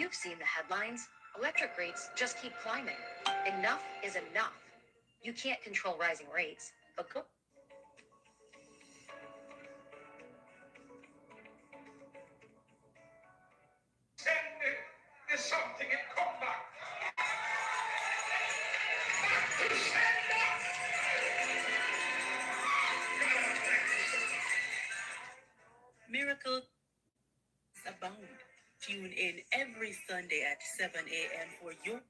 You've seen the headlines. Electric rates just keep climbing. Enough is enough. You can't control rising rates, but go. There's something in combat. Miracles abound. Tune in every Sunday at 7 a.m. for your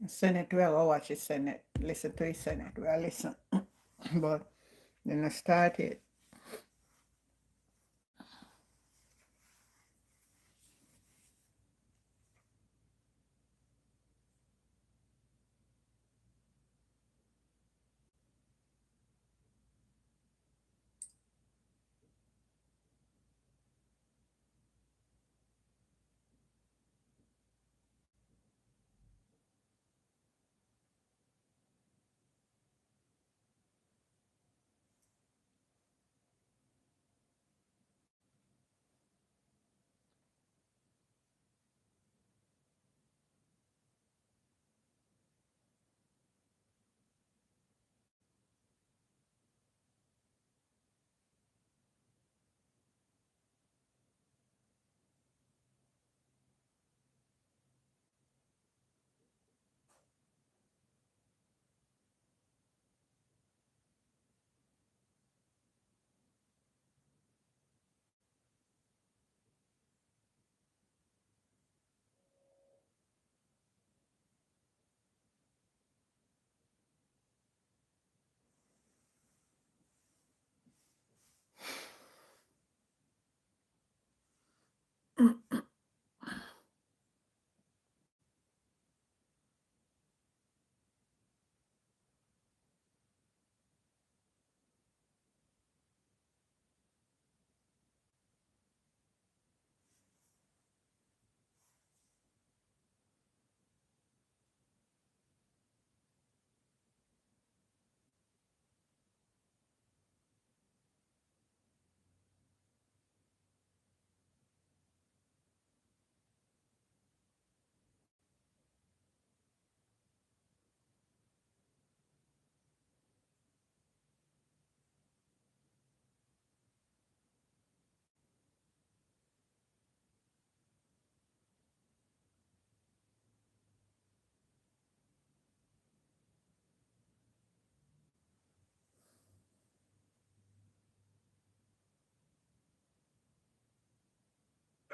Senate, we go watch the Senate, listen to the Senate, we are listen. But then I started.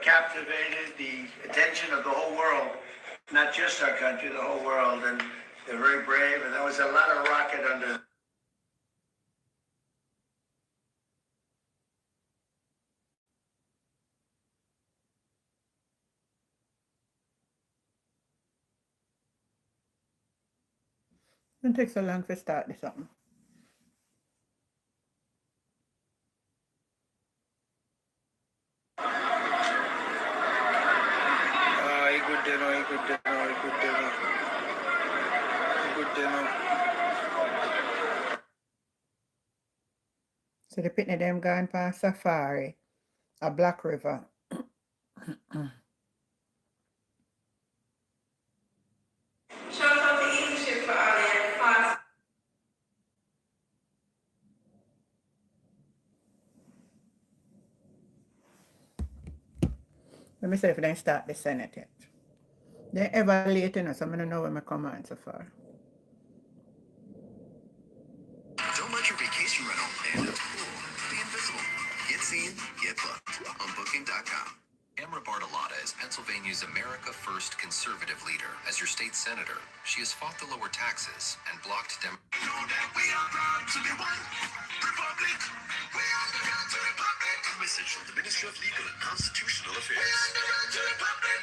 Captivated the attention of the whole world, not just our country, the whole world, and they're very brave, and there was a lot of rocket under. Don't take so long to start this something. Good dinner. So the picnic them gone past Safari, a Black River. shout out to Easy Shift for all the fast. Let me see if they start the Senate yet. They evaluating us, so I don't know where my command so far. Don't let your vacation rental end up cool. Be invisible. Get seen, get booked on Booking.com. Amra Bartolotta is Pennsylvania's America First conservative leader. As your state senator, she has fought the lower taxes and blocked Know that we are proud to be one republic. We are the right to republic. A message from the Ministry of Legal and Constitutional Affairs. We are the right to republic.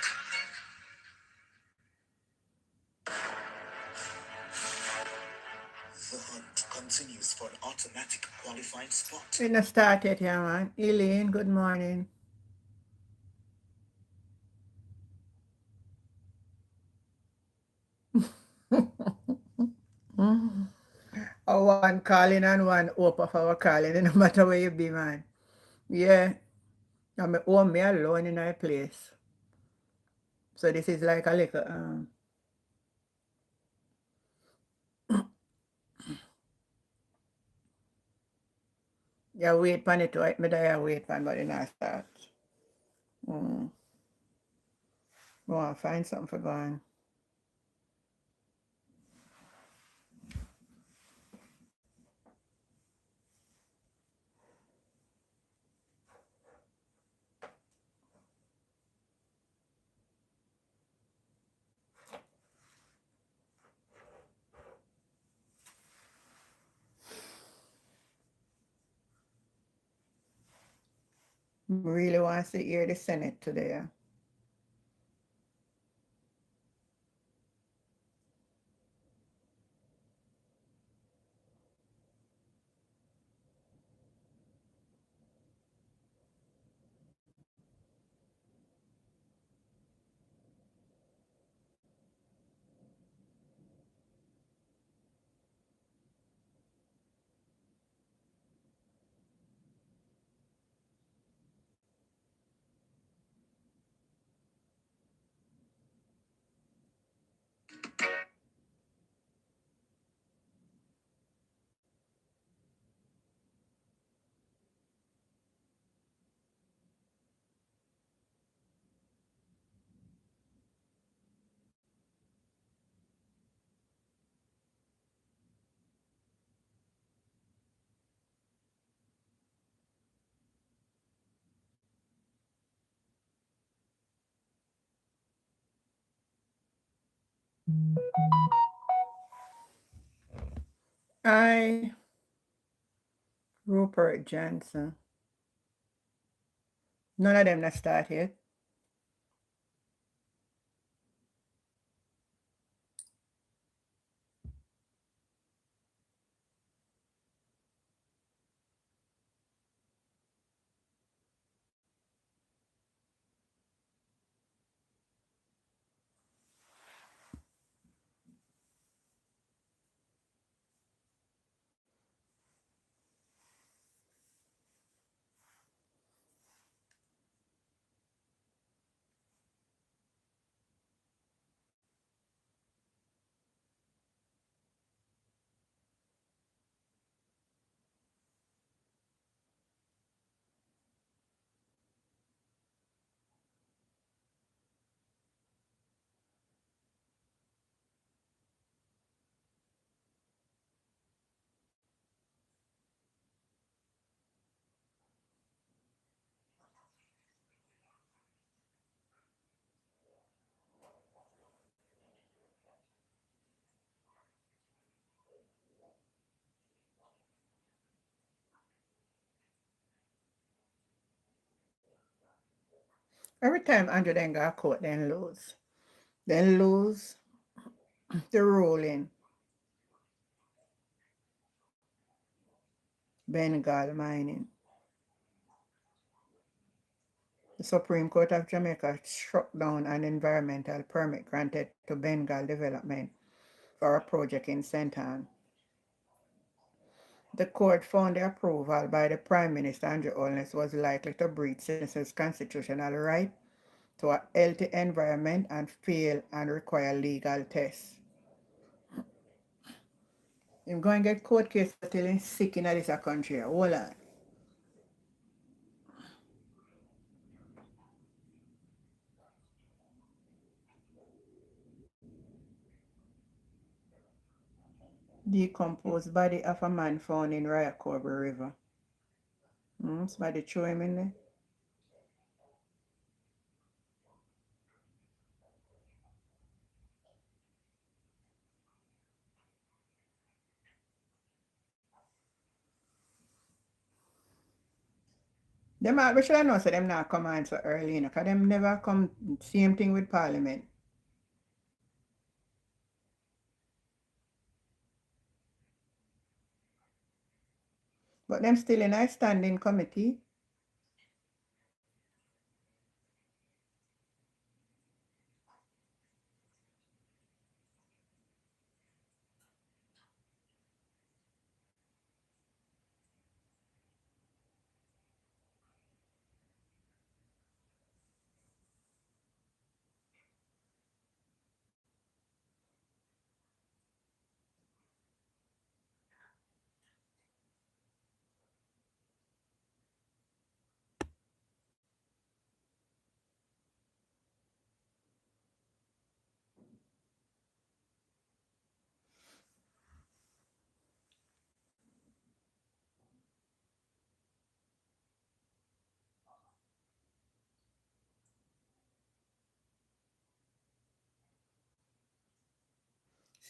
The hunt continues for an automatic qualifying spot. We not started here, man. Elaine, good morning. one calling and one open for our calling, no matter where you be, man. Yeah. I'm home, me alone in my place. So this is like a little, yeah, wait for it, right? Me there wait for but then I start. I want to find something for going. Really want to hear the Senate today. I, Rupert Johnson. None of them not start yet. Every time Andrew then got caught, then lose. Then lose the ruling. Bengal mining. The Supreme Court of Jamaica struck down an environmental permit granted to Bengal Development for a project in St. Ann. The court found the approval by the Prime Minister Andrew Holness was likely to breach citizens' constitutional right to a healthy environment and fail and require legal tests. Him going to get court case until he's sick in this country. Hold on. Decomposed body of a man found in Ryacobe River. Somebody threw him in there. We should have known so them not come on so early, because them never come, same thing with Parliament. But them still in a standing committee.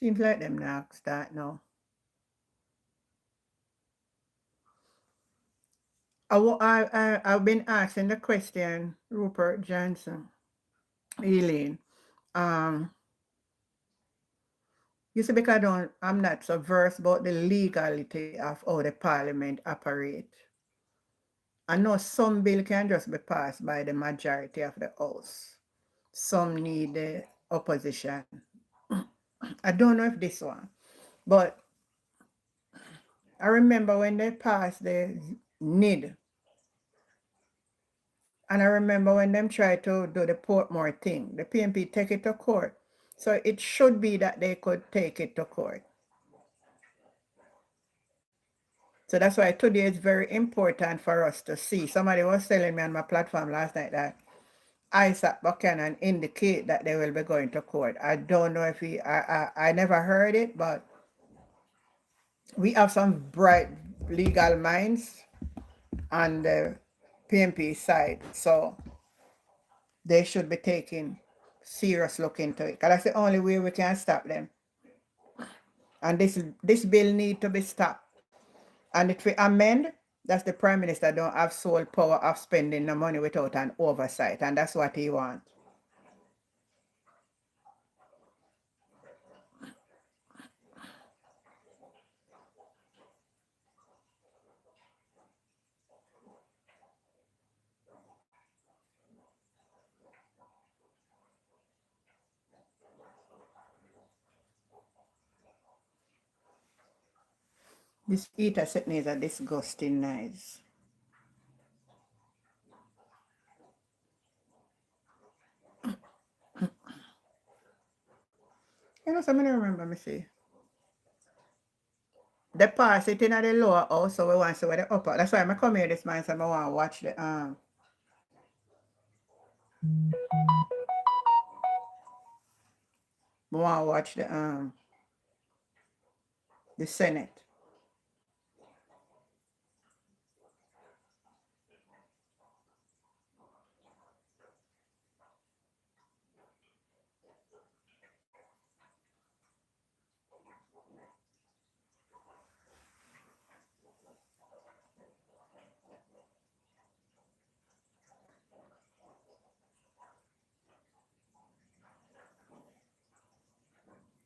Seems like them now start now. I've been asking the question, Rupert Johnson, Elaine. You see, because I'm not so versed about the legality of how the parliament operate. I know some bill can just be passed by the majority of the house. Some need the opposition. I don't know if this one, but I remember when they passed the NID, and I remember when them tried to do the Portmore thing, the PNP take it to court. So it should be that they could take it to court. So that's why today is very important for us to see. Somebody was telling me on my platform last night that Isaac Buchanan indicate that they will be going to court. I don't know if I never heard it, but we have some bright legal minds on the PNP side. So they should be taking serious look into it. Because that's the only way we can stop them. And this bill need to be stopped. And if we amend, that's the Prime Minister don't have sole power of spending the money without an oversight. And that's what he wants. This eater sitting are disgusting nice. You know, somebody remember me say. The pass it in the lower house, so we want to see where the upper. That's why I come here this morning, so I want to watch the I want to watch the Senate.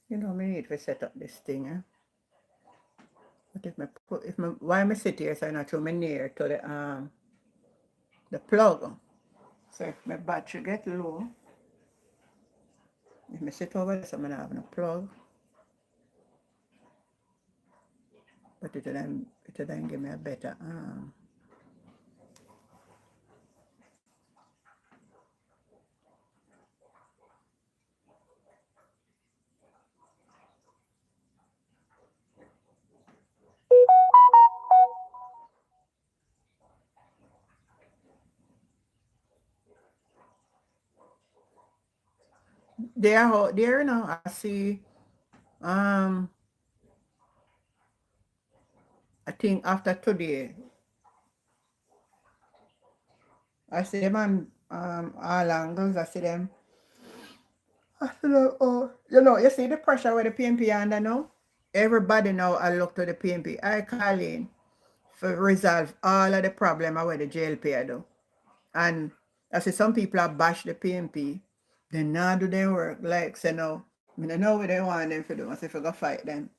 You know, me need to set up this thing, eh? But why am I sit here so I not throw me near to the plug? So if my battery get low, if I sit over there, so I'm not having a plug. But it will then give me a better there, you know, I see I think after today I see them on all angles. I see them. I see them, you know, you see the pressure where the PNP under now? Everybody now I look to the PNP. I call in for resolve all of the problem where the JLP do. And I see some people have bashed the PNP. They not do their work. Like, say no, I don't know what they want them to do. I say, if you go fight them,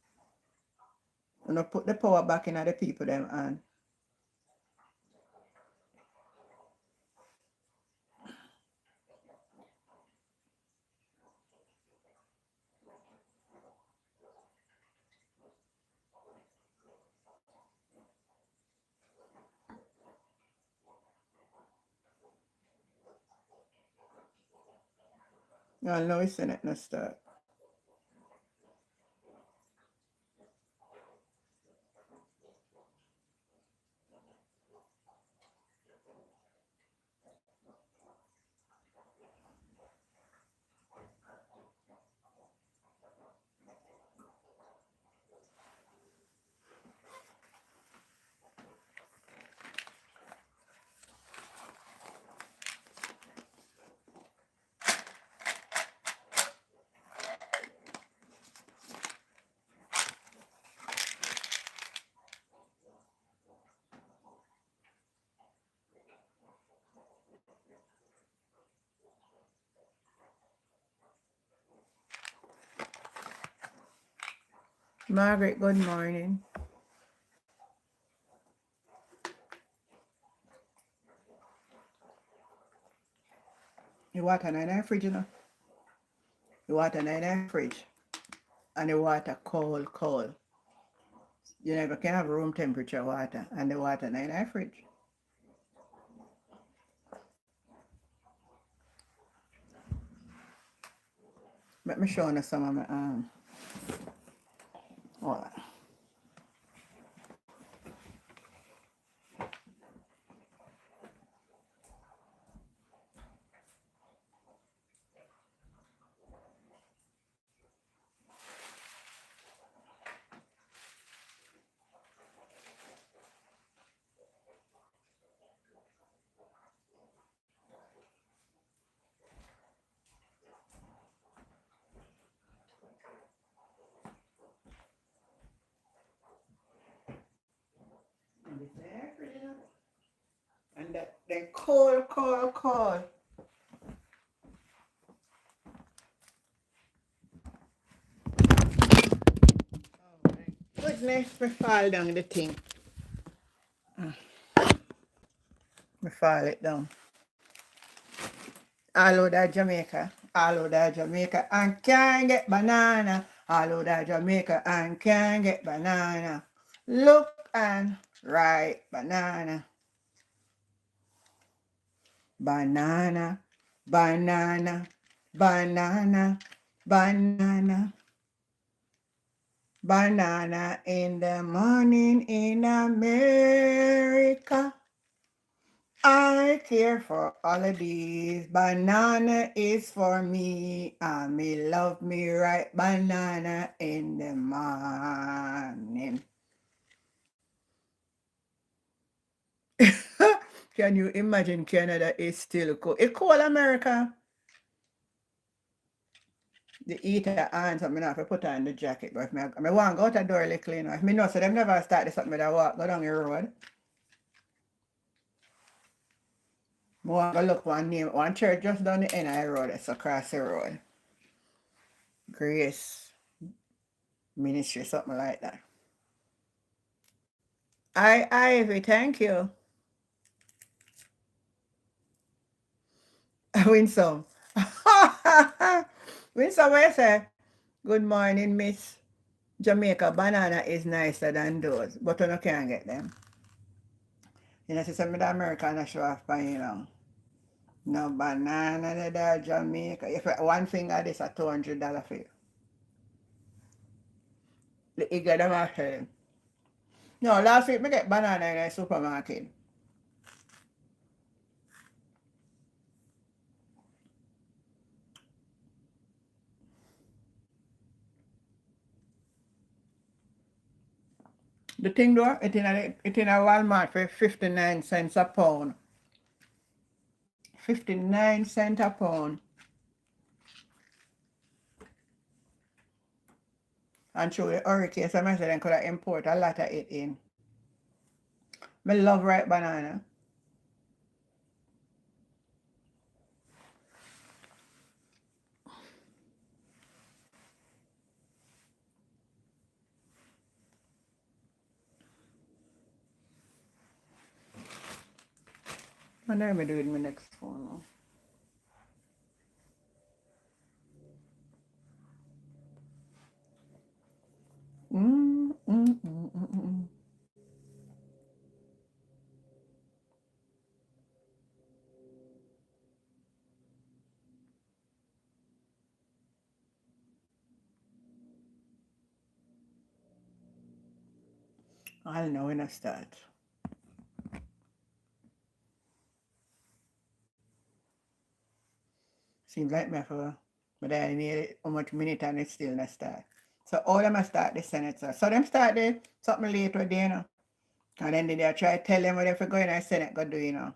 you know, put the power back in the people them and I know it's in it no start. Margaret, good morning. The water in the fridge, you know. The water in the fridge. And the water cold, cold. You never can have room temperature water and the water in the fridge. Let me show you some of my hold on. And it's there, fridge, you know. And that then cold, cold, cold. Oh my goodness, me fall down the thing. Me fall it down. All over Jamaica, all over Jamaica, and can't get banana. All over Jamaica, and can't get banana. Look and right banana. Banana, banana, banana, banana. Banana in the morning in America. I care for all of these. Banana is for me. I me love me right banana in the morning. Can you imagine Canada is still cold? It's cold, America. The heater on, so I have to put on the jacket. But if I want to go out the door a little, you know. If I know, so them never start this something that walk go down the road. I want to look one church just down the end of the road. It's across the road. Grace Ministry, something like that. Ivy, thank you. Winsome. Winsome, what you say? Good morning, Miss. Jamaica banana is nicer than those, but you can't get them. You know, some of the American show off by, you know. No banana there, Jamaica. If one finger this a $200 for you. You get them off here. No, last week I get banana in the supermarket. The thing though, it in a Walmart for 59 cents a pound. 59 cents a pound. And through the hurricane, so I said I could have import a lot of it in. I love ripe banana. What am I doing with my next phone now? I'll know when I start. Seems like me for, but I need how much minute and it's still not start. So all them start the Senate. So them start the something late with you know. And then they try to tell them what if we go in the Senate go do, you know.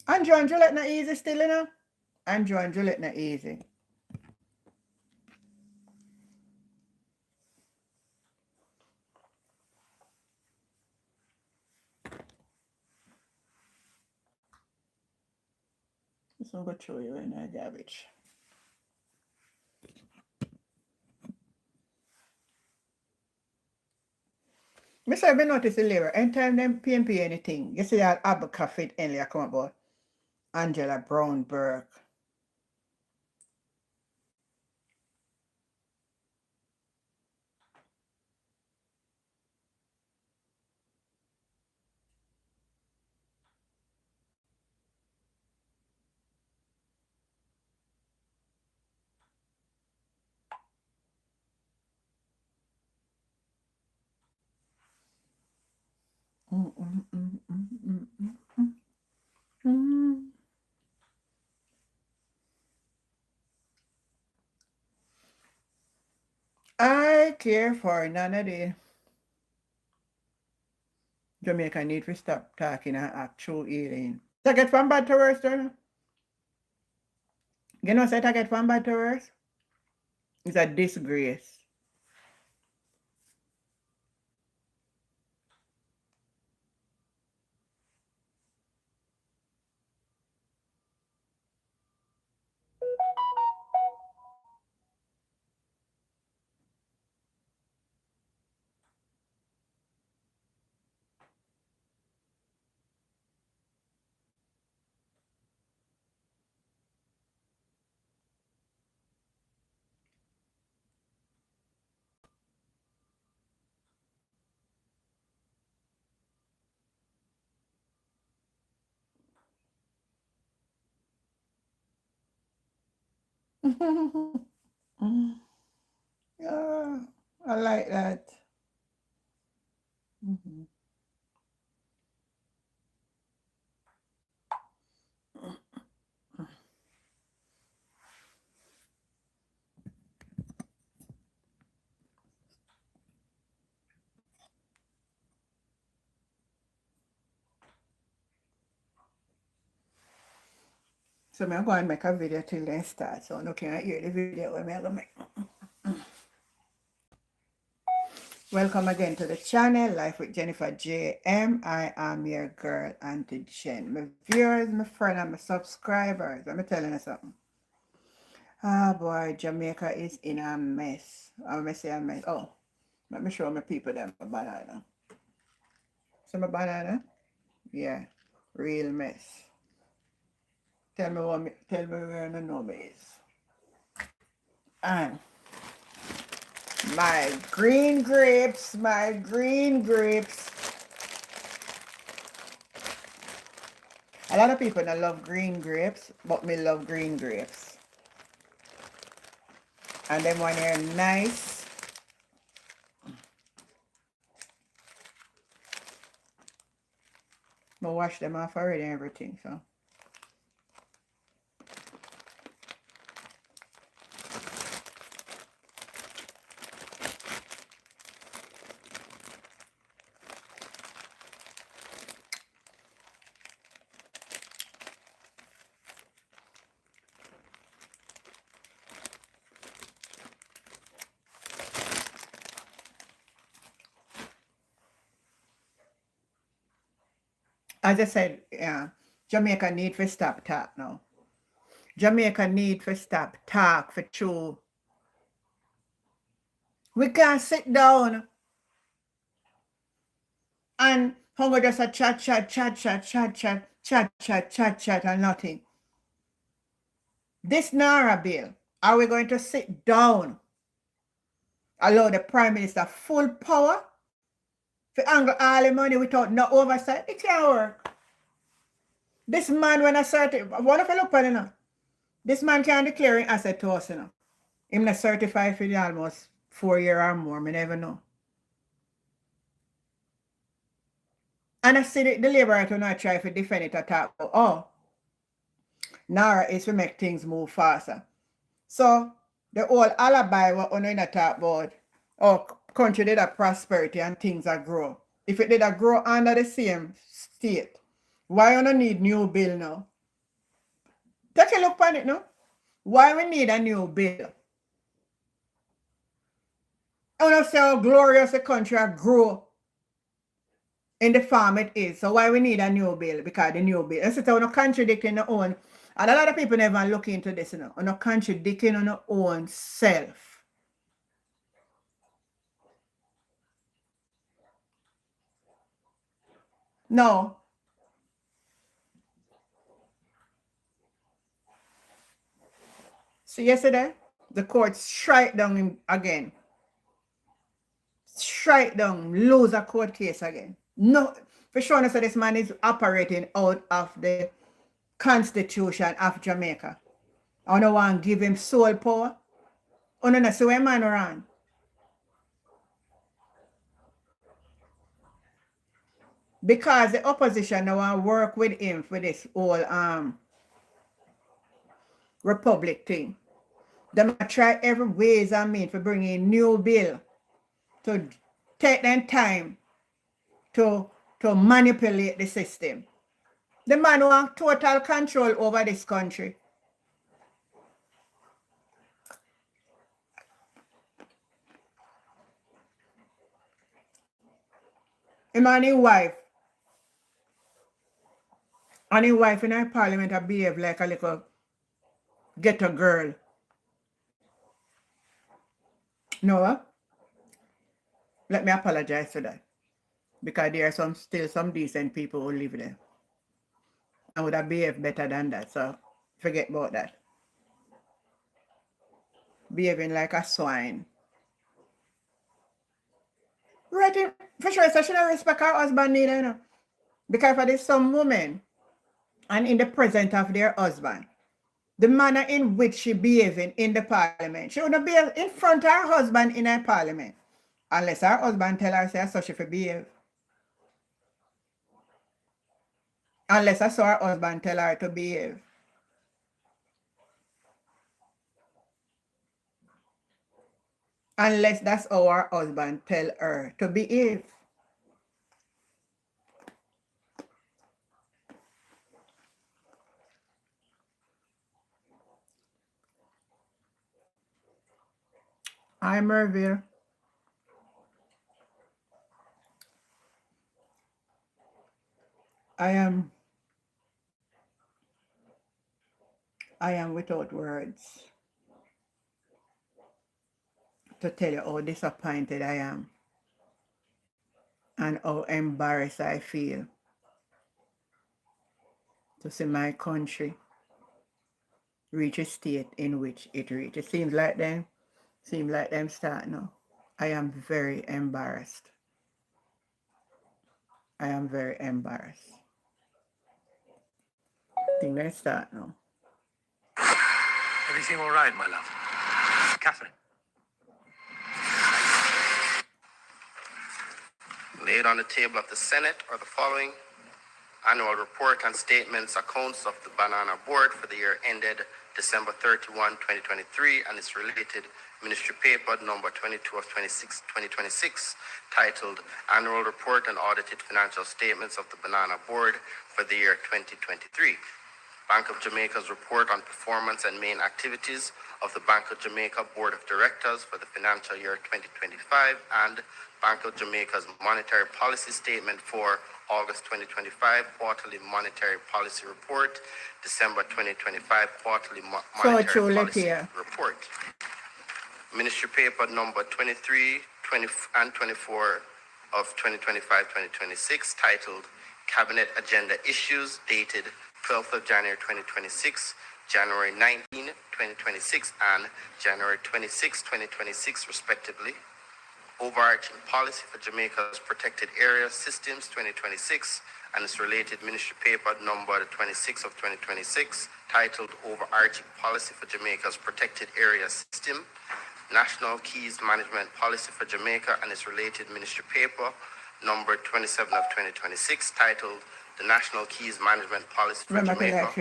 Andrew and Juliet not easy still, you know. Andrew and Juliet not easy. This one go show you in the garbage. Me say me notice the labor. Anytime them PMP anything, you see that Abaca fit only come about Angela Brown Burke. Mm, mm, mm, mm, mm, mm, mm, mm. I care for none of the Jamaica need to stop talking and act true healing. Take it from bad to worse, then. You know, say take it from bad to worse. It's a disgrace. Yeah, I like that. Mhm. So I'm going to make a video till then start. So no can hear the video when I'm going to make. Welcome again to the channel, Life with Jennifer JM. I am your girl, Auntie Jen. My viewers, my friends, and my subscribers. Let me tell you something. Ah boy, Jamaica is in a mess. I'm going to say a mess. Oh, let me show my people them a banana. See my banana? Yeah, real mess. Tell me where the number is. And my green grapes. A lot of people don't love green grapes, but me love green grapes. And them one here nice. I wash them off already and everything, so. As I said, yeah, Jamaica need to stop talk now. Jamaica need to stop talk for true. We can't sit down and hunger just a chat and nothing. This NARA bill, are we going to sit down, allow the Prime Minister full power to angle all the money without no oversight? It can't work. This man, when I certify, what if I look at it now? This man can't declare an asset to us, you know. Him not certified for the almost 4 years or more, I never know. And I see the Labour to not try to defend it at all. Oh, NARA is to make things move faster. So the whole alibi what on in a talk about, oh, country did a prosperity and things are grow. If it did a grow under the same state, why you don't need new bill now? Take a look on it now. Why we need a new bill? I want to see how glorious the country grow in the farm it is. So why we need a new bill? Because the new bill. And so we're not contradicting our own. And a lot of people never look into this, you know. We're not contradicting on our own self. No. So yesterday, the court strike down him again. Strike down, lose a court case again. No, for sure, so this man is operating out of the Constitution of Jamaica. I don't want to give him sole power. Oh, no, so where man around? Because the opposition now want to work with him for this whole republic thing. They might try every ways and means for bringing new bill to take them time to manipulate the system. The man want total control over this country. Him and his wife. And his wife in our parliament have behaved like a little ghetto girl. No, let me apologize for that. Because there are still some decent people who live there. I would have behaved better than that, so forget about that. Behaving like a swine. Right, for sure, so she don't respect her husband neither, you know. Because for this some women, and in the presence of their husband, the manner in which she behaving in the parliament, she wouldn't be in front of her husband in her parliament. Unless her husband tell her, say, so she for behave. Unless I saw her husband tell her to behave. Unless that's how her husband tell her to behave. I'm Merville. I am without words to tell you how disappointed I am and how embarrassed I feel to see my country reach a state in which it reached. It seems like them start now. I am very embarrassed. I am very embarrassed. I think they start now. Everything all right, my love? Catherine? Laid on the table of the Senate are the following: annual report and statements, accounts of the Banana Board for the year ended December 31, 2023, and its related ministry paper number 22 of 2026, titled Annual Report and Audited Financial Statements of the Banana Board for the year 2023. Bank of Jamaica's report on performance and main activities of the Bank of Jamaica Board of Directors for the financial year 2025, and Bank of Jamaica's monetary policy statement for August 2025 quarterly monetary policy report, December 2025 quarterly monetary policy report. Ministry paper number 23, 20, and 24 of 2025-2026, titled Cabinet Agenda Issues, dated 12th of January 2026, January 19, 2026, and January 26, 2026, respectively. Overarching Policy for Jamaica's Protected Area Systems 2026, and its related ministry paper number 26 of 2026, titled Overarching Policy for Jamaica's Protected Area System. National Keys Management Policy for Jamaica, and its related ministry paper number 27 of 2026, titled The National Keys Management Policy for Jamaica.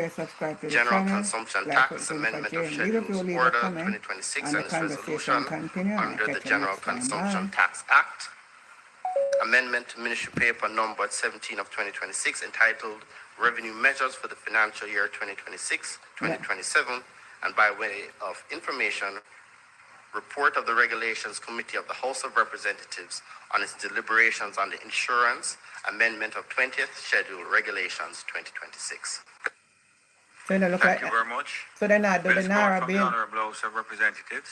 General Consumption Tax Amendment of Schedules Order 2026 and its resolution under the General Consumption Tax Act. Amendment to Ministry Paper number 17 of 2026, entitled Revenue Measures for the Financial Year 2026-2027, and by way of information, report of the Regulations Committee of the House of Representatives on its deliberations on the Insurance Amendment of 20th Schedule Regulations 2026. So they look Thank like you very much. So they're not doing the Response Nara from the bill. Honourable House of Representatives.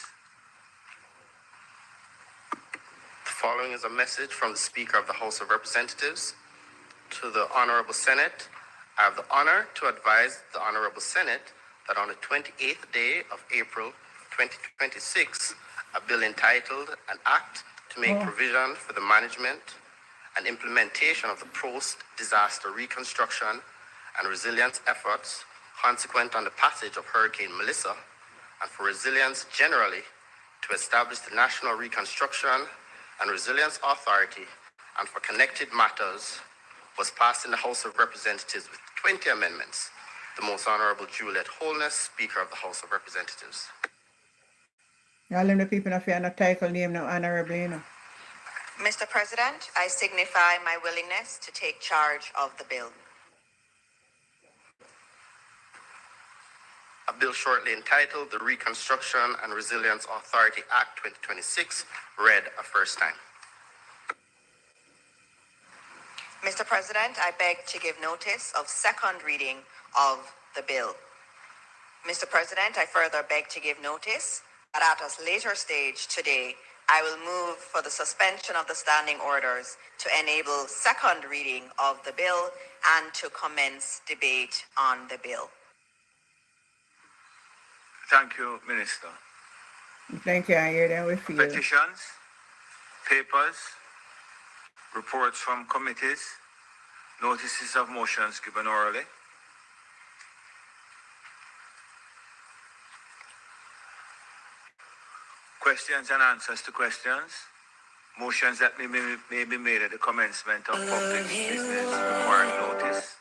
The following is a message from the Speaker of the House of Representatives. To the Honorable Senate, I have the honor to advise the Honorable Senate that on the 28th day of April 2026, a bill entitled An Act to Make Provision for the Management and Implementation of the Post-Disaster Reconstruction and Resilience Efforts consequent on the passage of Hurricane Melissa and for resilience generally to establish the National Reconstruction and Resilience Authority and for connected matters was passed in the House of Representatives with 20 amendments. The Most Honorable Juliet Holness, Speaker of the House of Representatives. All them the people if you no title name no honorably, you know. Mr. President, I signify my willingness to take charge of the bill. A bill shortly entitled the Reconstruction and Resilience Authority Act 2026, read a first time. Mr. President, I beg to give notice of second reading of the bill. Mr. President, I further beg to give notice that at a later stage today, I will move for the suspension of the standing orders to enable second reading of the bill and to commence debate on the bill. Thank you, Minister. Thank you, I hear them with you. Petitions, papers, reports from committees, notices of motions given orally. Questions and answers to questions. Motions that may be made at the commencement of public business requiring notice.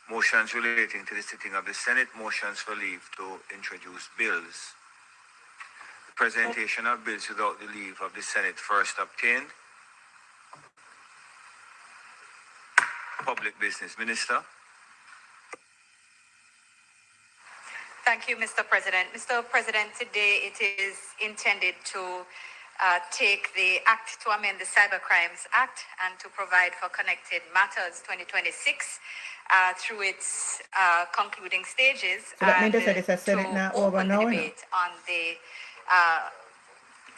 Motions relating to the sitting of the Senate. Motions for leave to introduce bills. The presentation of bills without the leave of the Senate first obtained. Public Business Minister. Thank you, Mr. President. Mr. President, today it is intended to take the Act to amend the Cybercrimes Act and to provide for Connected Matters 2026 through its concluding stages. So that means and that it's a Senate to now over open now, the you know? debate on the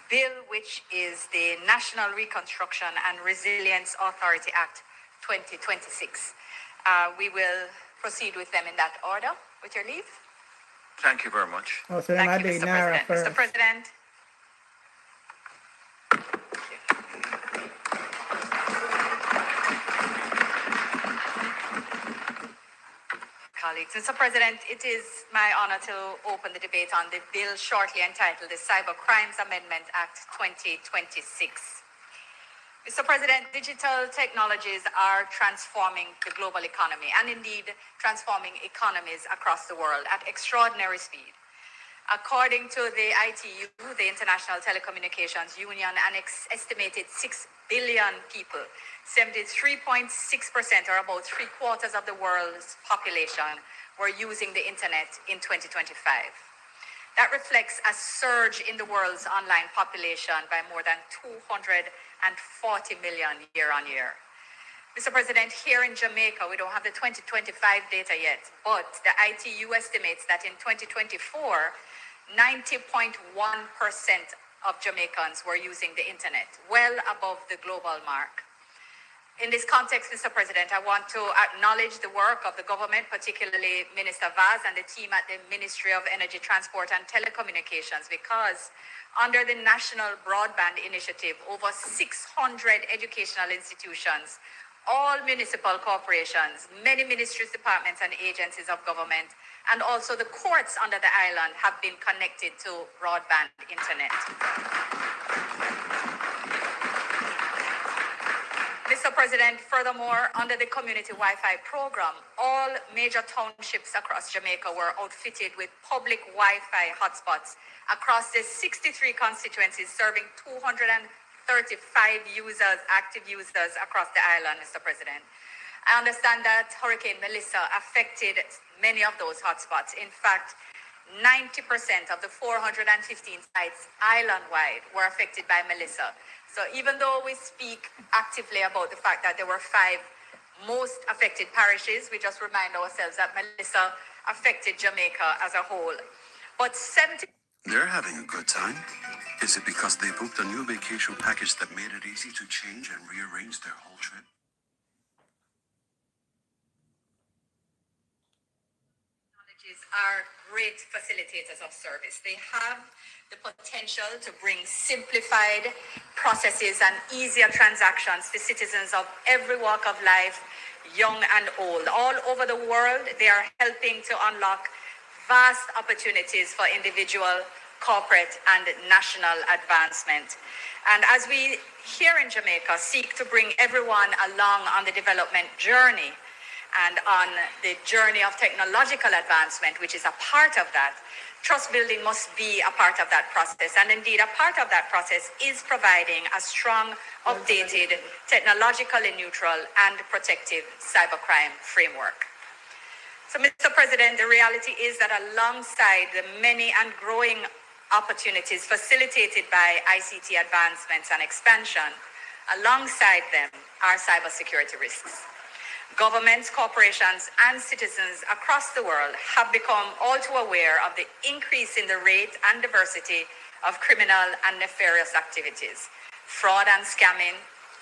bill, which is the National Reconstruction and Resilience Authority Act 2026. We will proceed with them in that order, with your leave. Thank you very much. Oh, so then I Thank you, do Mr. Nara President. first. Mr. President. Colleagues, Mr. President, it is my honor to open the debate on the bill shortly entitled the Cyber Crimes Amendment Act 2026. Mr. President, digital technologies are transforming the global economy and indeed transforming economies across the world at extraordinary speed. According to the ITU, the International Telecommunications Union, an estimated 6 billion people, 73.6% or about 3/4 of the world's population were using the internet in 2025. That reflects a surge in the world's online population by more than 240 million year on year. Mr. President, here in Jamaica, we don't have the 2025 data yet, but the ITU estimates that in 2024, 90.1% of Jamaicans were using the internet, well above the global mark. In this context, Mr. President, I want to acknowledge the work of the government, particularly Minister Vaz and the team at the Ministry of Energy, Transport and Telecommunications, because under the National Broadband Initiative, over 600 educational institutions, all municipal corporations, many ministries, departments and agencies of government, and also the courts under the island have been connected to broadband internet. Mr. President, furthermore, under the Community Wi-Fi program, all major townships across Jamaica were outfitted with public Wi-Fi hotspots across the 63 constituencies, serving 235 users, active users across the island, Mr. President. I understand that Hurricane Melissa affected many of those hotspots. In fact, 90% of the 415 sites island-wide were affected by Melissa. So even though we speak actively about the fact that there were 5 most affected parishes, we just remind ourselves that Melissa affected Jamaica as a whole. But 70... They're having a good time. Is it because they booked a new vacation package that made it easy to change and rearrange their whole trip? are great facilitators of service. They have the potential to bring simplified processes and easier transactions to citizens of every walk of life, young and old. All over the world, they are helping to unlock vast opportunities for individual, corporate, and national advancement. And as we here in Jamaica seek to bring everyone along on the development journey and on the journey of technological advancement, which is a part of that, trust building must be a part of that process. And indeed, a part of that process is providing a strong, updated, technologically neutral, and protective cybercrime framework. So, Mr. President, the reality is that alongside the many and growing opportunities facilitated by ICT advancements and expansion, alongside them are cybersecurity risks. Governments, corporations, and citizens across the world have become all too aware of the increase in the rate and diversity of criminal and nefarious activities. Fraud and scamming,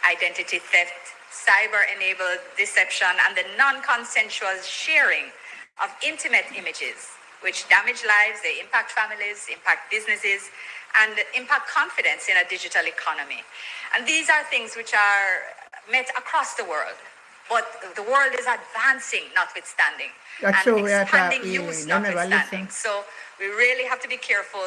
identity theft, cyber-enabled deception, and the non-consensual sharing of intimate images, which damage lives, they impact families, impact businesses, and impact confidence in a digital economy. And these are things which are met across the world. But the world is advancing, notwithstanding, and expanding use, notwithstanding. So we really have to be careful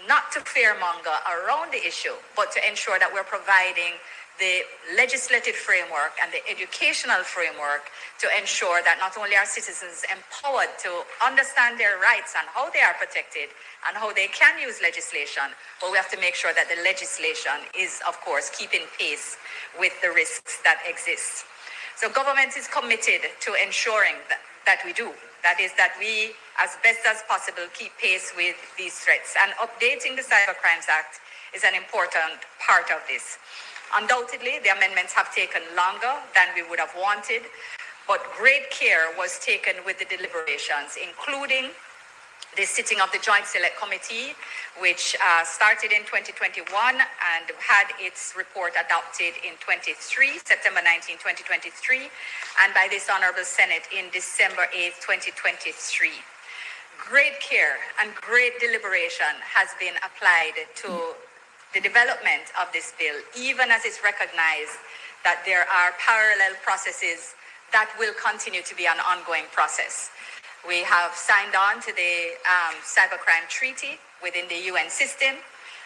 not to fearmonger around the issue, but to ensure that we're providing the legislative framework and the educational framework to ensure that not only are citizens empowered to understand their rights and how they are protected and how they can use legislation, but we have to make sure that the legislation is, of course, keeping pace with the risks that exist. So government is committed to ensuring that we do. That is, that we, as best as possible, keep pace with these threats. And updating the Cybercrimes Act is an important part of this. Undoubtedly, the amendments have taken longer than we would have wanted, but great care was taken with the deliberations, including the sitting of the Joint Select Committee, which started in 2021 and had its report adopted in September 19, 2023, and by this Honorable Senate in December 8, 2023. Great care and great deliberation has been applied to the development of this bill, even as it's recognized that there are parallel processes that will continue to be an ongoing process. We have signed on to the Cybercrime Treaty within the UN system,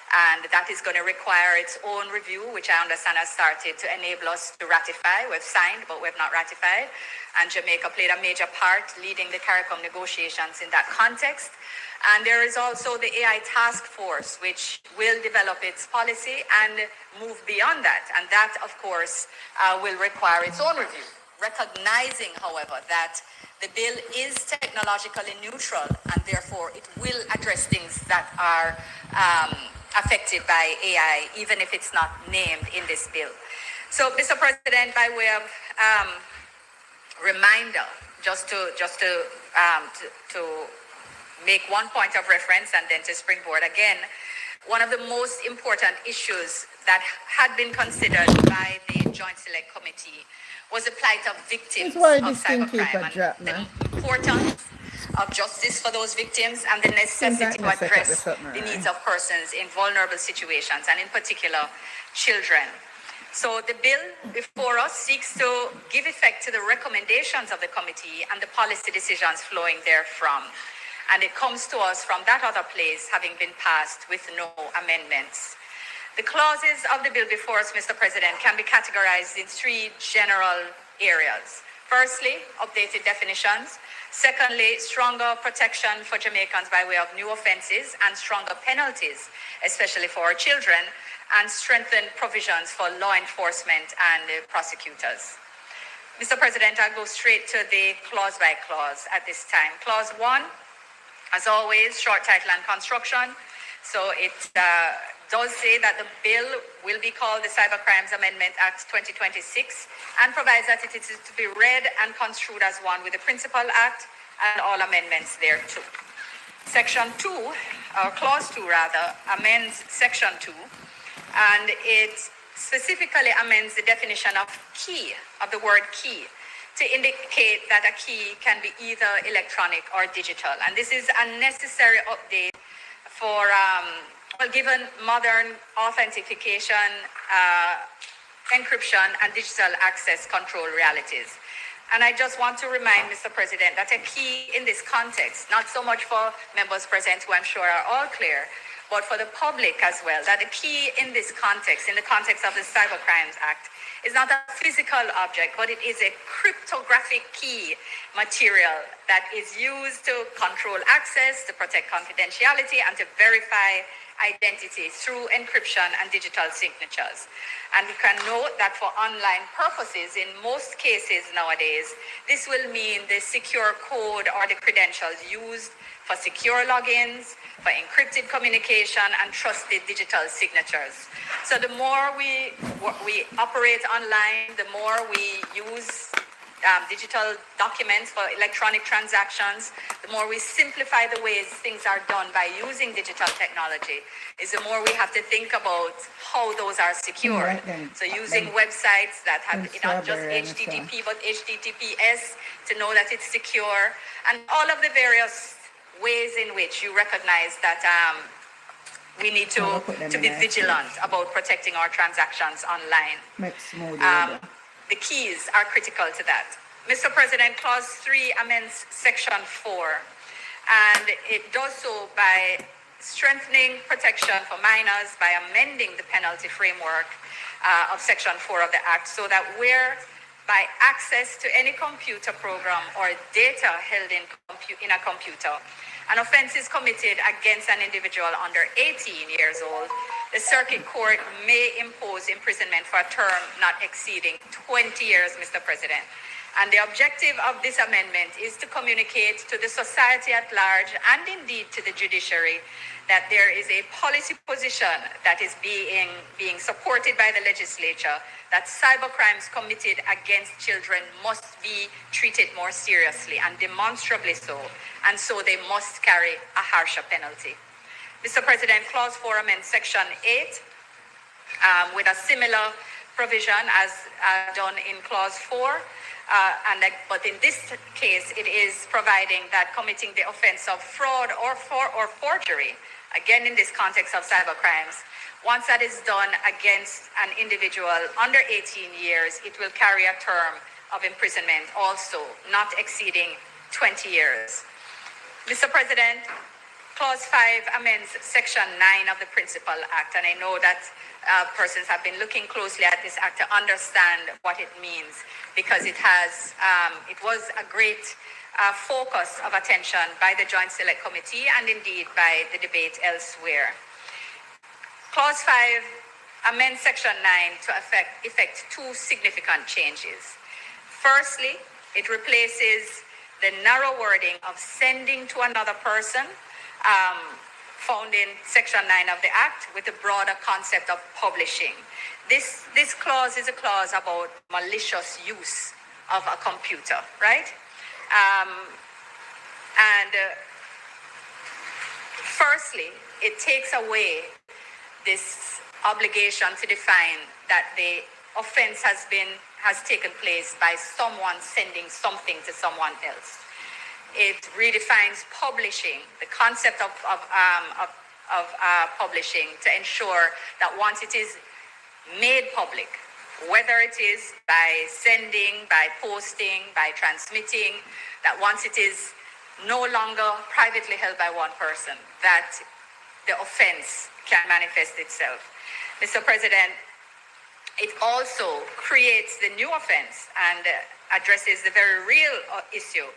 and that is going to require its own review, which I understand has started to enable us to ratify. We've signed, but we've not ratified, and Jamaica played a major part leading the CARICOM negotiations in that context. And there is also the AI task force, which will develop its policy and move beyond that. And that, of course, will require its own review, recognizing, however, that the bill is technologically neutral and therefore it will address things that are affected by AI, even if it's not named in this bill. So, Mr. President, by way of reminder, just to make one point of reference and then to springboard again, one of the most important issues that had been considered by the Joint Select Committee was the plight of victims of cybercrime and the importance of justice for those victims and the necessity to address the needs of persons in vulnerable situations, and in particular, children. So the bill before us seeks to give effect to the recommendations of the committee and the policy decisions flowing therefrom. And it comes to us from that other place, having been passed with no amendments. The clauses of the bill before us, Mr. President, can be categorized in three general areas. Firstly, updated definitions. Secondly, stronger protection for Jamaicans by way of new offenses and stronger penalties, especially for our children, and strengthened provisions for law enforcement and prosecutors. Mr. President, I'll go straight to the clause by clause at this time. Clause 1, as always, short title and construction. So it does say that the bill will be called the Cybercrimes Amendment Act 2026 and provides that it is to be read and construed as one with the Principal Act and all amendments thereto. Section 2, or Clause 2 rather, amends Section 2, and it specifically amends the definition of key, of the word key. to indicate that a key can be either electronic or digital. And this is a necessary update for, given modern authentication, encryption, and digital access control realities. And I just want to remind Mr. President that a key in this context, not so much for members present who I'm sure are all clear, but for the public as well, that the key in this context, in the context of the Cybercrimes Act, is not a physical object, but it is a cryptographic key material that is used to control access, to protect confidentiality, and to verify identity through encryption and digital signatures. And you can note that for online purposes, in most cases nowadays, this will mean the secure code or the credentials used for secure logins, for encrypted communication, and trusted digital signatures. So the more we operate online, the more we use digital documents for electronic transactions, the more we simplify the ways things are done by using digital technology, is the more we have to think about how those are secured. So using websites that have not just HTTP, but HTTPS to know that it's secure, and all of the various ways in which you recognize that we need to be vigilant about protecting our transactions online. The keys are critical to that. Mr. President, Clause 3 amends Section 4, and it does so by strengthening protection for minors by amending the penalty framework of Section 4 of the Act, so that by access to any computer program or data held in a computer, an offense is committed against an individual under 18 years old, the circuit court may impose imprisonment for a term not exceeding 20 years, Mr. President. And the objective of this amendment is to communicate to the society at large, and indeed to the judiciary, that there is a policy position that is being supported by the legislature, that cybercrimes committed against children must be treated more seriously, and demonstrably so, and so they must carry a harsher penalty. Mr. President, Clause 4 amends Section 8 with a similar provision as done in Clause 4. But in this case, it is providing that committing the offense of fraud or forgery, again in this context of cybercrimes, once that is done against an individual under 18 years, it will carry a term of imprisonment also, not exceeding 20 years. Mr. President, Clause 5 amends Section 9 of the Principal Act, and I know that persons have been looking closely at this act to understand what it means, because it was a great focus of attention by the Joint Select Committee and indeed by the debate elsewhere. Clause 5 amends Section 9 to effect two significant changes. Firstly, it replaces the narrow wording of sending to another person found in Section 9 of the Act with the broader concept of publishing. This clause is a clause about malicious use of a computer, right? Firstly, it takes away this obligation to define that the offense has taken place by someone sending something to someone else. It redefines publishing, the concept of publishing, to ensure that once it is made public, whether it is by sending, by posting, by transmitting, that once it is no longer privately held by one person, that the offense can manifest itself. Mr. President, it also creates the new offense and addresses the very real issue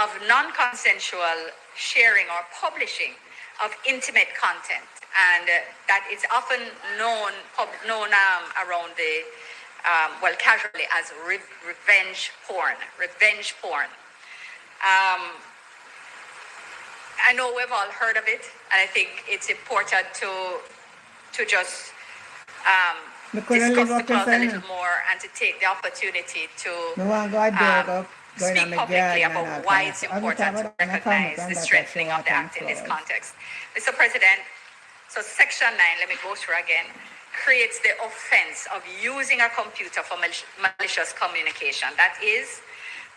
of non-consensual sharing or publishing of intimate content, and that is often known around the casually as revenge porn. I know we've all heard of it, and I think it's important to just discuss the clause a little more and to take the opportunity to speak publicly about why it's important to recognize the strengthening of the act in this context. Mr. President, so Section 9, let me go through again, creates the offense of using a computer for malicious communication. That is,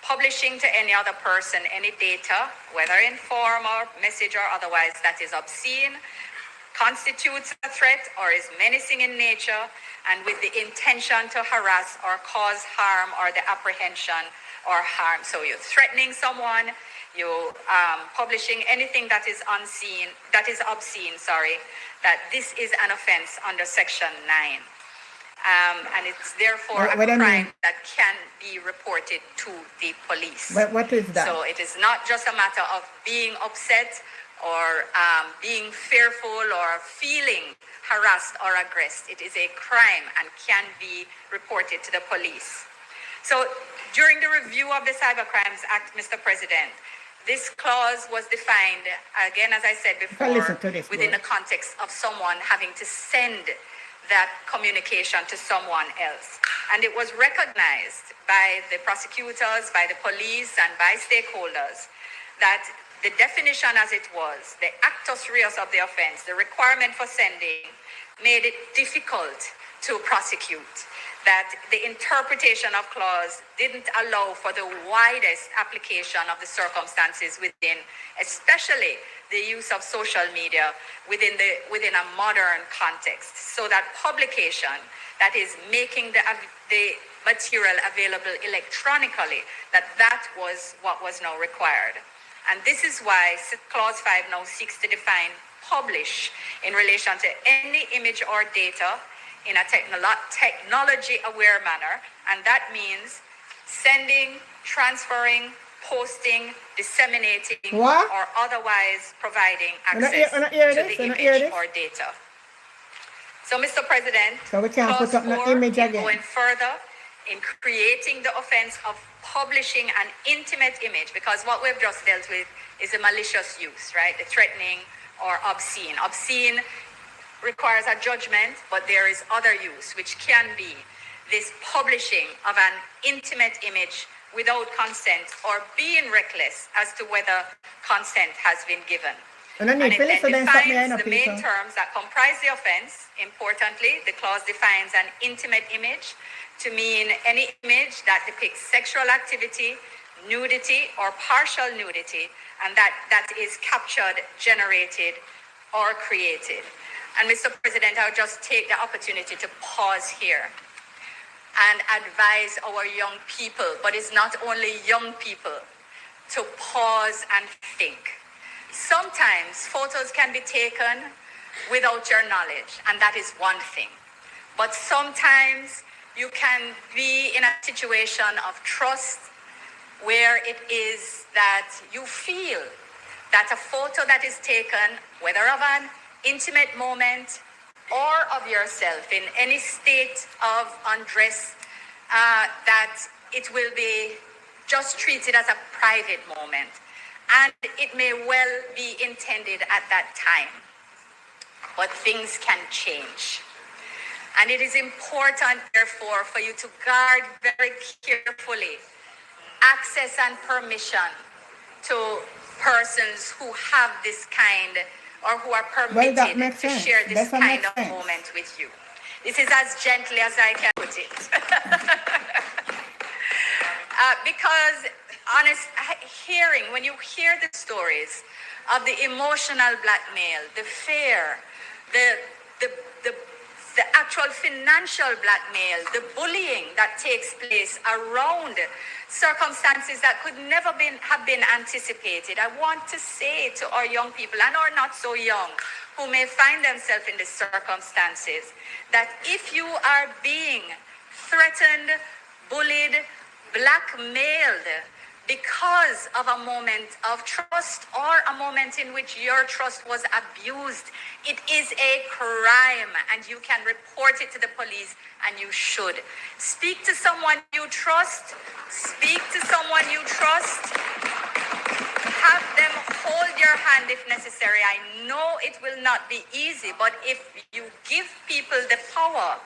publishing to any other person any data, whether in form or message or otherwise, that is obscene, constitutes a threat or is menacing in nature, and with the intention to harass or cause harm or the apprehension or harm. So you're threatening someone, you publishing anything that is obscene, that this is an offense under Section 9. And it's therefore What a do you crime mean? that can be reported to the police. What is that? So it is not just a matter of being upset or being fearful or feeling harassed or aggressed. It is a crime and can be reported to the police. So during the review of the Cybercrimes Act, Mr. President, this clause was defined, again, as I said before, within the context of someone having to send that communication to someone else. And it was recognized by the prosecutors, by the police, and by stakeholders that the definition as it was, the actus reus of the offense, the requirement for sending, made it difficult to prosecute. That the interpretation of clause didn't allow for the widest application of the circumstances within, especially the use of social media within a modern context. So that publication, that is making the material available electronically, that was what was now required. And this is why Clause 5 now seeks to define publish in relation to any image or data in a technology-aware manner, and that means sending, transferring, posting, disseminating, or otherwise providing access to the image or data. So, Mr. President, So we can't Clause put up no 4 image in again. going further in creating the offense of publishing an intimate image, because what we've just dealt with is a malicious use, right? The threatening or obscene. Obscene requires a judgment, but there is other use, which can be this publishing of an intimate image without consent or being reckless as to whether consent has been given. And And it Phyllis, then then stop me, I defines know, the main people. terms that comprise the offense. Importantly, the clause defines an intimate image to mean any image that depicts sexual activity, nudity, or partial nudity, and that is captured, generated, or created. And Mr. President, I'll just take the opportunity to pause here and advise our young people, but it's not only young people, to pause and think. Sometimes photos can be taken without your knowledge, and that is one thing. But sometimes you can be in a situation of trust where it is that you feel that a photo that is taken, whether of an intimate moment or of yourself in any state of undress, that it will be just treated as a private moment. And it may well be intended at that time. But things can change. And it is important, therefore, for you to guard very carefully access and permission to persons who have this kind or who are permitted to share this kind of moment with you. This is as gently as I can put it. Because when you hear the stories of the emotional blackmail, the fear, the actual financial blackmail, the bullying that takes place around circumstances that could never have been anticipated, I want to say to our young people and our not so young who may find themselves in these circumstances, that if you are being threatened, bullied, blackmailed because of a moment of trust or a moment in which your trust was abused, it is a crime and you can report it to the police, and you should. Speak to someone you trust. Speak to someone you trust. Have them hold your hand if necessary. I know it will not be easy, but if you give people the power,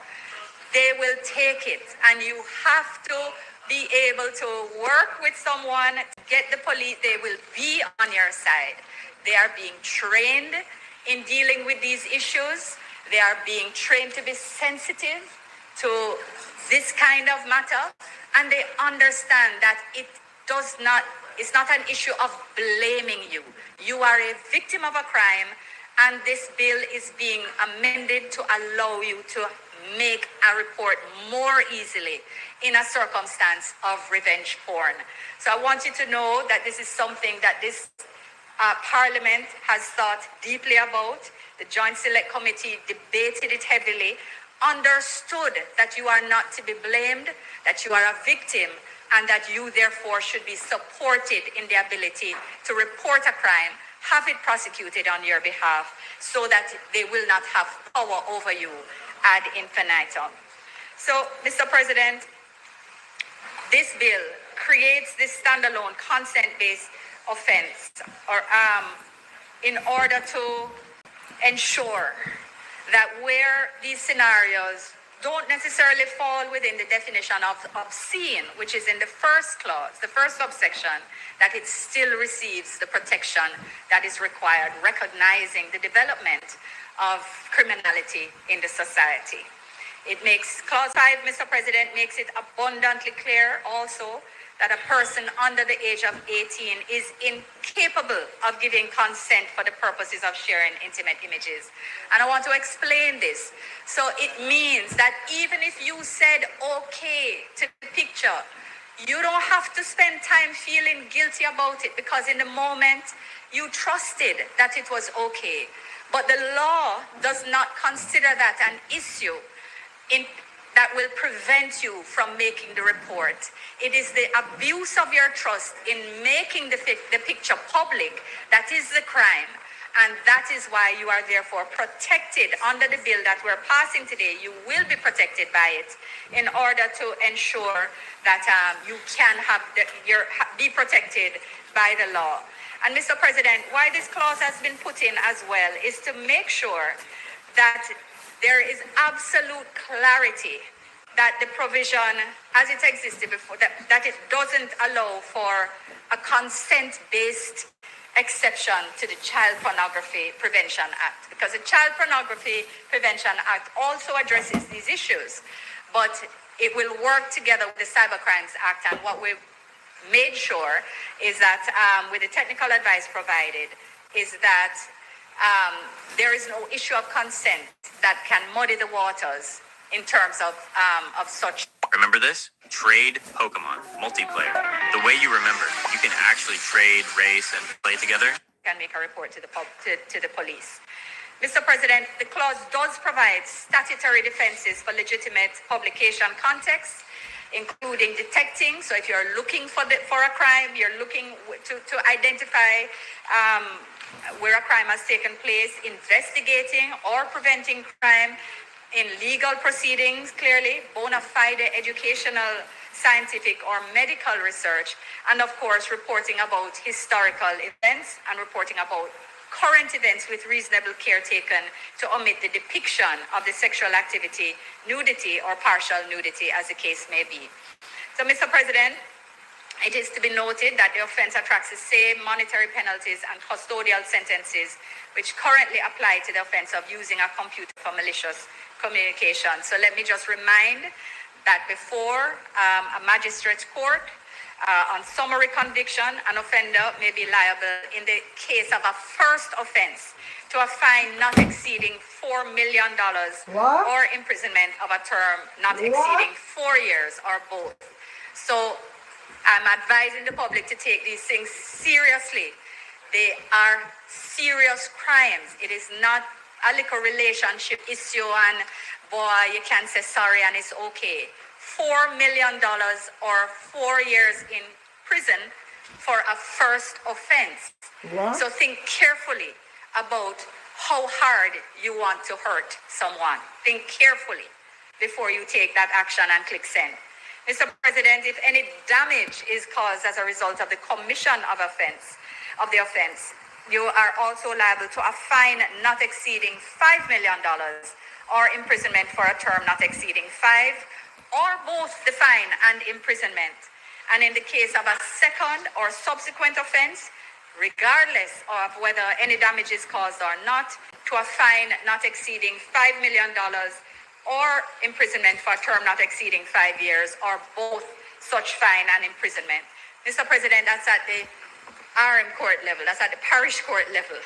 they will take it, and you have to be able to work with someone to get the police. They will be on your side. They are being trained in dealing with these issues. They are being trained to be sensitive to this kind of matter, and they understand that it it's not an issue of blaming you. You are a victim of a crime, and this bill is being amended to allow you to make a report more easily in a circumstance of revenge porn. So I want you to know that this is something that this Parliament has thought deeply about. The Joint Select Committee debated it heavily, understood that you are not to be blamed, that you are a victim, and that you therefore should be supported in the ability to report a crime, have it prosecuted on your behalf, so that they will not have power over you ad infinitum. So, Mr. President, this bill creates this standalone consent-based offense in order to ensure that where these scenarios don't necessarily fall within the definition of obscene, which is in the first clause, the first subsection, that it still receives the protection that is required, recognizing the development of criminality in the society. It makes, clause 5, Mr. President, makes it abundantly clear also that a person under the age of 18 is incapable of giving consent for the purposes of sharing intimate images. And I want to explain this. So it means that even if you said okay to the picture, you don't have to spend time feeling guilty about it, because in the moment you trusted that it was okay. But the law does not consider that an issue that will prevent you from making the report. It is the abuse of your trust in making the picture public that is the crime. And that is why you are therefore protected under the bill that we're passing today. You will be protected by it in order to ensure that you can be protected by the law. And Mr. President, why this clause has been put in as well is to make sure that there is absolute clarity that the provision as it existed before, that it doesn't allow for a consent-based exception to the Child Pornography Prevention Act, because the Child Pornography Prevention Act also addresses these issues, but it will work together with the Cybercrimes Act. And what we've made sure is that with the technical advice provided is that there is no issue of consent that can muddy the waters in terms of such. Remember this? Trade Pokemon multiplayer. The way you remember, you can actually trade, race, and play together. Can make a report to the police. Mr. President, the clause does provide statutory defenses for legitimate publication context, including detecting. So if you're looking for a crime, you're looking to identify where a crime has taken place, investigating or preventing crime in legal proceedings, clearly, bona fide educational, scientific, or medical research, and of course, reporting about historical events and reporting about current events with reasonable care taken to omit the depiction of the sexual activity, nudity, or partial nudity, as the case may be. So, Mr. President, it is to be noted that the offense attracts the same monetary penalties and custodial sentences which currently apply to the offense of using a computer for malicious communication. So let me just remind that before a magistrate's court, on summary conviction, an offender may be liable in the case of a first offense to a fine not exceeding $4 million or imprisonment of a term not exceeding 4 years or both. So I'm advising the public to take these things seriously. They are serious crimes. It is not a little relationship issue and boy, you can say sorry and it's okay. $4 million or 4 years in prison for a first offense. What? So think carefully about how hard you want to hurt someone. Think carefully before you take that action and click send. Mr. President, if any damage is caused as a result of the commission of the offense, you are also liable to a fine not exceeding $5 million or imprisonment for a term not exceeding 5, or both the fine and imprisonment. And in the case of a second or subsequent offense, regardless of whether any damage is caused or not, to a fine not exceeding $5 million or imprisonment for a term not exceeding 5 years, or both such fine and imprisonment. Mr. President, that's at the RM court level, that's at the parish court level.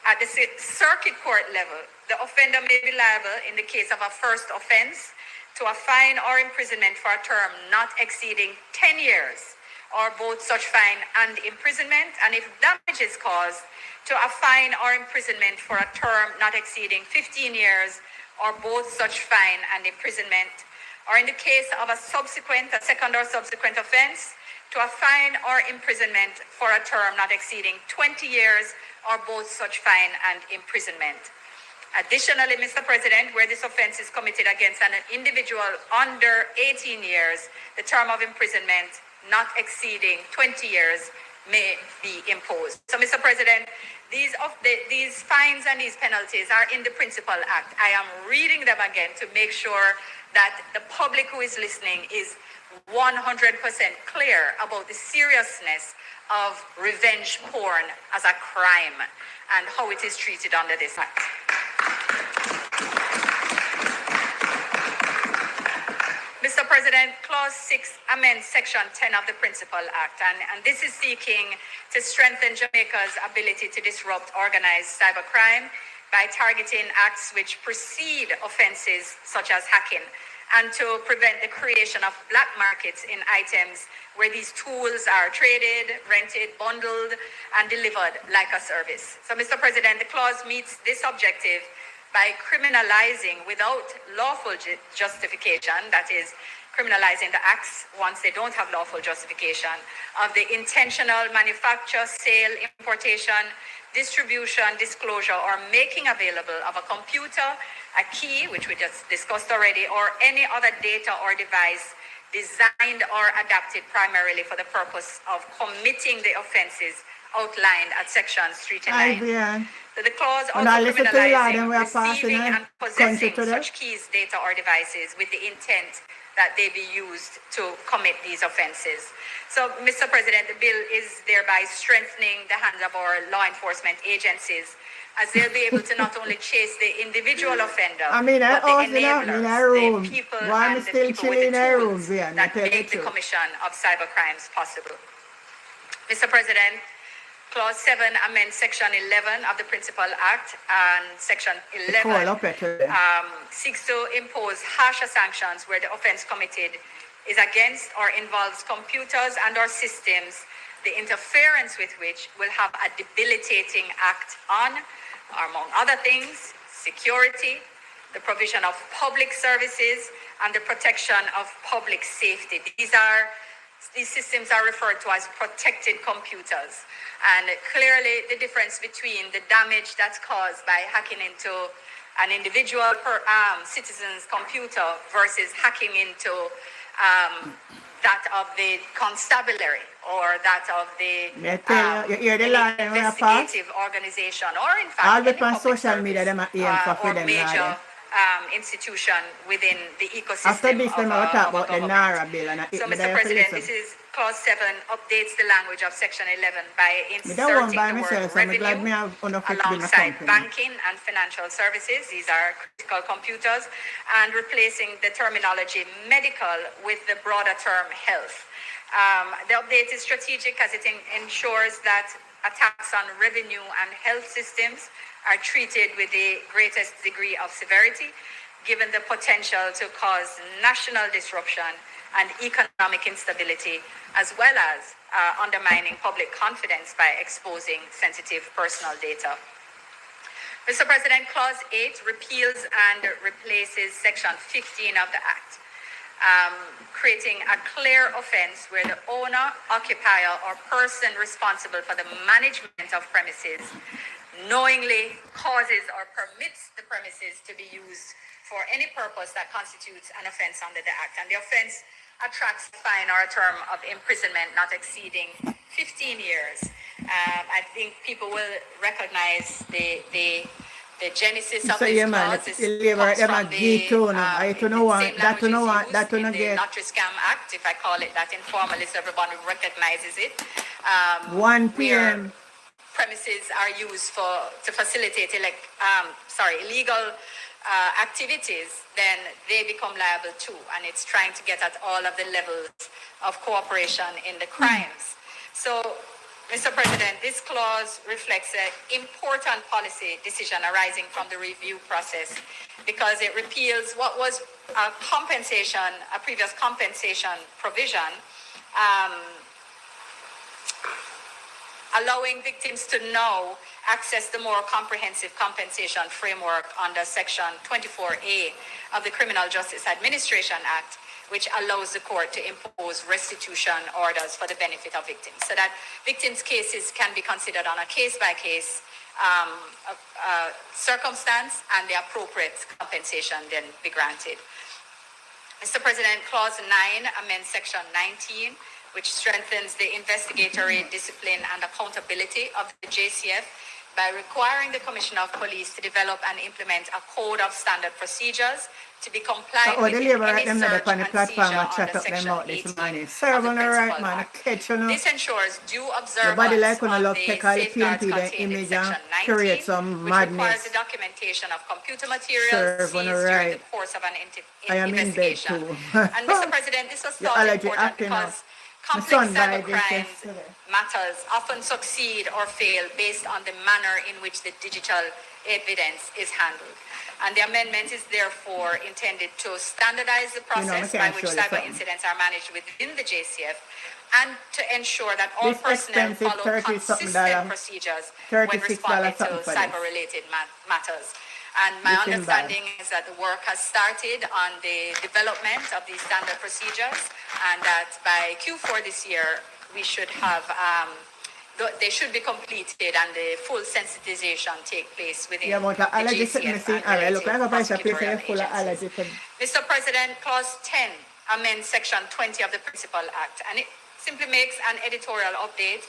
At the circuit court level, the offender may be liable in the case of a first offense to a fine or imprisonment for a term not exceeding 10 years, or both such fine and imprisonment, and if damage is caused, to a fine or imprisonment for a term not exceeding 15 years, or both such fine and imprisonment, or in the case of a second or subsequent offense, to a fine or imprisonment for a term not exceeding 20 years, or both such fine and imprisonment. Additionally, Mr. President, where this offense is committed against an individual under 18 years, the term of imprisonment not exceeding 20 years may be imposed. So, Mr. President, these fines and these penalties are in the Principal Act. I am reading them again to make sure that the public who is listening is 100% clear about the seriousness of revenge porn as a crime and how it is treated under this act. Mr. President, Clause 6 amends Section 10 of the Principal Act, and this is seeking to strengthen Jamaica's ability to disrupt organized cybercrime by targeting acts which precede offenses such as hacking, and to prevent the creation of black markets in items where these tools are traded, rented, bundled, and delivered like a service. So, Mr. President, the clause meets this objective by criminalizing without lawful justification, that is, criminalizing the acts once they don't have lawful justification, of the intentional manufacture, sale, importation, distribution, disclosure, or making available of a computer, a key, which we just discussed already, or any other data or device designed or adapted primarily for the purpose of committing the offenses outlined at sections 3 to 9. So the clause also criminalizes receiving and possessing such keys, data, or devices with the intent that they be used to commit these offenses. So, Mr. President, the bill is thereby strengthening the hands of our law enforcement agencies, as they'll be able to not only chase the individual offender, but the enablers, the people and the people with the tools that make the commission of cybercrimes possible. Mr. President, Clause 7 amends Section 11 of the Principal Act, and Section 11 seeks to impose harsher sanctions where the offense committed is against or involves computers and or systems, the interference with which will have a debilitating act on, among other things, security, the provision of public services, and the protection of public safety. These systems are referred to as protected computers. And clearly the difference between the damage that's caused by hacking into an individual citizen's computer versus hacking into that of the constabulary or that of the investigative organization, or in fact any public service or major institution within the ecosystem of a government. So, Mr. President, this is Clause 7 updates the language of Section 11 by inserting the word revenue alongside banking and financial services. These are critical computers, and replacing the terminology medical with the broader term health. The update is strategic as it ensures that attacks on revenue and health systems are treated with the greatest degree of severity, given the potential to cause national disruption and economic instability, as well as undermining public confidence by exposing sensitive personal data. Mr. President, Clause 8 repeals and replaces Section 15 of the Act, creating a clear offense where the owner, occupier, or person responsible for the management of premises knowingly causes or permits the premises to be used for any purpose that constitutes an offense under the Act. And the offense attracts a fine or a term of imprisonment not exceeding 15 years. I think people will recognize the genesis of this clause. This comes from the same language used in the Lottery Scam Act, if I call it that informally, so everyone recognizes it. 1 p.m. premises are used to facilitate illegal activities, then they become liable too. And it's trying to get at all of the levels of cooperation in the crimes. So, Mr. President, this clause reflects an important policy decision arising from the review process because it repeals what was a previous compensation provision, allowing victims to now access the more comprehensive compensation framework under Section 24A of the Criminal Justice Administration Act, which allows the court to impose restitution orders for the benefit of victims, so that victims' cases can be considered on a case-by-case circumstance and the appropriate compensation then be granted. Mr. President, Clause 9 amends Section 19, which strengthens the investigatory discipline and accountability of the JCF by requiring the Commissioner of Police to develop and implement a code of standard procedures to be compliant with any search and seizure under Section 18 of the Principal Act. This ensures due observance of the safeguards contained in Section 19, which requires the documentation of computer materials seized during the course of an investigation. And Mr. President, this was thought important because complex cybercrime matters often succeed or fail based on the manner in which the digital evidence is handled. And the amendment is therefore intended to standardize the process by which cyber incidents are managed within the JCF and to ensure that all personnel follow consistent procedures when responding to cyber-related matters. And my understanding is that the work has started on the development of these standard procedures, and that by Q4 this year, we should have, they should be completed and the full sensitization take place within the JCF and related prosecutorial agencies. Mr. President, Clause 10 amends Section 20 of the Principal Act, and it simply makes an editorial update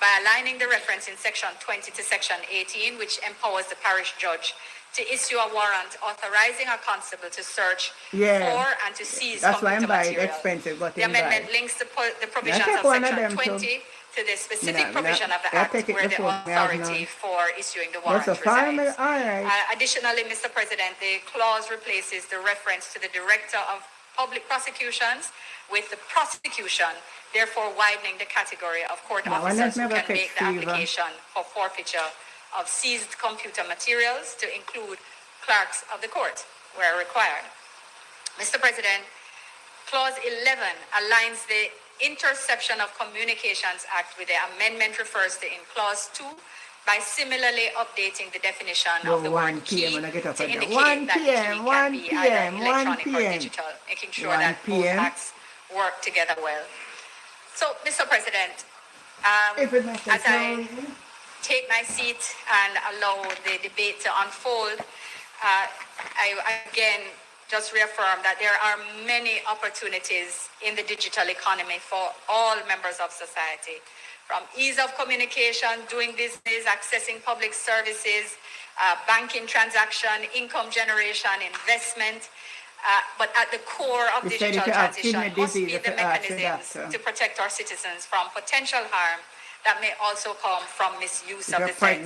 by aligning the reference in Section 20 to Section 18, which empowers the parish judge to issue a warrant authorizing a constable to search for and to seize computer materials. The amendment links the provisions of Section 20 to the specific provision of the Act where the authority for issuing the warrant resides. Additionally, Mr. President, the clause replaces the reference to the Director of Public Prosecutions with the prosecution, therefore widening the category of court officers who can make the application for forfeiture of seized computer materials to include clerks of the court where required. Mr. President, Clause 11 aligns the Interception of Communications Act with the amendment refers to in Clause 2 by similarly updating the definition of the word key to indicate that the key can be either electronic or digital, making sure that both acts work together well. So, Mr. President, as I take my seat and allow the debate to unfold, I again just reaffirm that there are many opportunities in the digital economy for all members of society, from ease of communication, doing business, accessing public services, banking transaction, income generation, investment. But at the core of digital transition must be the mechanisms to protect our citizens from potential harm that may also come from misuse of the same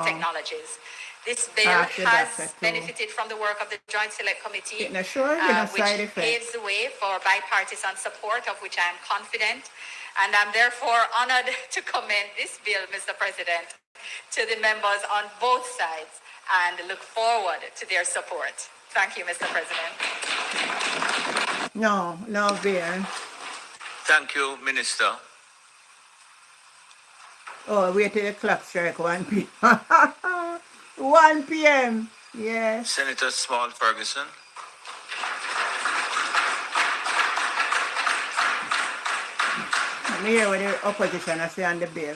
technologies. This bill has benefited from the work of the Joint Select Committee, which paves the way for bipartisan support, of which I am confident. And I'm therefore honored to commend this bill, Mr. President, to the members on both sides and look forward to their support. Thank you, Mr. President. No, Bill. Thank you, Minister. Oh, wait till the clock strike 1 p.m. 1 p.m. Yes. Senator Small Ferguson. Let me hear what the opposition has say on the bill.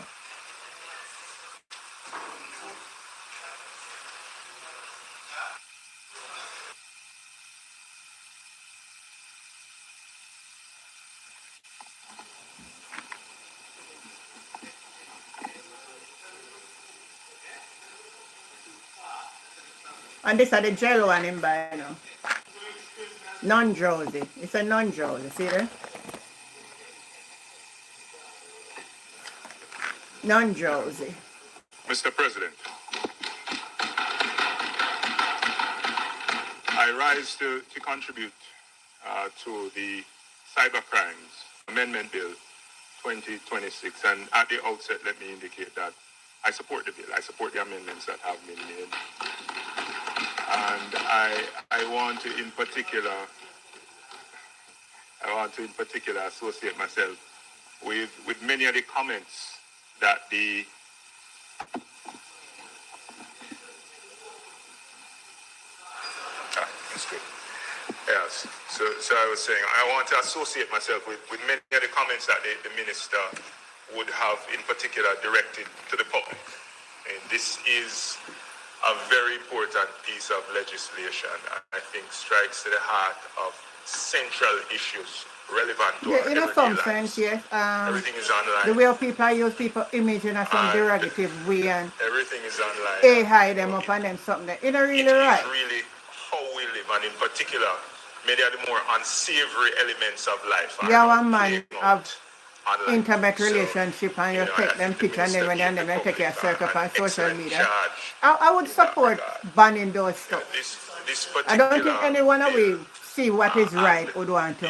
And this is the gel one in by now. Non-drowsy. It's a non-drowsy. See there? Non-drowsy. Mr. President, I rise to contribute to the Cyber Crimes Amendment Bill 2026. And at the outset, let me indicate that I support the bill. I support the amendments that have been made. And I want to in particular associate myself with many of the comments that the that's good. Yes. So I was saying I want to associate myself with many of the comments that the minister would have in particular directed to the public. And this is a very important piece of legislation, I think strikes to the heart of central issues relevant to our Yeah, in a everyday some lives. sense, yes. Everything is online. The way people use people image in a some derogative way and Everything is online. they hide them up and then something that ain't really right. It is really how we live, and in particular, many of the more unsavory elements of life. You have a man playing have out online. intimate So, relationship and you I take them think the picture and then when minister they gave the take your public circle on an social excellent media. charge I would in that support regard. banning those stuff. This I don't think particular anyone of bill, we see what is right would want to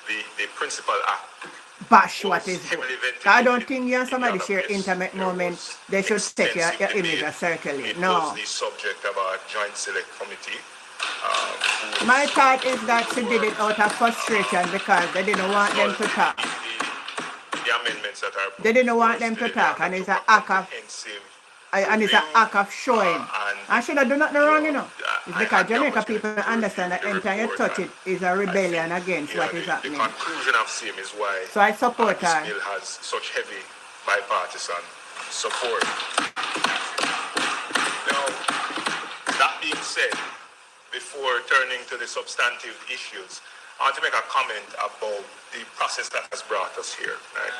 the principal act bash was what is good. heavily ventilated I don't think you and in somebody the share other place. intimate There moment. was They should take your extensive image debate. and circulate. It No. was the subject of our joint select committee. Whose My thought is that she did it out of frustration because they didn't want them to talk. the amendments that are They didn't want them to talk, and it's an act of showing. I should have done nothing wrong, you know. It's because Jamaica people understand that anytime you touch it is a rebellion against what is the happening. conclusion of same is why So I support this her. bill has such heavy bipartisan support. Now, that being said, before turning to the substantive issues, I want to make a comment about the process that has brought us here. Right?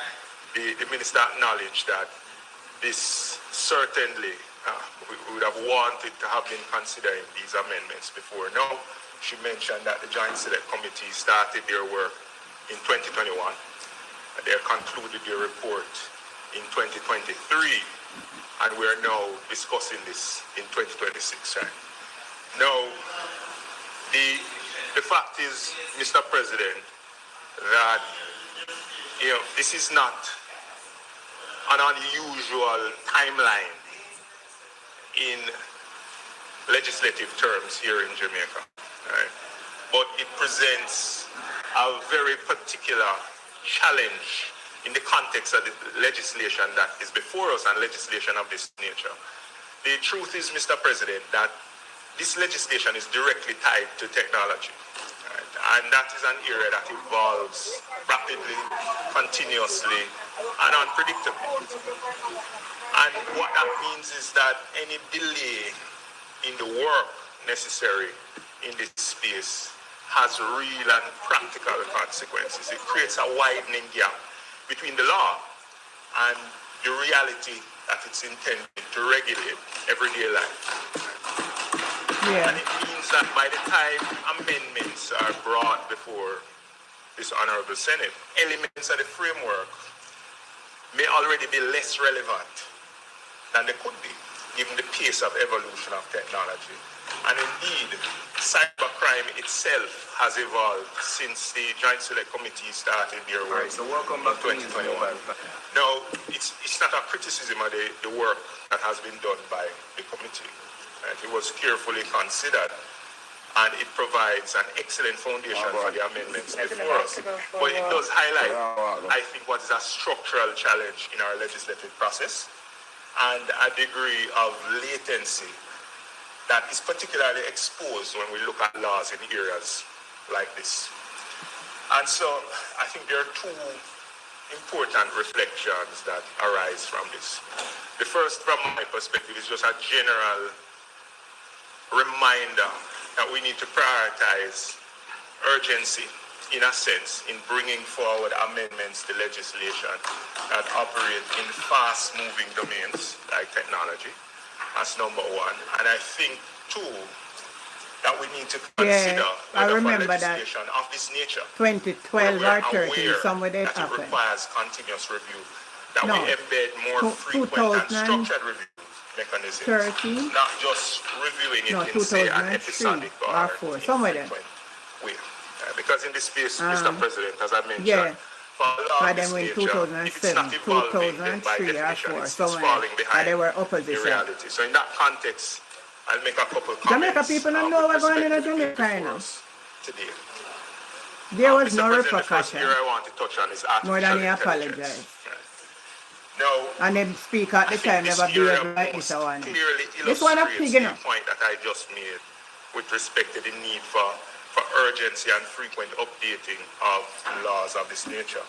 The minister acknowledged that this certainly we would have wanted to have been considering these amendments before. Now, she mentioned that the Joint Select Committee started their work in 2021. They concluded their report in 2023, and we are now discussing this in 2026. Right? Now, the fact is, Mr. President, that this is not an unusual timeline in legislative terms here in Jamaica, right? But it presents a very particular challenge in the context of the legislation that is before us and legislation of this nature. The truth is, Mr. President, that this legislation is directly tied to technology, right? And that is an area that evolves rapidly, continuously, and unpredictably. And what that means is that any delay in the work necessary in this space has real and practical consequences. It creates a widening gap between the law and the reality that it's intended to regulate everyday life. Yeah. And it means that by the time amendments are brought before this Honorable Senate, elements of the framework may already be less relevant than they could be, given the pace of evolution of technology. And indeed, cybercrime itself has evolved since the Joint Select Committee started their work in 2021. Now, it's not a criticism of the work that has been done by the committee. Right? It was carefully considered, and it provides an excellent foundation for the amendments before us. But it does highlight, I think, what is a structural challenge in our legislative process and a degree of latency that is particularly exposed when we look at laws in areas like this. And so I think there are two important reflections that arise from this. The first, from my perspective, is just a general reminder that we need to prioritize urgency, in a sense, in bringing forward amendments to legislation that operate in fast-moving domains like technology. That's number one. And I think, too, that we need to consider I whether remember for that legislation of this nature, 2012 where or we're 13, aware somewhere that that it happened. requires continuous review, that No, we embed more frequent and 2000 structured reviews mechanisms, 13? not just reviewing it No, in say an 2003 episodic or 4, somewhere there. infrequent way. Because in this space, Mr. Um, President, as I mentioned, Yeah, for a law but of this then in nature, if it's 2007, not evolving, then by 2003 or definition, 4, it's somewhere, falling but behind they were the opposition. reality. So in that context, I'll make a couple comments. Jamaica people don't know with what's going on in respect to the Jamaica, bill you know. before us today. There was Mr. no President, the first repercussion, area I want to touch on is more than he artificial apologized. intelligence. Now, And the speaker at I the think time this never area behaved like most this one. clearly This one a illustrates pig, you the know. point that I just made with respect to the need for urgency and frequent updating of laws of this nature.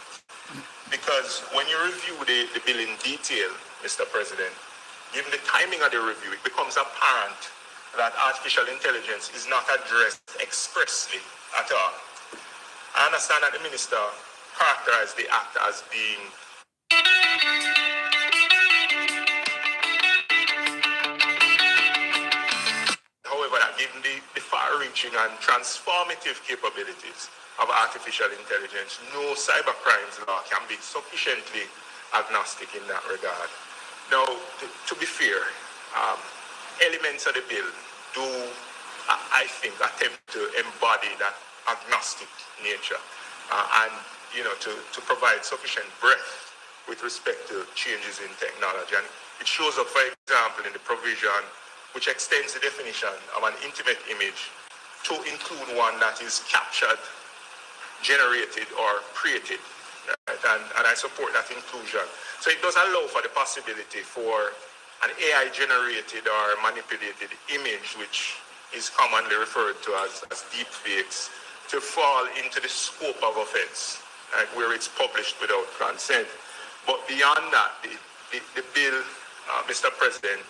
Because when you review the bill in detail, Mr. President, given the timing of the review, it becomes apparent that artificial intelligence is not addressed expressly at all. I understand that the minister characterized the act as being however, that given the far-reaching and transformative capabilities of artificial intelligence, no cybercrimes law can be sufficiently agnostic in that regard. Now, to be fair, elements of the bill do, I think, attempt to embody that agnostic nature and, you know, to provide sufficient breadth with respect to changes in technology. And it shows up, for example, in the provision which extends the definition of an intimate image to include one that is captured, generated, or created. Right? And I support that inclusion. So it does allow for the possibility for an AI-generated or manipulated image, which is commonly referred to as deepfakes, to fall into the scope of offense, right, where it's published without consent. But beyond that, the bill, Mr. President,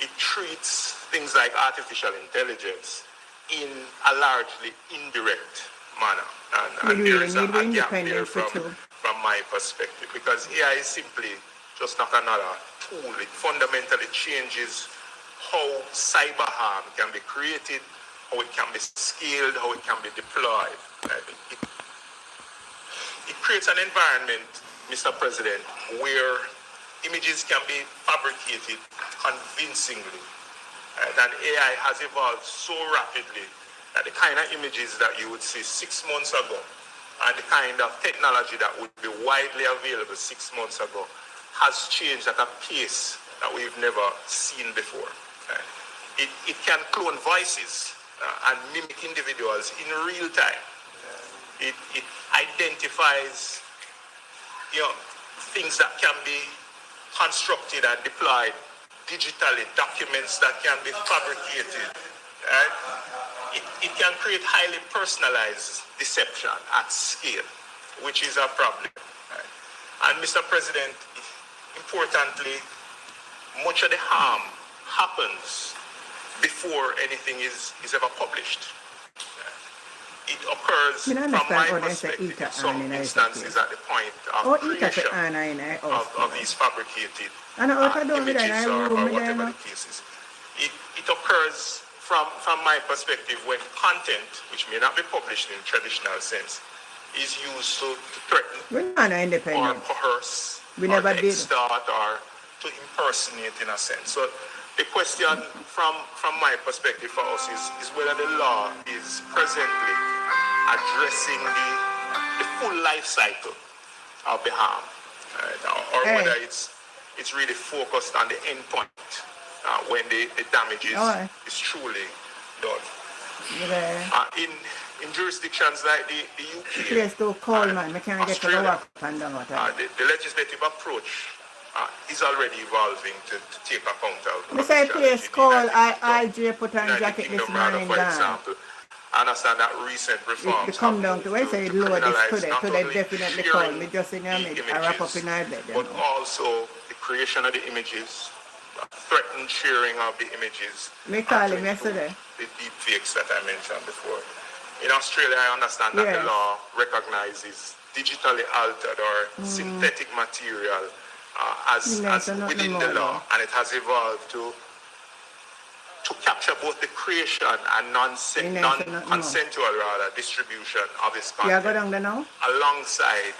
it treats things like artificial intelligence in a largely indirect manner. And there is a gap there from my perspective, because AI is simply just not another tool. It fundamentally changes how cyber harm can be created, how it can be scaled, how it can be deployed. It creates an environment, Mr. President, where images can be fabricated convincingly. And AI has evolved so rapidly that the kind of images that you would see 6 months ago and the kind of technology that would be widely available 6 months ago has changed at a pace that we've never seen before. It can clone voices and mimic individuals in real time. It identifies, you know, things that can be constructed and deployed digitally, documents that can be fabricated. Right? It can create highly personalized deception at scale, which is a problem. Right? And Mr. President, importantly, much of the harm happens before anything is ever published. It occurs, from my perspective, in some instances at the point of creation of these fabricated images or whatever the case is. It occurs from my perspective when content, which may not be published in traditional sense, is used to threaten or coerce or to extort or to impersonate in a sense. So the question from my perspective for us is whether the law is presently addressing the full life cycle of the harm, or whether it's really focused on the end point when the damage is truly done. In jurisdictions like the UK, the legislative approach is already evolving to take account of. I say place call IJ put on jacket this morning for down. example. I understand that recent reforms it come down to when say lower this today definitely call me just in your images, I wrap up in our bed. But also the creation of the images, threatened sharing of the images. Me call him yesterday. The deep fakes that I mentioned before. In Australia, I understand that the law recognizes digitally altered or synthetic material as within the law, and it has evolved to capture both the creation and non-consensual distribution of this content, alongside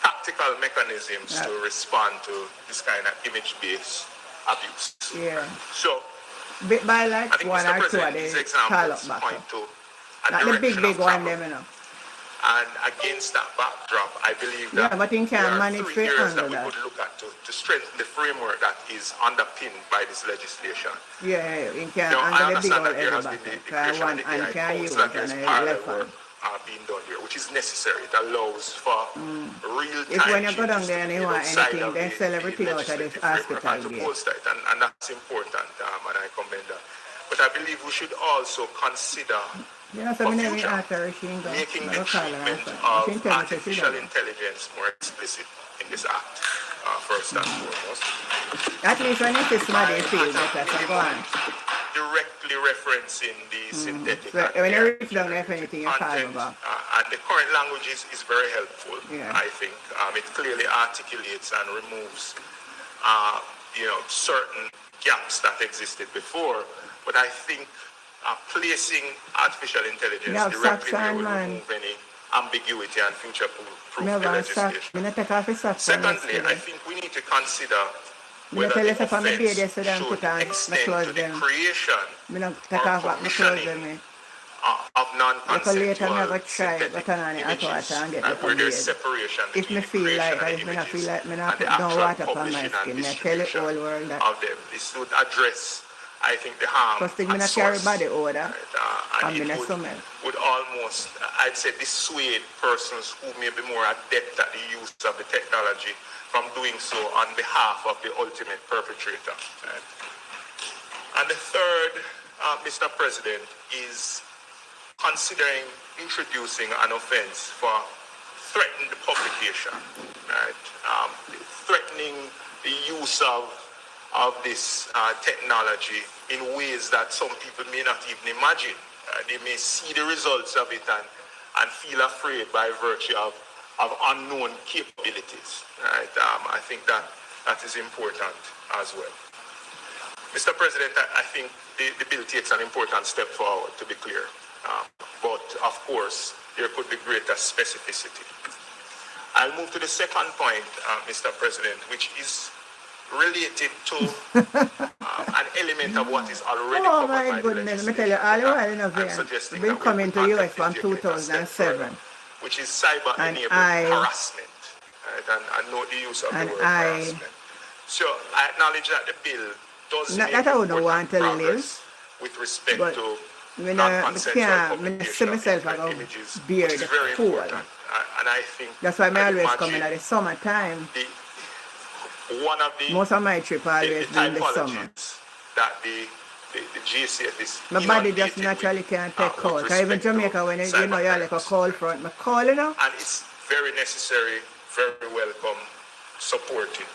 tactical mechanisms to respond to this kind of image-based abuse. Yeah. So Bit by like I think one Mr. or two of President, the these call examples up back point up. to a Not the big direction of one travel. them, you know. And against that backdrop, I believe Yeah, that but you there can are manage three to areas that handle we that. could look at to strengthen the framework that is underpinned by this legislation. Yeah, you can Now, I handle the big understand one that there every has been back. the Try creation of one the and AI can use Council, and there's and a parallel left work hand. being done here, which is necessary. It allows for real-time If when you go down changes there to and be you made want outside anything, of they sell everything out of this legislative framework hospital and to gate. bolster it, and that's important, and I commend that. But I believe we should also consider You know, so for I never future asked her if she can go. making I the go call her treatment and of she tell me say she artificial don't. intelligence more explicit in this act, first and foremost. At least when you see somebody feel better, so go on. Directly referencing the synthetic So and when you AI reach down there, if anything, you call content, me back. and the current language is very helpful. Yeah. I think it clearly articulates and removes, certain gaps that existed before. But I think placing artificial intelligence Yeah, directly there Saxon, will man. remove any ambiguity and future-proof the Never legislation. I'm going to take off his socks Secondly, I think we need to consider I whether tell the you if I'm a offense baby, so don't should put on my extend clothes to the them. creation I don't take or off back my clothes commissioning them. of Because later I'm non-consensual going to try synthetic but on the hot images, water and get and it where from there's there. separation If between me the feel creation like of that, the if me not feel images like me not and the put down actual water on my publishing and skin, I tell the distribution whole world that. of them. This would address, I think, the harm First thing, me at not carry source. body odor, And and me it not smell. would almost, I'd say, dissuade persons who may be more adept at the use of the technology from doing so on behalf of the ultimate perpetrator. Right? And the third, Mr. President, is considering introducing an offense for threatened publication, right? Threatening the use of this technology in ways that some people may not even imagine. They may see the results of it and feel afraid by virtue of unknown capabilities. Right? I think that is important as well. Mr. President, I think the bill takes an important step forward, to be clear. But of course, there could be greater specificity. I'll move to the second point, Mr. President, which is related to an element of what is already Oh covered by my the goodness, let me tell you, all the while in I'm here, suggesting been that we coming to US from contemplate taking a step 2007. further, which is cyber-enabled And harassment. Right? And note the use of the And word I- harassment. So I acknowledge that the bill does Not make that I wouldn't want important to progress with respect but to me non-consensual can't see publication of myself different as a images, beard which is very cool. important. And I think That's why I I'd always come in imagine at the summertime. one of the Most of my trip always the been in the summer. typologies that the GCF is My body just inundated naturally with, can't take with cold. Cause even respect to Jamaica, when you know you're like a cold front, my cold, you know? and it's very necessary, very welcome, supported.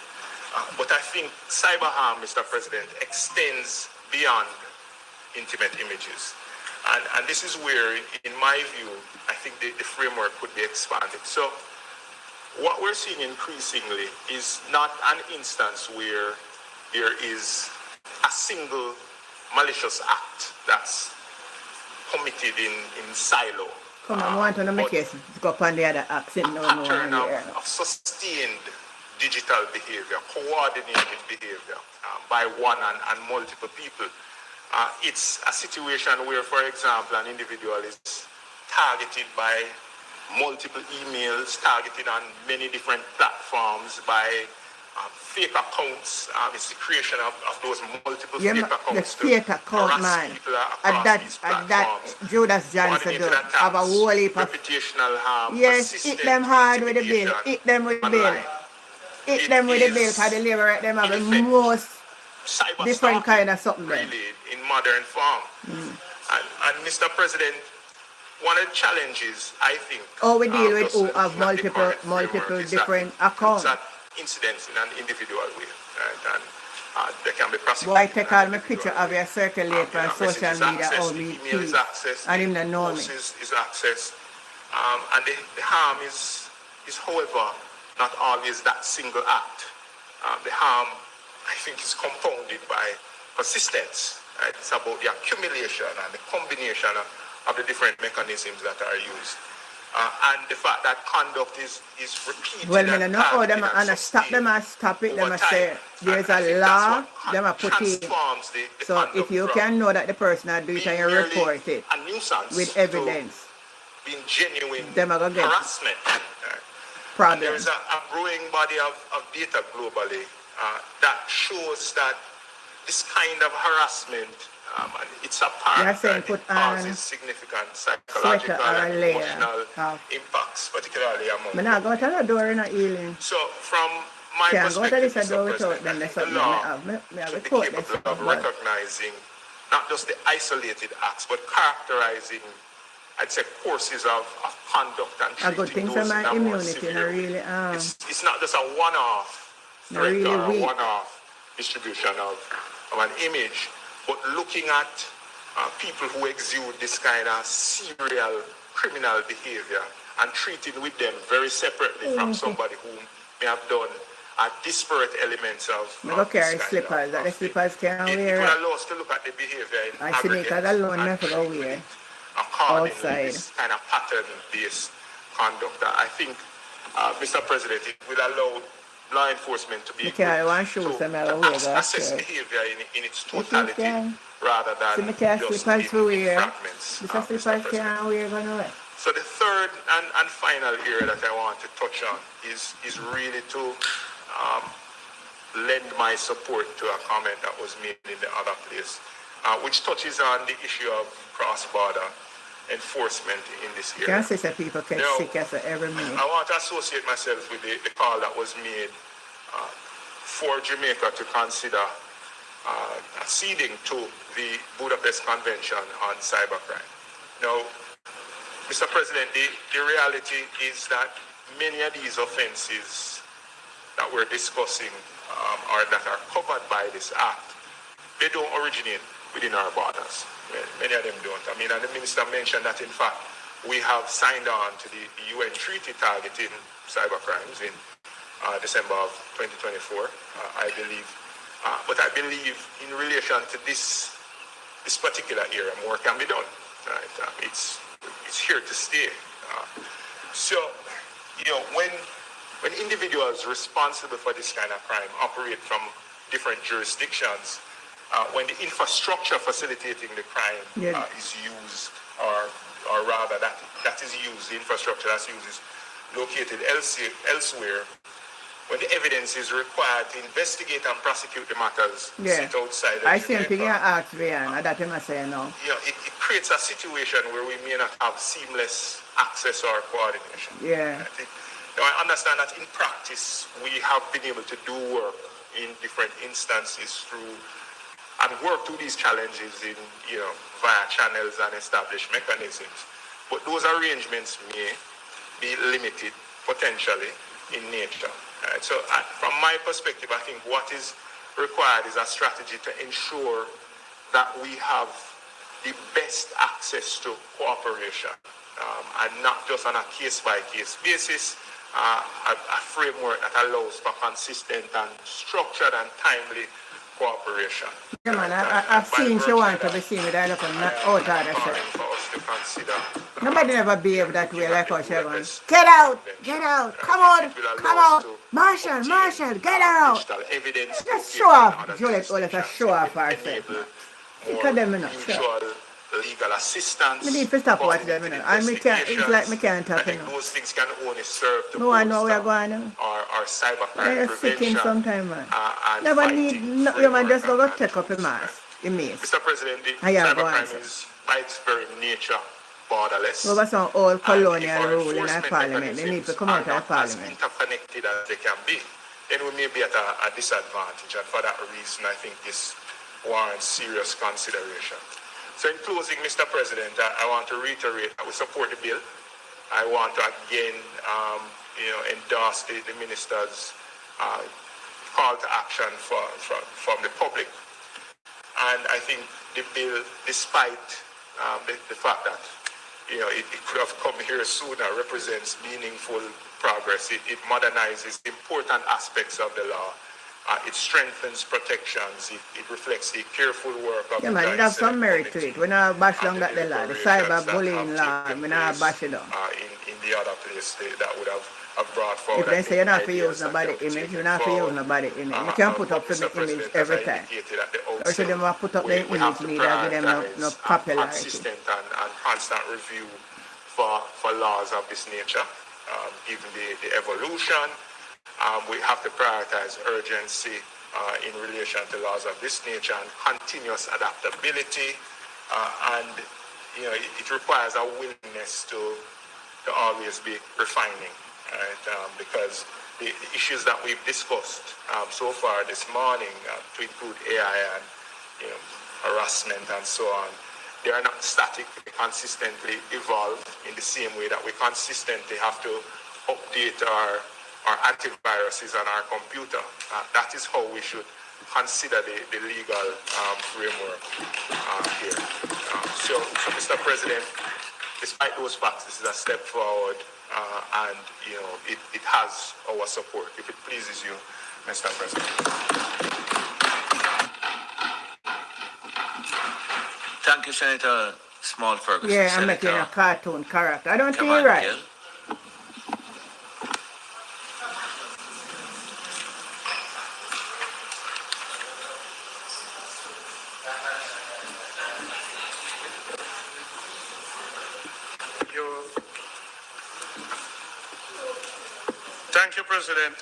But I think cyber harm, Mr. President, extends beyond intimate images. And this is where, in my view, I think the framework could be expanded. So what we're seeing increasingly is not an instance where there is a single malicious act that's committed in silo. Come on, I want to know my but case go up on the other accent. No, pattern here. of sustained digital behavior, coordinated behavior by one and multiple people. It's a situation where, for example, an individual is targeted by multiple emails, targeted on many different platforms by fake accounts. It's the creation of those multiple Yeah, fake the accounts fake to account, harass man. people At across that, these at that, platforms. Judas Johnson Coordinated do have a attacks, whole heap of... reputational harm, Yes, persistent hit them hard with the bill. intimidation Hit them with the bill. online. Hit It them with the bill is, because the liver at them have the in effect, most cyber different stalking, kind of something there. really, in modern form. And Mr. President, one of the challenges, I think, Or we deal with just who looking have at the multiple current framework multiple is different that accounts. it's an incidents in an individual way, right? And they can be prosecuted. Boy, take in an all my individual picture of way. your circulate on social Messages media access, or the me email is too. access, And him the not know me. post is access. And the harm is, however, not always that single act. The harm, I think, is compounded by persistence. Right? It's about the accumulation and the combination of the different mechanisms that are used. and the fact that conduct is repeated. Well, me and no know how them targeted and and stop them and stop it. Them over and say time. there's And I a think that's law. what Them a put in. transforms the So conduct if you from can know that the person had do it and being you merely report it a nuisance with to evidence, being genuine them are gonna get harassment. And problem. there is a growing body of data globally that shows that this kind of harassment, and it's apparent You're saying that put it on causes significant sweater psychological or a and layer emotional of. impacts, particularly among Me not go to the door in a healing. So from my Can't go to perspective, this Mr. door without President, them. I That's think the something I law have. Me have a should be court capable this of but recognizing not just the isolated acts, but characterizing, I'd say, courses of conduct and a good treating thing for those in my a more immunity and severe way. really It's not just a one-off not threat really or a weak. one-off distribution of an image, but looking at people who exude this kind of serial criminal behavior and treating with them very separately from somebody who may have done disparate elements of Me go this carry kind slippers. That the of thing. slippers can It wear will it. allow us to look at the behavior in I aggregate sneakers alone and never go treat wear it accordingly, outside. this kind of pattern-based conduct. I think, Mr. President, it will allow law enforcement to be Me carry one able shoes and I to go wear go assess upstairs. behavior in its If you totality can. rather See than me carry just slippers to in wear. fragments, This Mr. slippers President. can wear gonna wear. So the third and final area that I want to touch on is really to lend my support to a comment that was made in the other place, which touches on the issue of cross-border enforcement in this You area. can see that people get Now, sick as every minute. I want to associate myself with the call that was made for Jamaica to consider acceding to the Budapest Convention on Cybercrime. Now, Mr. President, the reality is that many of these offenses that we're discussing or that are covered by this act, they don't originate within our borders. Many of them don't. I mean, and the minister mentioned that, in fact, we have signed on to the UN treaty targeting cybercrimes in December of 2024, I believe. But I believe in relation to this particular area, more can be done. Right? It's here to stay. So, you know, when individuals responsible for this kind of crime operate from different jurisdictions, when the infrastructure facilitating the crime is used, or rather that is used, the infrastructure that's used is located elsewhere, when the evidence is required to investigate and prosecute the matters sit outside of I same thing you Jamaica, ask Rihanna, that you must say no. you know, it creates a situation where we may not have seamless access or coordination. Yeah. I think, now I understand that in practice we have been able to do work in different instances through and work through these challenges in, you know, via channels and established mechanisms. But those arrangements may be limited potentially in nature. Right? So from my perspective, I think what is required is a strategy to ensure that we have the best access to cooperation and not just on a case-by-case basis, a framework that allows for consistent and structured and timely cooperation. Yeah, man, I've seen she want to be seen with her looking out of the set. For us to consider Nobody never behave that way like how she wants. Get out! Get out! Come on! Come out! Marshall! Marshall! Get her out! digital evidence Just show off. Juliet always a show off herself. Look at them, you know. mutual legal assistance. Me need to stop watching them, you know. And me can't, it's like me can't I talk, you think know. those things can only serve to No one know bolster where you're going, our cybercrime I'm sitting prevention sometime, man. and Never fighting need, no, you man just go framework take up a and mask. You mean. Mr. President, the Yeah, go on, cybercrime sir. is by its very nature borderless. Over some old colonial And if our rule in our enforcement parliament. They need to mechanisms come are out of not as parliament. interconnected as they can be, then we may be at a disadvantage. And for that reason, I think this warrants serious consideration. So in closing, Mr. President, I want to reiterate that we support the bill. I want to again, endorse the minister's call to action from the public. And I think the bill, despite the fact that it could have come here sooner, represents meaningful progress. It modernizes important aspects of the law. It strengthens protections. It reflects the careful work of Yeah, the man, it Joint has some Select merit to Committee it. We not bash down and that the law, the deliberations cyber that bullying have law, taken we not place, bash it down. in the other place that would have brought forward. If they say you're not for ideas use that nobody can be image, taken you're not for use forward. nobody image. You can't put up for Mr. the image President, every as I time. indicated at the Or outset, should they put up the we image have to leader, give them no prioritize popularity. consistent and constant review for laws of this nature, given the evolution. We have to prioritize urgency in relation to laws of this nature and continuous adaptability. And it requires a willingness to always be refining, right? Because the issues that we've discussed so far this morning, to include AI and harassment and so on, they are not static. They consistently evolve in the same way that we consistently have to update our antiviruses on our computer. That is how we should consider the legal framework here. So, Mr. President, despite those facts, this is a step forward, and it has our support. If it pleases you, Mr. President. Thank you, Senator Small Ferguson. Yeah, I'm Senator, making a cartoon character. I don't think Kaman you're right. Gill. Thank you, President.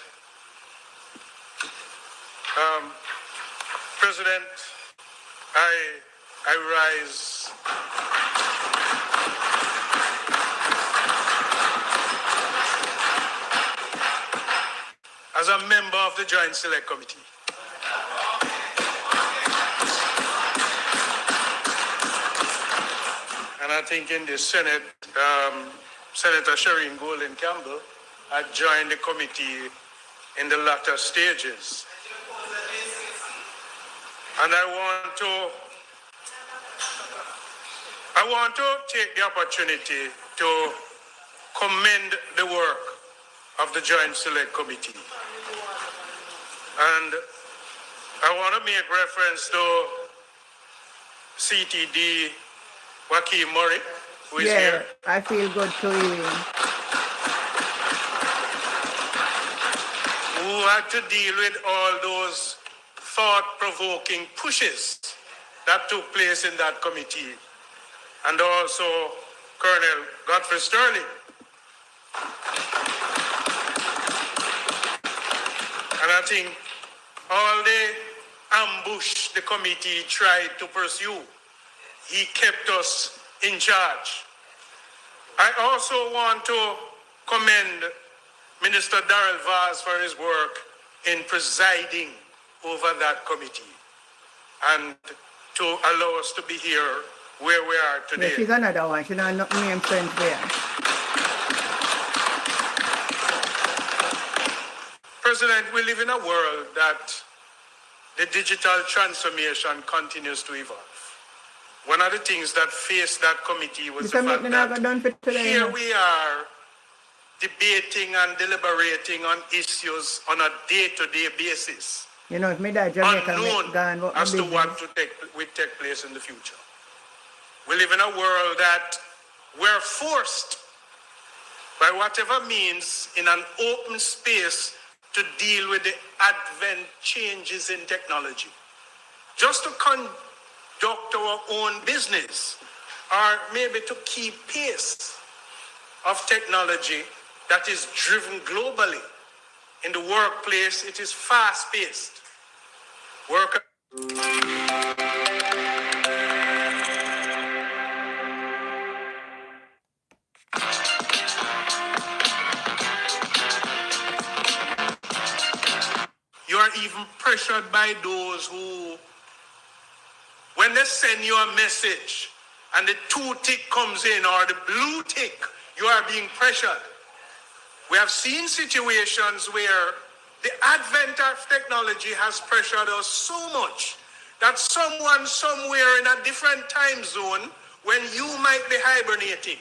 President, I rise as a member of the Joint Select Committee. And I think in the Senate, Senator Shireen Golden Campbell had joined the committee in the latter stages. And I want to take the opportunity to commend the work of the Joint Select Committee. And I want to make reference to CTD Joaquin Murray, who is here. I feel good to you. Who had to deal with all those thought-provoking pushes that took place in that committee, and also Colonel Godfrey Sterling. And I think all the ambush the committee tried to pursue, he kept us in charge. I also want to commend Minister Darrell Vaz for his work in presiding over that committee and to allow us to be here where we are today. Yeah, she's another one. She's not name friends there. President, we live in a world that the digital transformation continues to evolve. One of the things that faced that committee was the fact that here we are debating and deliberating on issues on a day-to-day basis, You know, if me die Jamaica, unknown gone as to what will take place in the future. We live in a world that we're forced by whatever means in an open space to deal with the advent changes in technology. Just to conduct our own business, or maybe to keep pace of technology that is driven globally. In the workplace, it is fast-paced. You are even pressured by those who, when they send you a message and the 2 tick comes in or the blue tick, you are being pressured. We have seen situations where the advent of technology has pressured us so much that someone somewhere in a different time zone, when you might be hibernating,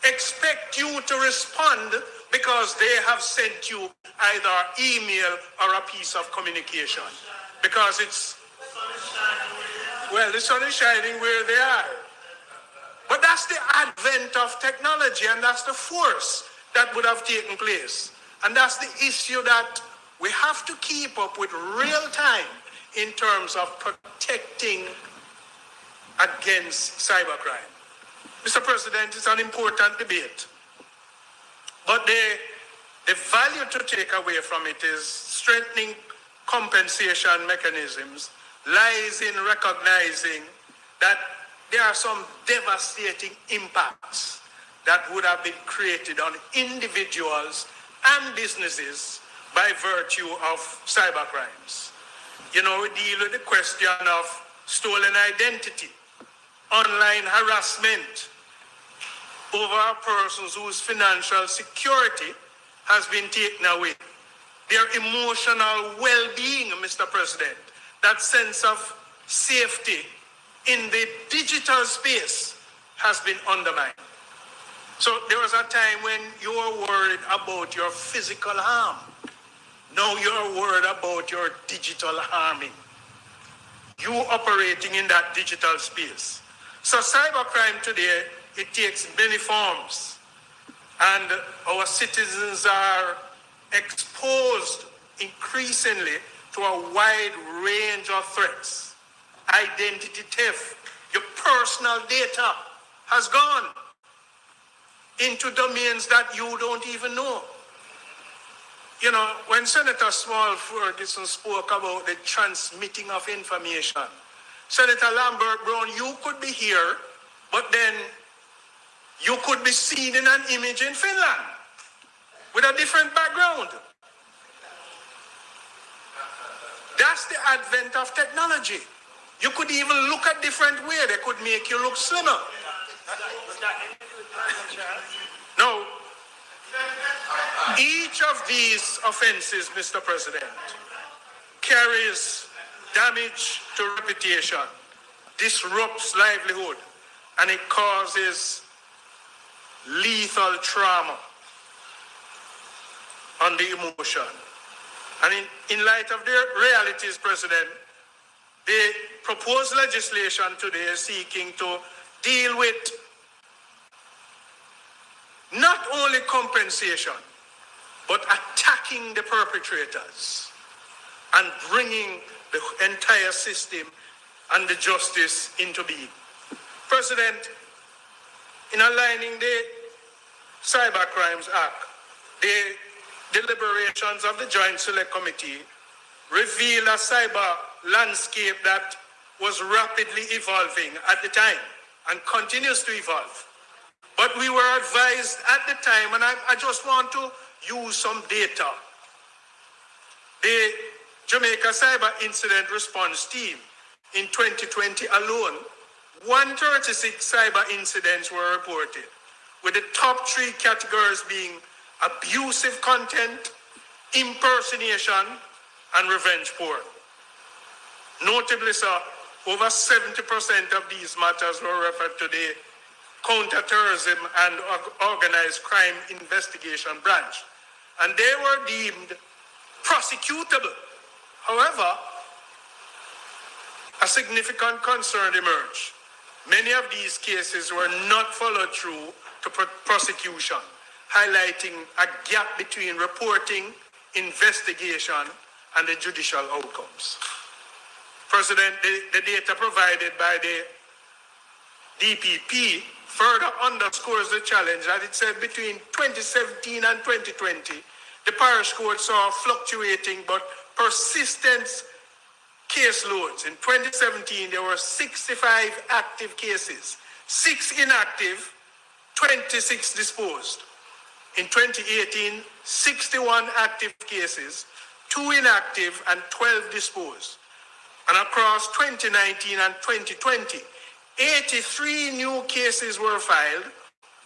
expect you to respond because they have sent you either email or a piece of communication. Because the sun is shining where they are. But That's the advent of technology, and that's the force that would have taken place. And that's the issue that we have to keep up with real time in terms of protecting against cybercrime. Mr. President, it's an important debate. But the value to take away from it is strengthening compensation mechanisms lies in recognizing that there are some devastating impacts that would have been created on individuals and businesses by virtue of cybercrimes. You know, we deal with the question of stolen identity, online harassment over persons whose financial security has been taken away. Their emotional well-being, Mr. President, that sense of safety in the digital space has been undermined. So there was a time when you were worried about your physical harm. Now you're worried about your digital harming. You operating in that digital space. So cybercrime today, it takes many forms. And our citizens are exposed increasingly to a wide range of threats. Identity theft, your personal data has gone into domains that you don't even know. You know, when Senator Small Ferguson spoke about the transmitting of information, Senator Lambert Brown, you could be here, but then you could be seen in an image in Finland with a different background. That's the advent of technology. You could even look a different way. They could make you look slimmer. No. Each of these offenses, Mr. President, carries damage to reputation, disrupts livelihood, and it causes lethal trauma on the emotion. And in light of the realities, President, the proposed legislation today is seeking to deal with not only compensation, but attacking the perpetrators and bringing the entire system and the justice into being. President, in aligning the Cybercrimes Act, the deliberations of the Joint Select Committee revealed a cyber landscape that was rapidly evolving at the time and continues to evolve. But we were advised at the time, and I just want to use some data. The Jamaica Cyber Incident Response Team in 2020 alone, 136 cyber incidents were reported, with the top 3 categories being abusive content, impersonation, and revenge porn. Notably, sir, over 70% of these matters were referred to the Counterterrorism and Organized Crime Investigation Branch, and they were deemed prosecutable. However, a significant concern emerged. Many of these cases were not followed through to prosecution, highlighting a gap between reporting, investigation, and the judicial outcomes. President, the data provided by the DPP further underscores the challenge that it said between 2017 and 2020, the parish court saw fluctuating but persistent case loads. In 2017, there were 65 active cases, 6 inactive, 26 disposed. In 2018, 61 active cases, 2 inactive, and 12 disposed. And across 2019 and 2020, 83 new cases were filed,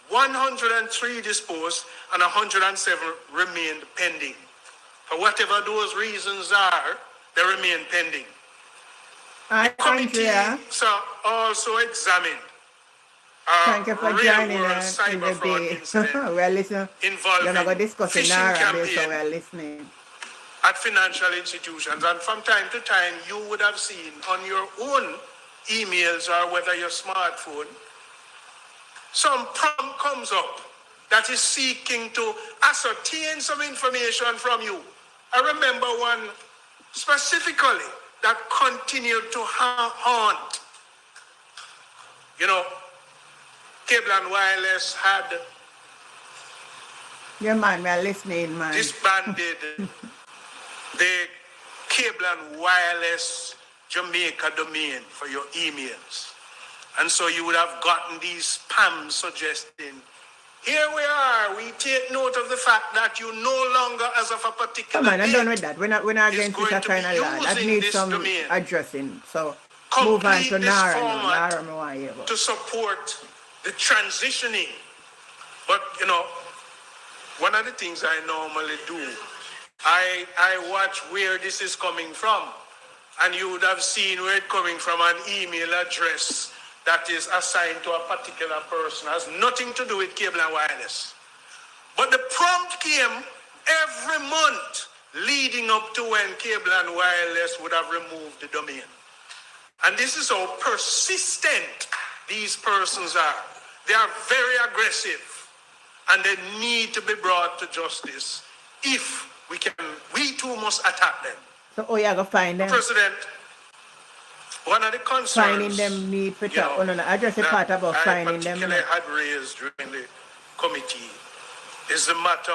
103 disposed, and 107 remained pending. For whatever those reasons are, they remain pending. The committee also examined thank you for joining us in the day. We're listening. You're not going to discuss it now, so we're listening. At financial institutions, and from time to time, you would have seen on your own emails or whether your smartphone some prompt comes up that is seeking to ascertain some information from you. I remember one specifically that continued to haunt. You know, Cable and Wireless had Yeah, man, we are listening, man. disbanded the Cable and Wireless Jamaica domain for your emails. And so you would have gotten these spams suggesting, here we are, we take note of the fact that you no longer, as of a particular Come on, I'm date, done with that. We're not against this kind of law. That needs some addressing. So move on to complete this Nara. format Nara, me want to hear about. to support the transitioning. But, you know, one of the things I normally do, I watch where this is coming from. And you would have seen where it's coming from, an email address that is assigned to a particular person. Has nothing to do with Cable and Wireless. But the prompt came every month leading up to when Cable and Wireless would have removed the domain. And this is how persistent these persons are. They are very aggressive and they need to be brought to justice. If we too must attack them. So, oh, you're going to find them? President, one of the concerns, Finding them need for talk. Oh, no, I just a part about finding them. I particularly had raised during the committee is the matter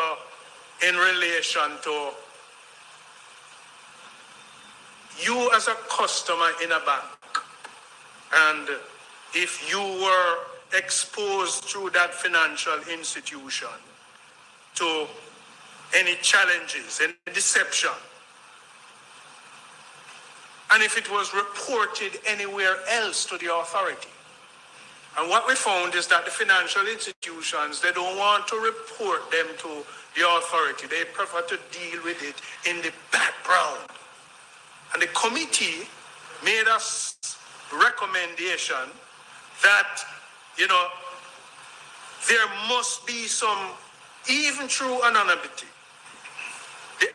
in relation to you as a customer in a bank. And if you were exposed through that financial institution to any challenges, any deception, and if it was reported anywhere else to the authority. And what we found is that the financial institutions, they don't want to report them to the authority. They prefer to deal with it in the background. And the committee made us recommendation that, you know, there must be some, even through anonymity, the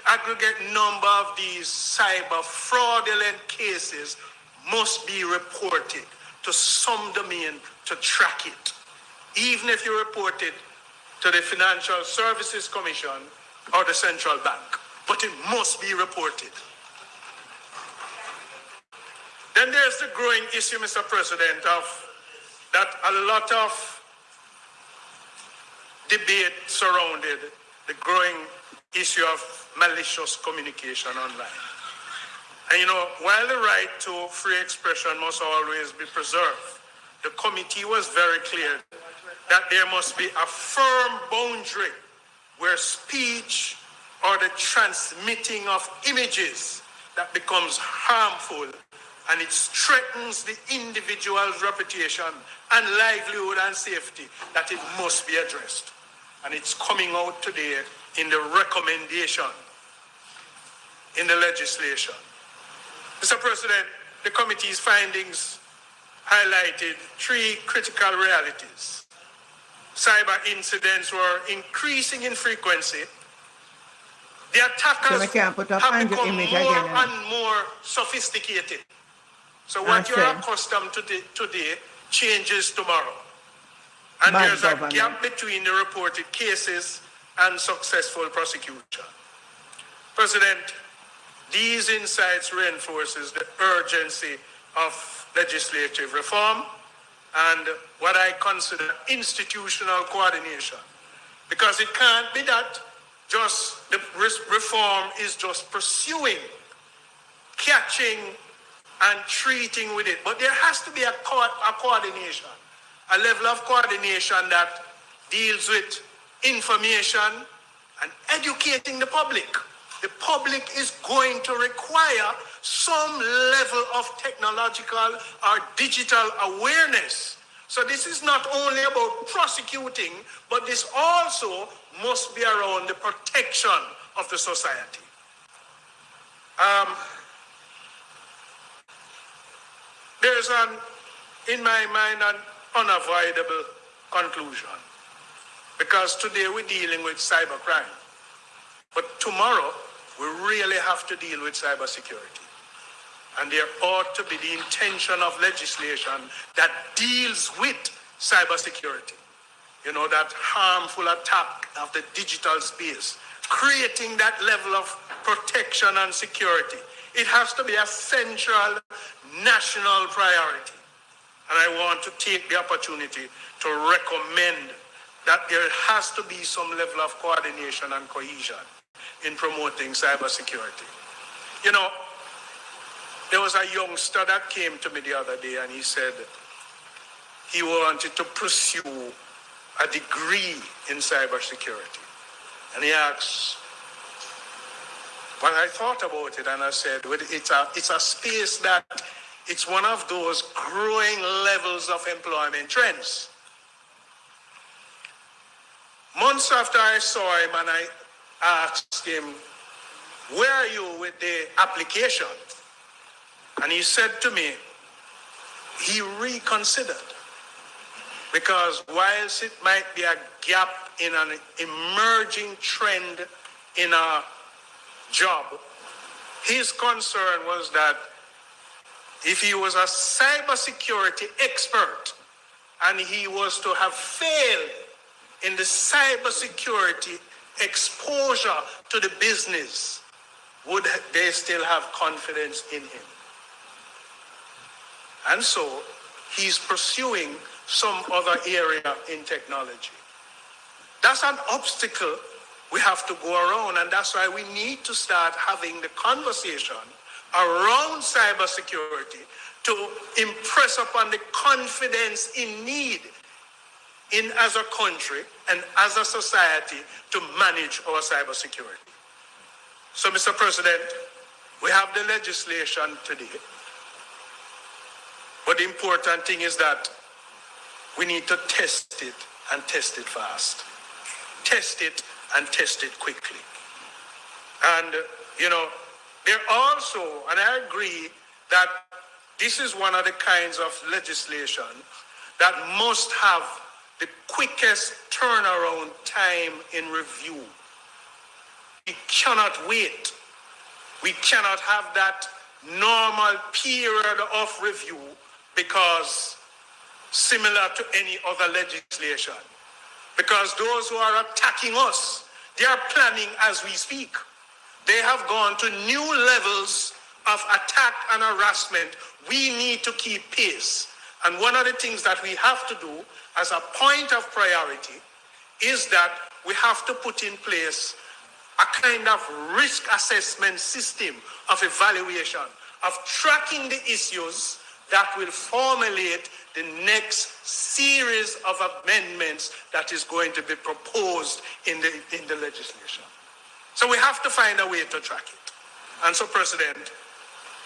aggregate number of these cyber fraudulent cases must be reported to some domain to track it. Even if you report it to the Financial Services Commission or the Central Bank, but it must be reported. Then there's the growing issue, Mr. President, of that a lot of debate surrounded the growing issue of malicious communication online. And you know, while the right to free expression must always be preserved, the committee was very clear that there must be a firm boundary where speech or the transmitting of images that becomes harmful and it threatens the individual's reputation and livelihood and safety, that it must be addressed. And it's coming out today in the recommendation in the legislation. Mr. President, the committee's findings highlighted three critical realities. Cyber incidents were increasing in frequency. The attackers have become more and more sophisticated. So what you're accustomed to today changes tomorrow. And there's a gap between the reported cases and successful prosecution. President, these insights reinforces the urgency of legislative reform and what I consider institutional coordination. Because it can't be that just the reform is just pursuing, catching, and treating with it. But there has to be a coordination, a level of coordination that deals with information and educating the public. The public is going to require some level of technological or digital awareness. So this is not only about prosecuting, but this also must be around the protection of the society. There's in my mind, an unavoidable conclusion. Because today we're dealing with cybercrime. But tomorrow, we really have to deal with cybersecurity. And there ought to be the intention of legislation that deals with cybersecurity. You know, that harmful attack of the digital space, creating that level of protection and security. It has to be a central national priority. And I want to take the opportunity to recommend that there has to be some level of coordination and cohesion in promoting cybersecurity. You know, there was a youngster that came to me the other day and he said he wanted to pursue a degree in cybersecurity. And he asked, well, I thought about it and I said, well, it's a space that it's one of those growing levels of employment trends. Months after I saw him and I asked him, where are you with the application? And he said to me, he reconsidered. Because whilst it might be a gap in an emerging trend in a job, his concern was that if he was a cybersecurity expert and he was to have failed in the cybersecurity exposure to the business, would they still have confidence in him? And so he's pursuing some other area in technology. That's an obstacle we have to go around, and that's why we need to start having the conversation around cybersecurity to impress upon the confidence in need in as a country and as a society to manage our cybersecurity. So, Mr. President, we have the legislation today, but the important thing is that we need to test it and test it fast. Test it and test it quickly. And, you know, there also, and I agree that this is one of the kinds of legislation that must have the quickest turnaround time in review. We cannot wait. We cannot have that normal period of review because similar to any other legislation. Because those who are attacking us, they are planning as we speak. They have gone to new levels of attack and harassment. We need to keep pace. And one of the things that we have to do as a point of priority is that we have to put in place a kind of risk assessment system of evaluation, of tracking the issues that will formulate the next series of amendments that is going to be proposed in the legislation. So we have to find a way to track it. And so, President,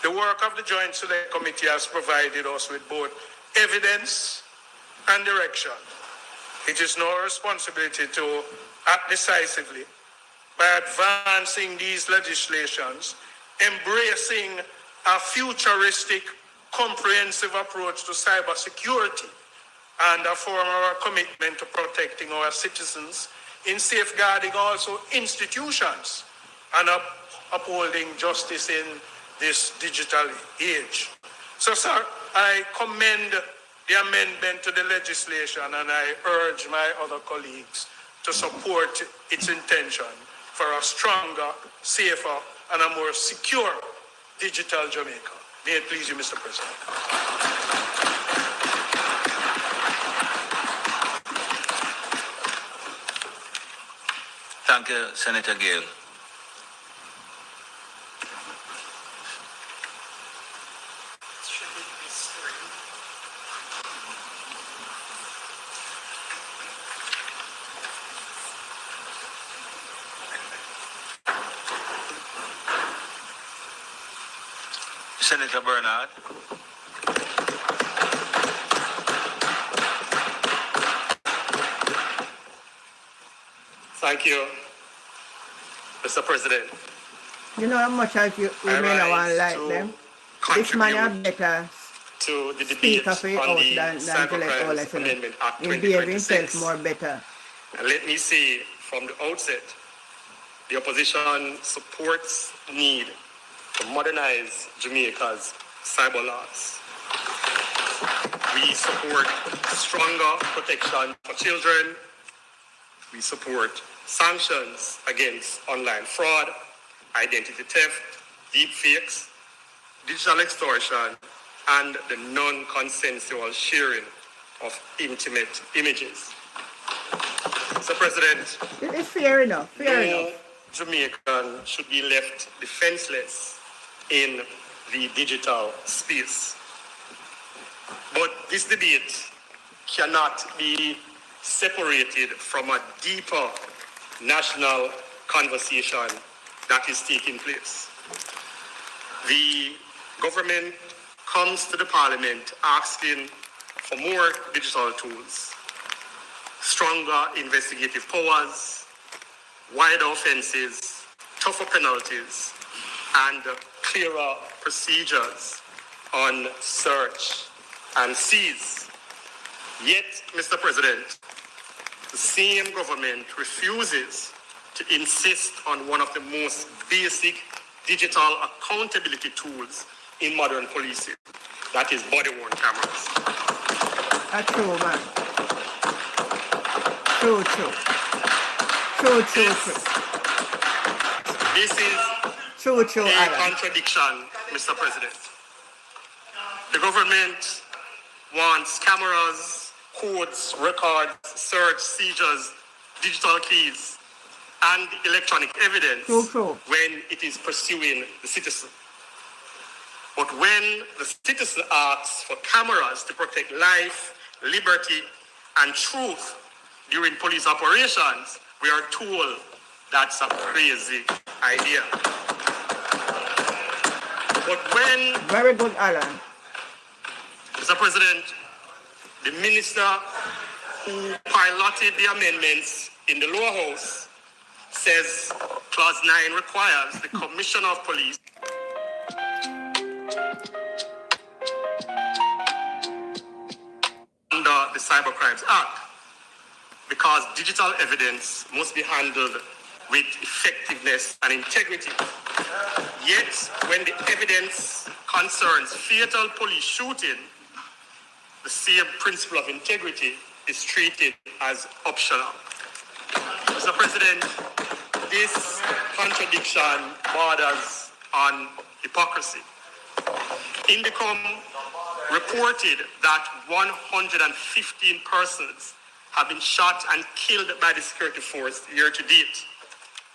the work of the Joint Select Committee has provided us with both evidence and direction. It is our responsibility to act decisively by advancing these legislations, embracing a futuristic, comprehensive approach to cybersecurity, and affirm our commitment to protecting our citizens in safeguarding also institutions and upholding justice in this digital age. So, sir, I commend the amendment to the legislation and I urge my other colleagues to support its intention for a stronger, safer, and a more secure digital Jamaica. May it please you, Mr. President. Thank you, Senator Gill. Senator Bernard. Thank you, Mr. President. You know how much as you may not want to like them. This man are better to the speak debate of it on out the than to let all Cybercrimes Amendment Act He behave himself 2026. more better. And let me say from the outset, the opposition supports the need to modernize Jamaica's cyber laws. We support stronger protection for children. We support sanctions against online fraud, identity theft, deepfakes, digital extortion, and the non-consensual sharing of intimate images. Mr. President, It is fair enough. Fair no enough. Jamaican should be left defenseless in the digital space. But this debate cannot be separated from a deeper national conversation that is taking place. The government comes to the parliament asking for more digital tools, stronger investigative powers, wider offenses, tougher penalties, and clearer procedures on search and seize. Yet, Mr. President, the same government refuses to insist on one of the most basic digital accountability tools in modern policing. That is body-worn cameras. That's true, man. True. This is True, a Alan. contradiction, Mr. President. The government wants cameras, codes, records, search, seizures, digital keys, and electronic evidence True. when it is pursuing the citizen. But when the citizen asks for cameras to protect life, liberty, and truth during police operations, we are told that's a crazy idea. But when, Very good, Alan. Mr. President, the minister who piloted the amendments in the lower house says clause 9 requires the commissioner of police under the Cyber Crimes Act, because digital evidence must be handled with effectiveness and integrity. Yet, when the evidence concerns fatal police shooting, the same principle of integrity is treated as optional. Mr. President, this contradiction borders on hypocrisy. Indicom reported that 115 persons have been shot and killed by the security force year to date.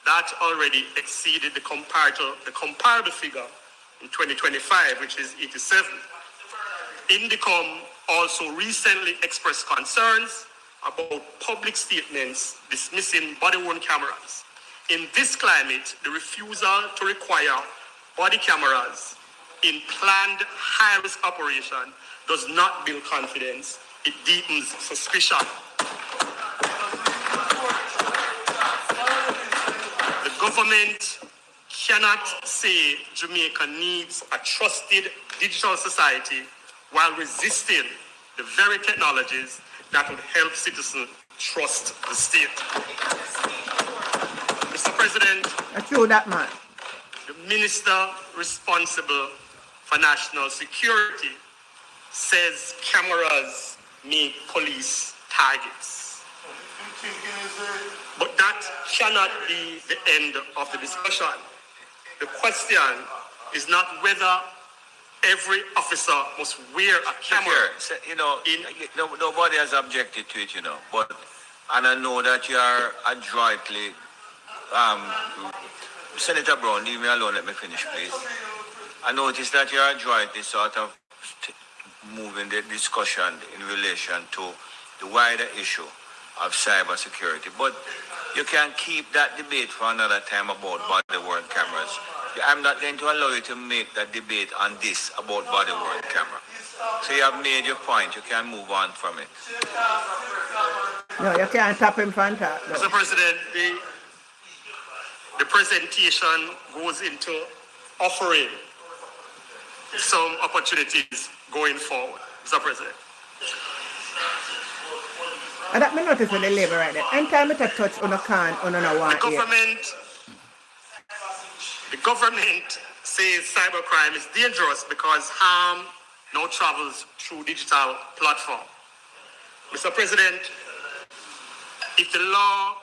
That already exceeded the comparable figure in 2025, which is 87. Indicom also recently expressed concerns about public statements dismissing body-worn cameras. In this climate, the refusal to require body cameras in planned high-risk operation does not build confidence, it deepens suspicion. The government cannot say Jamaica needs a trusted digital society while resisting the very technologies that would help citizens trust the state. Mr. President, I true that, man. the minister responsible for national security says cameras make police targets. But that cannot be the end of the discussion. The question is not whether every officer must wear a camera. Nobody has objected to it, but, and I know that you are adroitly, Senator Brown, leave me alone, let me finish, please. I noticed that you are adroitly sort of moving the discussion in relation to the wider issue of cybersecurity, but you can keep that debate for another time about body-worn cameras. I'm not going to allow you to make that debate on this about body-worn camera. So you have made your point. You can move on from it. No, you can't tap him from that. No. Mr. President, the presentation goes into offering some opportunities going forward, Mr. President. And that me notice when they labor right there. Anytime it a touch on a can, on a one The government says cybercrime is dangerous because harm now travels through digital platform. Mr. President, if the law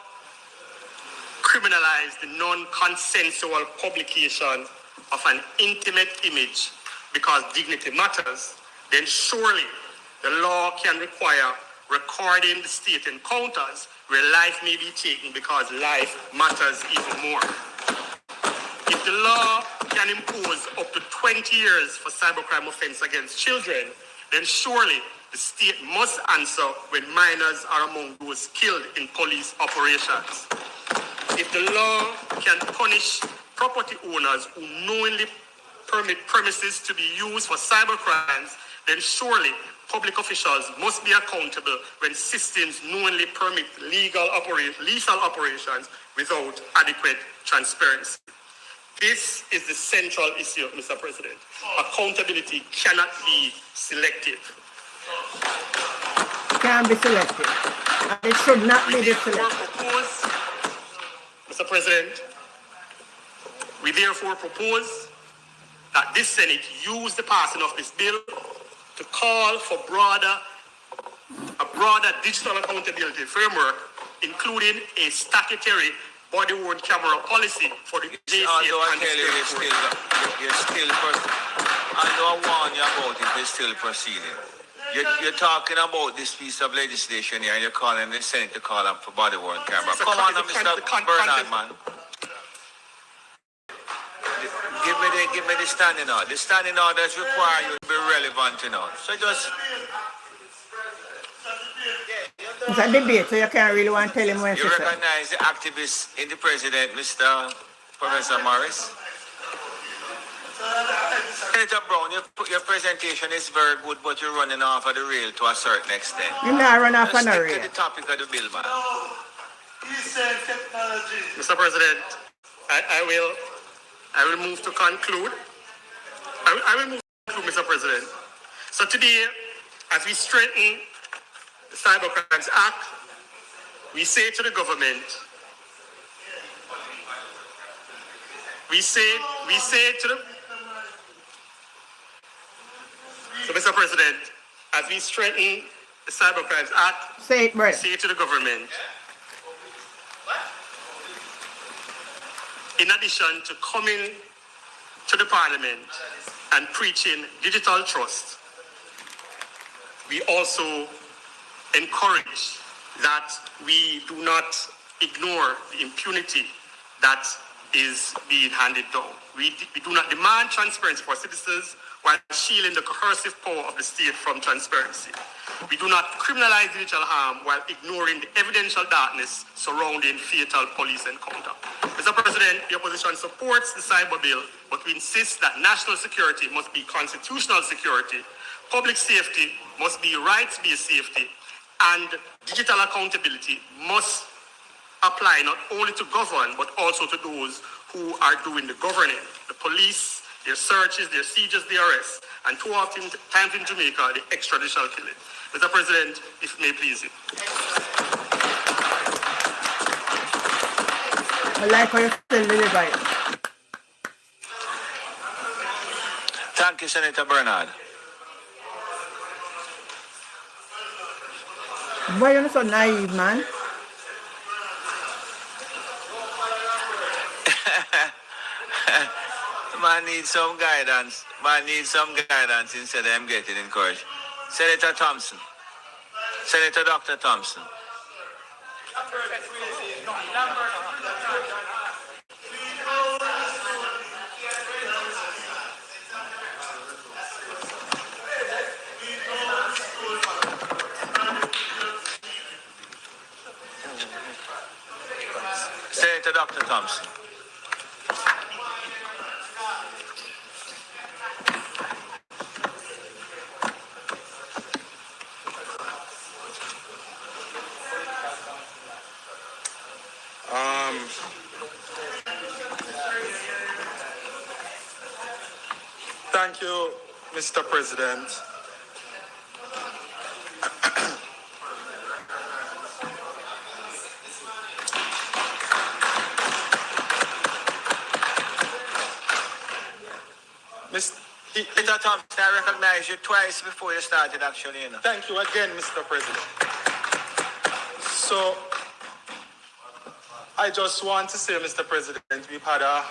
criminalized the non-consensual publication of an intimate image because dignity matters, then surely the law can require recording the state encounters where life may be taken because life matters even more. If the law can impose up to 20 years for cybercrime offense against children, then surely the state must answer when minors are among those killed in police operations. If the law can punish property owners who knowingly permit premises to be used for cybercrimes, then surely public officials must be accountable when systems knowingly permit lethal operations without adequate transparency. This is the central issue, Mr. President. Accountability cannot be selective. Can be selective. And it should not be selective. Mr. President, we therefore propose that this Senate use the passing of this bill to call for a broader digital accountability framework, including a statutory body-worn camera policy for the JCF and the state court. Although I warn you about it, you're still proceeding. You're talking about this piece of legislation here, and you're calling the Senate to call them for body-worn camera. Come on, Mr. Bernard, man. Give me the standing order. The standing orders require you to be relevant, you know. So just... It's a debate, so you can't really want to tell him when you to say. recognize the activist in the president, Mr. Professor Morris? Senator Brown, your presentation is very good, but you're running off of the rail to a certain extent. You're not running off on the rail. Stick to the topic of the bill, man. Mr. President, I will move to conclude. I will move to conclude, Mr. President. So today, as we strengthen the Cybercrimes Act, we say to the government, we say to the... So, Mr. President, as we strengthen the Cybercrimes Act, say it, brother. We say to the government, in addition to coming to the Parliament and preaching digital trust, we also encourage that we do not ignore the impunity that is being handed down. We do not demand transparency for citizens while shielding the coercive power of the state from transparency. We do not criminalize digital harm while ignoring the evidential darkness surrounding fatal police encounter. Mr. President, the opposition supports the cyber bill, but we insist that national security must be constitutional security, public safety must be rights-based safety, and digital accountability must apply not only to govern, but also to those who are doing the governing, the police, their searches, their sieges, their arrests, and too often times in Jamaica, the extrajudicial killing. Mr. President, if it may please you. I like how you still deliver it. Thank you, Senator Bernard. Why are you so naive, man? Man needs some guidance. Man needs some guidance instead of him getting encouraged. Senator Thompson. Senator Dr. Thompson. Senator Dr. Thompson. Thank you, Mr. President. Mr. Thompson, I recognize you twice before you started actually, you know. Thank you again, Mr. President. So, I just want to say, Mr. President, we've had a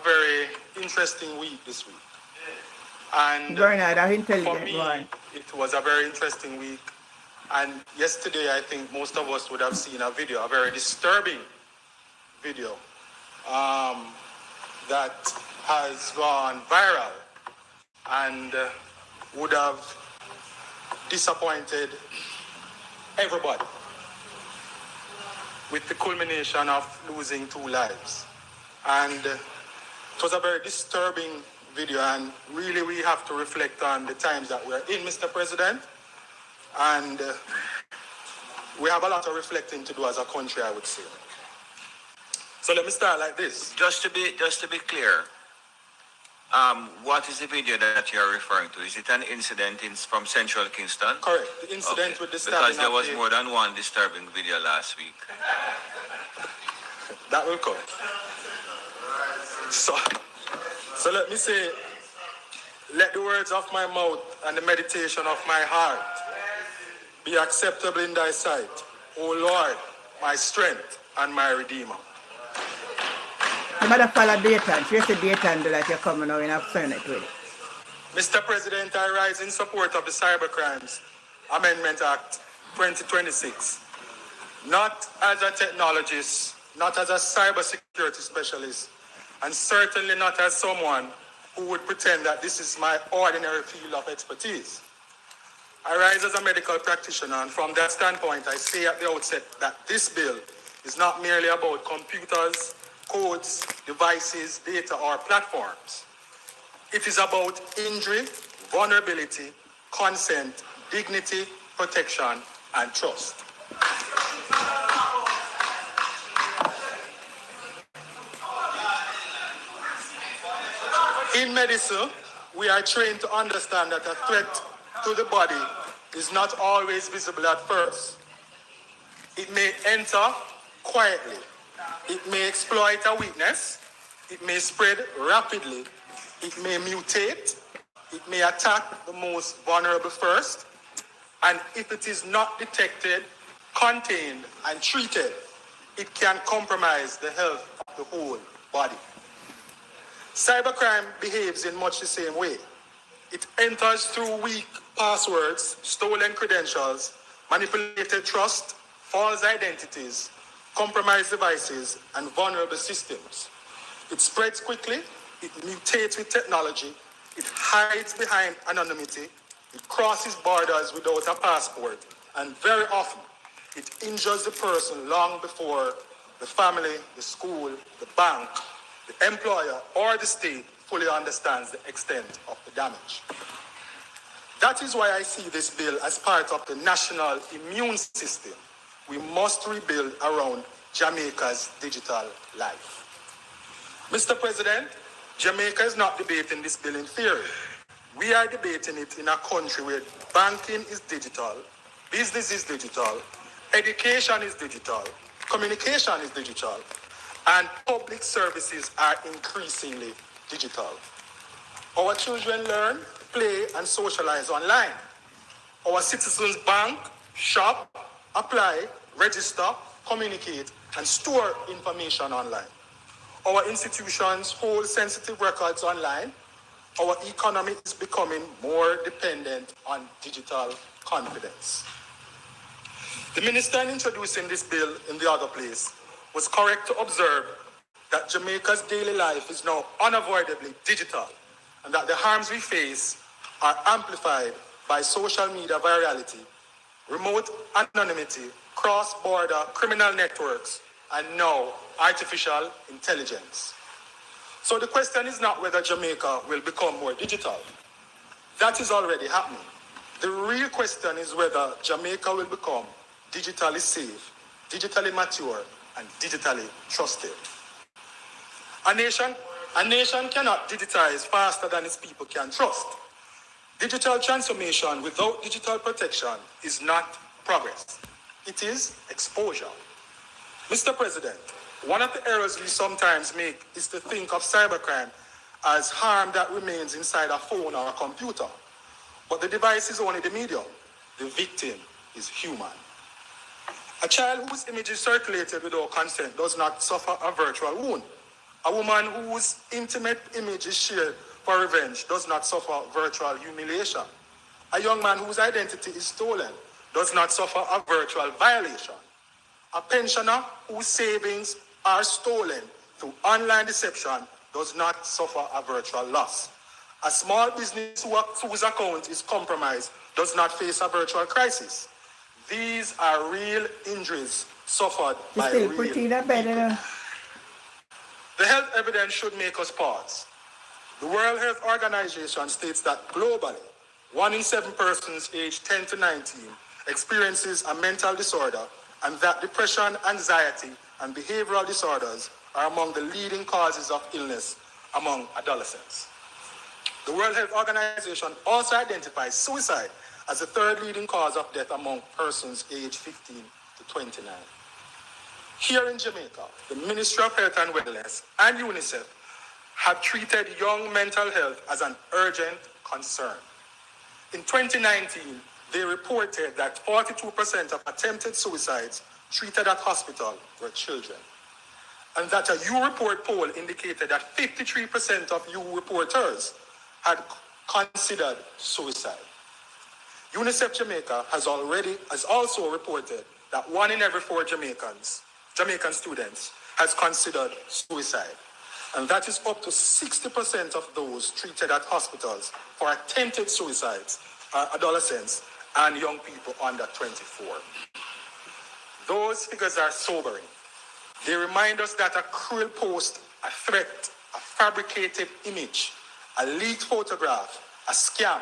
very interesting week this week. And Bernard, an for intelligent me, one. it was a very interesting week. And yesterday, I think most of us would have seen a video, a very disturbing video that has gone viral and would have disappointed everybody with the culmination of losing 2 lives. And it was a very disturbing video, and really we have to reflect on the times that we're in, Mr. President. And we have a lot of reflecting to do as a country, I would say. So let me start like this. Just to be clear, what is the video that you're referring to? Is it an incident from Central Kingston? Correct. The incident with the stabbing. Because there was more than one disturbing video last week. That will come. So let me say, let the words of my mouth and the meditation of my heart be acceptable in thy sight, O Lord, my strength and my redeemer. You might have followed Dayton. Trace the Dayton that you're coming now in a Senate with. Mr. President, I rise in support of the Cybercrimes Amendment Act 2026. Not as a technologist, not as a cybersecurity specialist, and certainly not as someone who would pretend that this is my ordinary field of expertise. I rise as a medical practitioner, and from that standpoint, I say at the outset that this bill is not merely about computers, codes, devices, data, or platforms. It is about injury, vulnerability, consent, dignity, protection, and trust. In medicine, we are trained to understand that a threat to the body is not always visible at first. It may enter quietly. It may exploit a weakness. It may spread rapidly. It may mutate. It may attack the most vulnerable first. And if it is not detected, contained, and treated, it can compromise the health of the whole body. Cybercrime behaves in much the same way. It enters through weak passwords, stolen credentials, manipulated trust, false identities, compromised devices, and vulnerable systems. It spreads quickly, it mutates with technology, it hides behind anonymity, it crosses borders without a passport, and very often it injures the person long before the family, the school, the bank, the employer, or the state fully understands the extent of the damage. That is why I see this bill as part of the national immune system we must rebuild around Jamaica's digital life. Mr. President, Jamaica is not debating this bill in theory. We are debating it in a country where banking is digital, business is digital, education is digital, communication is digital, and public services are increasingly digital. Our children learn, play, and socialize online. Our citizens bank, shop, apply, register, communicate, and store information online. Our institutions hold sensitive records online. Our economy is becoming more dependent on digital confidence. The minister in introducing this bill in the other place was correct to observe that Jamaica's daily life is now unavoidably digital, and that the harms we face are amplified by social media virality, remote anonymity, cross-border criminal networks, and now artificial intelligence. So the question is not whether Jamaica will become more digital. That is already happening. The real question is whether Jamaica will become digitally safe, digitally mature, and digitally trusted. A nation cannot digitize faster than its people can trust. Digital transformation without digital protection is not progress. It is exposure. Mr. President, one of the errors we sometimes make is to think of cybercrime as harm that remains inside a phone or a computer. But the device is only the medium. The victim is human. A child whose image is circulated without consent does not suffer a virtual wound. A woman whose intimate image is shared for revenge does not suffer virtual humiliation. A young man whose identity is stolen does not suffer a virtual violation. A pensioner whose savings are stolen through online deception does not suffer a virtual loss. A small business whose account is compromised does not face a virtual crisis. These are real injuries suffered by real people. The health evidence should make us pause. The World Health Organization states that globally, 1 in 7 persons aged 10 to 19 experiences a mental disorder, and that depression, anxiety, and behavioral disorders are among the leading causes of illness among adolescents. The World Health Organization also identifies suicide as the third leading cause of death among persons aged 15 to 29. Here in Jamaica, the Ministry of Health and Wellness and UNICEF have treated young mental health as an urgent concern. In 2019, they reported that 42% of attempted suicides treated at hospital were children. And that a U-Report poll indicated that 53% of U-Reporters had considered suicide. UNICEF Jamaica has also reported that 1 in every 4 Jamaican students has considered suicide. And that is up to 60% of those treated at hospitals for attempted suicides are adolescents and young people under 24. Those figures are sobering. They remind us that a cruel post, a threat, a fabricated image, a leaked photograph, a scam,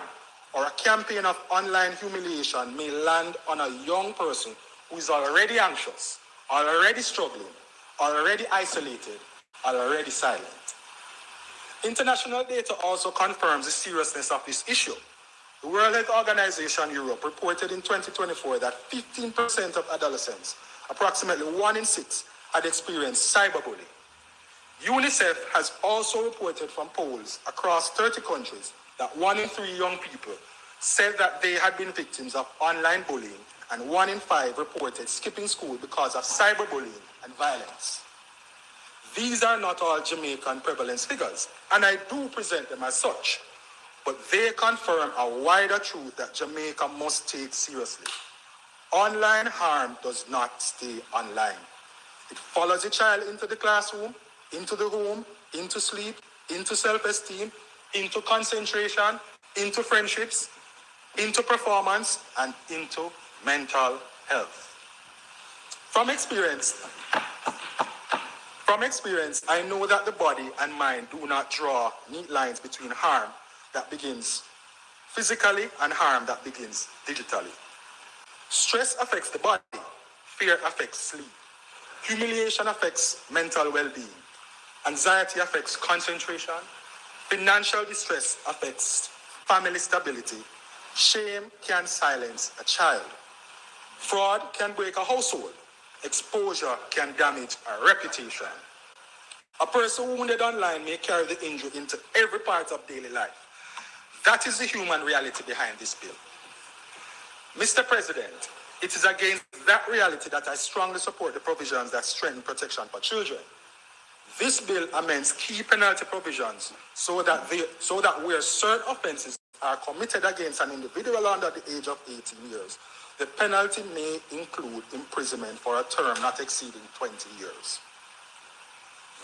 or a campaign of online humiliation may land on a young person who is already anxious, already struggling, already isolated, already silent. International data also confirms the seriousness of this issue. The World Health Organization Europe reported in 2024 that 15% of adolescents, approximately 1 in 6, had experienced cyberbullying. UNICEF has also reported from polls across 30 countries that 1 in 3 young people said that they had been victims of online bullying, and 1 in 5 reported skipping school because of cyberbullying and violence. These are not all Jamaican prevalence figures, and I do present them as such, but they confirm a wider truth that Jamaica must take seriously. Online harm does not stay online. It follows a child into the classroom, into the home, into sleep, into self-esteem, into concentration, into friendships, into performance, and into mental health. From experience, I know that the body and mind do not draw neat lines between harm that begins physically and harm that begins digitally. Stress affects the body, fear affects sleep, humiliation affects mental well-being, anxiety affects concentration, financial distress affects family stability, shame can silence a child, fraud can break a household, exposure can damage a reputation. A person wounded online may carry the injury into every part of daily life. That is the human reality behind this bill. Mr. President, it is against that reality that I strongly support the provisions that strengthen protection for children. This bill amends key penalty provisions so that where certain offenses are committed against an individual under the age of 18 years, the penalty may include imprisonment for a term not exceeding 20 years.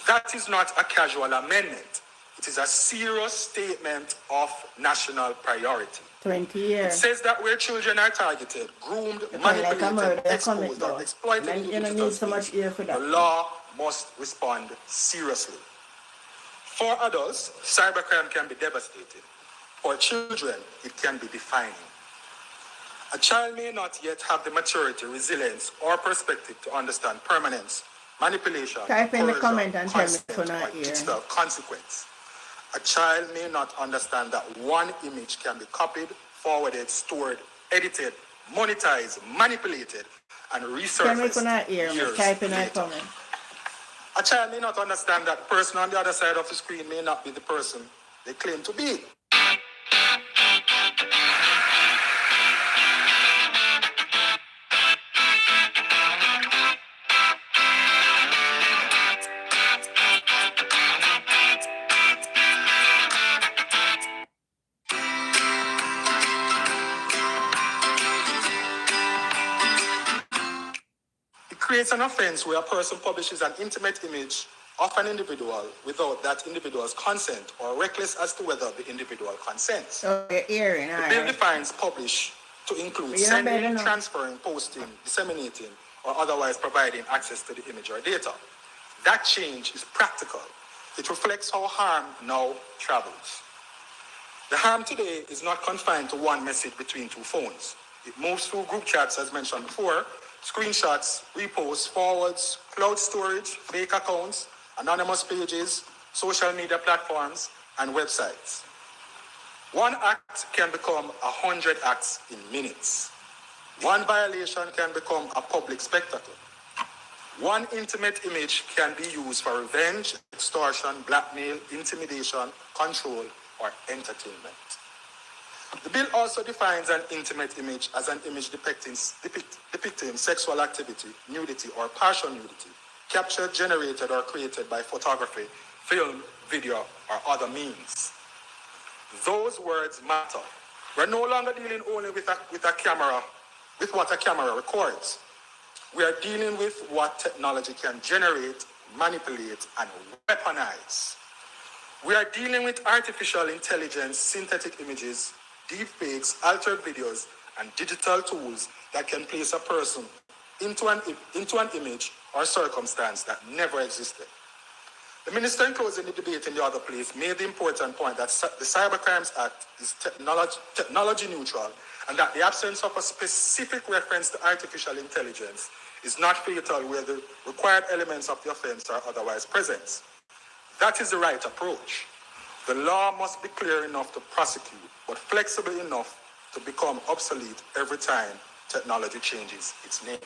That is not a casual amendment. It is a serious statement of national priority. 20 years. It says that where children are targeted, groomed, manipulated, exposed, or exploited in the digital space, the law must respond seriously. For adults, cybercrime can be devastating. For children, it can be defining. A child may not yet have the maturity, resilience, or perspective to understand permanence, manipulation, type in the coercion, comment and tell me consent, for not or here. digital consequence. A child may not understand that one image can be copied, forwarded, stored, edited, monetized, manipulated, and resurfaced years type in a later. comment. A child may not understand that the person on the other side of the screen may not be the person they claim to be. It creates an offense where a person publishes an intimate image of an individual without that individual's consent or reckless as to whether the individual consents. So you're hearing, The all bill right. defines publish to include But you're not better sending, now. transferring, posting, disseminating, or otherwise providing access to the image or data. That change is practical. It reflects how harm now travels. The harm today is not confined to one message between two phones. It moves through group chats, as mentioned before, screenshots, reposts, forwards, cloud storage, fake accounts, anonymous pages, social media platforms, and websites. One act can become 100 acts in minutes. One violation can become a public spectacle. One intimate image can be used for revenge, extortion, blackmail, intimidation, control, or entertainment. The bill also defines an intimate image as an image depicting sexual activity, nudity, or partial nudity, captured, generated, or created by photography, film, video, or other means. Those words matter. We're no longer dealing only with a camera, with what a camera records. We are dealing with what technology can generate, manipulate, and weaponize. We are dealing with artificial intelligence, synthetic images, deepfakes, altered videos, and digital tools that can place a person into an image or circumstance that never existed. The minister, in closing the debate in the other place, made the important point that the Cybercrimes Act is technology neutral and that the absence of a specific reference to artificial intelligence is not fatal where the required elements of the offense are otherwise present. That is the right approach. The law must be clear enough to prosecute, but flexible enough to become obsolete every time technology changes its name.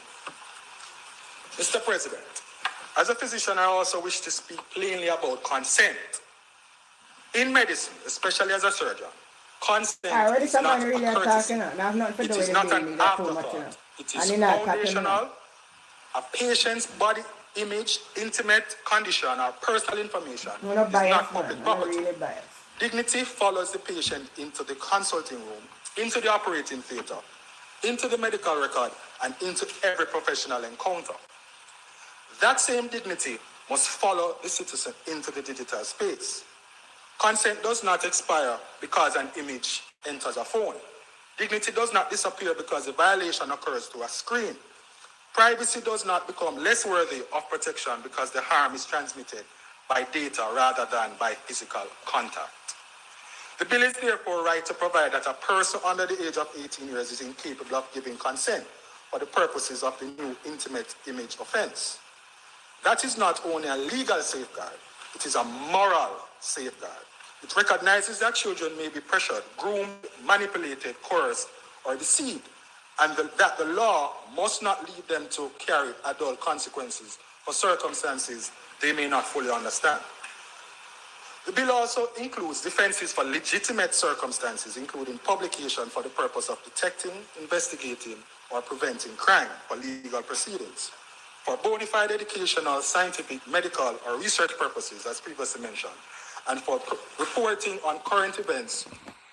Mr. President, as a physician, I also wish to speak plainly about consent. In medicine, especially as a surgeon, consent Already is not somebody a really are courtesy. talking now. Now, not for It the is way not they an got too much, you know. afterthought. It And is you're not talking foundational. now. A patient's body image, intimate condition, or personal information I'm not is biased, not public man. I'm not property. really biased. Dignity follows the patient into the consulting room, into the operating theater, into the medical record, and into every professional encounter. That same dignity must follow the citizen into the digital space. Consent does not expire because an image enters a phone. Dignity does not disappear because a violation occurs through a screen. Privacy does not become less worthy of protection because the harm is transmitted by data rather than by physical contact. The bill is therefore right to provide that a person under the age of 18 years is incapable of giving consent for the purposes of the new intimate image offense. That is not only a legal safeguard, it is a moral safeguard. It recognizes that children may be pressured, groomed, manipulated, coerced, or deceived, and that the law must not lead them to carry adult consequences for circumstances they may not fully understand. The bill also includes defenses for legitimate circumstances, including publication for the purpose of detecting, investigating, or preventing crime for legal proceedings, for bona fide educational, scientific, medical, or research purposes, as previously mentioned, and for reporting on current events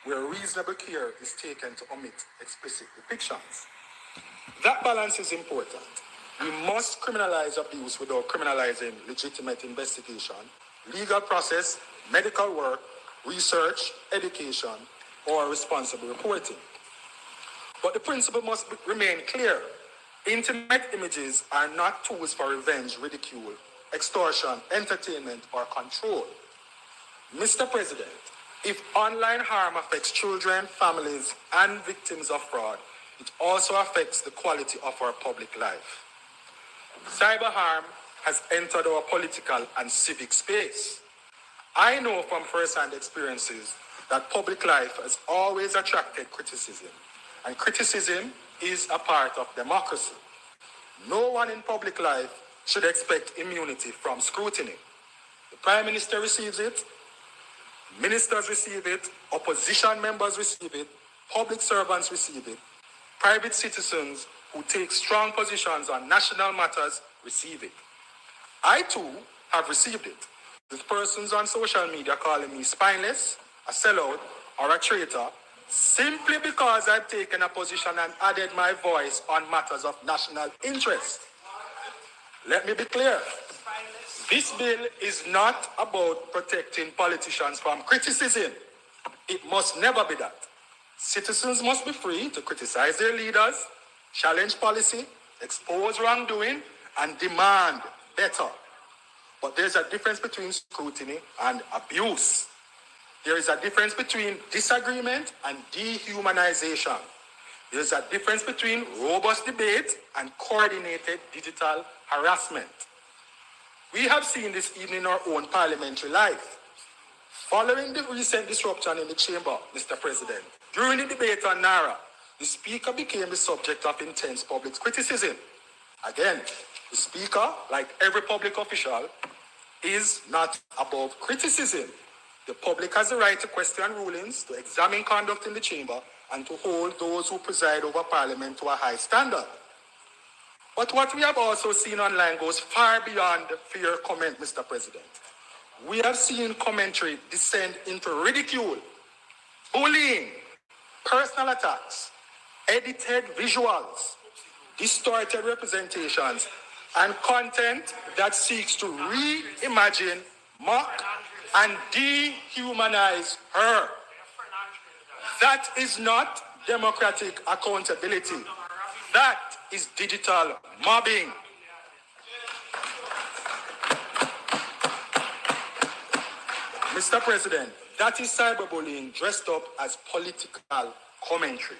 where reasonable care is taken to omit explicit depictions. That balance is important. We must criminalize abuse without criminalizing legitimate investigation, legal process, medical work, research, education, or responsible reporting. But the principle must remain clear. Intimate images are not tools for revenge, ridicule, extortion, entertainment, or control. Mr. President, if online harm affects children, families, and victims of fraud, it also affects the quality of our public life. Cyber harm has entered our political and civic space. I know from first-hand experiences that public life has always attracted criticism, and criticism is a part of democracy. No one in public life should expect immunity from scrutiny. The Prime Minister receives it, ministers receive it, opposition members receive it, public servants receive it, private citizens who take strong positions on national matters receive it. I too have received it, with persons on social media calling me spineless, a sellout, or a traitor, simply because I've taken a position and added my voice on matters of national interest. Let me be clear. This bill is not about protecting politicians from criticism. It must never be that. Citizens must be free to criticize their leaders, challenge policy, expose wrongdoing, and demand better. But there's a difference between scrutiny and abuse. There is a difference between disagreement and dehumanization. There's a difference between robust debate and coordinated digital harassment. We have seen this even in our own parliamentary life. Following the recent disruption in the chamber, Mr. President, during the debate on Naira, the Speaker became the subject of intense public criticism. Again, the Speaker, like every public official, is not above criticism. The public has the right to question rulings, to examine conduct in the chamber, and to hold those who preside over Parliament to a high standard. But what we have also seen online goes far beyond fair comment, Mr. President. We have seen commentary descend into ridicule, bullying, personal attacks, edited visuals, distorted representations, and content that seeks to reimagine, mock, and dehumanize her. That is not democratic accountability. That is digital mobbing. Mr. President, that is cyberbullying dressed up as political commentary.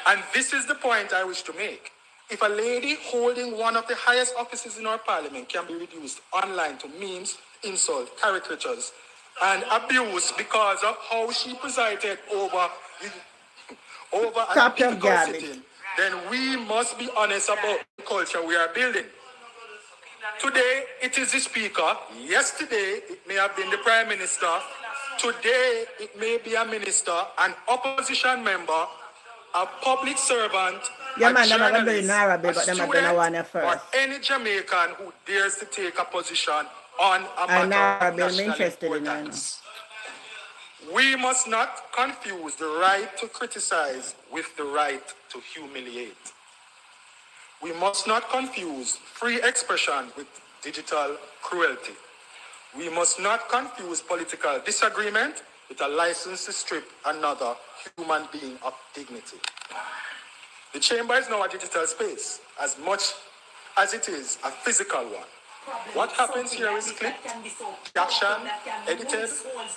And this is the point I wish to make. If a lady holding one of the highest offices in our parliament can be reduced online to memes, insults, caricatures, and abuse because of how she presided over a political sitting, then we must be honest about the culture we are building. Today, it is the Speaker. Yesterday, it may have been the Prime Minister. Today, it may be a minister, an opposition member, a public servant, a journalist, a student, or any Jamaican who dares to take a position on a matter of national importance. We must not confuse the right to criticize with the right to humiliate. We must not confuse free expression with digital cruelty. We must not confuse political disagreement with a license to strip another human being of dignity. The chamber is now a digital space as much as it is a physical one. What happens here is clipped, captioned, edited,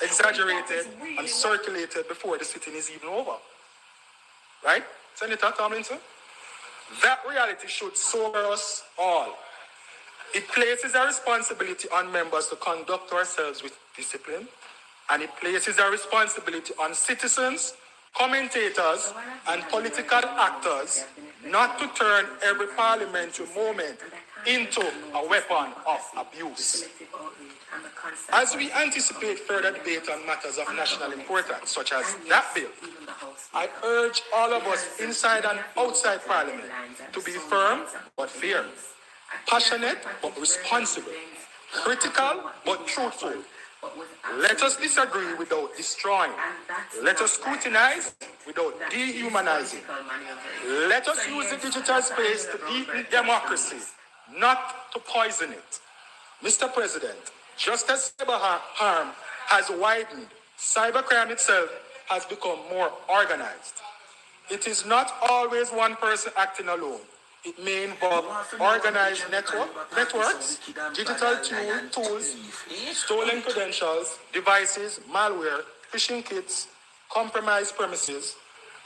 exaggerated, and circulated before the sitting is even over. Right, Senator Tomlinson? That reality should sober us all. It places a responsibility on members to conduct ourselves with discipline, and it places a responsibility on citizens, commentators, and political actors not to turn every parliamentary moment into a weapon of abuse. As we anticipate further debate on matters of national importance, such as that bill, I urge all of us inside and outside Parliament to be firm but fair, passionate but responsible, critical but truthful. Let us disagree without destroying. Let us scrutinize without dehumanizing. Let us use the digital space to deepen democracy, not to poison it. Mr. President, just as cyber harm has widened, cybercrime itself has become more organized. It is not always one person acting alone. It may involve organized networks, digital tools, stolen credentials, devices, malware, phishing kits, compromised premises,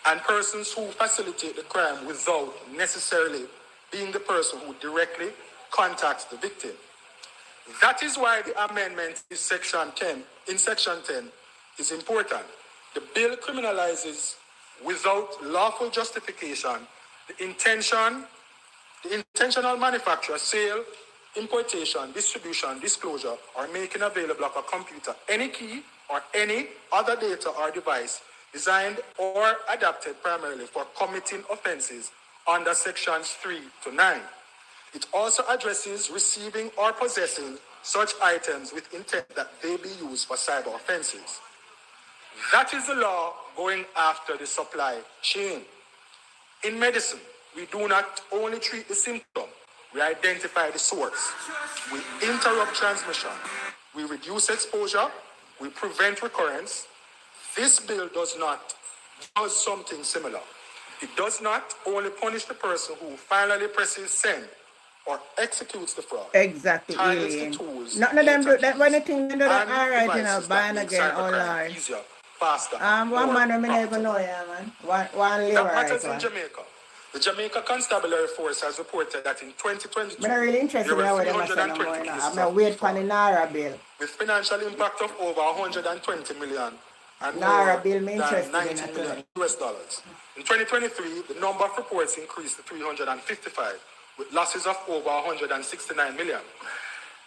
and persons who facilitate the crime without necessarily being the person who directly contacts the victim. That is why the amendment in Section 10 is important. The bill criminalizes without lawful justification the intentional manufacture, sale, importation, distribution, disclosure, or making available of a computer any key or any other data or device designed or adapted primarily for committing offenses under sections 3 to 9. It also addresses receiving or possessing such items with intent that they be used for cyber offenses. That is the law going after the supply chain. In medicine, we do not only treat the symptom, we identify the source. We interrupt transmission. We reduce exposure. We prevent recurrence. This bill does something similar. It does not only punish the person who finally presses send or executes the fraud. Exactly, alien. None of them do that. When the thing they do that, all right, you know, ban again, oh Lord. Easier, faster, one man I don't even know, yeah, man. One labor that matters right in Jamaica. The Jamaica Constabulary Force has reported that in 2022, I'm not really interested in what they're saying no more, you know. I'm not waiting for the Naira bill. with financial impact of over 120 million and Naira more bill, me than interested in 90 that million too. US dollars. In 2023, the number of reports increased to 355, with losses of over 169 million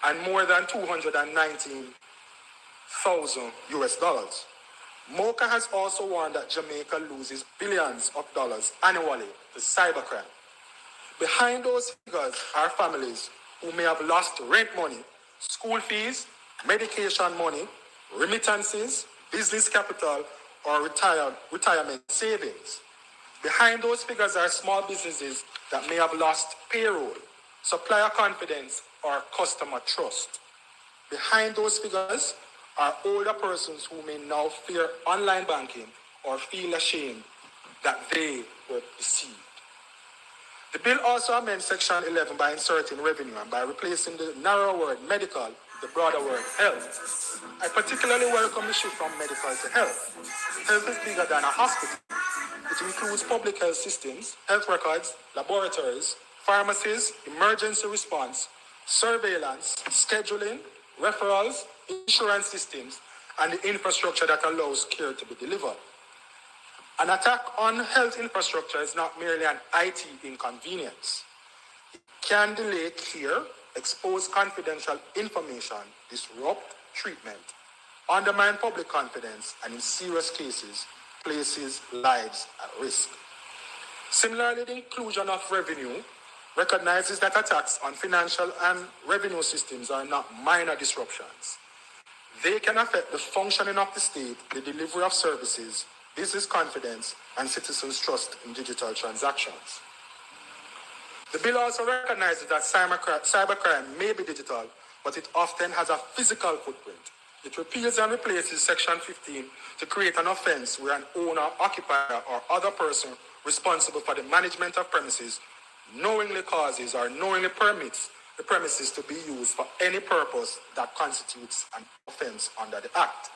and more than 219,000 US dollars. MOCA has also warned that Jamaica loses billions of dollars annually to cybercrime. Behind those figures are families who may have lost rent money, school fees, medication money, remittances, business capital, or retirement savings. Behind those figures are small businesses that may have lost payroll, supplier confidence, or customer trust. Behind those figures are older persons who may now fear online banking or feel ashamed that they were deceived. The bill also amends Section 11 by inserting revenue and by replacing the narrow word medical with the broader word health. I particularly welcome the shift from medical to health. Health is bigger than a hospital. It includes public health systems, health records, laboratories, pharmacies, emergency response, surveillance, scheduling, referrals, insurance systems, and the infrastructure that allows care to be delivered. An attack on health infrastructure is not merely an IT inconvenience. It can delay care, expose confidential information, disrupt treatment, undermine public confidence, and in serious cases, places lives at risk. Similarly, the inclusion of revenue recognizes that attacks on financial and revenue systems are not minor disruptions. They can affect the functioning of the state, the delivery of services, business confidence, and citizens' trust in digital transactions. The bill also recognizes that cybercrime may be digital, but it often has a physical footprint. It repeals and replaces Section 15 to create an offense where an owner, occupier, or other person responsible for the management of premises knowingly causes or knowingly permits the premises to be used for any purpose that constitutes an offense under the Act.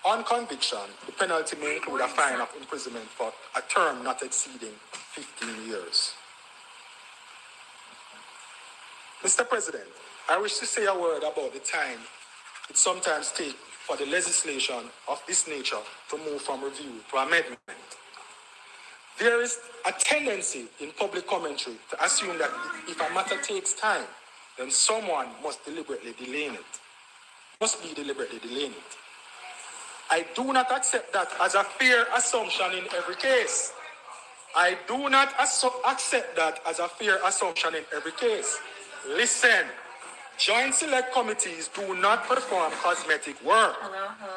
On conviction, the penalty may include a fine of imprisonment for a term not exceeding 15 years. Mr. President, I wish to say a word about the time it sometimes takes for the legislation of this nature to move from review to amendment. There is a tendency in public commentary to assume that if a matter takes time, then someone must deliberately delay it. Must be deliberately delaying it. I do not accept that as a fair assumption in every case. I do not accept that as a fair assumption in every case. Listen, Joint Select Committees do not perform cosmetic work.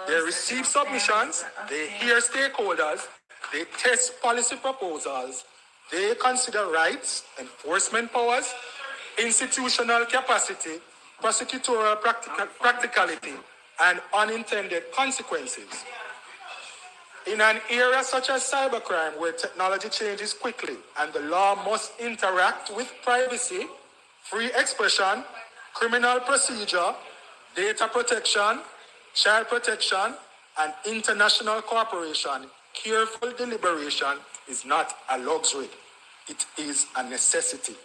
They receive submissions, they hear stakeholders, they test policy proposals, they consider rights, enforcement powers, institutional capacity, prosecutorial practicality, and unintended consequences. In an area such as cybercrime, where technology changes quickly and the law must interact with privacy, free expression, criminal procedure, data protection, child protection, and international cooperation, careful deliberation is not a luxury. It is a necessity.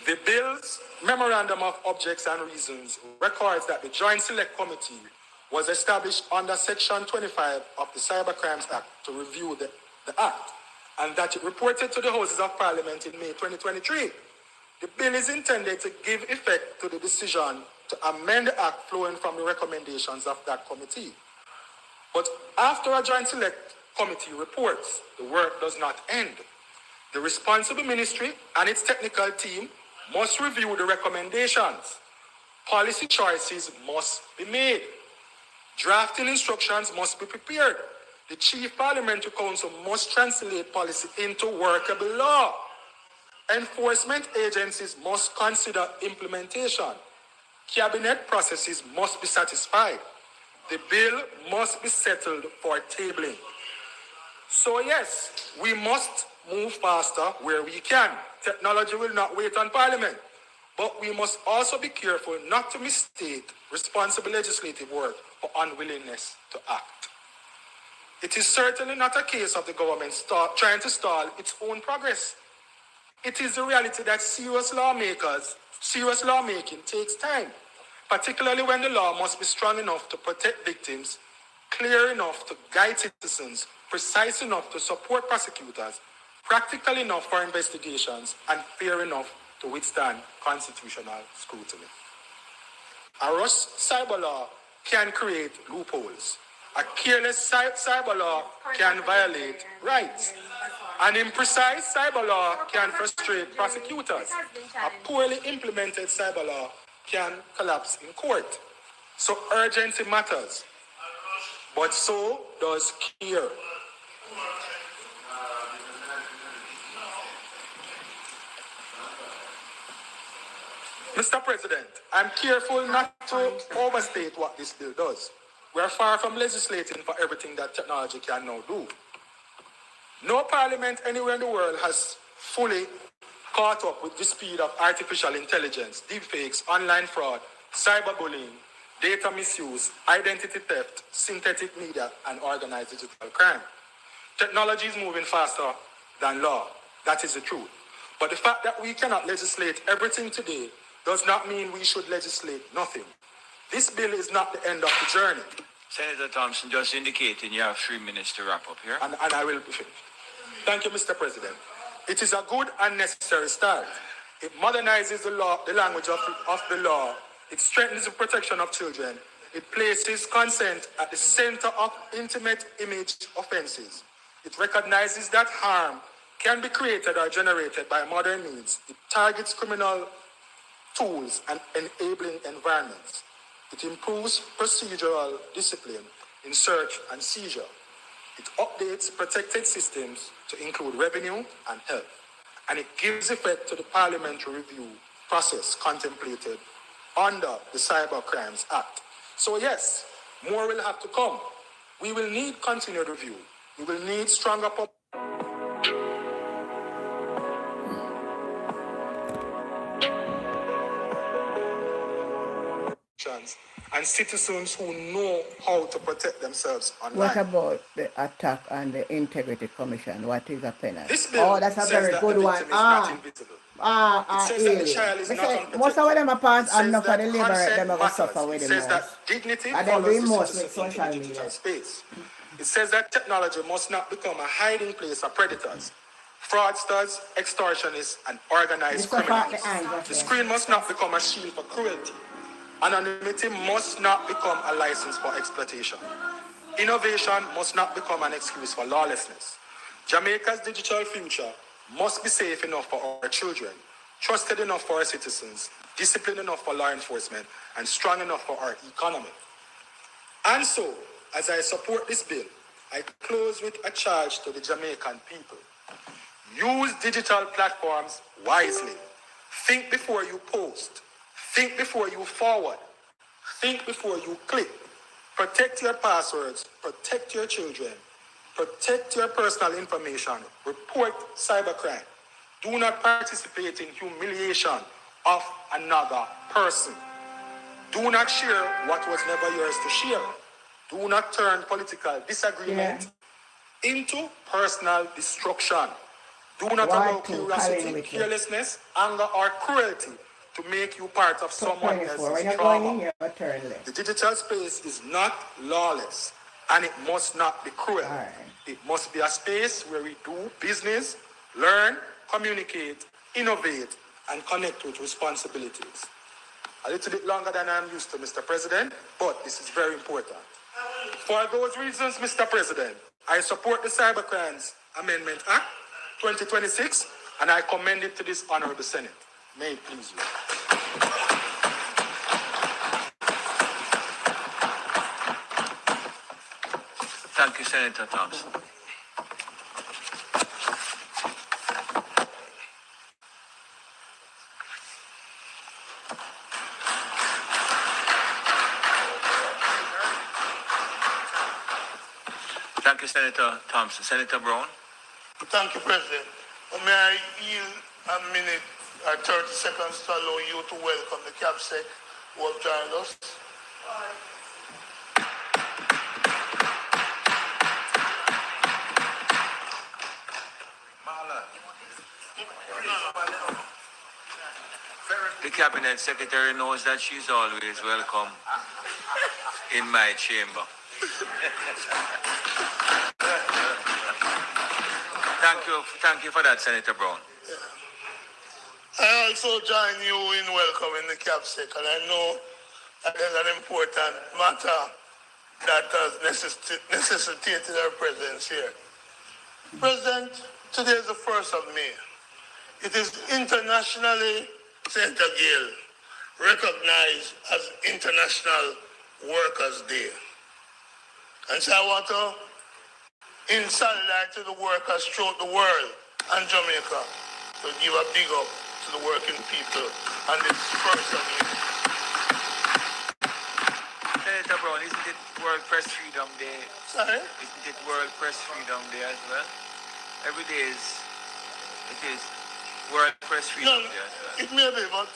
The bill's Memorandum of Objects and Reasons records that the Joint Select Committee was established under Section 25 of the Cybercrimes Act to review the Act, and that it reported to the Houses of Parliament in May 2023. The bill is intended to give effect to the decision to amend the act flowing from the recommendations of that committee. But after a joint select committee reports, the work does not end. The responsible ministry and its technical team must review the recommendations. Policy choices must be made. Drafting instructions must be prepared. The Chief Parliamentary Council must translate policy into workable law. Enforcement agencies must consider implementation. Cabinet processes must be satisfied. The bill must be settled for tabling. So yes, we must move faster where we can. Technology will not wait on Parliament. But we must also be careful not to mistake responsible legislative work for unwillingness to act. It is certainly not a case of the government trying to stall its own progress. It is the reality that serious lawmaking takes time, particularly when the law must be strong enough to protect victims, clear enough to guide citizens, precise enough to support prosecutors, practical enough for investigations, and fair enough to withstand constitutional scrutiny. A rush cyber law can create loopholes. A careless cyber law can violate rights. An imprecise cyber law can frustrate prosecutors. A poorly implemented cyber law can collapse in court. So urgency matters, but so does care. Mr. President, I'm careful not to overstate what this bill does. We are far from legislating for everything that technology can now do. No parliament anywhere in the world has fully caught up with the speed of artificial intelligence, deepfakes, online fraud, cyberbullying, data misuse, identity theft, synthetic media, and organized digital crime. Technology is moving faster than law. That is the truth. But the fact that we cannot legislate everything today does not mean we should legislate nothing. This bill is not the end of the journey. Senator Thompson just indicating you have 3 minutes to wrap up here. And I will be finished. Thank you, Mr. President. It is a good and necessary start. It modernizes the language of the law. It strengthens the protection of children. It places consent at the center of intimate image offenses. It recognizes that harm can be created or generated by modern means. It targets criminal tools and enabling environments. It improves procedural discipline in search and seizure. It updates protected systems to include revenue and health. And it gives effect to the parliamentary review process contemplated under the Cyber Crimes Act. So yes, more will have to come. We will need continued review. We will need stronger and citizens who know how to protect themselves online. What about the attack on the Integrity Commission? What is a penalty? This bill That's a says very that good the one. victim is not invisible. It says that the child is not unprotected. Most of them are passed It and not says for the that liberate consent them are matters. suffer with It the says most. that dignity And then follows we the must with citizen social in the media. digital space. It says that technology must not become a hiding place of predators, fraudsters, extortionists, and organized criminals. The screen must not become a shield for cruelty. Anonymity must not become a license for exploitation. Innovation must not become an excuse for lawlessness. Jamaica's digital future must be safe enough for our children, trusted enough for our citizens, disciplined enough for law enforcement, and strong enough for our economy. And so, as I support this bill, I close with a charge to the Jamaican people. Use digital platforms wisely. Think before you post. Think before you forward. Think before you click. Protect your passwords. Protect your children. Protect your personal information. Report cybercrime. Do not participate in humiliation of another person. Do not share what was never yours to share. Do not turn political disagreement into personal destruction. Do not allow curiosity, carelessness, anger, or cruelty to make you part of someone else's trauma. The digital space is not lawless, and it must not be cruel. It must be a space where we do business, learn, communicate, innovate, and connect with responsibilities. A little bit longer than I'm used to, Mr. President, but this is very important. For those reasons, Mr. President, I support the Cybercrimes Amendment Act 2026, and I commend it to this Honorable Senate. May it please you. Thank you, Senator Thompson. Thank you, Senator Thompson. Senator Brown? Thank you, President. May I yield a minute or 30 seconds to allow you to welcome the CAPSEC who have joined us. The Cabinet Secretary knows that she's always welcome in my chamber. Thank you for that, Senator Brown. I also join you in welcoming the CAPSEC, and I know that is an important matter that has necessitated our presence here. President, today is the 1st of May. It is internationally, Senator Gill, recognized as International Workers' Day. And so I want to, in solidarity to the workers throughout the world and Jamaica, to give a big up to the working people on this 1st of May. Senator Brown, isn't it World Press Freedom Day? Sorry? Isn't it World Press Freedom Day as well? Every day it is World Press Freedom Day as well. It may be, but,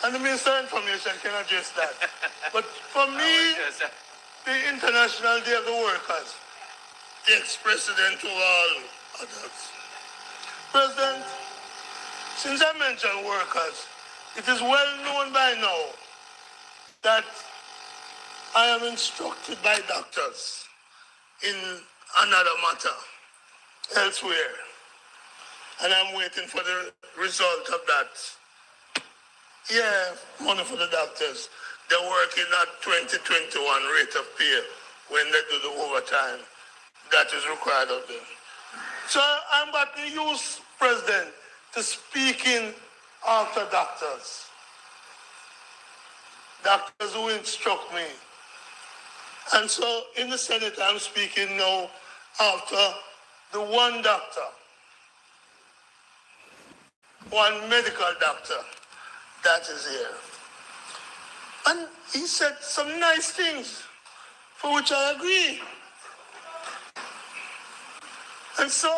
and the Minister of Information can address that. But for me, the International Day of the Workers takes precedent to all others. President, since I mentioned workers, it is well known by now that I am instructed by doctors in another matter elsewhere, and I'm waiting for the result of that. Yeah, money for the doctors. They're working at 2021 rate of pay when they do the overtime that is required of them. So I'm about to use, President, to speak in after doctors. Doctors who instruct me. And so in the Senate, I'm speaking now after the one doctor, one medical doctor that is here. And he said some nice things for which I agree. And so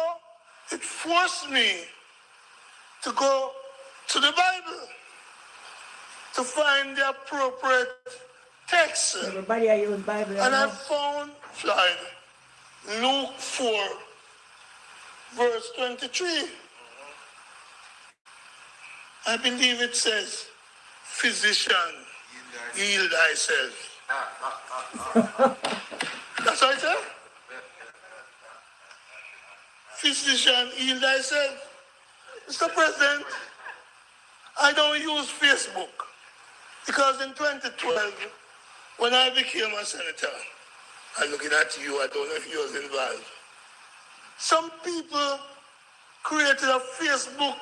it forced me to go to the Bible to find the appropriate text. Everybody I use Bible. And I found slide Luke 4, verse 23. I believe it says, physician, heal thyself. That's what it says? Physician, heal thyself. Mr. President, I don't use Facebook because in 2012, when I became a senator, I'm looking at you, I don't know if you was involved. Some people created a Facebook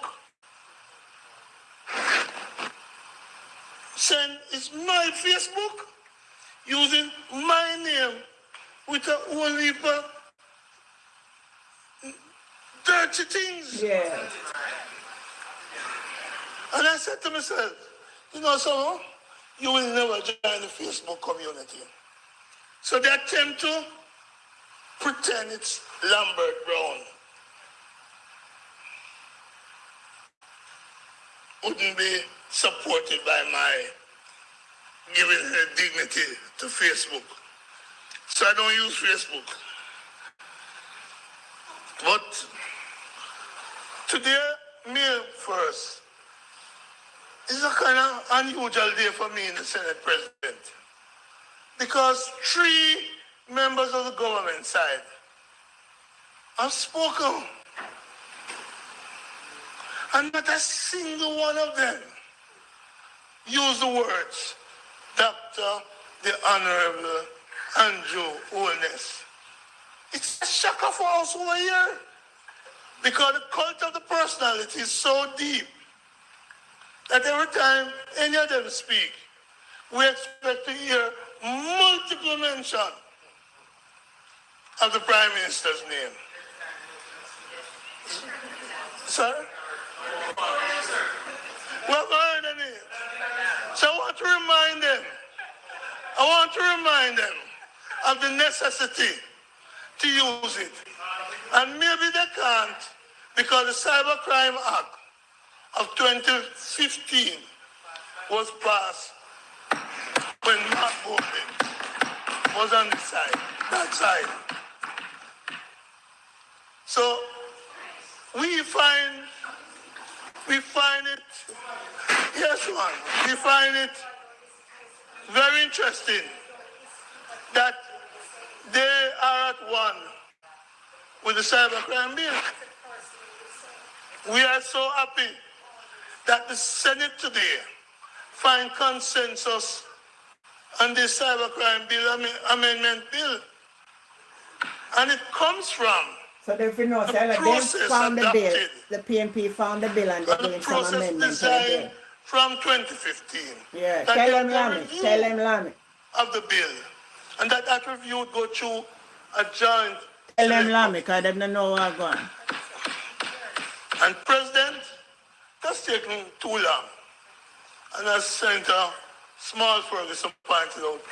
saying it's my Facebook, using my name with a whole heap of dirty things. Yeah. And I said to myself, you know, so you will never join the Facebook community. So they attempt to pretend it's Lambert Brown. Wouldn't be supported by my giving her dignity to Facebook. So I don't use Facebook. But today, May 1st, is a kind of unusual day for me in the Senate, President. Because 3 members of the government side have spoken. And not a single one of them use the words, Dr. the Honorable Andrew Holness. It's a shocker for us over here because the cult of the personality is so deep that every time any of them speak, we expect to hear multiple mention of the Prime Minister's name. Sir? We have heard the name. So I want to remind them of the necessity to use it. And maybe they can't because the Cybercrime Act of 2015 was passed when Mark Bowman was on that side. So we find it, yes, man, we find it very interesting that they are at one with the cybercrime bill. We are so happy that the Senate today find consensus on the cybercrime bill amendment bill. And it comes from So if you know, so like they found the bill, the PNP found the bill and they're doing some amendments to the bill. From 2015. Yeah, tell them Lamy. Of the bill. And that review would go through a joint. Tell them Lamy, because they don't know what's going on. And President, that's taking too long. And as Senator Small Ferguson pointed out,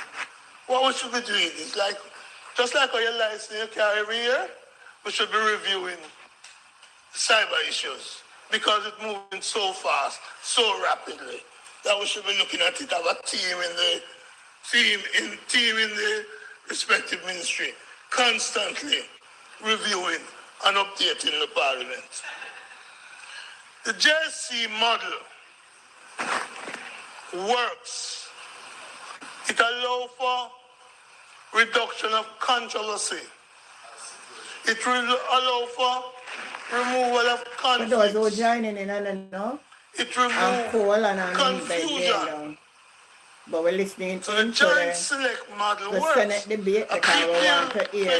what we should be doing is like, just like how your license you carry every year, we should be reviewing cyber issues because it's moving so fast, so rapidly, that we should be looking at it, have a team in the respective ministry, constantly reviewing and updating the parliament. The JSC model works. It allows for reduction of controversy. It will allow for removal of conflict. For those who are joining in, I don't know. It removes confusion. But we're listening so the joint select model the works. Senate debate because we want to hear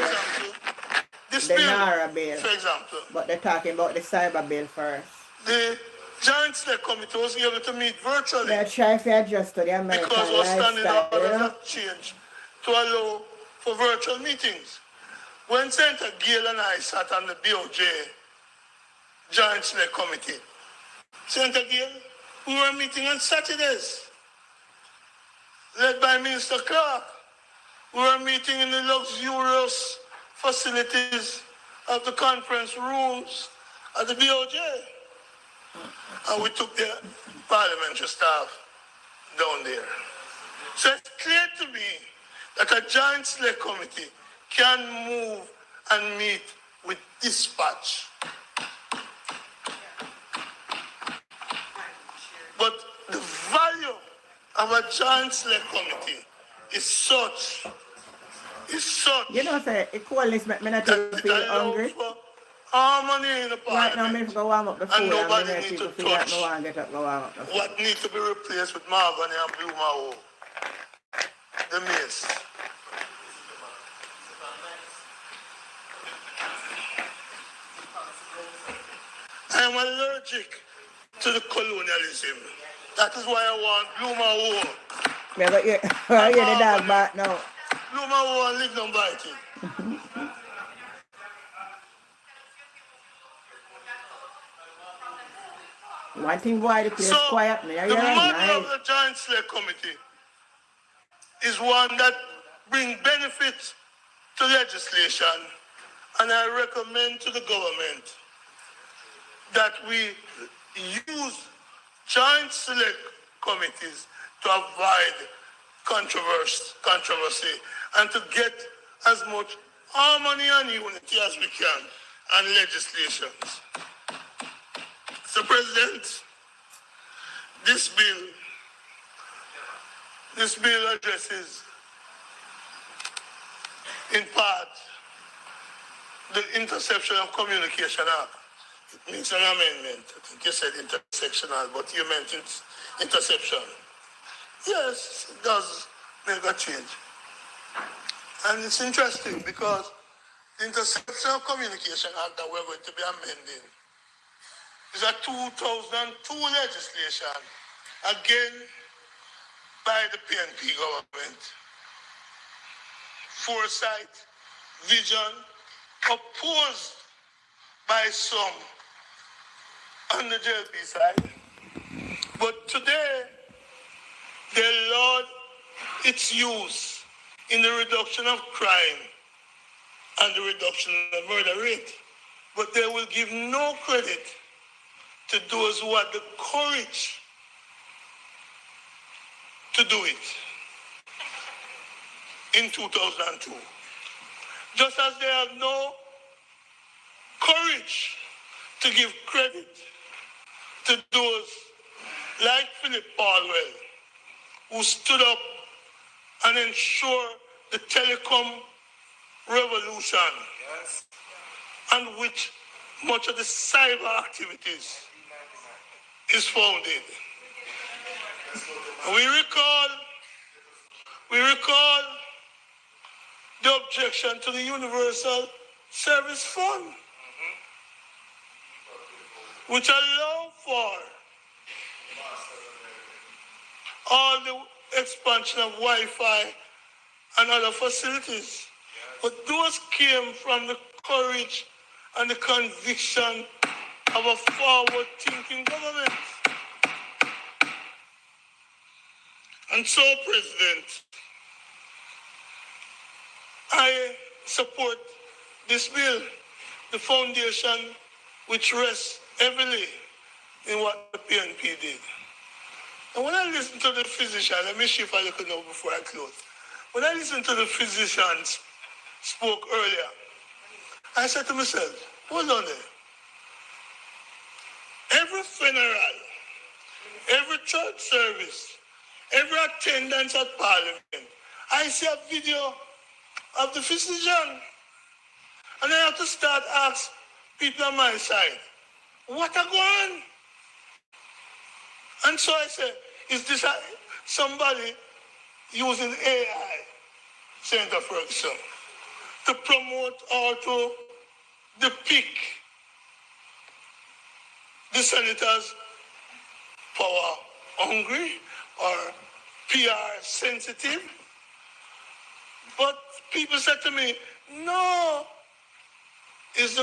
the NARA bill. For example. But they're talking about the cyber bill first. The joint select committee was able to meet virtually. They're trying to adjust to the American because we're standing lifestyle, orders have changed to allow for virtual meetings. When Senator Gale and I sat on the BOJ Joint Select Committee, Senator Gale, we were meeting on Saturdays, led by Minister Clark. We were meeting in the luxurious facilities of the conference rooms at the BOJ. And we took the parliamentary staff down there. So it's clear to me that a joint select committee can move and meet with dispatch. But the value of a joint select committee is such. You know, say, it coolness make me not feel hungry. Harmony in the parliament. Right now, I'm go warm up the food and nobody and needs to feel like touch I want to get up, go warm up the food. what needs to be replaced with mahogany and blue maho. The mace. I am allergic to the colonialism. That is why I want blue maho. Yeah, but you're the dog back now. Blue maho and live no biting. One thing why the place quiet me. The model of the Joint Select Committee is one that brings benefits to legislation, and I recommend to the government that we use Joint Select Committees to avoid controversy and to get as much harmony and unity as we can on legislations. Mr. President, this bill addresses, in part, the Interception of Communication Act It's an amendment. I think you said intersectional, but you meant interception. Yes, it does make a change. And it's interesting because the Interception of Communication Act that we're going to be amending is a 2002 legislation, again by the PNP government. Foresight, vision, opposed by some on the JLP side. But today, they laud its use in the reduction of crime and the reduction of murder rate. But they will give no credit to those who had the courage to do it in 2002. Just as they have no courage to give credit to those like Philip Paulwell, who stood up and ensured the telecom revolution, on which much of the cyber activities is founded. We recall the objection to the Universal Service Fund, which allowed for all the expansion of Wi-Fi and other facilities. But those came from the courage and the conviction of a forward-thinking government. And so, President, I support this bill, the foundation which rests heavily in what the PNP did. And when I listen to the physician, let me shift a little now before I close. When I listened to the physicians spoke earlier, I said to myself, hold on there. Every funeral, every church service, every attendance at Parliament, I see a video of the physician. And I have to start asking people on my side, what are going on? And so I said, is this somebody using AI, Senator Ferguson, to promote or to depict the senators power hungry or PR sensitive? But people said to me, no, it's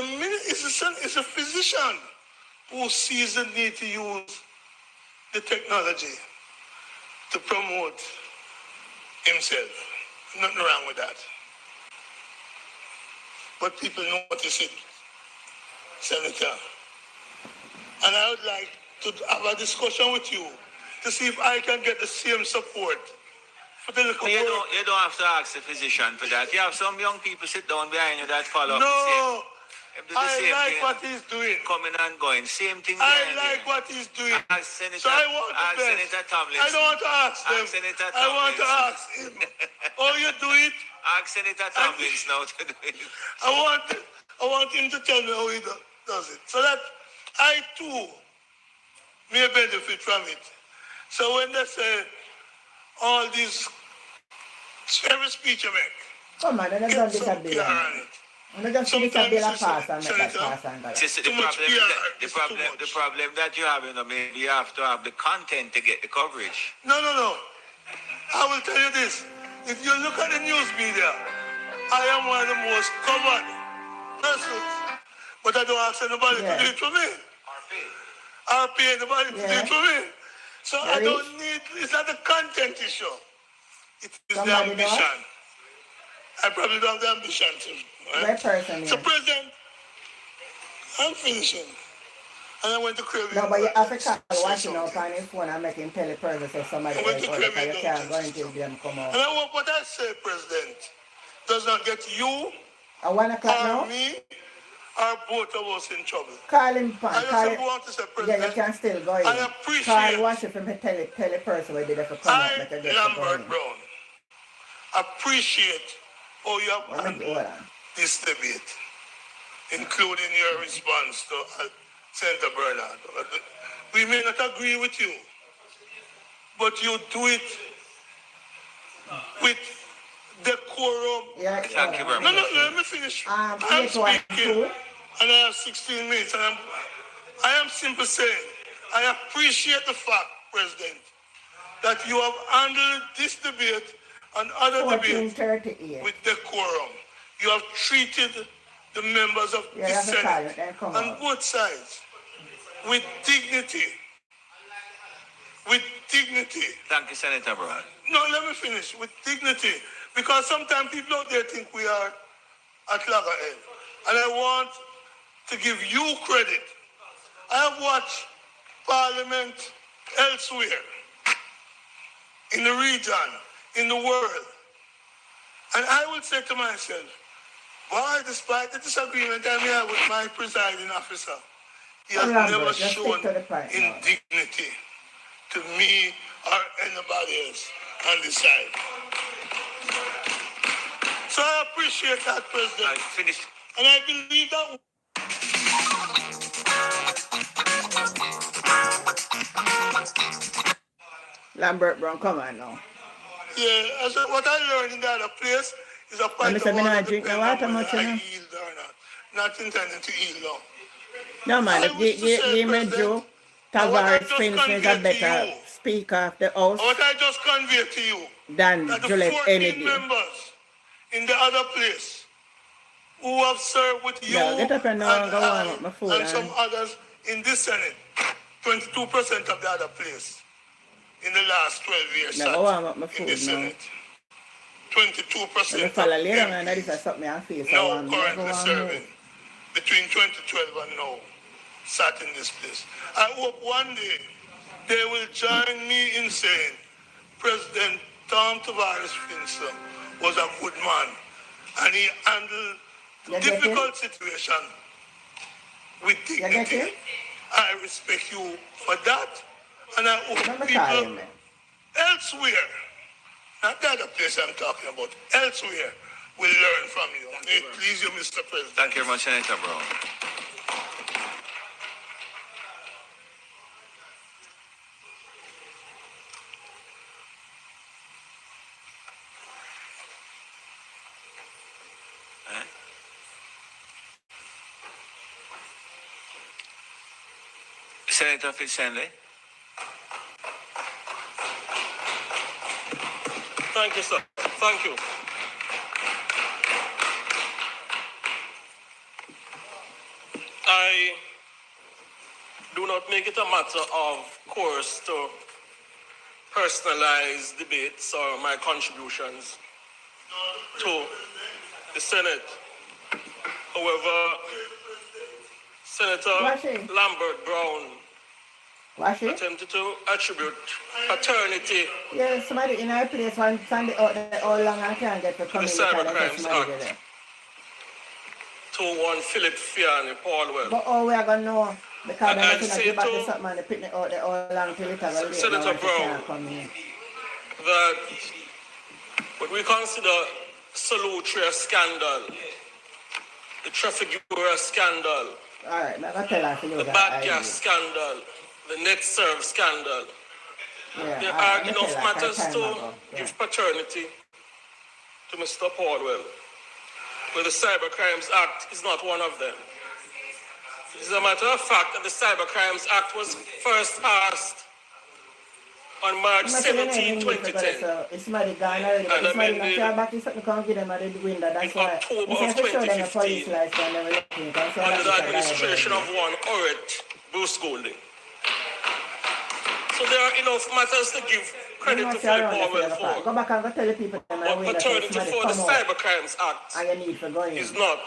a physician who sees the need to use the technology to promote himself. Nothing wrong with that. But people notice it, Senator. And I would like to have a discussion with you to see if I can get the same support for the little You don't have to ask the physician for that. You have some young people sit down behind you that follow up No, the same I like thing, what he's doing. coming and going. Same thing. I like what he's doing. So I want the best. Senator Tomlinson. I don't want to ask them. Senator I want to ask him. Oh, you do it? Ask Senator Tomlinson now to do it. I want him to tell me how he does it. So that I too may benefit from it. So when they say all these, every speech you make, come on, they've done this a bill. And just this a bill a pass and make that pass and go. The problem that you have, maybe you have to have the content to get the coverage. No. I will tell you this. If you look at the news media, I am one of the most covered persons. But I don't ask anybody to do it for me. I'll pay anybody to do it for me. So I don't need, it's not the content issue. It is the ambition. I probably don't have the ambition to. Right person, So, President, I'm finishing. And I went to crave. No, but you have to call watching up on his phone and make him tell the person so somebody else because you can't go until them come out. And I want what I say, President, does not get you at 1 o'clock or now? me or both of us in trouble. Call him, Pan. I just want to say, President, yeah, you can still go in. I appreciate Call watch it from tell the person where did it for come out. Lambert Brown, appreciate how you have handled this debate, including your response to Senator Bernard. We may not agree with you, but you do it with decorum. Yeah, Thank you very No, much. no, let me finish. I'm yes, one, speaking, two. and I have 16 minutes, and I am simply saying, I appreciate the fact, President, that you have handled this debate and other debates 14:38. with decorum. You have treated the members of Yeah, the that's a Senate silent, then come on on. both sides with dignity. With dignity. Thank you, Senator Brown. No, let me finish. With dignity. Because sometimes people out there think we are at loggerhead. And I want to give you credit. I have watched Parliament elsewhere, in the region, in the world. And I would say to myself, boy, despite the disagreement I may have with my presiding officer, he has never shown indignity to me or anybody else on the side. So I appreciate that, President. I finished. And I believe that. Lambert Brown, come on now. Yeah, what I learned in the other place is a point of I order drink no depending on water whether much, you I know. yield or not intending to yield now. No, man, I wish to say, give me President, Joe what I Tavares, just for instance, a conveyed to better you, speaker of the House what I just conveyed to you, than that the Juliet 14 any day. members in the other place who have served with you Yeah, get up and go warm up my food. and some others in this Senate, 22% of the other place in the last 12 years Now go warm up my food in the now. Senate. 22% When I of follow later, them man, that is something I feel. So now I'm currently serving between 2012 and now sat in this place. I hope one day they will join me in saying President Tom Tavares Finster was a good man and he handled the difficult situation with dignity. I respect you for that, and I hope people elsewhere, not the other place I'm talking about, elsewhere, will learn from you. May it please you, Mr. President. Thank you very much, Senator Brown. Senator Fitzhenley. Thank you, sir. Thank you. I do not make it a matter of course to personalize debates or my contributions to the Senate. However, Senator Lambert Brown attempted to attribute paternity yeah, somebody in our place one Sunday out there all long and can't get to come in. The Cybercrimes Act to one Philip Fiani Paulwell. But all we are going to know, because they're And going to give back to something and they pick it out there all long till it has a Senator Brown, that what we consider Salutria scandal, the Trafigura scandal, all right, I'm tell her for you the that bad gas scandal, the net serve scandal. Yeah, There I are enough tell her matters time to ago. give paternity to Mr. Paulwell, where the Cybercrimes Act is not one of them. It is a matter of fact that the Cybercrimes Act was first passed on March 17, 2010. It's somebody gone already, but And it's somebody amended not back, it's something can't give them at the window, that's why. October It's of have to show them a 2015, police license and they will look in it, and say under the that's a administration of liability. one Oret Bruce Golding. So there are enough matters to give credit to Philip Paulwell for. Go back and go tell the people that my But window paternity somebody for the come out Cybercrimes Act and you need to go in. is not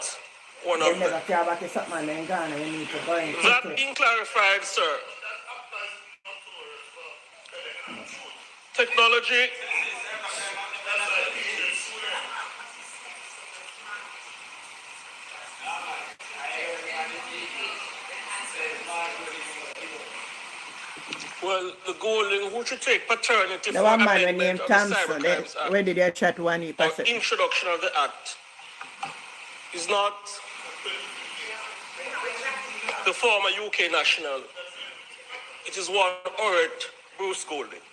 one They of never them. care back to something and then gone and you need to go in. That being clarified, sir, technology well, the Golding who should take paternity The for one man amendment named of the Thompson, Cybercrimes Act where did they chat one or person? introduction of the act is not the former UK national. It is one Oret Bruce Golding.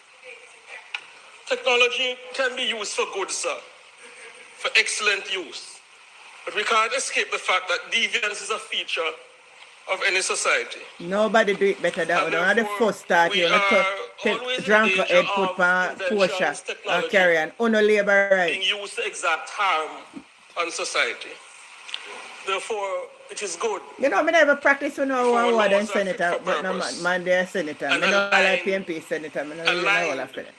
Technology can be used for good, sir, for excellent use. But we can't escape the fact that deviance is a feature of any society. Nobody do it better than we. The first start we here. are Take always in drunk danger head of put pan inventions, Porsche and technology carry on. Uno labor being right. used to exact harm on society. Therefore, it is good. You know, I never practice with no one word and laws are fit senator, for but no purpose man they are senator. I and don't like align- PMP senator. I don't really know all of it.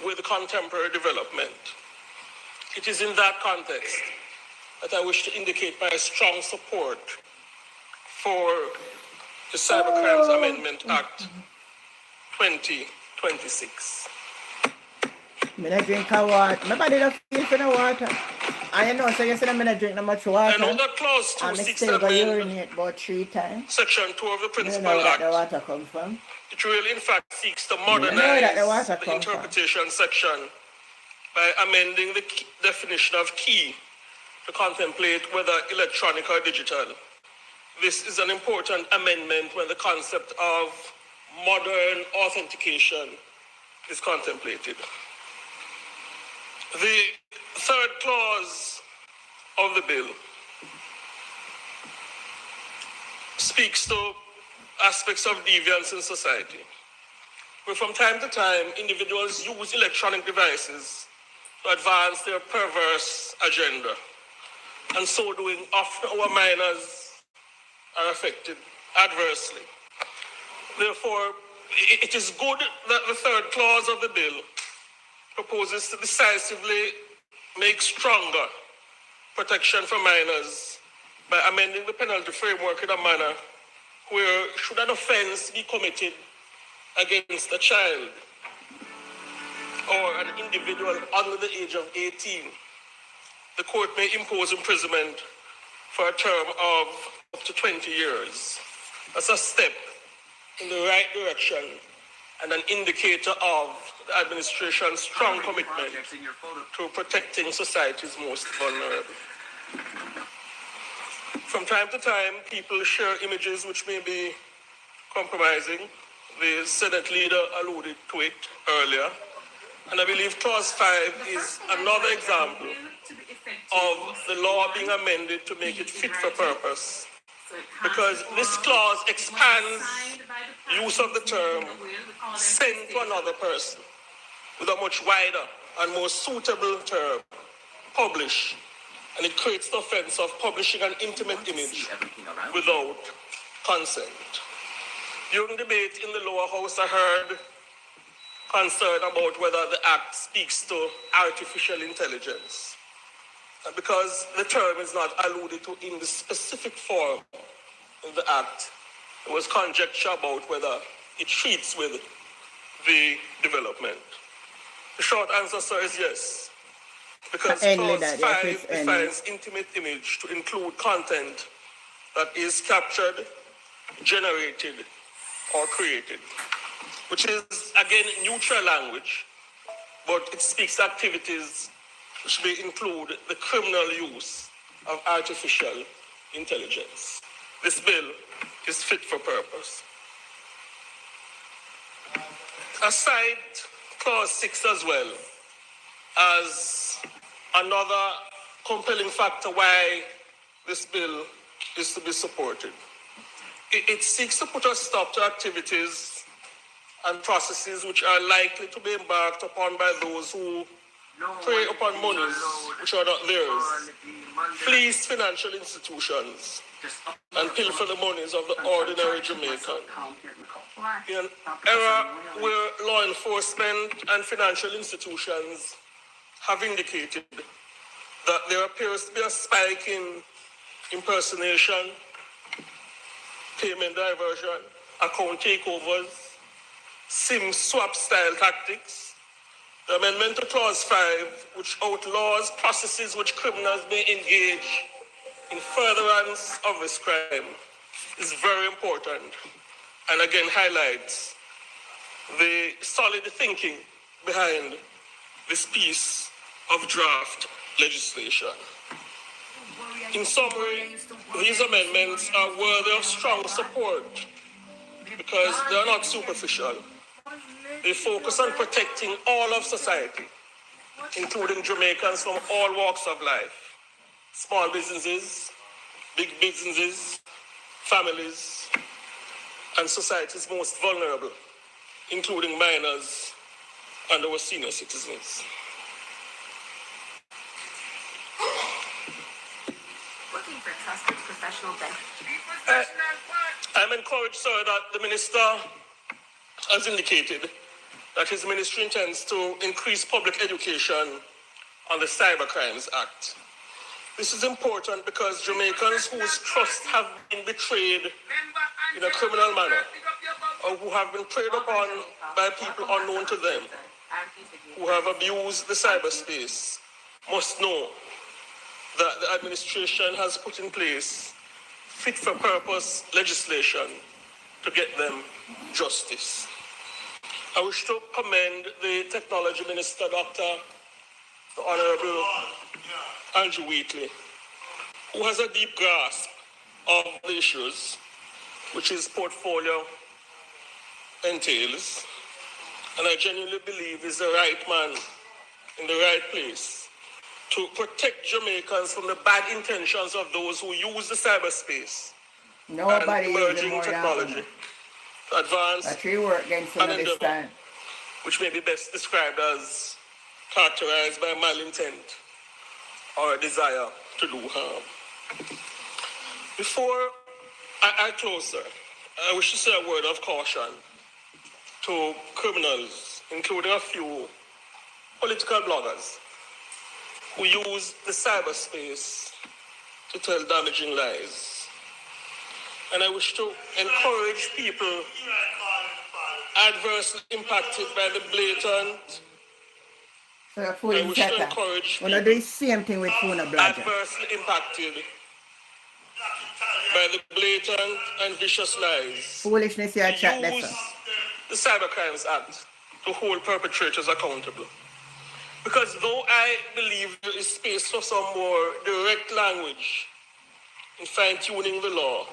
with contemporary development. It is in that context that I wish to indicate my strong support for the Cybercrimes Amendment Act 2026. I don't drink a water. My body don't feel for the water. And you know, so you say I'm not drink that much water. I know that clause And I still go 267, urinate about 3 times. section 2 of the I don't Principal know where Act, the water come from. it really in fact seeks to I know that the modernize water the come from. interpretation section by amending the definition of key to contemplate whether electronic or digital. This is an important amendment when the concept of modern authentication is contemplated. The third clause of the bill speaks to aspects of deviance in society, where from time to time individuals use electronic devices to advance their perverse agenda. And so doing, often our minors are affected adversely. Therefore, it is good that the third clause of the bill proposes to decisively make stronger protection for minors by amending the penalty framework in a manner where, should an offense be committed against a child or an individual under the age of 18, the court may impose imprisonment for a term of up to 20 years. That's a step in the right direction and an indicator of the administration's strong commitment to protecting society's most vulnerable. From time to time, people share images which may be compromising. The Senate leader alluded to it earlier. And I believe Clause 5 is another example of the law being amended to make it fit for purpose. Because this clause expands use of the term sent to another person with a much wider and more suitable term, publish. And it creates the offense of publishing an intimate image without consent. During debate in the lower house, I heard concern about whether the act speaks to artificial intelligence. Because the term is not alluded to in the specific form in the act, there was conjecture about whether it treats with the development. The short answer, sir, is yes. Because Clause 5 defines intimate image to include content that is captured, generated, or created, which is, again, neutral language, but it speaks to activities which may include the criminal use of artificial intelligence. This bill is fit for purpose. Aside Clause 6 as well as another compelling factor why this bill is to be supported. It seeks to put a stop to activities and processes which are likely to be embarked upon by those who prey upon monies which are not theirs, fleece financial institutions, and pilfer the monies of the ordinary Jamaican. In an era where law enforcement and financial institutions have indicated that there appears to be a spike in impersonation, payment diversion, account takeovers, SIM swap style tactics, the amendment to Clause 5, which outlaws processes which criminals may engage in furtherance of this crime, is very important and again highlights the solid thinking behind this piece of draft legislation. In summary, these amendments are worthy of strong support because they are not superficial. They focus on protecting all of society, including Jamaicans from all walks of life, small businesses, big businesses, families, and society's most vulnerable, including minors and our senior citizens. Looking for trusted professional bench. I'm encouraged, sir, that the minister has indicated that his ministry intends to increase public education on the Cybercrimes Act. This is important because Jamaicans whose trusts have been betrayed in a criminal manner, or who have been preyed upon by people unknown to them, who have abused the cyberspace, must know that the administration has put in place fit-for-purpose legislation to get them justice. I wish to commend the Technology Minister, Dr. the Honorable Andrew Wheatley, who has a deep grasp of the issues which his portfolio entails, and I genuinely believe is the right man in the right place to protect Jamaicans from the bad intentions of those who use the cyberspace Nobody and is emerging more technology to advance But we work against an him this endeavor time. which may be best described as characterized by malintent or a desire to do harm. Before I close, sir, I wish to say a word of caution to criminals, including a few political bloggers who use the cyberspace to tell damaging lies. And I wish to encourage people adversely impacted by the blatant. So you're fooling I wish to Tata. encourage We're not doing the same thing with Funa Blogger. adversely impacted by the blatant and vicious lies. Foolishness you chat Use lesson. the Cybercrimes Act to hold perpetrators accountable. Because though I believe there is space for some more direct language in fine-tuning the law,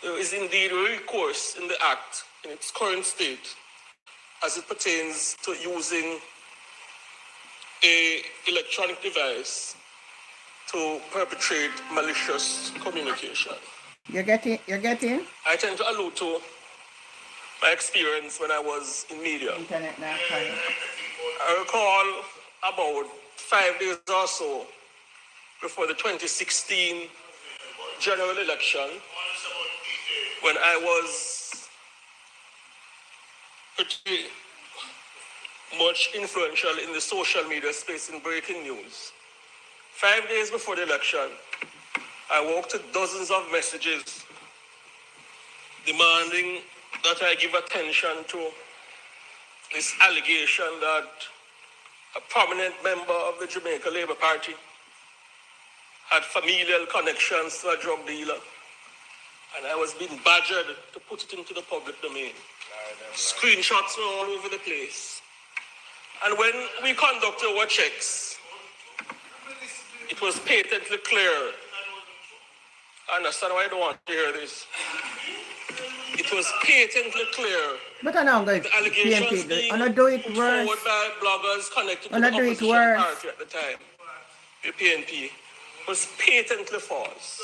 there is indeed recourse in the Act in its current state as it pertains to using an electronic device to perpetrate malicious communication. You're getting? I tend to allude to my experience when I was in media. Internet now, fine. I recall about 5 days or so before the 2016 general election, when I was pretty much influential in the social media space in breaking news. 5 days before the election, I walked to dozens of messages demanding that I give attention to this allegation that a prominent member of the Jamaica Labour Party had familial connections to a drug dealer, and I was being badgered to put it into the public domain. Screenshots were all over the place. And when we conducted our checks, it was patently clear. I understand why I don't want to hear this. It was patently clear. But I know I'm the allegations being I'm not do it put worse. forward by bloggers connected I'm to not the do it opposition worse. party at the time, the PNP, was patently false.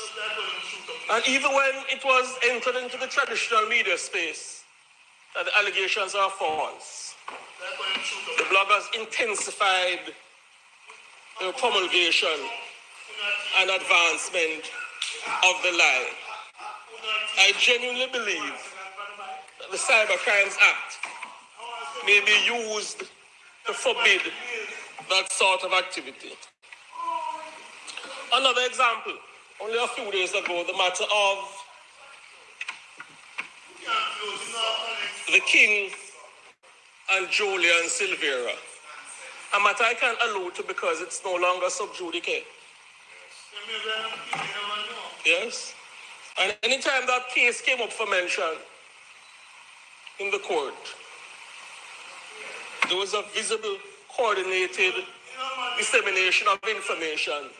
And even when it was entered into the traditional media space, that the allegations are false, the bloggers intensified the promulgation and advancement of the lie. I genuinely believe that the Cybercrimes Act may be used to forbid that sort of activity. Another example, only a few days ago, the matter of the King and Julian Silvera. A matter I can't allude to because it's no longer sub judice. Yes? And anytime that case came up for mention in the court, there was a visible, coordinated dissemination of information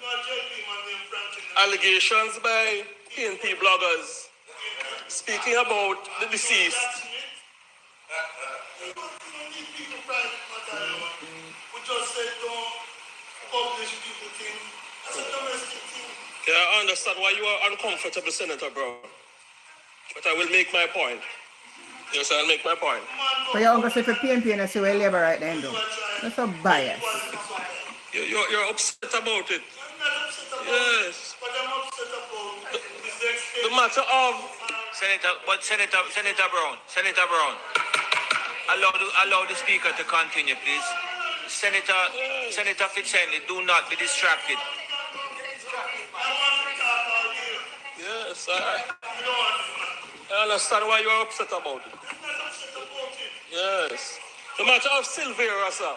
allegations by PNP bloggers speaking about the deceased. We just said don't publish people thing. That's a domestic thing. Okay, I understand why you are uncomfortable, Senator Brown. But I will make my point. Yes, I'll make my point. But you're going to say for PNP and see where Labour right then do. That's so biased. You're upset about it. I'm not upset about Yes. it, but I'm upset about The matter of Senator Brown, allow the speaker to continue, please. Senator Fitzhenry, do not be distracted. Yes, I understand why you are upset about it. Yes. The matter of Silvera, sir.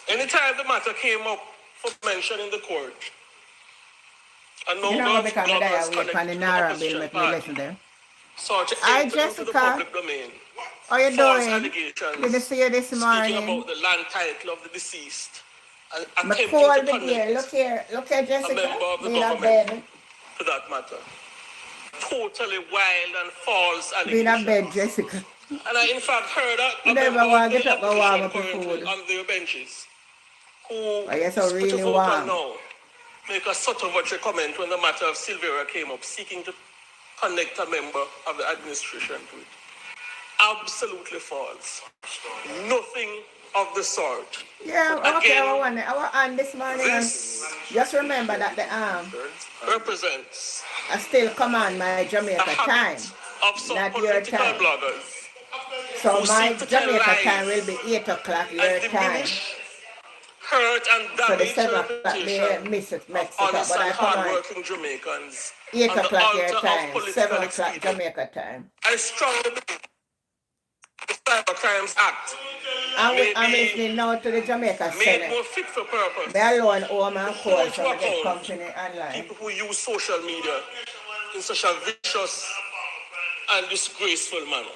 Anytime the matter came up for mention in the court, and no You know, because bloggers I wait connected for the to Nara opposition bill, make me party listen there. sought to Hi, enter into the Jessica. public domain How you false doing? allegations Did you see you this speaking morning? about the land title of the deceased and My attempting call to the dear. connect Look here, a Jessica. member of the Being a government bed. to that matter. Totally wild and false Being a allegations. bed, Jessica. And I, in fact, heard a You member never of want to the get up and warm opposition up your currently food. on their benches who Oh, yes, so put a really vote warm. on now make a sort of what you comment when the matter of Silvera came up, seeking to connect a member of the administration to it. Absolutely false. Nothing of the sort. Yeah, okay, our on this morning. This Just remember that the represents I still come on my a Jamaica time, habit of some not your political time. bloggers So who my seek to tell Jamaica lies time will be 8 o'clock your and time. diminish, hurt and So the damage 7 the o'clock they reputation miss it, of Mexico, honest but I and come on hard-working Jamaicans 8 on the o'clock your altar of time, 7 political o'clock expedience. Jamaica time. I strongly believe the Cyber Crimes Act I'm may be listening now to the Jamaica made Senate. more fit for purpose They alone home and call hold to so I get account company online. people who use social media in such a vicious and disgraceful manner.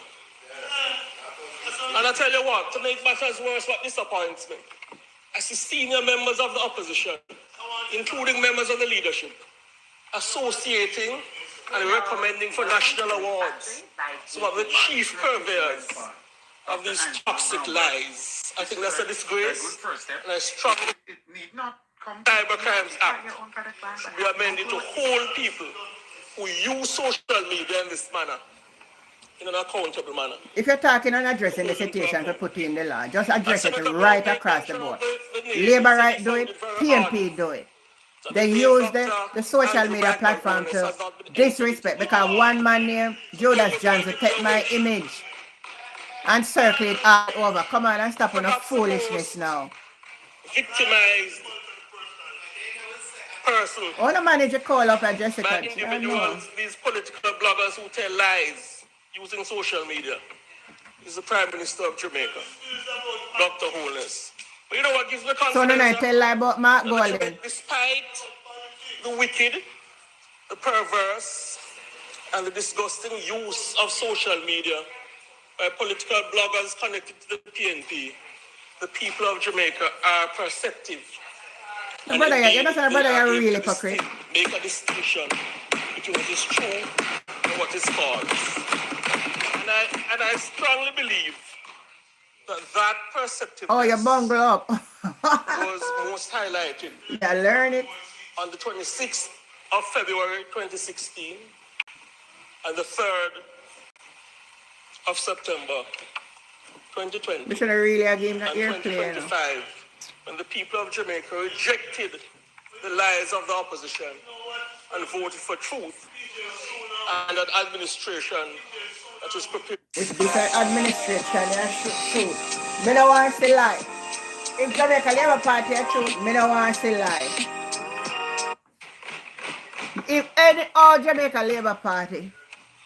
And I tell you what, to make matters worse, what disappoints me, I see senior members of the opposition, including members of the leadership, associating and recommending for national awards some of the chief purveyors of these toxic lies. I think that's a disgrace, and I strongly Cyber Crimes Act should be amended to hold people who use social media in this manner, in an accountable manner. If you're talking and addressing the situation to put in the law, just address it right across the board. Labour right do it, PNP do it. They use the social media platform to disrespect because one man named Judas Johnson take my image and circle it all over. Come on and stop on the foolishness now. Victimized person I want to manage a call up at by Jessica. individuals, these political bloggers who tell lies using social media. He's the Prime Minister of Jamaica, Dr. Holness. But you know what gives me confidence? So then I tell lie about Mark Golden. Despite the wicked, the perverse, and the disgusting use of social media by political bloggers connected to the PNP, the people of Jamaica are perceptive. The brother, you know, brother, you're really hypocrite. Make a distinction between what is true and what is false. And I strongly believe that perceptiveness Oh, you bungle up. was most highlighted Yeah, learn it. on the 26th of February 2016 and the 3rd of September 2020 We should have really give him that and airplay. You know. 2025 when the people of Jamaica rejected the lies of the opposition and voted for truth and an administration that is prepared. It's different administration, that's true. Me don't want to see lie. If Jamaica Labour Party are true, me don't want to see lie. If any all Jamaica Labour Party,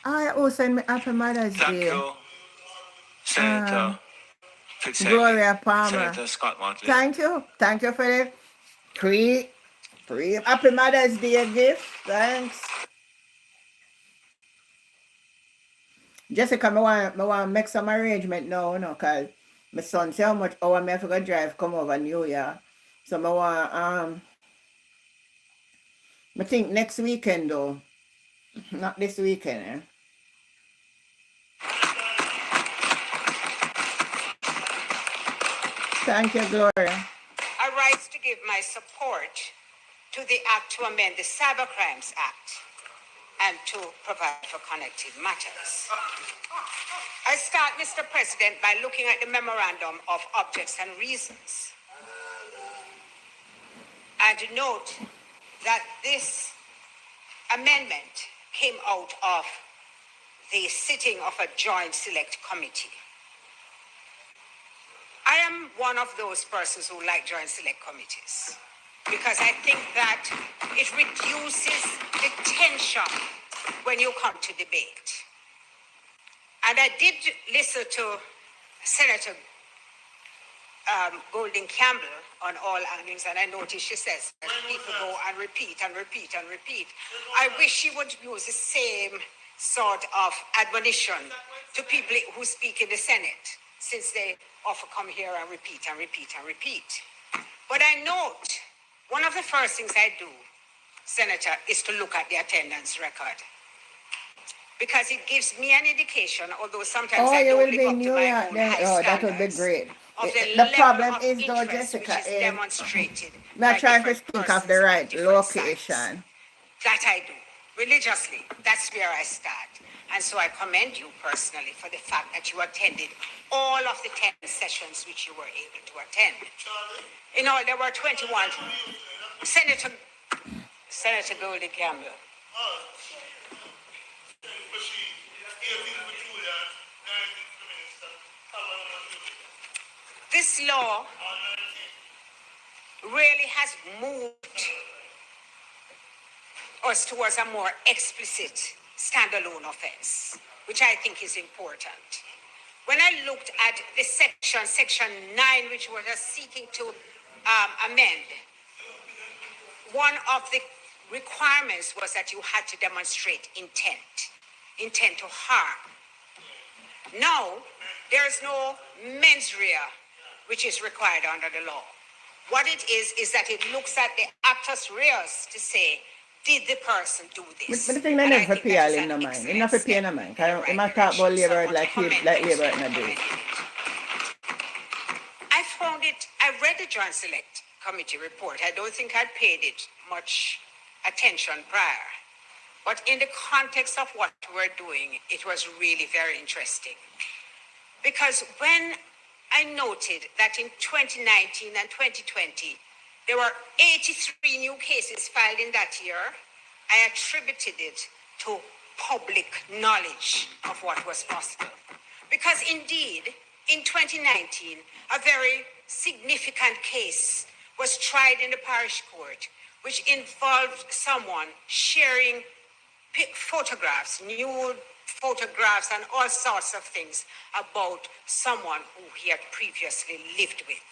I will send me Happy Mother's Day. Thank you, Senator Fitzhenry. Gloria Palmer. Senator Scott Motley. Thank you for the pre Happy Mother's Day gift. Thanks. Jessica, I want to make some arrangement now, you know, because my son say how much hour I have to go drive come over New Year. So I want I think next weekend though, not this weekend. Eh? Thank you, Gloria. I rise to give my support to the act to amend the Cybercrimes Act and to provide for connected matters. I start, Mr. President, by looking at the memorandum of objects and reasons. And note that this amendment came out of the sitting of a joint select committee. I am one of those persons who like joint select committees because I think that it reduces the tension when you come to debate. And I did listen to Senator Golden Campbell on all angles, and I noticed she says that people go and repeat and repeat and repeat. I wish she would use the same sort of admonition to people who speak in the Senate, since they often come here and repeat and repeat and repeat. But I note one of the first things I do, Senator, is to look at the attendance record, because it gives me an indication, although sometimes I you don't will live be up in to New my York own then. high Oh, that would be standards great. of the The level problem of is though, interest Jessica, which is is demonstrated not by trying to different think of persons the on right different sides. location. That I do, religiously. That's where I start. And so I commend you personally for the fact that you attended all of the 10 sessions which you were able to attend. In all, there were 21. Senator Goldie Campbell. This law really has moved us towards a more explicit standalone offense, which I think is important. When I looked at the section 9, which was seeking to amend, one of the requirements was that you had to demonstrate intent to harm. Now, there is no mens rea which is required under the law. What it is that it looks at the actus reus to say, did the person do this? But the thing I never prepare in no mind. I'm not preparing no mind. Because I'm not talking about labor like labor in a day. I read the Joint Select Committee report. I don't think I'd paid it much attention prior. But in the context of what we're doing, it was really very interesting. Because when I noted that in 2019 and 2020, there were 83 new cases filed in that year, I attributed it to public knowledge of what was possible. Because indeed, in 2019, a very significant case was tried in the parish court, which involved someone sharing photographs, nude photographs, and all sorts of things about someone who he had previously lived with.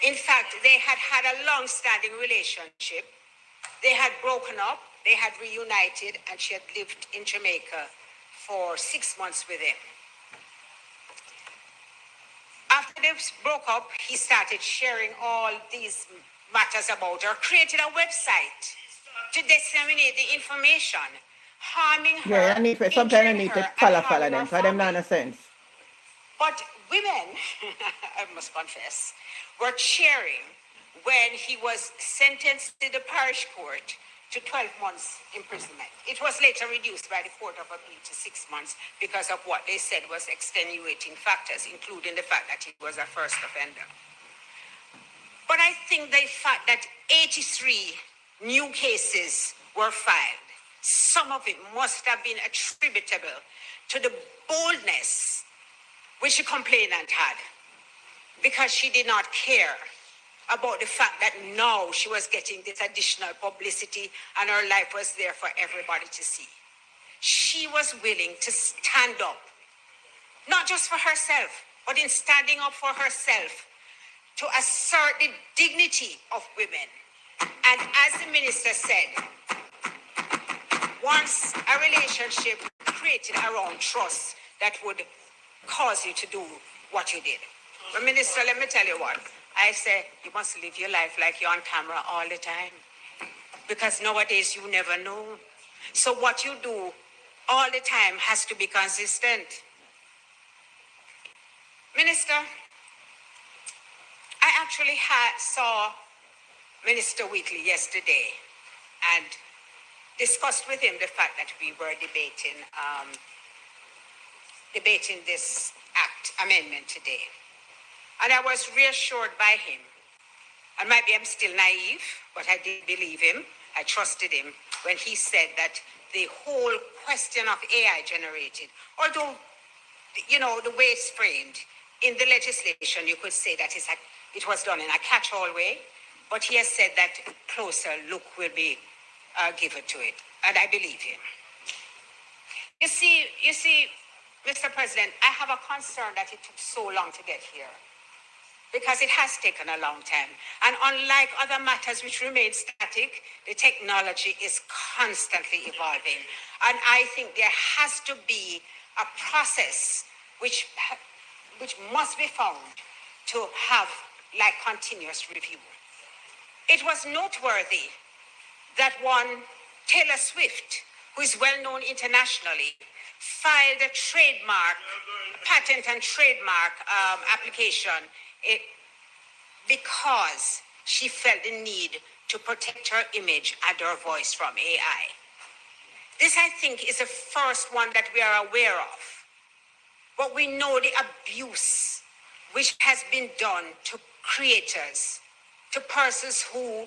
In fact, they had had a long-standing relationship. They had broken up, they had reunited, and she had lived in Jamaica for 6 months with him. After they broke up, he started sharing all these matters about her, created a website to disseminate the information, harming her. Yeah, sometimes I need to follow them, because them not no sense. But women, I must confess, were cheering when he was sentenced to the parish court to 12 months imprisonment. It was later reduced by the Court of Appeal to 6 months because of what they said was extenuating factors, including the fact that he was a first offender. But I think the fact that 83 new cases were filed, some of it must have been attributable to the boldness which the complainant had, because she did not care about the fact that now she was getting this additional publicity and her life was there for everybody to see. She was willing to stand up, not just for herself, but in standing up for herself, to assert the dignity of women. And as the minister said, once a relationship created around trust that would cause you to do what you did. But Minister, let me tell you what. I say you must live your life like you're on camera all the time. because nowadays you never know. So what you do all the time has to be consistent. Minister, I actually saw Minister Wheatley yesterday and discussed with him the fact that we were debating this act amendment today. And I was reassured by him. And maybe I'm still naive, but I did believe him. I trusted him when he said that the whole question of AI generated, although, you know, the way it's framed in the legislation, you could say that it was done in a catch-all way, but he has said that closer look will be given to it, and I believe him. You see, Mr. President, I have a concern that it took so long to get here, because it has taken a long time. And unlike other matters which remain static, the technology is constantly evolving. And I think there has to be a process which must be found to have like continuous review. It was noteworthy that one Taylor Swift, who is well known internationally, filed a patent and trademark application because she felt the need to protect her image and her voice from AI. This, I think, is the first one that we are aware of. But we know the abuse which has been done to creators, to persons who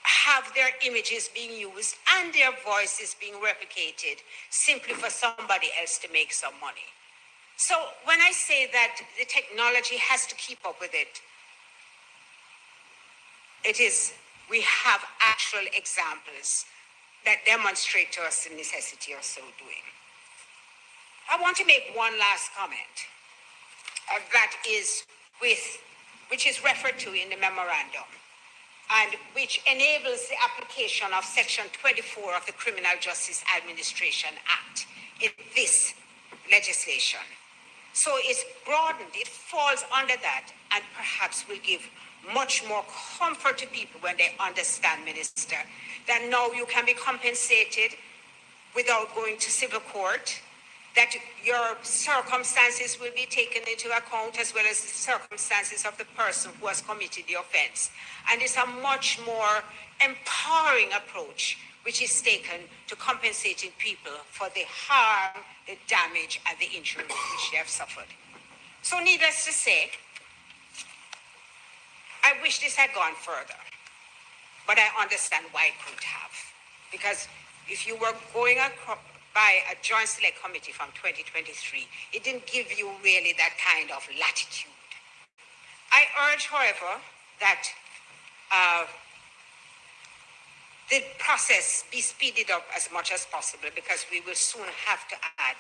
have their images being used and their voices being replicated simply for somebody else to make some money. So when I say that the technology has to keep up with it, we have actual examples that demonstrate to us the necessity of so doing. I want to make one last comment which is referred to in the memorandum and which enables the application of Section 24 of the Criminal Justice Administration Act in this legislation. So it's broadened, it falls under that, and perhaps will give much more comfort to people when they understand, Minister, that now you can be compensated without going to civil court, that your circumstances will be taken into account as well as the circumstances of the person who has committed the offense. And it's a much more empowering approach which is taken to compensating people for the harm, the damage, and the injury which they have suffered. So needless to say, I wish this had gone further, but I understand why it couldn't have. Because if you were going by a joint select committee from 2023, it didn't give you really that kind of latitude. I urge, however, that the process be speeded up as much as possible, because we will soon have to add,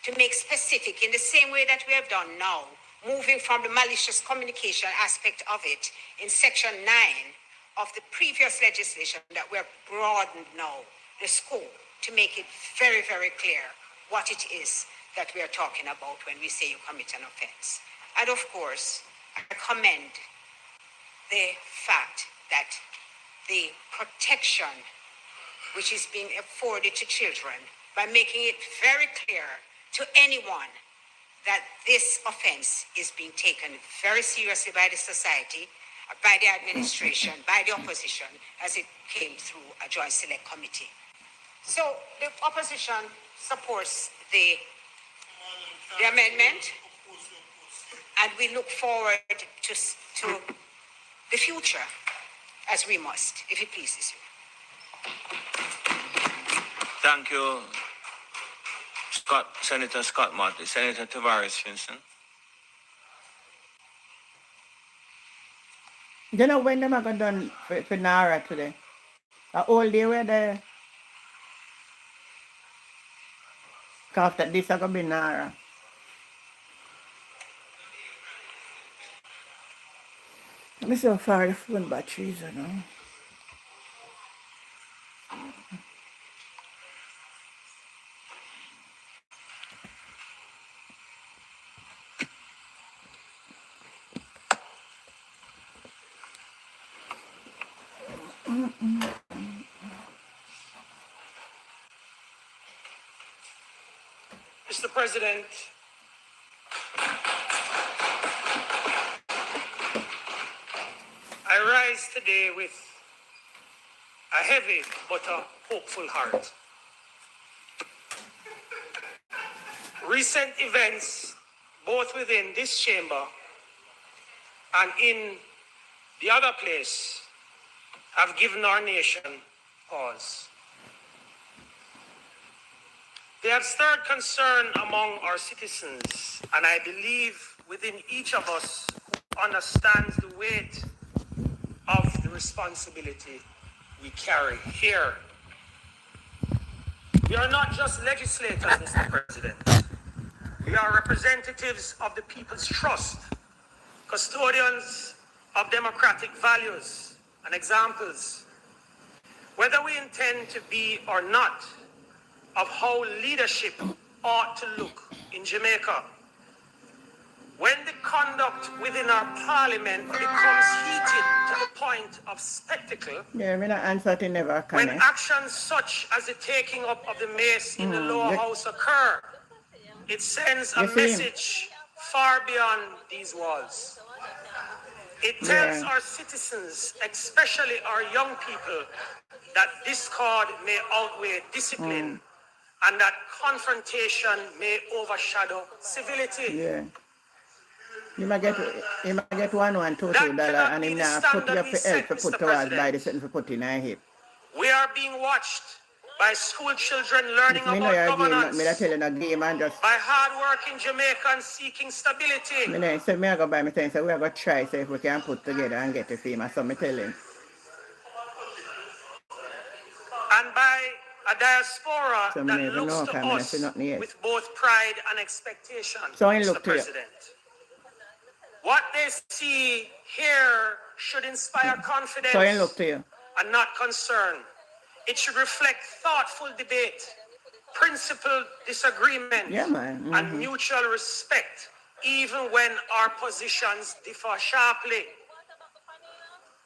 to make specific in the same way that we have done now, moving from the malicious communication aspect of it in Section 9 of the previous legislation, that we're broadened now the scope to make it very, very clear what it is that we are talking about when we say you commit an offense. And of course, I commend the fact that the protection which is being afforded to children by making it very clear to anyone that this offense is being taken very seriously by the society, by the administration, by the opposition, as it came through a joint select committee. So the opposition supports the amendment, and we look forward to the future, as we must, if it pleases you. Thank you, Senator Scott Martin. Senator Tavares Finson. You know when them are going done for Nara today? All day where they after this are going to be Nara. Let me see how far the phone batteries are now. Mr. President, I rise today with a heavy but a hopeful heart. Recent events, both within this chamber and in the other place, have given our nation pause. They have stirred concern among our citizens, and I believe within each of us who understands the weight of the responsibility we carry here. We are not just legislators, Mr. President. We are representatives of the people's trust, custodians of democratic values and examples, whether we intend to be or not, of how leadership ought to look in Jamaica. When the conduct within our parliament becomes heated to the point of spectacle, Yeah, me not answer to never when can. actions such as the taking up of the mace in the lower house occur, it sends a You see him? message far beyond these walls. It tells Yeah. our citizens, especially our young people, that discord may outweigh discipline and that confrontation may overshadow civility. Yeah. You might get $1, $1, $2, That $2, cannot and be him the now put standard you we for set, help to put Mr. towards President. by the sitting for put in a hip. We are being watched by school children learning Me know about you're game, governance, me that tell you no game and just by hard-working Jamaicans seeking stability, me know say me I go buy me thing, so we are gonna try see if we can put together and get the film. So me tell him. and by a diaspora So me that never looks know, to can I us say nothing yet. with both pride and expectation, So I Mr. look to you. President. What they see here should inspire confidence So I look to you. and not concern. It should reflect thoughtful debate, principled disagreement, Yeah, man. and mutual respect, even when our positions differ sharply.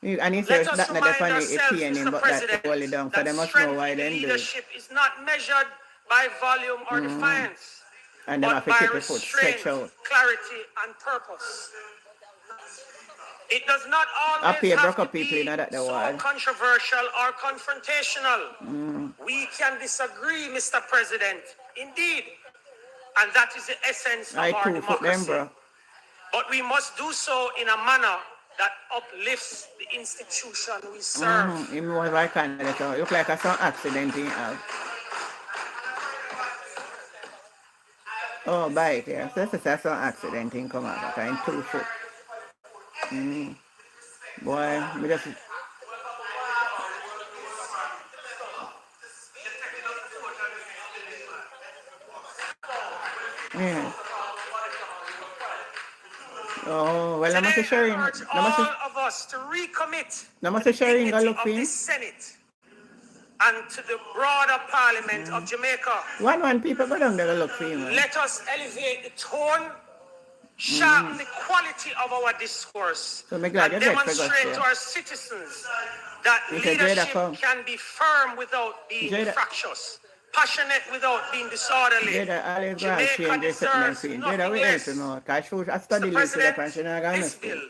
And he says Let us that not remind the funny ourselves, opinion, Mr. but that's President, hold it down. So that they must know strength why in they do it. leadership is not measured by volume or defiance, And they but have to by keep the foot restraint, stretched out. clarity, and purpose. It does not I always pay have broke to up people be in that the so wall. controversial or confrontational. We can disagree, Mr. President, indeed, and that is the essence of I our too foot them, democracy. bro. But we must do so in a manner that uplifts the institution we serve. Him was like kind of so look like a some accident in house. Oh, bite here. So this is some accident in come out, but in 2 foot. Boy, me just yeah. Oh, well, I must Today, share I him. urge all of us to recommit I to must the share him. Go dignity look of for him. this Senate and to the broader Parliament of Jamaica. One people go down there and look for him. Man. Let us elevate the tone, sharpen the quality of our discourse, So me glad and you get for demonstrate God, to our citizens that You say Jada leadership come. can be firm without being Jada. fractious, passionate without being disorderly. Jada always go and Jamaica change the settlement deserves scene. nothing Jada, we help less. him out. Because I study Mr. this with the President, pension and I got this school. bill,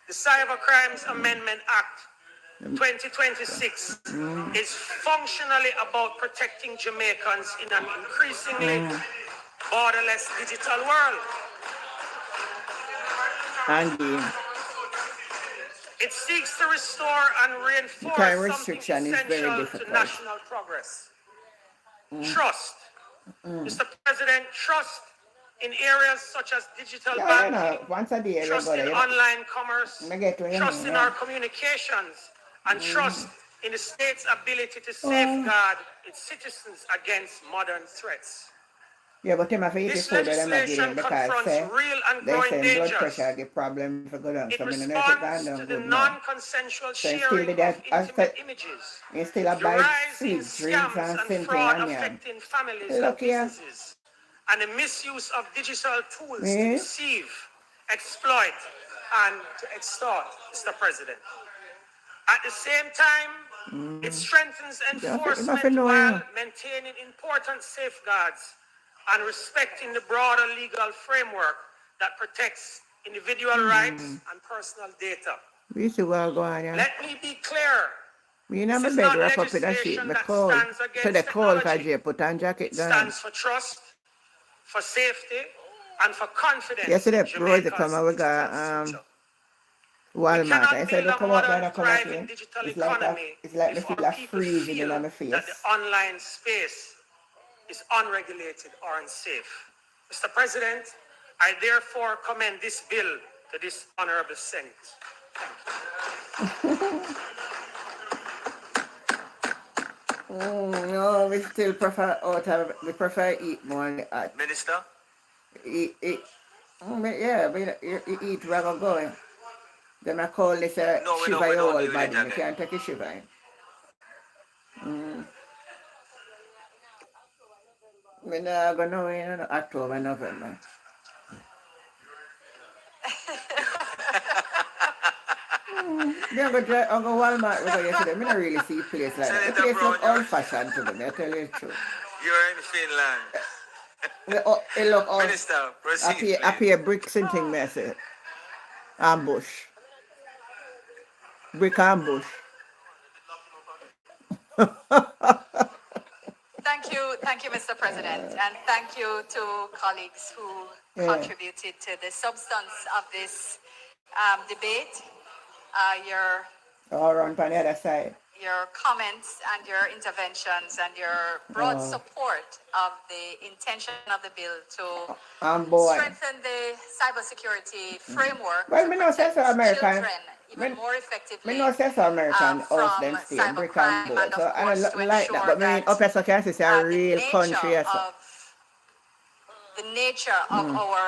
the Cyber Crimes Amendment Act 2026, is functionally about protecting Jamaicans in an increasingly borderless digital world. And game. It seeks to restore and reinforce Time something restriction is very essential to difficult. national progress. Trust. Mr. President, trust in areas such as digital Yeah, you banking, know, once a day, trust everybody. in You know. online commerce, I get what you trust mean, in yeah. our communications, and trust in the state's ability to safeguard its citizens against modern threats. Yeah, but him have to eat the This food that them are legislation giving because confronts say, real and they growing say blood dangers. pressure the problem for go down. It So I don't know if it gone responds down to the good now. non-consensual So it's still sharing be of that intimate images, you still a the buy rise in sweets, drinks scams and and something fraud and yam. affecting families and Look here. businesses, and the misuse of digital tools to Eh? deceive, exploit, and to extort, Mr. President. At the same time, it strengthens You have to enforcement know, while yeah. maintaining important safeguards and respecting the broader legal framework that protects individual rights and personal data. We see what going on, yeah. Let me be clear. Me in my This is bed not wrap up in a sheet. legislation The that cold. stands So against the cold for technology. Jay put on jacket It down. stands for trust, for safety, and for confidence Yesterday, in Rosie Jamaica's come and we got digital future. We Walmart. I cannot said, build look a what modern, that come thriving again. digital It's like economy me if feel our a people freezing feel in my that face. the online space is unregulated or unsafe. Mr. President, I therefore commend this bill to this honorable Senate. No, we still prefer we prefer eat more. Minister? Eat. Yeah, but you eat where I'm going. Then I call this a No, we shiver don't your do whole it body. You again. can't take a shiver. Me not gonna know in October, November. Then I go Walmart we go yesterday. Me not really see a place like that. The Senator place Brown, look old fashioned to me, I tell you the truth. You're in Finland. It look old. Minister, proceed, I please. pay bricks and thing, me I say. Ambush. Brick ambush. Thank you, Mr. President, and thank you to colleagues who contributed to the substance of this debate. Or on the other side. Your comments and your interventions and your broad support of the intention of the bill to strengthen the cybersecurity framework Well, to me no say protect so American. children even more effectively Me no say so American house from them stay brick and cybercrime, board. and So of I course don't to like that. ensure But me up here so can see a real country. the nature of our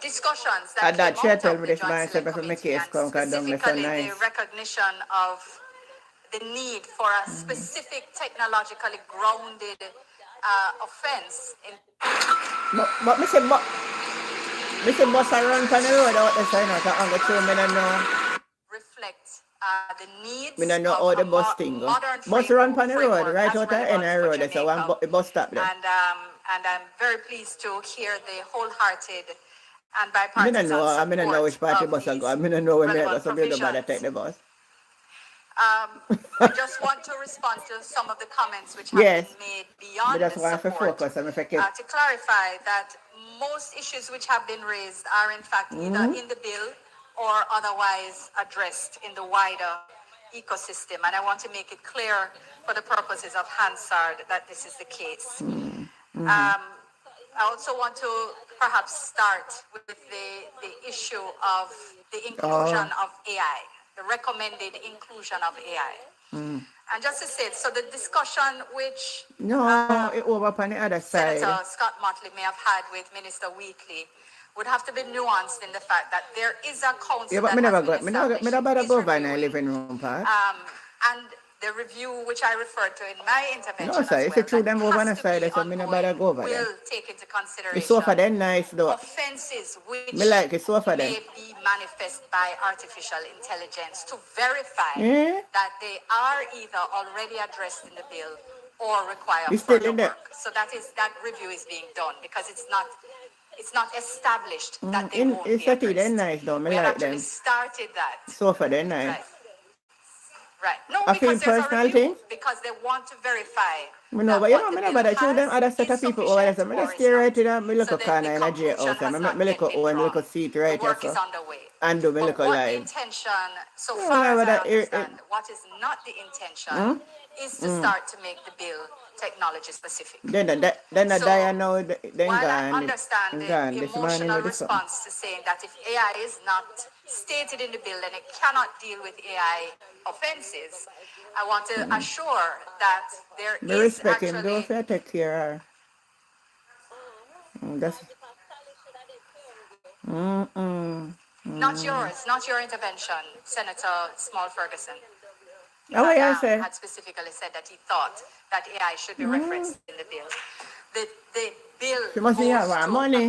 discussions that that came out tell of me the this Joint man said Select for my Committee, case and come down me so specifically nice. the recognition of the need for a specific technologically grounded offense in But me say bus I run on the road out there so you know to go through me no know. reflect the needs Me no know of how the a bus thing go. modern Bus run on the road framework right as out the end of relevant the for road so one Jamaica. bus stop there. And I'm very pleased to hear the wholehearted and Me bipartisan no know. Me no know which part the support bus I of go. these Me no know when me I go relevant so good about to take provisions. the bus. I just want to respond to some of the comments which have Yes. been made Me beyond just this want to support. focus and if I keep To clarify that most issues which have been raised are in fact either in the bill or otherwise addressed in the wider ecosystem. And I want to make it clear for the purposes of Hansard that this is the case. I also want to perhaps start with the issue of the inclusion of AI, the recommended inclusion of AI. And just to say, so the discussion which it over on the other side. Senator Scott Motley may have had with Minister Wheatley would have to be nuanced in the fact that there is a council Yeah, but that me never has been got. Me never established, bother is go by my reviewing, living room part. and the review which I referred to in my intervention No, sir. as If well, you through them over on the has to side, be so me no bother ongoing, go over there. will take into The consideration sofa then nice though. offences which Me like the sofa then. may be manifest by artificial intelligence to verify Eh? that they are either already addressed in the bill or require It's still further in there. work. So that review is being done because it's not established that they In won't it's be a tea then addressed. nice though. Me We have like actually them. started that. Sofa then nice. Right. No, I feel because there's a personal review, thing. because they want to verify Me know, that but you what know, the me no bill bother through them has other set is of people over there. So sufficient me or just is stay right not. in a me look So a the corner in a jail conclusion house. has Me not look yet a been own, me look a drawn. seat The right here work is so. underway. And do me But look a what the live. intention, so Oh, far as whatever I that understand, what is not the intention is to start to make the bill technology specific. Then a So, die now then while I gone. understand the Gone. This morning emotional with the sun. response to saying that if AI is not stated in the bill, then it cannot deal with AI offenses, I want to assure that there Me is respect him though actually if I take care of her. That's not your intervention, Senator Small Ferguson. Oh, what you say? Had specifically said that he thought that AI should be referenced in the bill. The bill You must goes have to money.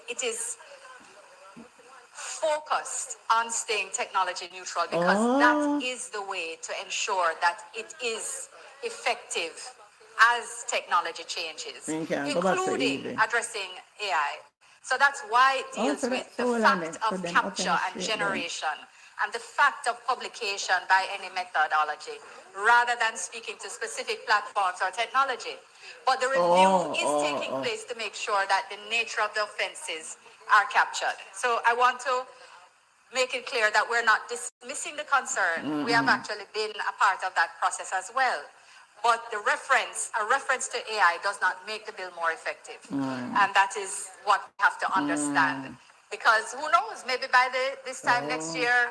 it is focused on staying technology neutral because that is the way to ensure that it is effective as technology changes, You can go back to including easy. addressing AI. So that's why it Oh, deals so with that's the so fact so of then capture open and straight then. generation and the fact of publication by any methodology, rather than speaking to specific platforms or technology. But the review is taking place to make sure that the nature of the offenses are captured. So I want to make it clear that we're not dismissing the concern. We have actually been a part of that process as well. But a reference to AI does not make the bill more effective. And that is what we have to understand. Because who knows, maybe by this time next year,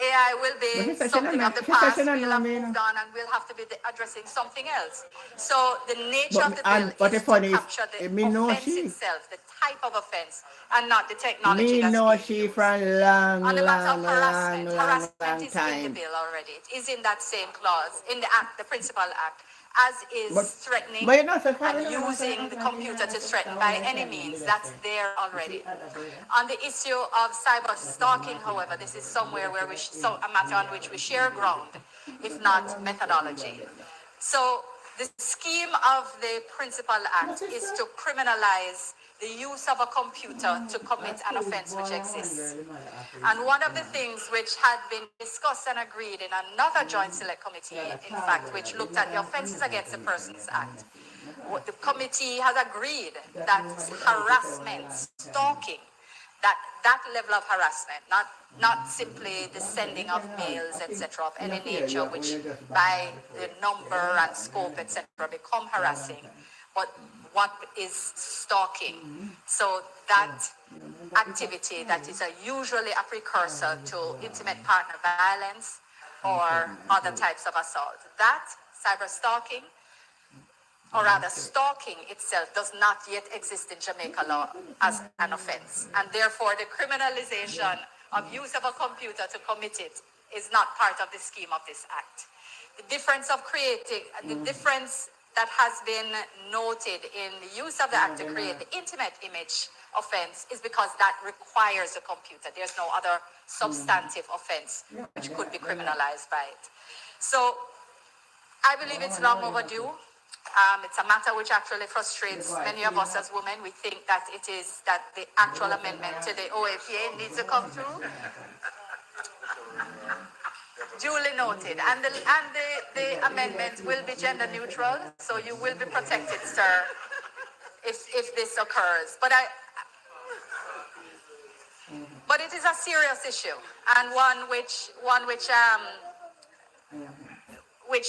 AI will be something of the past, we'll have moved on and we'll have to be addressing something else. So the nature of the bill is to capture the offense itself, the type of offense, and not the technology that's being used. From long, On the matter of long, harassment is in the time. bill already. It is in that same clause, in the act, the principal act, as is threatening But you know, so and using the computer to threaten by any means. That's there already. On the issue of cyber stalking, however, this is somewhere where a matter on which we share ground, if not methodology. So the scheme of the principal act is to criminalize the use of a computer to commit an offense which exists. And one of the things which had been discussed and agreed in another joint select committee, in fact, which looked at the Offences Against the Persons Act, what the committee has agreed that harassment, stalking, that level of harassment, not simply the sending of mails, etc., of any nature, which by the number and scope, etc., become harassing, but what is stalking. So that activity that is usually a precursor to intimate partner violence or other types of assault. That cyber stalking, or rather stalking itself, does not yet exist in Jamaica law as an offense. And therefore the criminalization of use of a computer to commit it is not part of the scheme of this act. The difference of the difference that has been noted in the use of the act to create the intimate image offense is because that requires a computer. There's no other substantive offense which could be criminalized by it. So I believe it's long overdue. It's a matter which actually frustrates many of us as women. We think that it is that the actual amendment to the OAPA needs to come through. Duly noted. And the amendment will be gender neutral, so you will be protected, sir, if this occurs. But it is a serious issue, and one which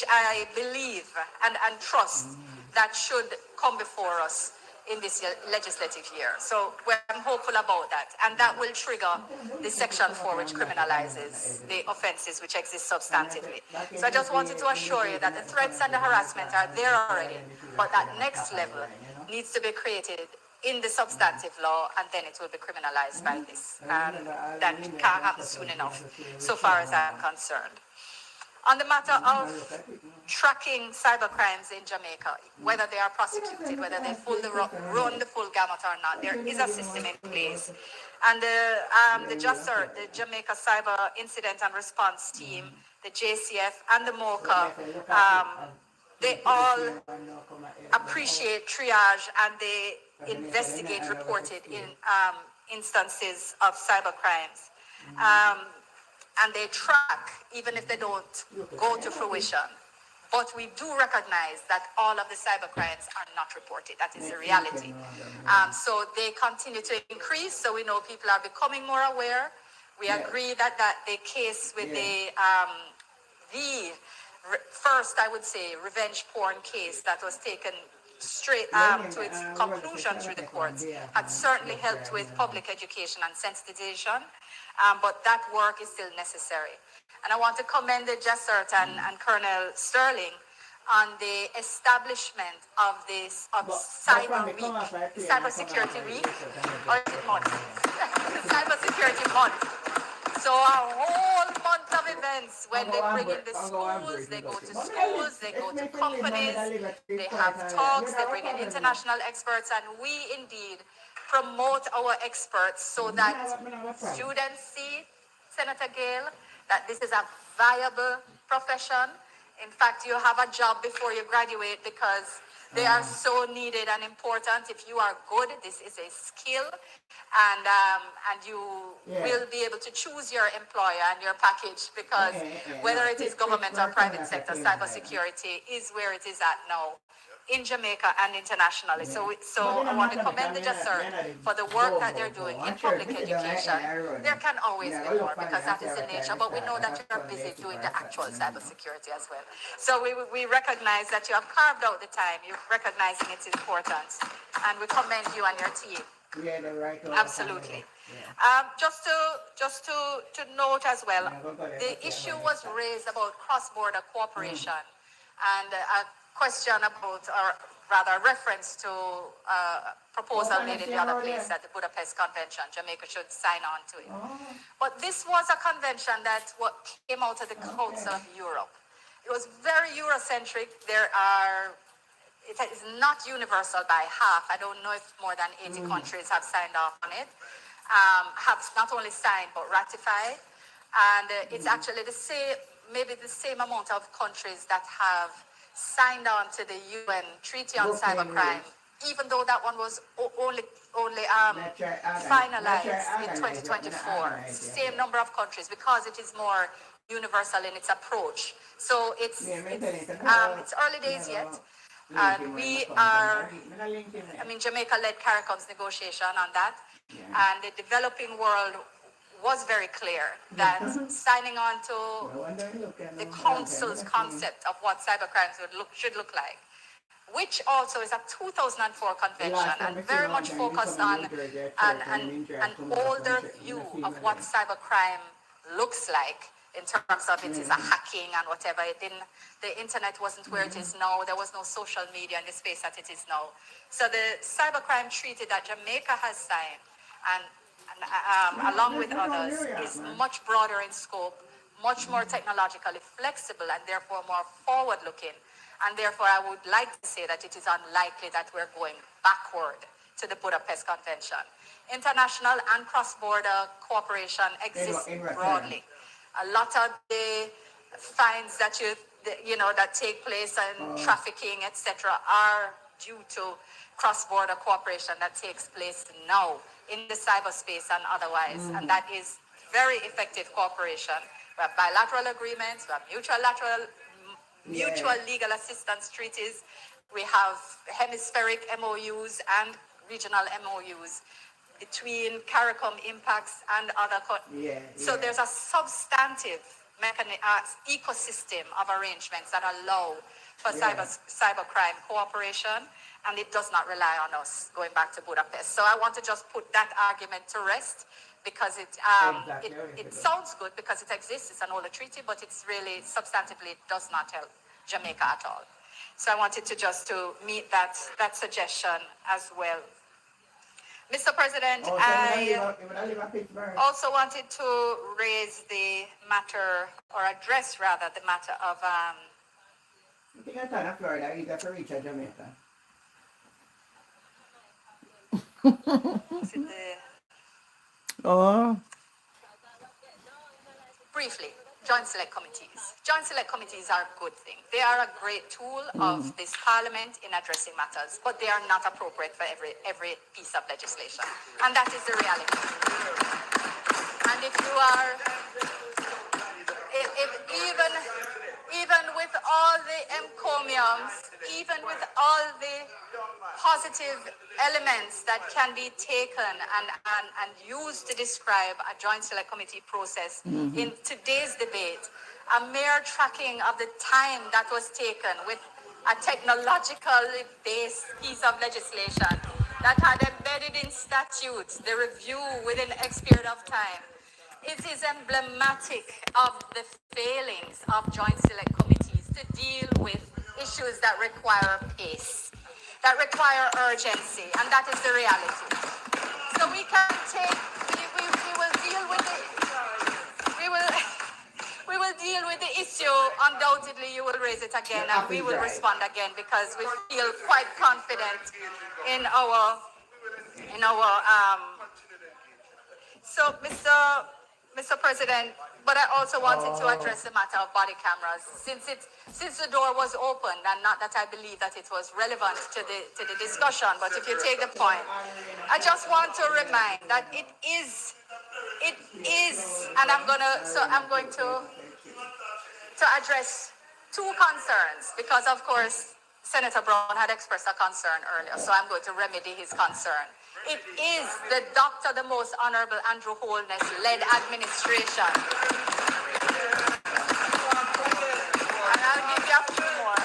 I believe and trust that should come before us in this legislative year. So I'm hopeful about that. And that will trigger the Section 4, which criminalizes the offenses which exist substantively. So I just wanted to assure you that the threats and the harassment are there already, but that next level needs to be created in the substantive law, and then it will be criminalized by this. And that can't happen soon enough, so far as I'm concerned. On the matter of tracking cybercrimes in Jamaica, whether they are prosecuted, whether they run the full gamut or not, there is a system in place. And the JASERT, the Jamaica Cyber Incident and Response Team, the JCF and the MOCA, they all appreciate triage and they investigate reported in instances of cybercrimes. And they track, even if they don't go to fruition. But we do recognize that all of the cybercrimes are not reported. That is the reality. So they continue to increase, so we know people are becoming more aware. We agree that the case with the first, I would say, revenge porn case that was taken straight to its conclusion through the courts had certainly helped with public education and sensitization. But that work is still necessary. And I want to commend the JASERT and Colonel Sterling on the establishment of this Cyber Week, Cyber Security Week, or is it month? Cyber Security Month. So a whole month of events when they bring in the schools, they go to schools, they go to companies, they have talks, they bring in international experts, and we indeed promote our experts so that students see, Senator Gale, that this is a viable profession. In fact, you have a job before you graduate because they are so needed and important. If you are good, this is a skill, and you will be able to choose your employer and your package because whether it is government or private sector, cybersecurity is where it is at now in Jamaica and internationally. So I want to commend the JASERT for the work that they're doing in public education. There can always be more because that is the nature, but we know that you're busy doing the actual cybersecurity as well. So we recognize that you have carved out the time, you're recognizing its importance, and we commend you and your team. Absolutely. Just to note as well, the issue was raised about cross-border cooperation and a question about, or rather reference to a proposal made in the other place at the Budapest Convention. Jamaica should sign on to it. But this was a convention that came out of the Council of Europe. It was very Eurocentric. It is not universal by half. I don't know if more than 80 countries have signed off on it. Have not only signed but ratified. And it's actually maybe the same amount of countries that have signed on to the UN Treaty on Cybercrime, even though that one was only finalized in 2024. Same number of countries because it is more universal in its approach. So it's early days yet. And we are, Jamaica led CARICOM's negotiation on that. And the developing world was very clear that signing on to the Council's concept of what cybercrimes should look like, which also is a 2004 convention and very much focused on an older view of what cybercrime looks like in terms of it is a hacking and whatever. The internet wasn't where it is now. There was no social media in the space that it is now. So the cybercrime treaty that Jamaica has signed and along with others, is much broader in scope, much more technologically flexible, and therefore more forward-looking. And therefore, I would like to say that it is unlikely that we're going backward to the Budapest Convention. International and cross-border cooperation exists broadly. A lot of the fines that that take place and trafficking, etc., are due to cross-border cooperation that takes place now in the cyberspace and otherwise, and that is very effective cooperation. We have bilateral agreements, we have mutual legal assistance treaties, we have hemispheric MOUs and regional MOUs between CARICOM impacts and other So there's a substantive ecosystem of arrangements that allow for cybercrime cooperation, and it does not rely on us going back to Budapest. So I want to just put that argument to rest because it sounds good because it exists, it's an older treaty, but it's really substantively does not help Jamaica at all. So I wanted to meet that suggestion as well. Mr. President, I also wanted to raise the matter, or address rather, the matter of briefly, joint select committees. Joint select committees are a good thing. They are a great tool of this parliament in addressing matters, but they are not appropriate for every piece of legislation. And that is the reality. And if you are, even with all the encomiums, even with all the positive elements that can be taken and used to describe a joint select committee process in today's debate, a mere tracking of the time that was taken with a technologically based piece of legislation that had embedded in statutes the review within X period of time. It is emblematic of the failings of joint select committees to deal with issues that require pace, that require urgency, and that is the reality. So we can we will deal with it. We will deal with the issue. Undoubtedly, you will raise it again, and we will respond again because we feel quite confident in our. So, Mr. Mr. President, but I also wanted to address the matter of body cameras since the door was opened, and not that I believe that it was relevant to the discussion, but if you take the point, I just want to remind that it is, and I'm going to address two concerns because, of course, Senator Brown had expressed a concern earlier, so I'm going to remedy his concern. It is the the Most Honorable Andrew Holness-led administration. And I'll give you a few more.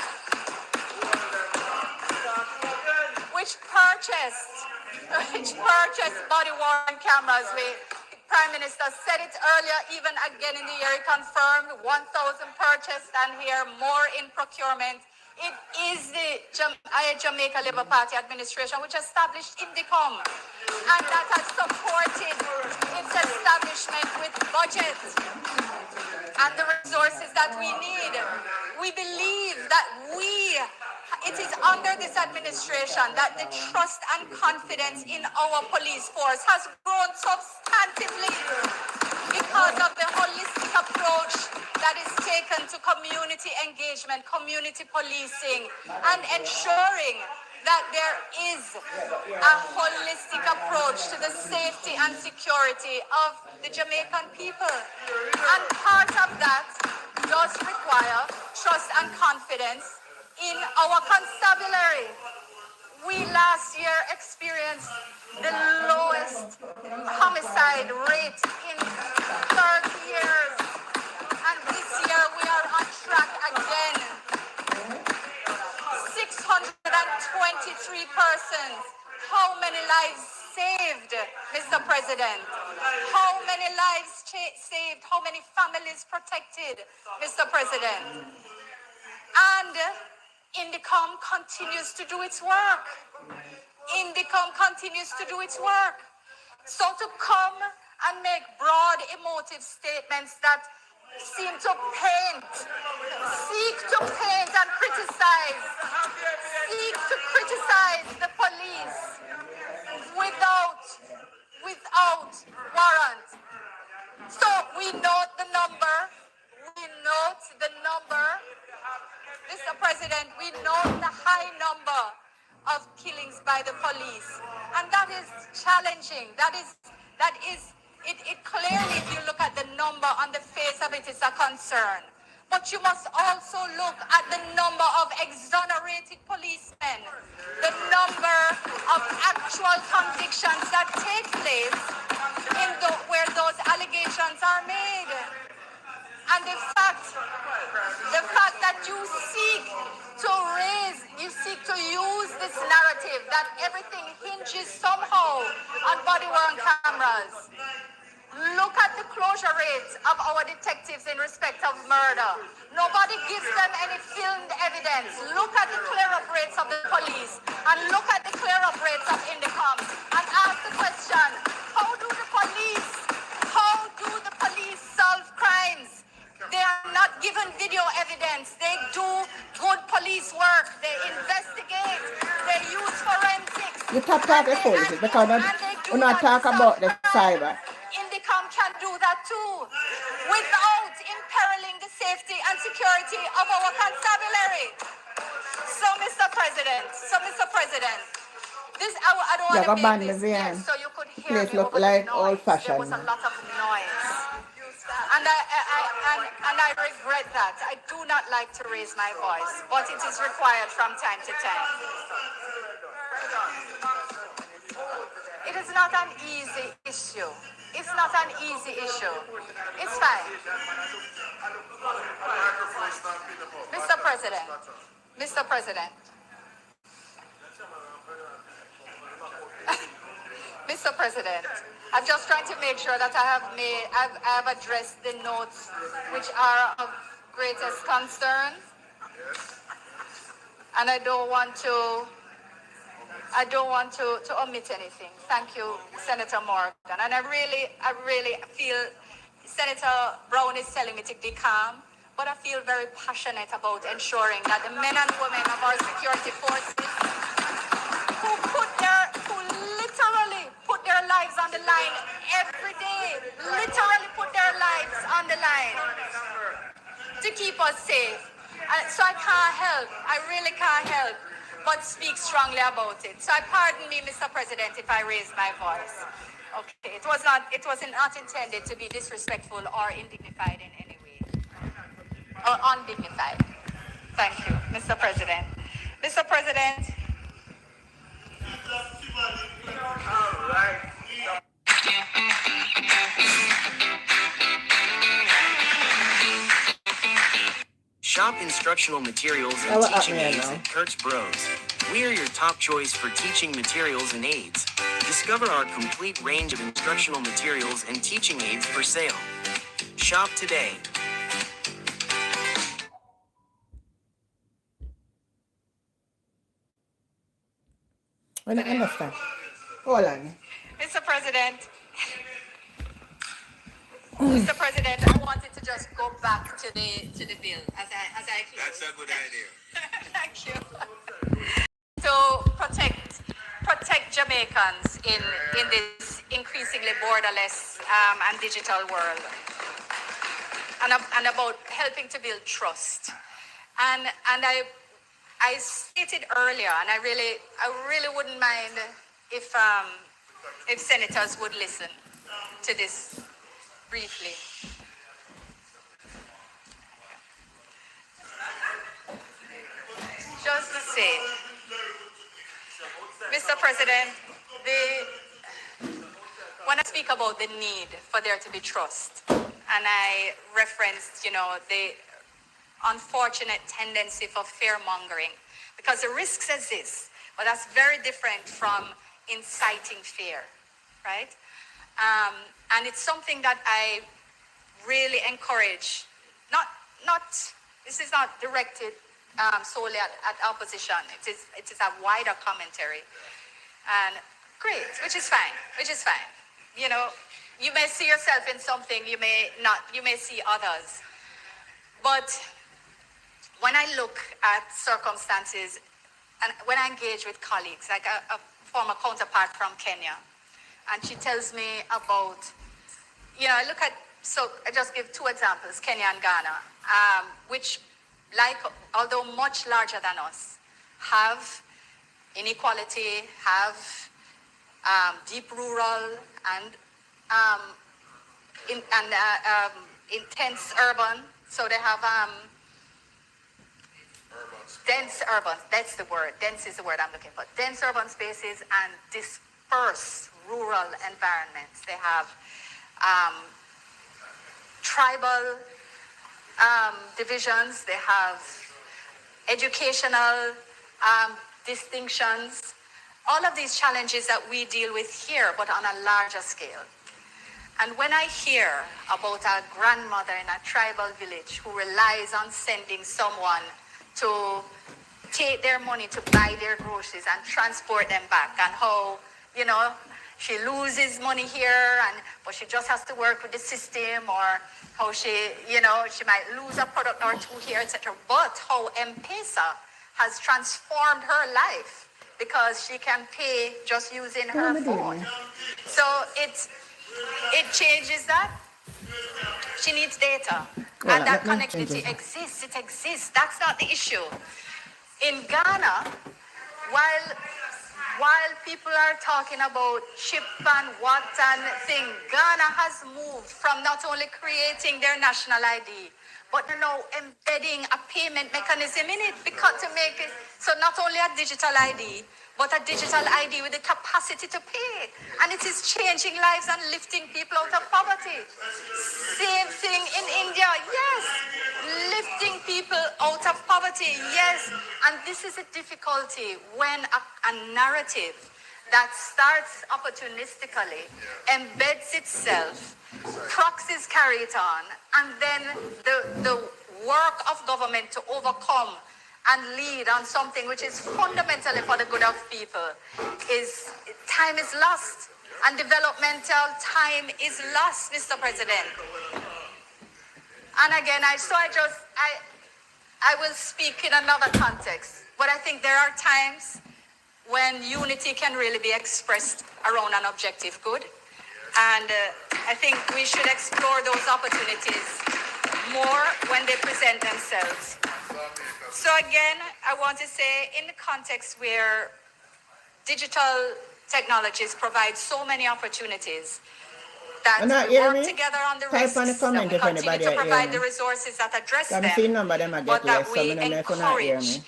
Which purchased body-worn cameras. Prime Minister said it earlier, even again in the year, he confirmed 1,000 purchased and here more in procurement. It is the Jamaica Labour Party administration which established INDECOM, and that has supported its establishment with budget and the resources that we need. We believe that it is under this administration that the trust and confidence in our police force has grown substantively because of the holistic approach that is taken to community engagement, community policing, and ensuring that there is a holistic approach to the safety and security of the Jamaican people. And part of that does require trust and confidence in our constabulary. We last year experienced the lowest homicide rate in 30 years. And this year we are on track again. 623 persons. How many lives saved, Mr. President? How many lives saved? How many families protected, Mr. President? And INDECOM continues to do its work. INDECOM continues to do its work. So to come and make broad emotive statements that seek to paint and criticize, the police without warrant. So we note the number. Mr. President, we note the high number of killings by the police. And that is challenging. It clearly, if you look at the number on the face of it, is a concern. But you must also look at the number of exonerated policemen, the number of actual convictions that take place where those allegations are made. And the fact that you seek to use this narrative that everything hinges somehow on body-worn cameras. Look at the closure rates of our detectives in respect of murder. Nobody gives them any filmed evidence. Look at the clear-up rates of the police and look at the clear-up rates of INDECOM and ask the question, how do the police solve crimes? They are not given video evidence. They do good police work. They investigate. They use forensics. You talk the police because we not talk about the cyber. INDECOM can do that too, without imperiling the safety and security of our constabulary. So, Mr. President, this I don't want to make this clear so you could hear me look over like the noise. old-fashioned. There was a lot of noise. And I regret that. I do not like to raise my voice, but it is required from time to time. It is not an easy issue. It's not an easy issue. It's fine. Mr. President. Mr. President, I'm just trying to make sure that I have addressed the notes which are of greatest concern. And I don't want to omit anything. Thank you, Senator Morgan. And I really feel Senator Brown is telling me to be calm, but I feel very passionate about ensuring that the men and women of our security forces who literally put their lives on the line every day, literally put their to keep us safe. So I can't help, I really can't help but speak strongly about it. So pardon me, Mr. President, if I raise my voice. Okay, it was not intended to be disrespectful or indignified in any way. Or undignified. Thank you, Mr. President. Mr. President. All right. Shop instructional materials and teaching aids at Kurt's Bros. We are your top choice for teaching materials and aids. Discover our complete range of instructional materials and teaching aids for sale. Shop today. I don't understand. Hold on. Mr. President. Mr. President, I wanted to just go back to the bill as I close. That's a good idea. Thank you. To protect Jamaicans in this increasingly borderless and digital world, and about helping to build trust. And I stated earlier, and I really wouldn't mind if senators would listen to this briefly. Just to say, Mr. President, when I speak about the need for there to be trust, and I referenced, the unfortunate tendency for fear-mongering, because the risks exist, but that's very different from inciting fear, right? And it's something that I really encourage, this is not directed solely at opposition. It is a wider commentary. And great, which is fine. You may see yourself in something, you may not, you may see others. But when I look at circumstances, and when I engage with colleagues, like a former counterpart from Kenya, and she tells me about, I look at, so I just give two examples, Kenya and Ghana, which, although much larger than us, have inequality, have deep rural and intense urban. So they have dense urban, that's the word, dense is the word I'm looking for. Dense urban spaces and dispersed rural environments. They have tribal divisions, they have educational distinctions, all of these challenges that we deal with here, but on a larger scale. And when I hear about a grandmother in a tribal village who relies on sending someone to take their money to buy their groceries and transport them back, and how, she loses money here, but she just has to work with the system, or how she might lose a product or two here, etc. But how M-Pesa has transformed her life because she can pay just using her phone. So it changes that. She needs data. And that connectivity exists. It exists. That's not the issue. In Ghana, while people are talking about chip and what and thing, Ghana has moved from not only creating their national ID, but they're now embedding a payment mechanism in it because to make it so not only a digital ID, but a digital ID with the capacity to pay. And it is changing lives and lifting people out of poverty. Same thing in India, yes. Lifting people out of poverty, yes. And this is a difficulty when a narrative that starts opportunistically, embeds itself, proxies carry it on, and then the work of government to overcome and lead on something which is fundamentally for the good of people time is lost, and developmental time is lost, Mr. President. And again, I will speak in another context, but I think there are times when unity can really be expressed around an objective good. And I think we should explore those opportunities more when they present themselves. So again, I want to say in the context where digital technologies provide so many opportunities, that I'm not we hearing work me. together on the Type on the risks, that comment we if continue anybody to hear provide the me. resources that address Let me see them, number them I but get that less, so we I don't know if you not hear me.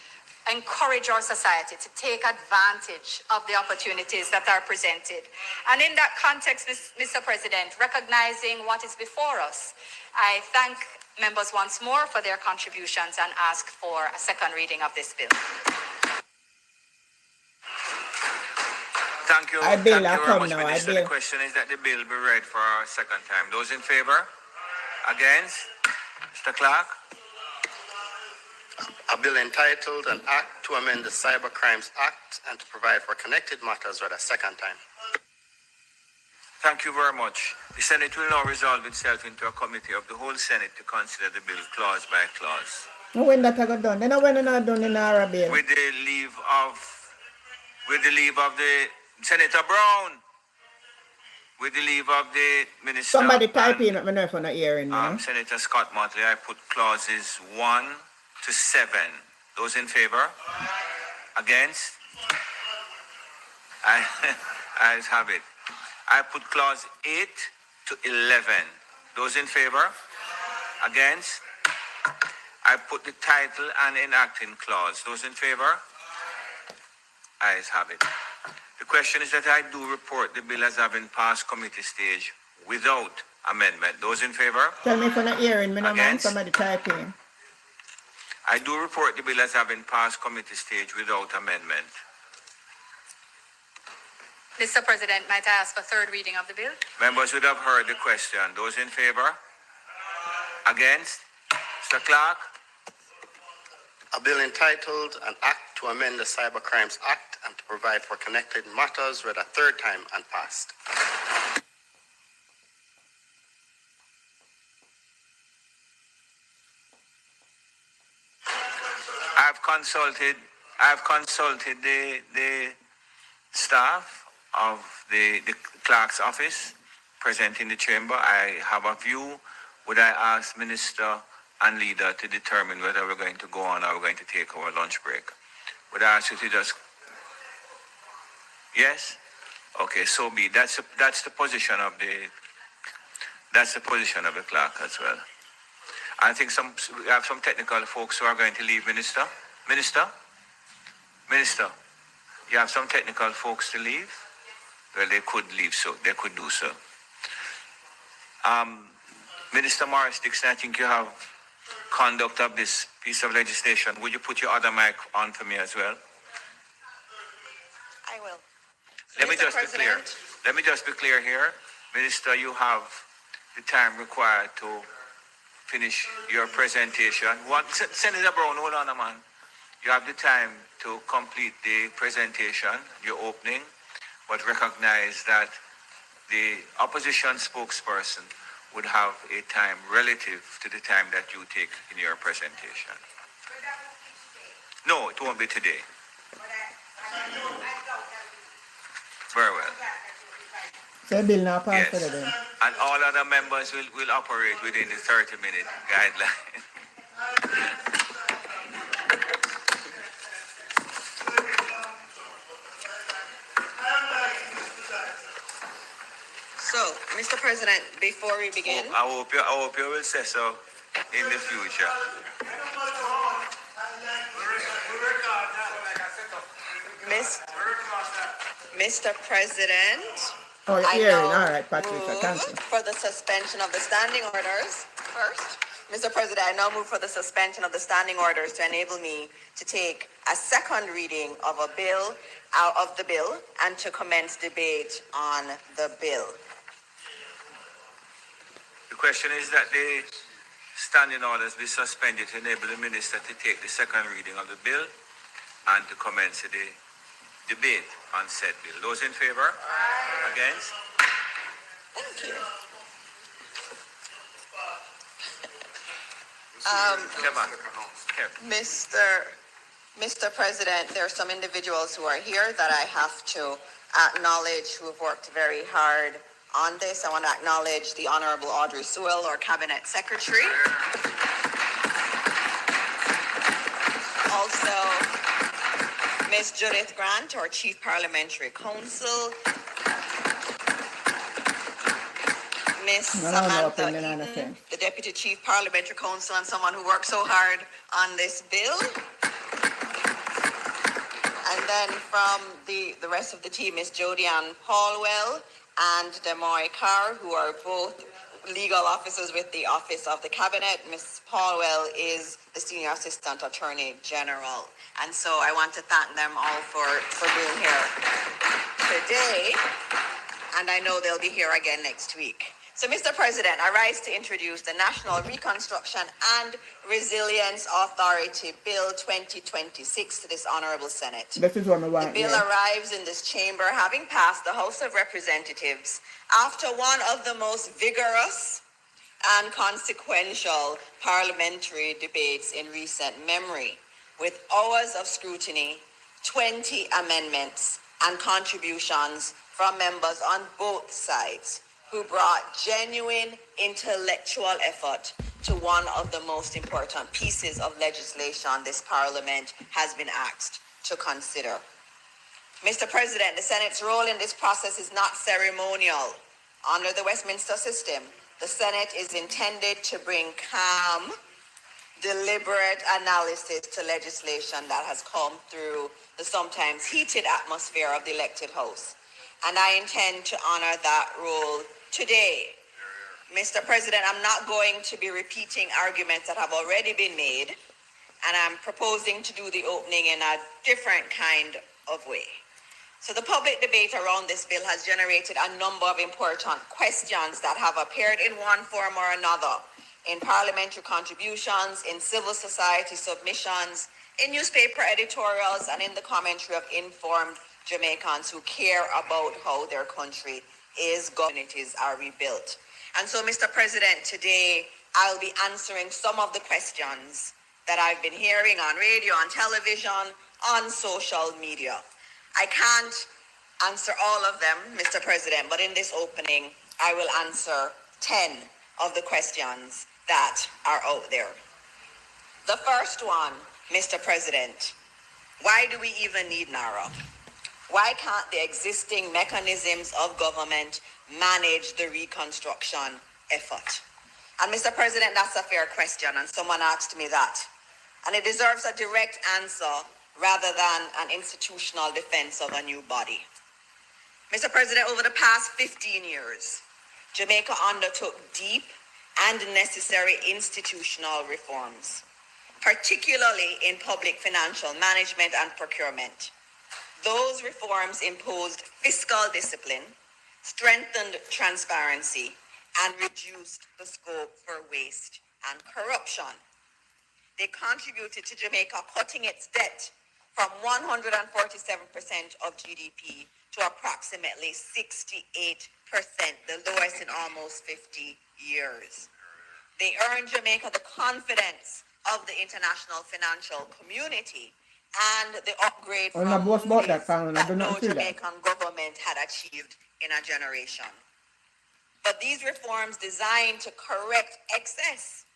encourage our society to take advantage of the opportunities that are presented. And in that context, Mr. President, recognizing what is before us, I thank members once more for their contributions and ask for a second reading of this bill. Thank you. I bill, Thank I you very come much, now, I Minister. The bill. question is that the bill be read for a second time. Those in favor? Against? Mr. Clark? A bill entitled An Act to Amend the Cyber Crimes Act and to provide for connected matters read a second time. Thank you very much. The Senate will now resolve itself into a committee of the whole Senate to consider the bill clause by clause. Now when that I got done? Then when I not done in our bill. With the leave of the Senator Brown, with the leave of the Minister. Somebody type in, let me know if I'm not hearing me. No? Senator Scott Motley, I put clauses 1 to 7. Those in favor? Against? I have it. I put clause 8 to 11. Those in favor? Against? I put the title and enacting clause. Those in favor? Ayes have it. The question is that I do report the bill as having passed committee stage without amendment. Those in favor? Tell me if I'm not hearing me, no man. Against? Somebody type in. I do report the bill as having passed committee stage without amendment. Mr. President, might I ask for third reading of the bill? Members would have heard the question. Those in favor? Against? Mr. Clark? A bill entitled An Act to Amend the Cyber Crimes Act and to provide for connected matters read a third time and passed. I've consulted the staff of the clerk's office present in the chamber. I have a view. Would I ask Minister and Leader to determine whether we're going to go on or we're going to take our lunch break? Would I ask you to just... Yes? Okay, so be it. That's the position of the clerk as well. I think we have some technical folks who are going to leave. Minister, you have some technical folks to leave. Well, they could leave, so they could do so. Minister Morris Dixon, I think you have conduct of this piece of legislation. Would you put your other mic on for me as well? I will. Let me Mr. just be clear here. Minister, you have the time required to finish your presentation. Senator Brown, hold on a man. You have the time to complete the presentation, your opening, but recognize that the opposition spokesperson would have a time relative to the time that you take in your presentation. No, it won't be today. Very well. So bill now pass for Yes. them. And all other members will operate within the 30-minute guideline. So, Mr. President, before we begin, I hope you will say so in the future. Mr. President, Oh, you're I hearing. now All right, Patricia, move thank you. for the suspension of the standing orders first. Mr. President, I now move for the suspension of the standing orders to enable me to take a second reading of a bill out of the bill and to commence debate on the bill. The question is that the standing orders be suspended to enable the minister to take the second reading of the bill and to commence the debate on said bill. Those in favor? Aye. Against? Thank you. Come on. Mr. President, there are some individuals who are here that I have to acknowledge who have worked very hard on this. I want to acknowledge the Honorable Audrey Sewell, our Cabinet Secretary. Also, Ms. Judith Grant, our Chief Parliamentary Counsel. Ms. Samantha Eaton, the Deputy Chief Parliamentary Counsel and someone who worked so hard on this bill. And then from the rest of the team, Ms. Jodianne Paulwell and Demoy Carr, who are both legal officers with the Office of the Cabinet. Ms. Paulwell is the Senior Assistant Attorney General. And so I want to thank them all for being here today. And I know they'll be here again next week. So, Mr. President, I rise to introduce the National Reconstruction and Resilience Authority Bill 2026 to this Honorable Senate. This is what I want. The bill arrives in this chamber having passed the House of Representatives after one of the most vigorous and consequential parliamentary debates in recent memory, with hours of scrutiny, 20 amendments, and contributions from members on both sides, who brought genuine intellectual effort to one of the most important pieces of legislation this Parliament has been asked to consider. Mr. President, the Senate's role in this process is not ceremonial. Under the Westminster system, the Senate is intended to bring calm, deliberate analysis to legislation that has come through the sometimes heated atmosphere of the elected House. And I intend to honor that role today. Mr. President, I'm not going to be repeating arguments that have already been made, and I'm proposing to do the opening in a different kind of way. So the public debate around this bill has generated a number of important questions that have appeared in one form or another in parliamentary contributions, in civil society submissions, in newspaper editorials, and in the commentary of informed Jamaicans who care about how their country is communities are rebuilt. And so, Mr. President, today I'll be answering some of the questions that I've been hearing on radio, on television, on social media. I can't answer all of them, Mr. President, but in this opening, I will answer 10 of the questions that are out there. The first one, Mr. President, why do we even need NARA? Why can't the existing mechanisms of government manage the reconstruction effort? And Mr. President, that's a fair question, and someone asked me that. And it deserves a direct answer rather than an institutional defense of a new body. Mr. President, over the past 15 years, Jamaica undertook deep and necessary institutional reforms, particularly in public financial management and procurement. Those reforms imposed fiscal discipline, strengthened transparency, and reduced the scope for waste and corruption. They contributed to Jamaica cutting its debt from 147% of GDP to approximately 68%, the lowest in almost 50 years. They earned Jamaica the confidence of the international financial community and the upgrade from that no Jamaican government had achieved in a generation. But these reforms designed to correct excess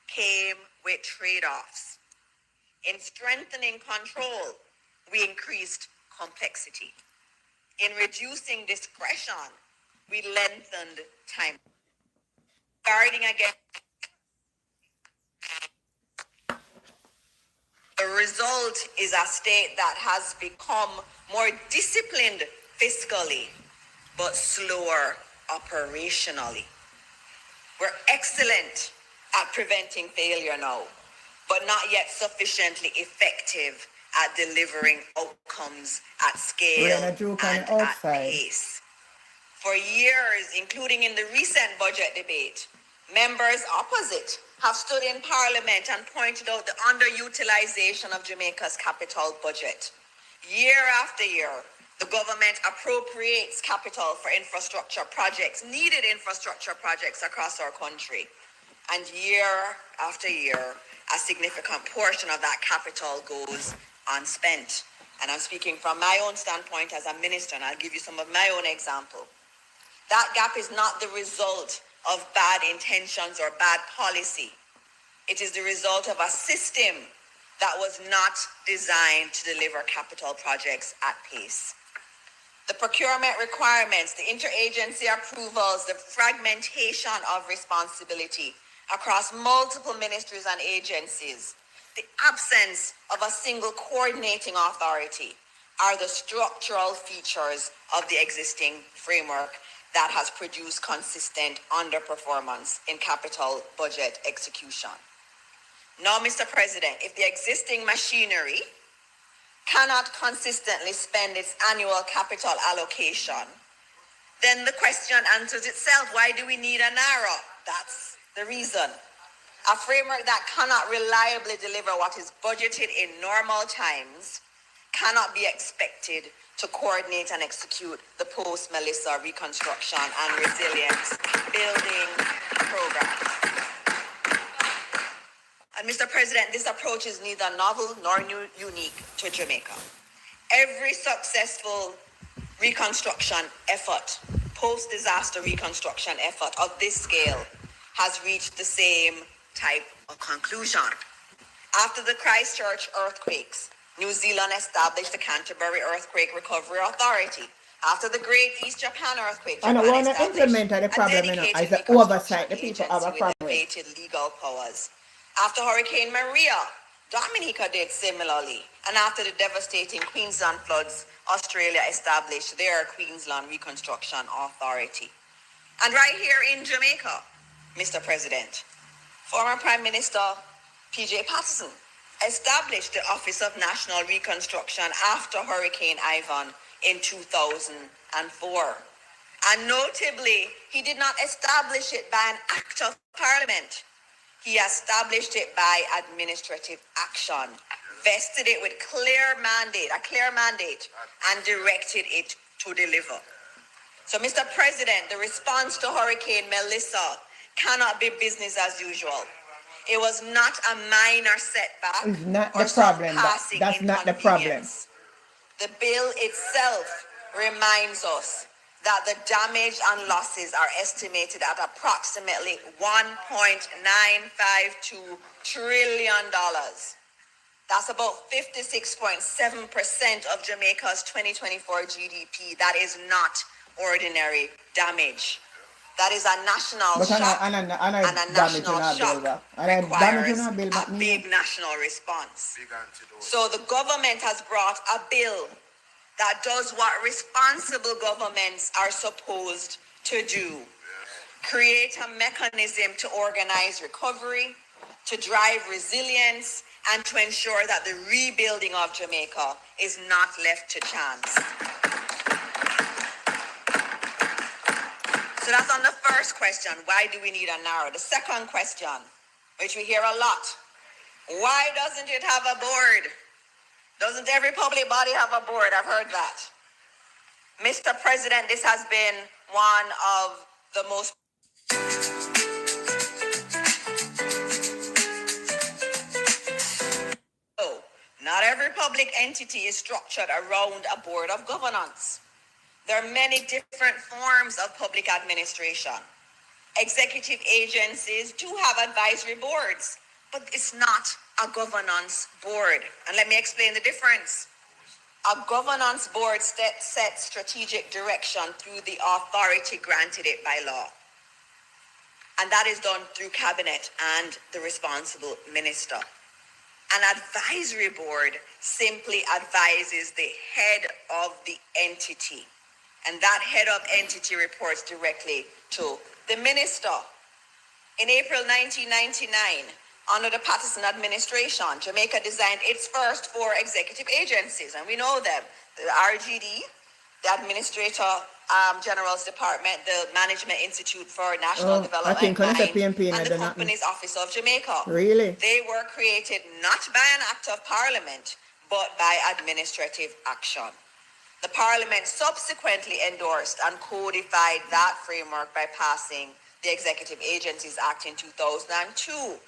came with trade-offs. In strengthening control, we increased complexity. In reducing discretion, we lengthened time. Guarding against the result is a state that has become more disciplined fiscally, but slower operationally. We're excellent at preventing failure now, but not yet sufficiently effective at delivering outcomes at scale and at pace. For years, including in the recent budget debate, members opposite have stood in Parliament and pointed out the underutilization of Jamaica's capital budget. Year after year, the government appropriates capital for infrastructure projects, needed infrastructure projects across our country. And year after year, a significant portion of that capital goes unspent. And I'm speaking from my own standpoint as a minister, and I'll give you some of my own example. That gap is not the result of bad intentions or bad policy. It is the result of a system that was not designed to deliver capital projects at pace. The procurement requirements, the interagency approvals, the fragmentation of responsibility across multiple ministries and agencies, the absence of a single coordinating authority are the structural features of the existing framework that has produced consistent underperformance in capital budget execution. Now, Mr. President, if the existing machinery cannot consistently spend its annual capital allocation, then the question answers itself. Why do we need a NARA? That's the reason. A framework that cannot reliably deliver what is budgeted in normal times cannot be expected to coordinate and execute the post-Melissa reconstruction and resilience building program. And Mr. President, this approach is neither novel nor unique to Jamaica. Every successful reconstruction effort, post-disaster reconstruction effort of this scale has reached the same type of conclusion. After the Christchurch earthquakes, New Zealand established the Canterbury Earthquake Recovery Authority. After the Great East Japan earthquake, And I Japan want to established implement the a problem, you know, dedicated as the reconstruction oversight the people have a agency problem with with. elevated legal powers. After Hurricane Maria, Dominica did similarly. And after the devastating Queensland floods, Australia established their Queensland Reconstruction Authority. And right here in Jamaica, Mr. President, former Prime Minister P.J. Patterson established the Office of National Reconstruction after Hurricane Ivan in 2004. And notably, he did not establish it by an act of parliament. He established it by administrative action, vested it with a clear mandate, and directed it to deliver. So, Mr. President, the response to Hurricane Melissa cannot be business as usual. It was not a minor setback. It's not or the some problem. passing That's not the problem. inconvenience. The bill itself reminds us that the damage and losses are estimated at approximately $1.952 trillion. That's about 56.7% of Jamaica's 2024 GDP. That is not ordinary damage. That is a national shock, and a national shock requires a big national response. So the government has brought a bill that does what responsible governments are supposed to do. Create a mechanism to organize recovery, to drive resilience, and to ensure that the rebuilding of Jamaica is not left to chance. So that's on the first question, why do we need a NARA? The second question, which we hear a lot, why doesn't it have a board? Doesn't every public body have a board? I've heard that. Mr. President, this has been one of the most not every public entity is structured around a board of governance. There are many different forms of public administration. Executive agencies do have advisory boards, but it's not a governance board. And let me explain the difference. A governance board sets strategic direction through the authority granted it by law. And that is done through cabinet and the responsible minister. An advisory board simply advises the head of the entity. And that head of entity reports directly to the minister. In April 1999, under the Patterson administration, Jamaica designed its first 4 executive agencies, and we know them. The RGD, the Administrator General's Department, the Management Institute for National Development, I think and the the Company's Office of Jamaica. Really? They were created not by an act of parliament, but by administrative action. The parliament subsequently endorsed and codified that framework by passing the Executive Agencies Act in 2002.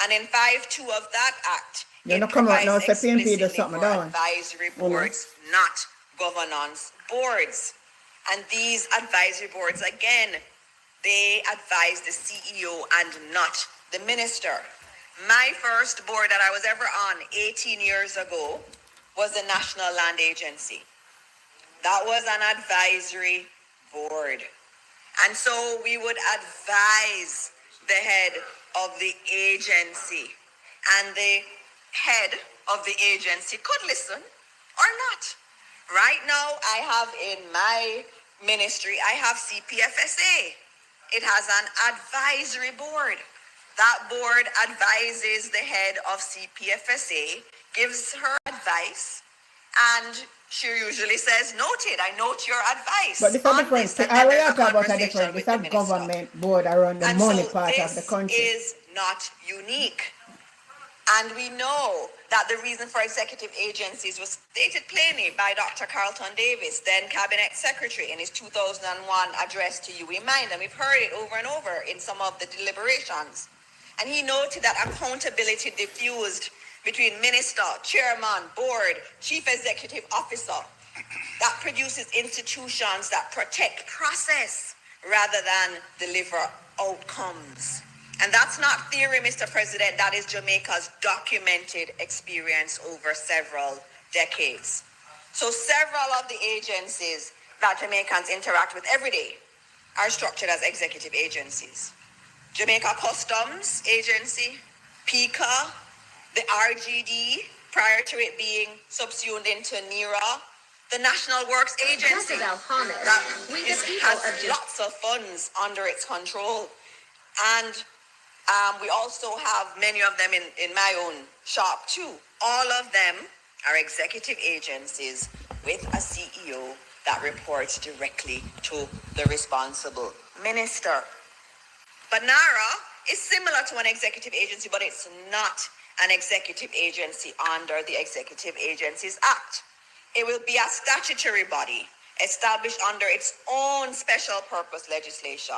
And in 5.2 of that act, You know, it come out now, provides say PNP does explicitly something for down. advisory boards, not governance boards. And these advisory boards, again, they advise the CEO and not the minister. My first board that I was ever on 18 years ago was the National Land Agency. That was an advisory board. And so we would advise the head of the agency, and the head of the agency could listen or not. Right now, I have in my ministry, I have CPFSA. It has an advisory board. That board advises the head of CPFSA, gives her advice, and she usually says, noted, I note your advice. But this is on different. this, and I then will there's a talk about a conversation different. with It's a the minister. government board around the And money so part of the this country. is not unique. And we know that the reason for executive agencies was stated plainly by Dr. Carlton Davis, then Cabinet Secretary, in his 2001 address to UE Mind. And we've heard it over and over in some of the deliberations. And he noted that accountability diffused between minister, chairman, board, chief executive officer. That produces institutions that protect process rather than deliver outcomes. And that's not theory, Mr. President. That is Jamaica's documented experience over several decades. So several of the agencies that Jamaicans interact with every day are structured as executive agencies. Jamaica Customs Agency, PICA, the RGD, prior to it being subsumed into NERA, the National Works Agency, Jezebel Hamas, that we the people has of Jamaica. lots of funds under its control. And we also have many of them in my own shop too. All of them are executive agencies with a CEO that reports directly to the responsible minister. But NARA is similar to an executive agency, but it's not an executive agency under the Executive Agencies Act. It will be a statutory body established under its own special purpose legislation.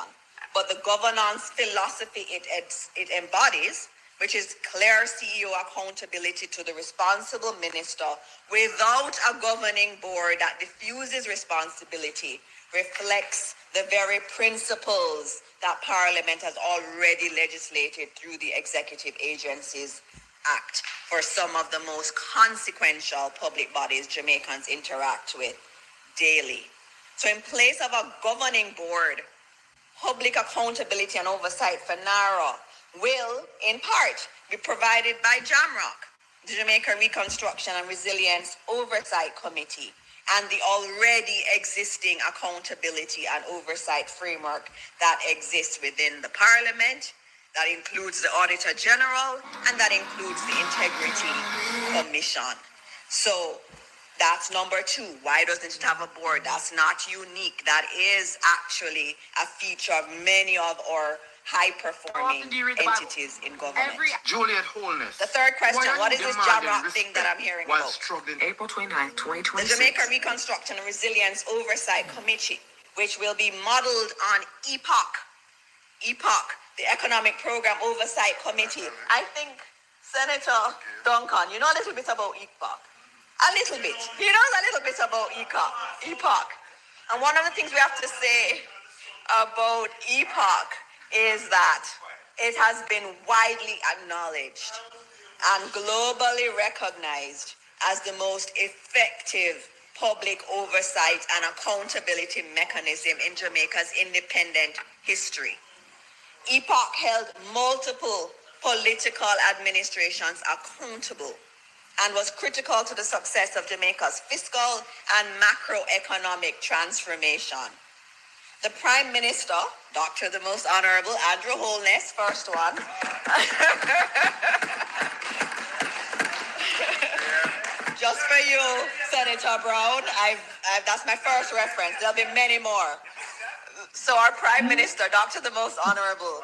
But the governance philosophy it embodies, which is clear CEO accountability to the responsible minister without a governing board that diffuses responsibility, reflects the very principles that Parliament has already legislated through the Executive Agencies Act for some of the most consequential public bodies Jamaicans interact with daily. So in place of a governing board, public accountability and oversight for NARA will, in part, be provided by JAMROC, the Jamaica Reconstruction and Resilience Oversight Committee, and the already existing accountability and oversight framework that exists within the Parliament. That includes the Auditor General, and that includes the Integrity Commission. So that's number two. Why doesn't it have a board? That's not unique. That is actually a feature of many of our high-performing entities in government. Juliet Holness. The third question, what is this JAMROC thing that I'm hearing while about? struggling? April 29th, The 2026. Jamaica Reconstruction and Resilience Oversight Committee, which will be modeled on EPOC, the Economic Program Oversight Committee. I think Senator Duncan, you know a little bit about EPOC. A little bit. He knows a little bit about EPOC. And one of the things we have to say about EPOC is that it has been widely acknowledged and globally recognized as the most effective public oversight and accountability mechanism in Jamaica's independent history. EPOC held multiple political administrations accountable and was critical to the success of Jamaica's fiscal and macroeconomic transformation. The Prime Minister, Dr. the Most Honorable Andrew Holness, first one. Just for you, Senator Brown, that's my first reference. There'll be many more. So our Prime Minister, Dr. the Most Honorable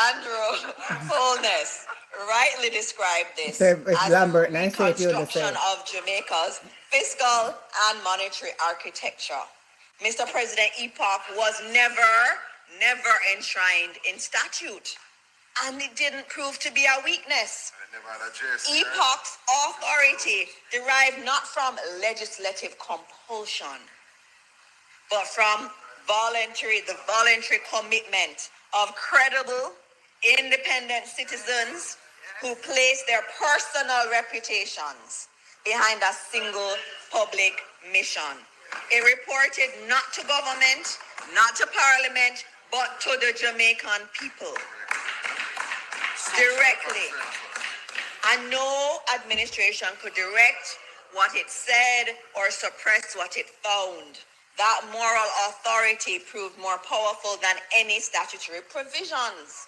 Andrew Holness, rightly described this So it's as Lambert, the and I say it, you reconstruction understand. of Jamaica's fiscal and monetary architecture. Mr. President, EPOC was never enshrined in statute, and it didn't prove to be a weakness. EPOC's authority derived not from legislative compulsion, but from the voluntary commitment of credible, independent citizens who place their personal reputations behind a single public mission. It reported not to government, not to parliament, but to the Jamaican people directly. And no administration could direct what it said or suppress what it found. That moral authority proved more powerful than any statutory provisions.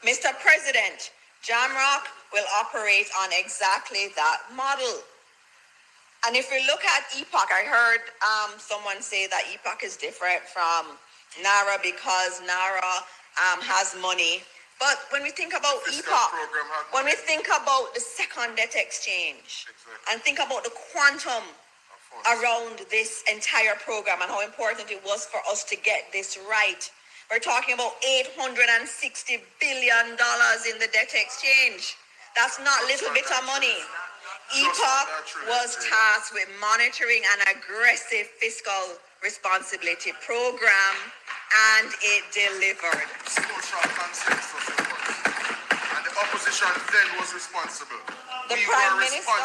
Mr. President, Jamrock will operate on exactly that model. And if we look at EPOC, I heard someone say that EPOC is different from NARA because NARA has money. But when we think about EPOC, when we think about the second debt exchange, and think about the quantum around this entire program and how important it was for us to get this right, we're talking about $860 billion in the debt exchange. That's not a little bit of money. EPOC was tasked with monitoring an aggressive fiscal responsibility program, and it delivered. Social consensus, and the opposition then was responsible. The Prime Minister,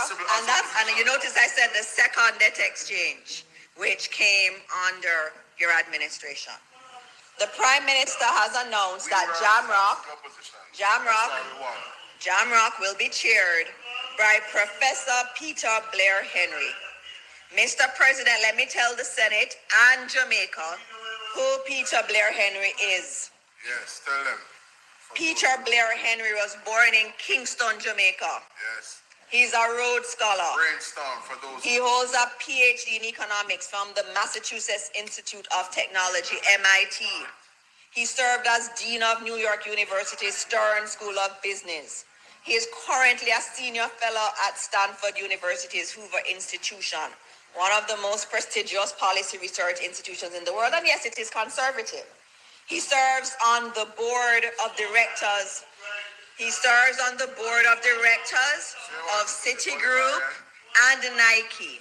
and you notice I said the second debt exchange, which came under your administration. The Prime Minister has announced that Jamrock will be chaired by Professor Peter Blair Henry. Mr. President, let me tell the Senate and Jamaica who Peter Blair Henry is. Yes, tell them. Peter Blair Henry was born in Kingston, Jamaica. Yes. He's a Rhodes Scholar. Brainstorm for those. He holds a PhD in economics from the Massachusetts Institute of Technology, MIT. He served as Dean of New York University's Stern School of Business. He is currently a senior fellow at Stanford University's Hoover Institution, one of the most prestigious policy research institutions in the world. And yes, it is conservative. He serves on the board of directors. He serves on the board of directors of Citigroup and Nike.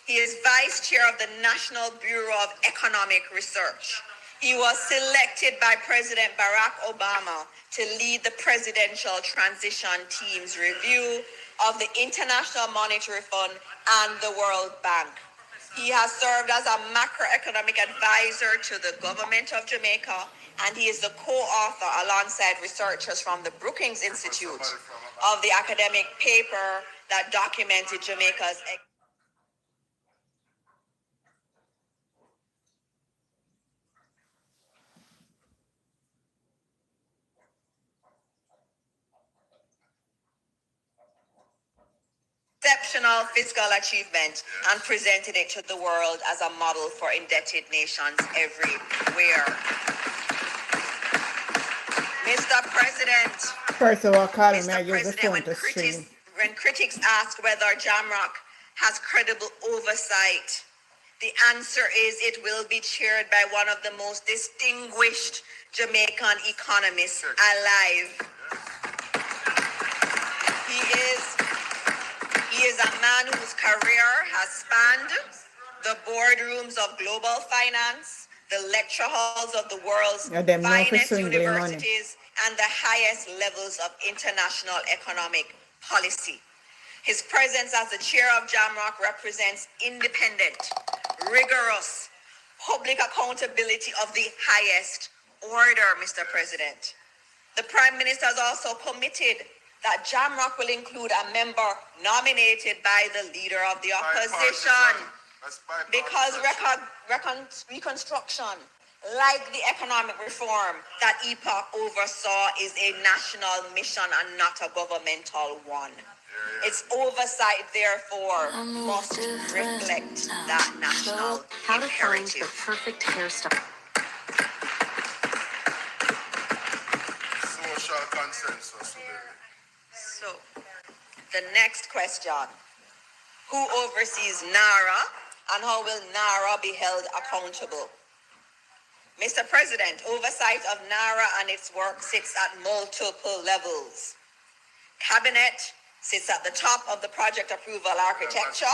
He is vice chair of the National Bureau of Economic Research. He was selected by President Barack Obama to lead the presidential transition team's review of the International Monetary Fund and the World Bank. He has served as a macroeconomic advisor to the government of Jamaica, and he is the co-author alongside researchers from the Brookings Institute of the academic paper that documented Jamaica's exceptional fiscal achievement and presented it to the world as a model for indebted nations everywhere. Mr. President, First of all, Carly, may I use the phone to stream? when critics ask whether Jamrock has credible oversight, the answer is it will be chaired by one of the most distinguished Jamaican economists alive. He is a man whose career has spanned the boardrooms of global finance, the lecture halls of the world's finest universities, and the highest levels of international economic policy. His presence as the chair of Jamrock represents independent, rigorous, public accountability of the highest order, Mr. President. The Prime Minister has also committed that Jamrock will include a member nominated by the leader of the opposition. Because reconstruction, like the economic reform that EPOC oversaw, is a national mission and not a governmental one. Its oversight, therefore, must reflect that national imperative. Perfect hairstyle. Social consensus. So, the next question. Who oversees NARA and how will NARA be held accountable? Mr. President, oversight of NARA and its work sits at multiple levels. Cabinet sits at the top of the project approval architecture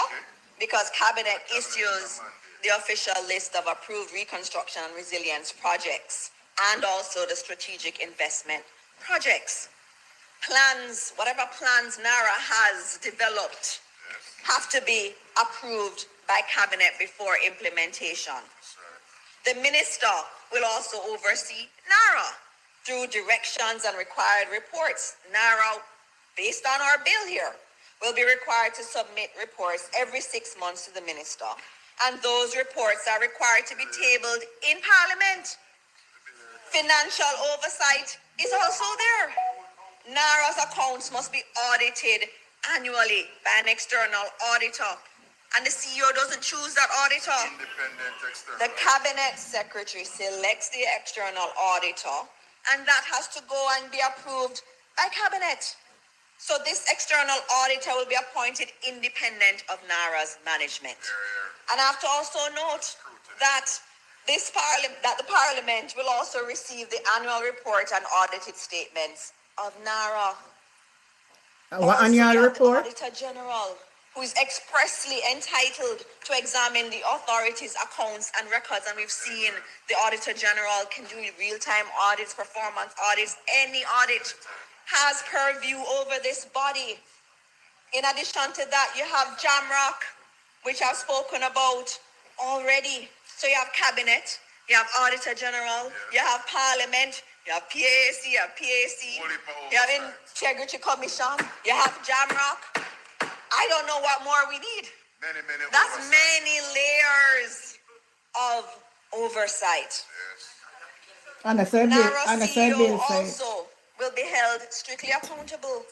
because Cabinet issues the official list of approved reconstruction and resilience projects and also the strategic investment projects. Plans, whatever plans NARA has developed, have to be approved by cabinet before implementation. The minister will also oversee NARA through directions and required reports. NARA, based on our bill here, will be required to submit reports every 6 months to the minister. And those reports are required to be tabled in Parliament. Financial oversight is also there. NARA's accounts must be audited annually by an external auditor. And the CEO doesn't choose that auditor. Independent external. The cabinet secretary selects the external auditor, and that has to go and be approved by cabinet. So this external auditor will be appointed independent of NARA's management. And I have to also note that the Parliament will also receive the annual report and audited statements of NARA. What Also, annual you have report? The Auditor General, who is expressly entitled to examine the authority's accounts and records. And we've seen the Auditor General can do real-time audits, performance audits, any audit, has purview over this body. In addition to that, you have Jamrock, which I've spoken about already. So you have Cabinet, you have Auditor General, you have Parliament, you have PAC, you have PAC, you have Integrity Commission, you have Jamrock. I don't know what more we need. That's many layers of oversight. And I said NARA CEO say, also will be held strictly accountable.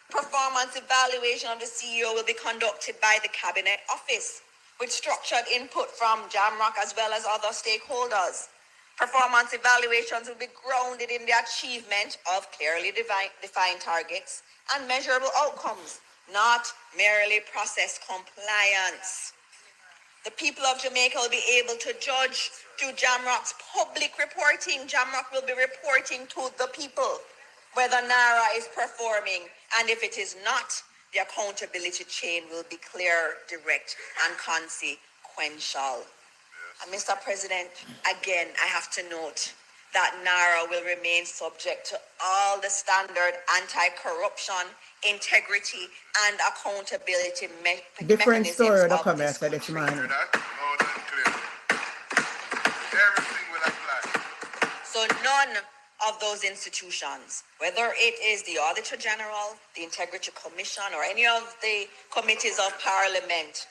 Performance evaluation of the CEO will be conducted by the Cabinet Office with structured input from Jamrock as well as other stakeholders. Performance evaluations will be grounded in the achievement of clearly defined targets and measurable outcomes, not merely process compliance. The people of Jamaica will be able to judge through Jamrock's public reporting. Jamrock will be reporting to the people whether NARA is performing, and if it is not, the accountability chain will be clear, direct, and consequential. And Mr. President, again, I have to note that NARA will remain subject to all the standard anti-corruption, integrity, and accountability different mechanisms story that of come this after this country. morning. Everything will apply. So none of those institutions, whether it is the Auditor General, the Integrity Commission, or any of the committees of Parliament,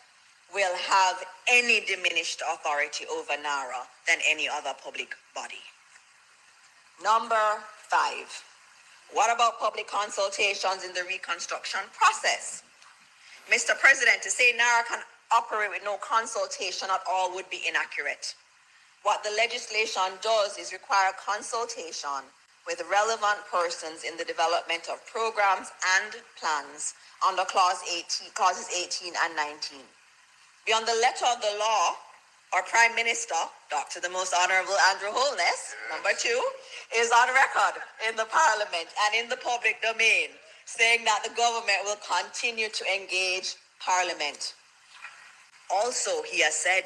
will have any diminished authority over NARA than any other public body. Number 5. What about public consultations in the reconstruction process? Mr. President, to say NARA can operate with no consultation at all would be inaccurate. What the legislation does is require consultation with relevant persons in the development of programs and plans under clauses 18 and 19. Beyond the letter of the law, our Prime Minister, Dr. the Most Honorable Andrew Holness, number 2, is on record in the Parliament and in the public domain saying that the government will continue to engage Parliament. Also, he has said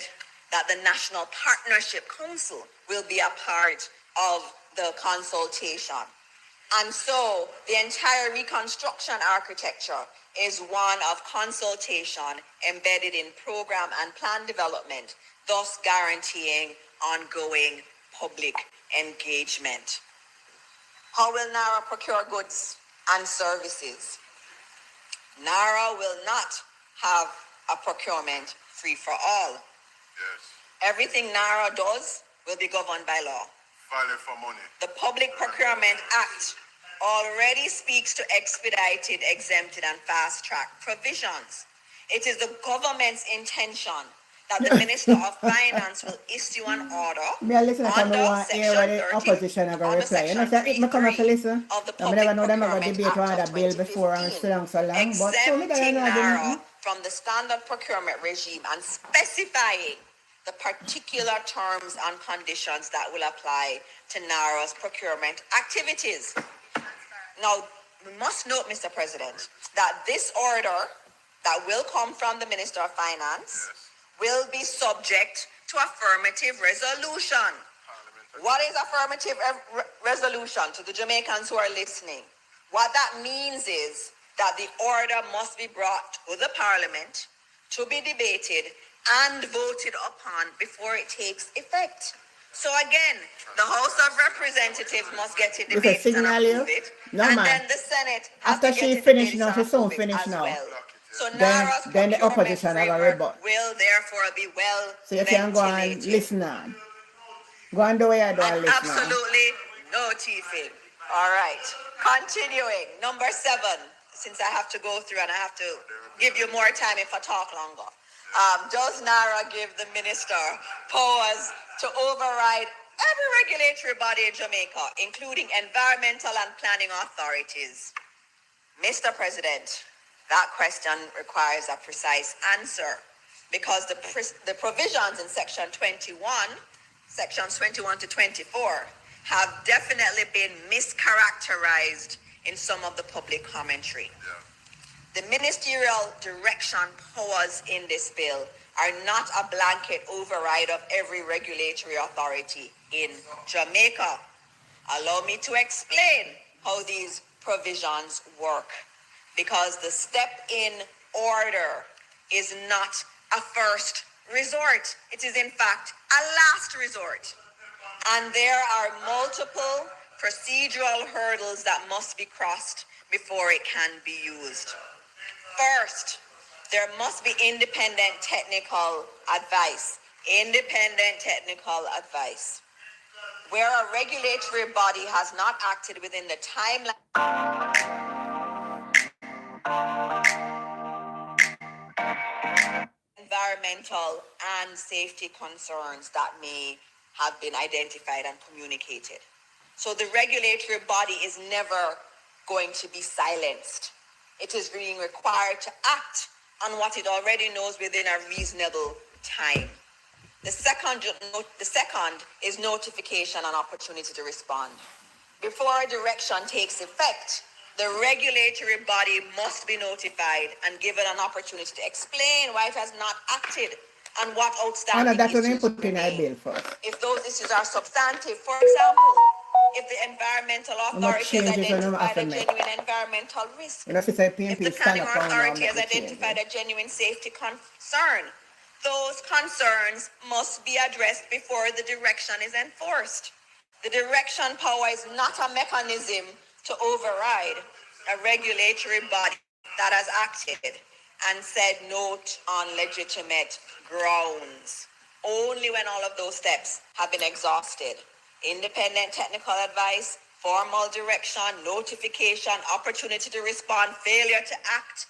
that the National Partnership Council will be a part of the consultation. And so the entire reconstruction architecture is one of consultation embedded in program and plan development, thus guaranteeing ongoing public engagement. How will NARA procure goods and services? NARA will not have a procurement free for all. Everything NARA does will be governed by law. Value for money. The Public Procurement Act already speaks to expedited, exempted, and fast-track provisions. It is the government's intention that the Minister of Finance will issue an order Me a listen to me under want hear what the Section 30 opposition are going to under reply. You know, Section say if me come up to listen, of the I never Public know them going to Procurement debate Act on of the bill before and 2015, so long, so long. But so me that I exempting know NARA them. from the standard procurement regime and specifying the particular terms and conditions that will apply to NARA's procurement activities. Now, we must note, Mr. President, that this order that will come from the Minister of Finance will be subject to affirmative resolution. What is affirmative resolution to the Jamaicans who are listening? What that means is that the order must be brought to the Parliament to be debated and voted upon before it takes effect. So again, the House of Representatives must get it You say debated and signal you? approve it, No, and man. then the Senate has After to she get it finished debated now, and she soon approve it finished as now. well. So Then NARA's the procurement opposition have a framework rebut. will therefore be well So you can go and ventilated. listen on. Go and do what you do and listen on. Absolutely no teething. All right. Continuing. Number 7. Since I have to go through and I have to give you more time if I talk longer. Does NARA give the minister powers to override every regulatory body in Jamaica, including environmental and planning authorities? Mr. President, that question requires a precise answer because the provisions in sections 21 to 24, have definitely been mischaracterized in some of the public commentary. The ministerial direction powers in this bill are not a blanket override of every regulatory authority in Jamaica. Allow me to explain how these provisions work, because the step-in order is not a first resort. It is in fact a last resort. And there are multiple procedural hurdles that must be crossed before it can be used. First, there must be independent technical advice. Independent technical advice. Where a regulatory body has not acted within the timeline environmental and safety concerns that may have been identified and communicated. So the regulatory body is never going to be silenced. It is being required to act on what it already knows within a reasonable time. The second is notification and opportunity to respond. Before a direction takes effect, the regulatory body must be notified and given an opportunity to explain why it has not acted and what outstanding That was issues put in a remain. bill first. If those issues are substantive, for example, if the environmental authority has changes when I'm identified a after me. genuine environmental risk, You know, if it's a if PMP the stand planning up and authority has make the identified changes. a genuine safety concern, those concerns must be addressed before the direction is enforced. The direction power is not a mechanism to override a regulatory body that has acted and said no on legitimate grounds. Only when all of those steps have been exhausted. Independent technical advice, formal direction, notification, opportunity to respond, failure to act,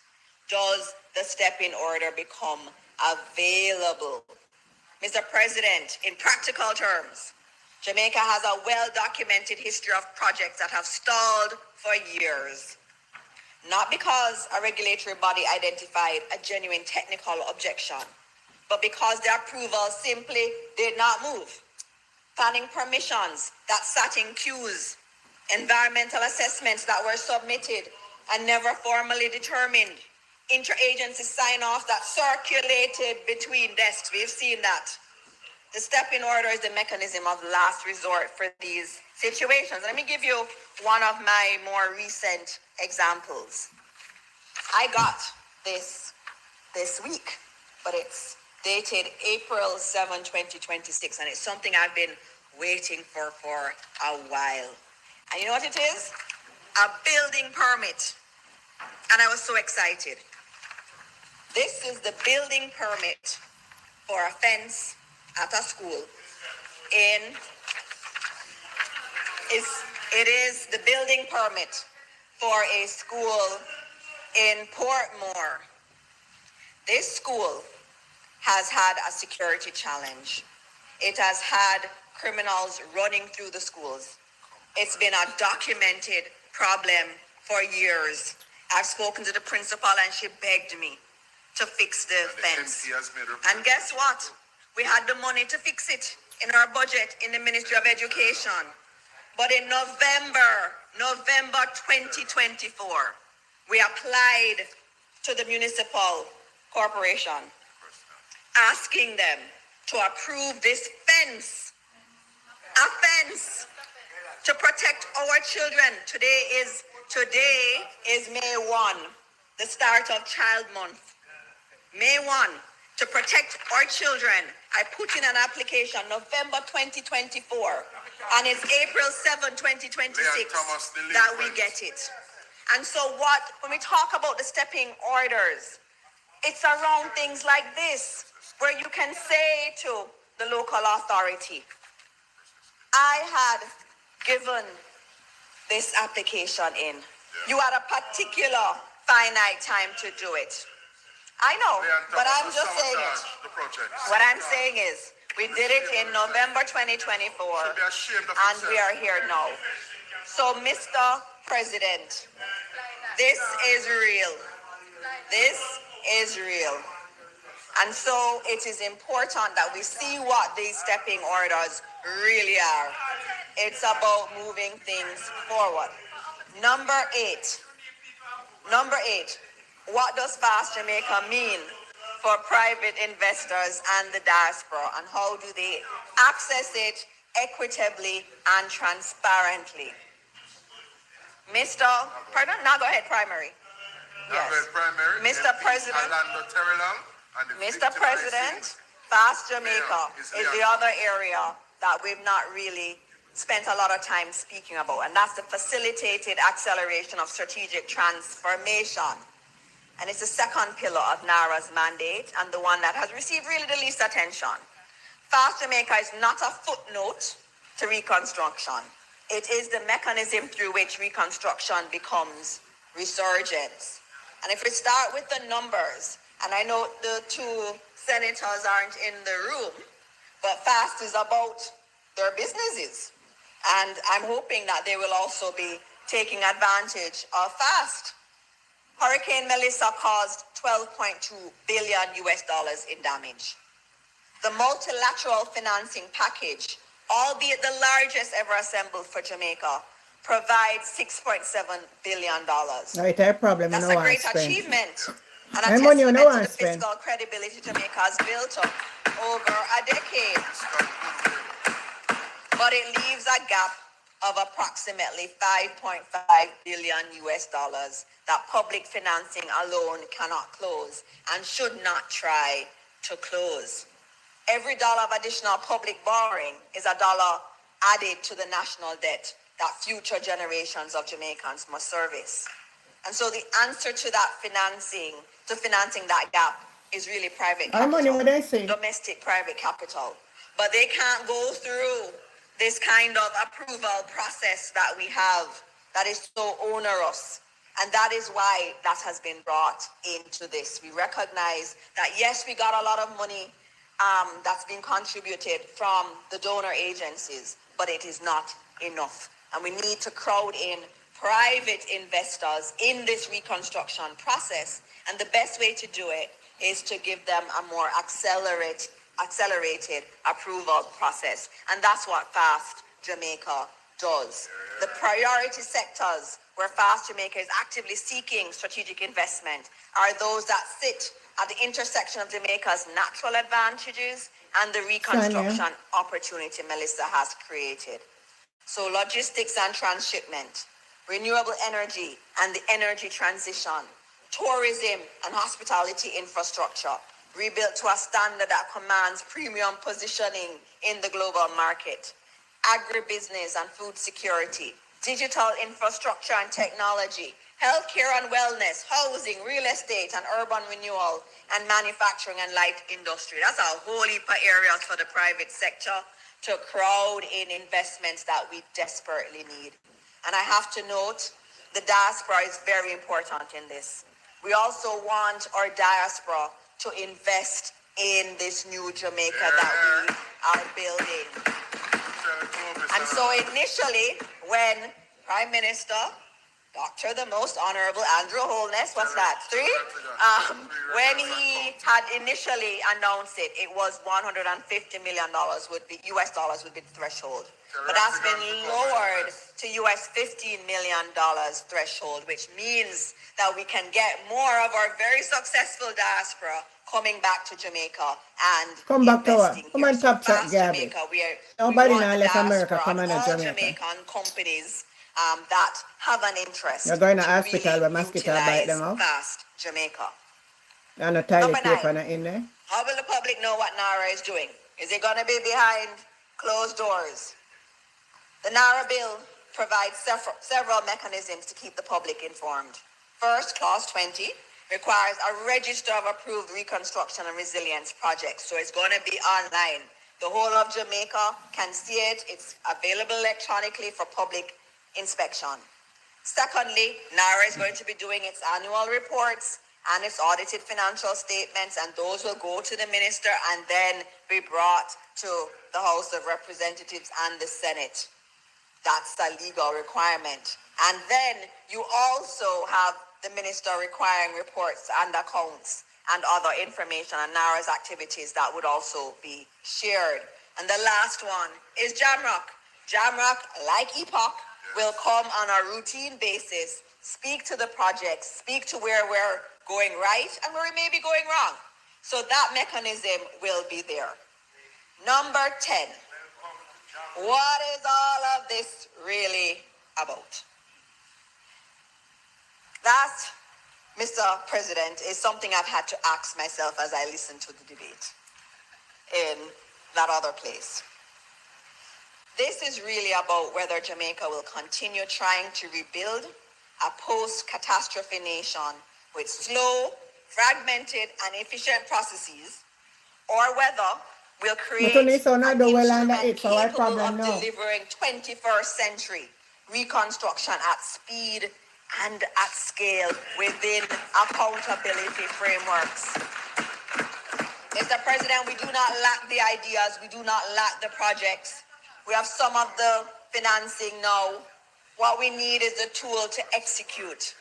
does the step-in order become available. Mr. President, in practical terms, Jamaica has a well-documented history of projects that have stalled for years. Not because a regulatory body identified a genuine technical objection, but because the approval simply did not move. Planning permissions that sat in queues, environmental assessments that were submitted and never formally determined, interagency sign-offs that circulated between desks. We've seen that. The step-in order is the mechanism of last resort for these situations. Let me give you one of my more recent examples. I got this week, but it's dated April 7, 2026, and it's something I've been waiting for a while. And you know what it is? A building permit. And I was so excited. This is the building permit for a fence at a school it is the building permit for a school in Portmore. This school has had a security challenge. It has had criminals running through the schools. It's been a documented problem for years. I've spoken to the principal and she begged me to fix the fence. And guess what? We had the money to fix it in our budget in the Ministry of Education. But in November 2024, we applied to the municipal corporation asking them to approve this fence, a fence to protect our children. Today is May 1, the start of Child Month. May 1, to protect our children. I put in an application November 2024, and it's April 7, 2026 that we get it. And so when we talk about the stepping orders, it's around things like this, where you can say to the local authority, I had given this application in. You had a particular finite time to do it. I know, but I'm just saying it. What I'm saying is, we did it in November 2024, and we are here now. So, Mr. President, this is real. This is real. And so it is important that we see what these stepping orders really are. It's about moving things forward. Number eight, what does Fast Jamaica mean for private investors and the diaspora, and how do they access it equitably and transparently? Now go ahead, primary. Yes. Mr. President, Fast Jamaica is the other area that we've not really spent a lot of time speaking about, and that's the facilitated acceleration of strategic transformation. And it's the second pillar of NARA's mandate, and the one that has received really the least attention. Fast Jamaica is not a footnote to reconstruction. It is the mechanism through which reconstruction becomes resurgence. And if we start with the numbers, and I know the two senators aren't in the room, but FAST is about their businesses. And I'm hoping that they will also be taking advantage of FAST. Hurricane Melissa caused $12.2 billion in damage. The multilateral financing package, albeit the largest ever assembled for Jamaica, provides $6.7 billion. Right, a problem. That's a great achievement. And a My money testament you know to I the spend. fiscal credibility Jamaica has built up over a decade. But it leaves a gap of approximately $5.5 billion that public financing alone cannot close and should not try to close. Every dollar of additional public borrowing is a dollar added to the national debt that future generations of Jamaicans must service. And so the answer to that financing that gap is really private capital. How money would I say? Domestic private capital. But they can't go through this kind of approval process that we have that is so onerous. And that is why that has been brought into this. We recognize that, yes, we got a lot of money that's been contributed from the donor agencies, but it is not enough. And we need to crowd in private investors in this reconstruction process. And the best way to do it is to give them a more accelerated approval process. And that's what Fast Jamaica does. The priority sectors where Fast Jamaica is actively seeking strategic investment are those that sit at the intersection of Jamaica's natural advantages and the reconstruction opportunity Melissa has created. So logistics and transshipment, renewable energy and the energy transition, tourism and hospitality infrastructure, rebuilt to a standard that commands premium positioning in the global market, agribusiness and food security, digital infrastructure and technology, healthcare and wellness, housing, real estate and urban renewal, and manufacturing and light industry. That's a whole heap of areas for the private sector to crowd in investments that we desperately need. And I have to note, the diaspora is very important in this. We also want our diaspora to invest in this new Jamaica that we are building. And so initially, when Prime Minister Dr. the Most Honorable Andrew Holness, what's that, 3? When he had initially announced it, it was $150 million would be US dollars would be the threshold. But that's been lowered to US $15 million threshold, which means that we can get more of our very successful diaspora coming back to Jamaica and Come back to what? investing Come here. on So top chat, fast Gabby. Jamaica, we Nobody want now the left America diaspora coming and to all Jamaica. Jamaican companies that have an interest You're going to to hospital really where mosquito bite utilize them off. fast Jamaica. And a toilet Number paper 9. in there. How will the public know what NARA is doing? Is it going to be behind closed doors? The NARA bill provides several mechanisms to keep the public informed. First, Clause 20 requires a register of approved reconstruction and resilience projects. So it's going to be online. The whole of Jamaica can see it. It's available electronically for public inspection. Secondly, NARA is going to be doing its annual reports and its audited financial statements, and those will go to the minister and then be brought to the House of Representatives and the Senate. That's a legal requirement. And then you also have the minister requiring reports and accounts and other information on NARA's activities that would also be shared. And the last one is Jamrock. Jamrock, like EPOC, will come on a routine basis, speak to the projects, speak to where we're going right and where we may be going wrong. So that mechanism will be there. Number 10. What is all of this really about? That, Mr. President, is something I've had to ask myself as I listen to the debate in that other place. This is really about whether Jamaica will continue trying to rebuild a post-catastrophe nation with slow, fragmented, and efficient processes, or whether we'll create an instrument capable of delivering 21st century reconstruction at speed and at scale within accountability frameworks. Mr. President, we do not lack the ideas, we do not lack the projects. We have some of the financing now. What we need is the tool to execute.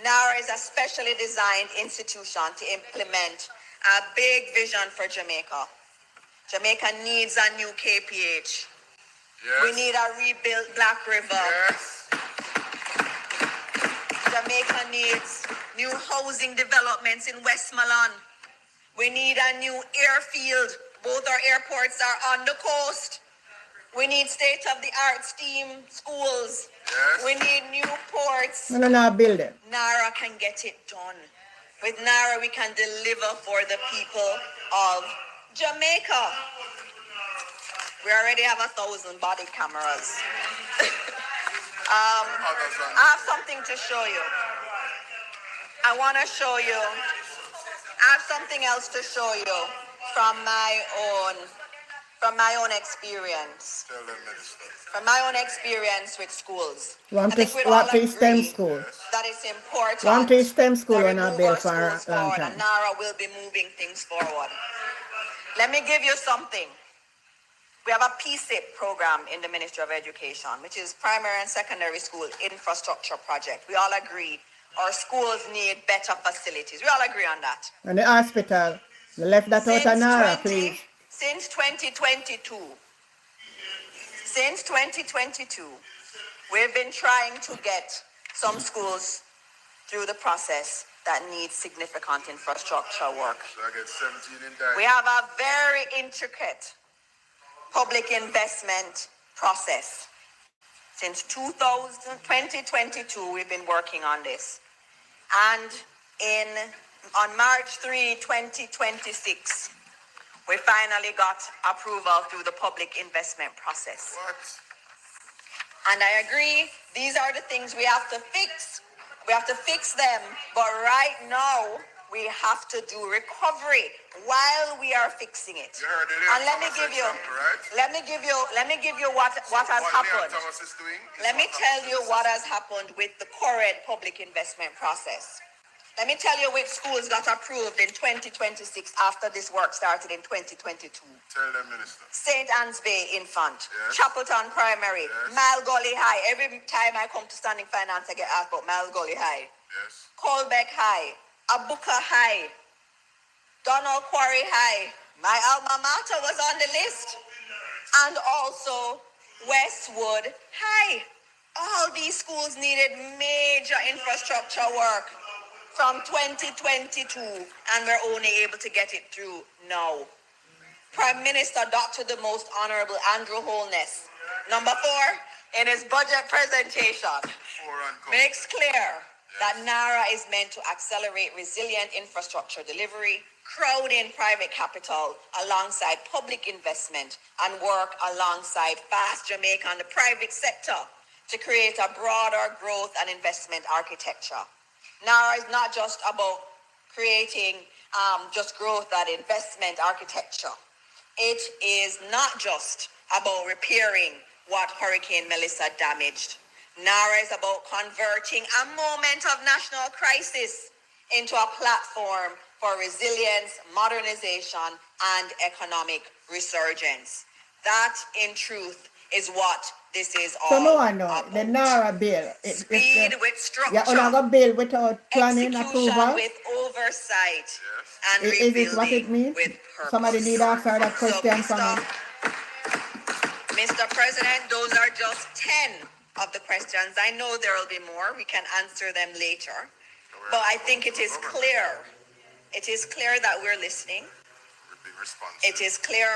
NARA is a specially designed institution to implement a big vision for Jamaica. Jamaica needs a new KPH. Yes. We need a rebuilt Black River. Yes. Jamaica needs new housing developments in Westmoreland. We need a new airfield. Both our airports are on the coast. We need state-of-the-art STEAM schools. Yes. We need new ports. No, not build it. NARA can get it done. With NARA, we can deliver for the people of Jamaica. We already have 1,000 body cameras. I have something to show you. I want to show you. I have something else to show you from my own experience. From my own experience with schools. One to STEM school. That is important. One to STEM school when I built for a long time. And NARA will be moving things forward. Let me give you something. We have a PSIP program in the Ministry of Education, which is Primary and Secondary School Infrastructure Project. We all agree our schools need better facilities. We all agree on that. And the hospital, they left that out of NARA, please. Since 2022, we've been trying to get some schools through the process that need significant infrastructure work. We have a very intricate public investment process. Since 2022, we've been working on this. And on March 3, 2026, we finally got approval through the public investment process. What? And I agree, these are the things we have to fix. We have to fix them, but right now, we have to do recovery while we are fixing it. And let me give you what has happened. Let me tell you what has happened with the current public investment process. Let me tell you which schools got approved in 2026 after this work started in 2022. Tell them, Minister. St. Anne's Bay Infant, Yes. Chapelton Primary, Yes. Mal Gully High. Every time I come to Standing Finance, I get asked about Mal Gully High. Yes. Colbeck High, Abuka High, Donald Quarry High. My alma mater was on the list. And also Westwood High. All these schools needed major infrastructure work from 2022, and we're only able to get it through now. Prime Minister Dr. the Most Honorable Andrew Holness, number 4, in his budget presentation, makes clear that NARA is meant to accelerate resilient infrastructure delivery, crowd in private capital alongside public investment, and work alongside Fast Jamaica and the private sector to create a broader growth and investment architecture. NARA is not just about creating just growth and investment architecture. It is not just about repairing what Hurricane Melissa damaged. NARA is about converting a moment of national crisis into a platform for resilience, modernization, and economic resurgence. That, in truth, is what this is all So no one know about. the NARA bill. Speed with structure. Yeah, on a bill without planning Execution approval. with oversight and Is it what it rebuilding means? with purpose. Somebody need to answer that question for me. Mr. President, those are just 10 of the questions. I know there will be more. We can answer them later. But I think it is clear. It is clear that we're listening. It is clear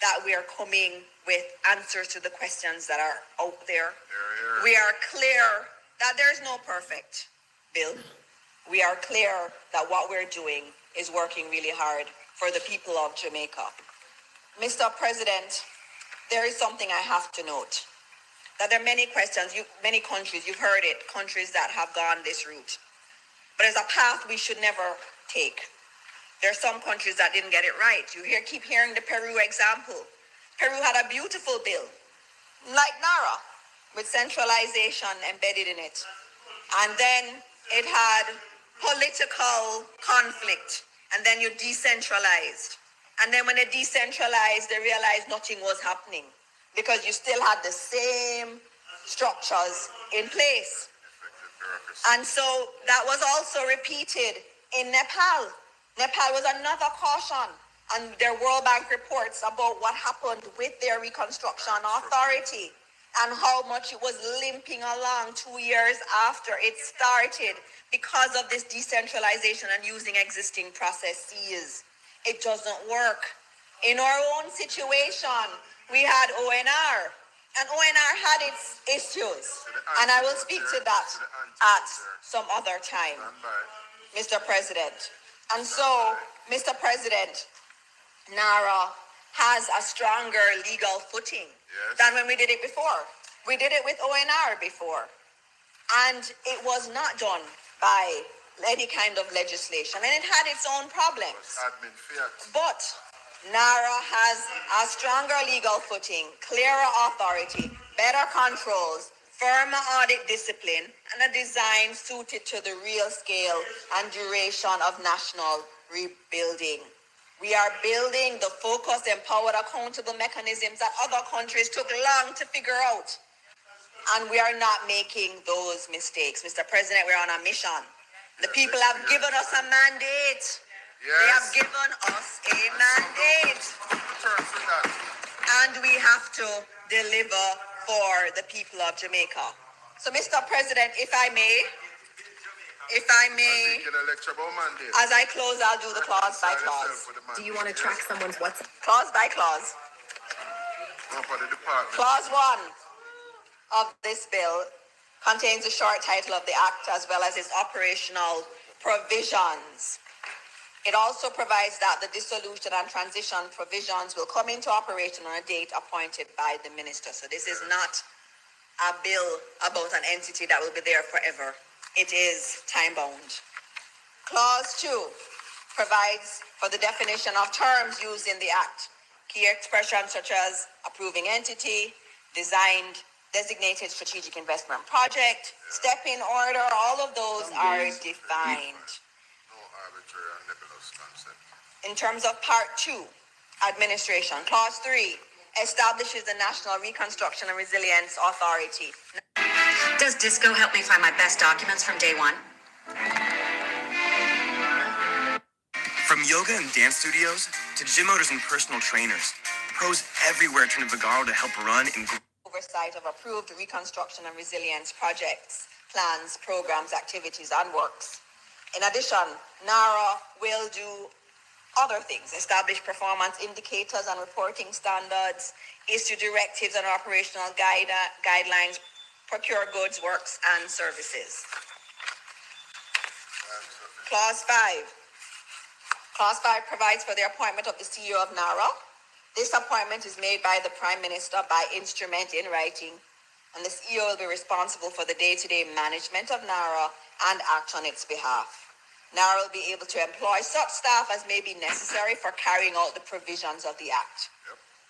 that we are coming with answers to the questions that are out there. We are clear that there's no perfect bill. We are clear that what we're doing is working really hard for the people of Jamaica. Mr. President, there is something I have to note. That there are many questions, many countries, you've heard it, countries that have gone this route. But there's a path we should never take. There are some countries that didn't get it right. You keep hearing the Peru example. Peru had a beautiful bill, like NARA, with centralization embedded in it. And then it had political conflict, and then you decentralized. And then when they decentralized, they realized nothing was happening because you still had the same structures in place. And so that was also repeated in Nepal. Nepal was another caution, and their World Bank reports about what happened with their reconstruction authority and how much it was limping along 2 years after it started because of this decentralization and using existing processes. It doesn't work. In our own situation, we had ONR, and ONR had its issues, and I will speak to that at some other time, Mr. President. And so, Mr. President, NARA has a stronger legal footing than when we did it before. We did it with ONR before, and it was not done by any kind of legislation, and it had its own problems. But NARA has a stronger legal footing, clearer authority, better controls, firmer audit discipline, and a design suited to the real scale and duration of national rebuilding. We are building the focused, empowered, accountable mechanisms that other countries took long to figure out. And we are not making those mistakes. Mr. President, we're on a mission. The people have given us a mandate. They have given us a mandate. And we have to deliver for the people of Jamaica. So, Mr. President, if I may, as I close, I'll do the clause by clause. Do you want to track someone's WhatsApp? Clause by clause. Clause 1 of this bill contains the short title of the act as well as its operational provisions. It also provides that the dissolution and transition provisions will come into operation on a date appointed by the minister. So this is not a bill about an entity that will be there forever. It is time-bound. Clause 2 provides for the definition of terms used in the act. Key expressions such as approving entity, designed, designated strategic investment project, step in order, all of those are defined. arbitrary and nebulous concept. In terms of Part 2, administration, Clause 3 establishes the National Reconstruction and Resilience Authority. Does Disco help me find my best documents from day one? From yoga and dance studios to gym owners and personal trainers, pros everywhere turn to Vigaro to help run and grow. Oversight of approved reconstruction and resilience projects, plans, programs, activities, and works. In addition, NARA will do other things: establish performance indicators and reporting standards, issue directives and operational guidelines, procure goods, works, and services. Clause 5. Clause 5 provides for the appointment of the CEO of NARA. This appointment is made by the Prime Minister by instrument in writing, and the CEO will be responsible for the day-to-day management of NARA and act on its behalf. NARA will be able to employ such staff as may be necessary for carrying out the provisions of the Act.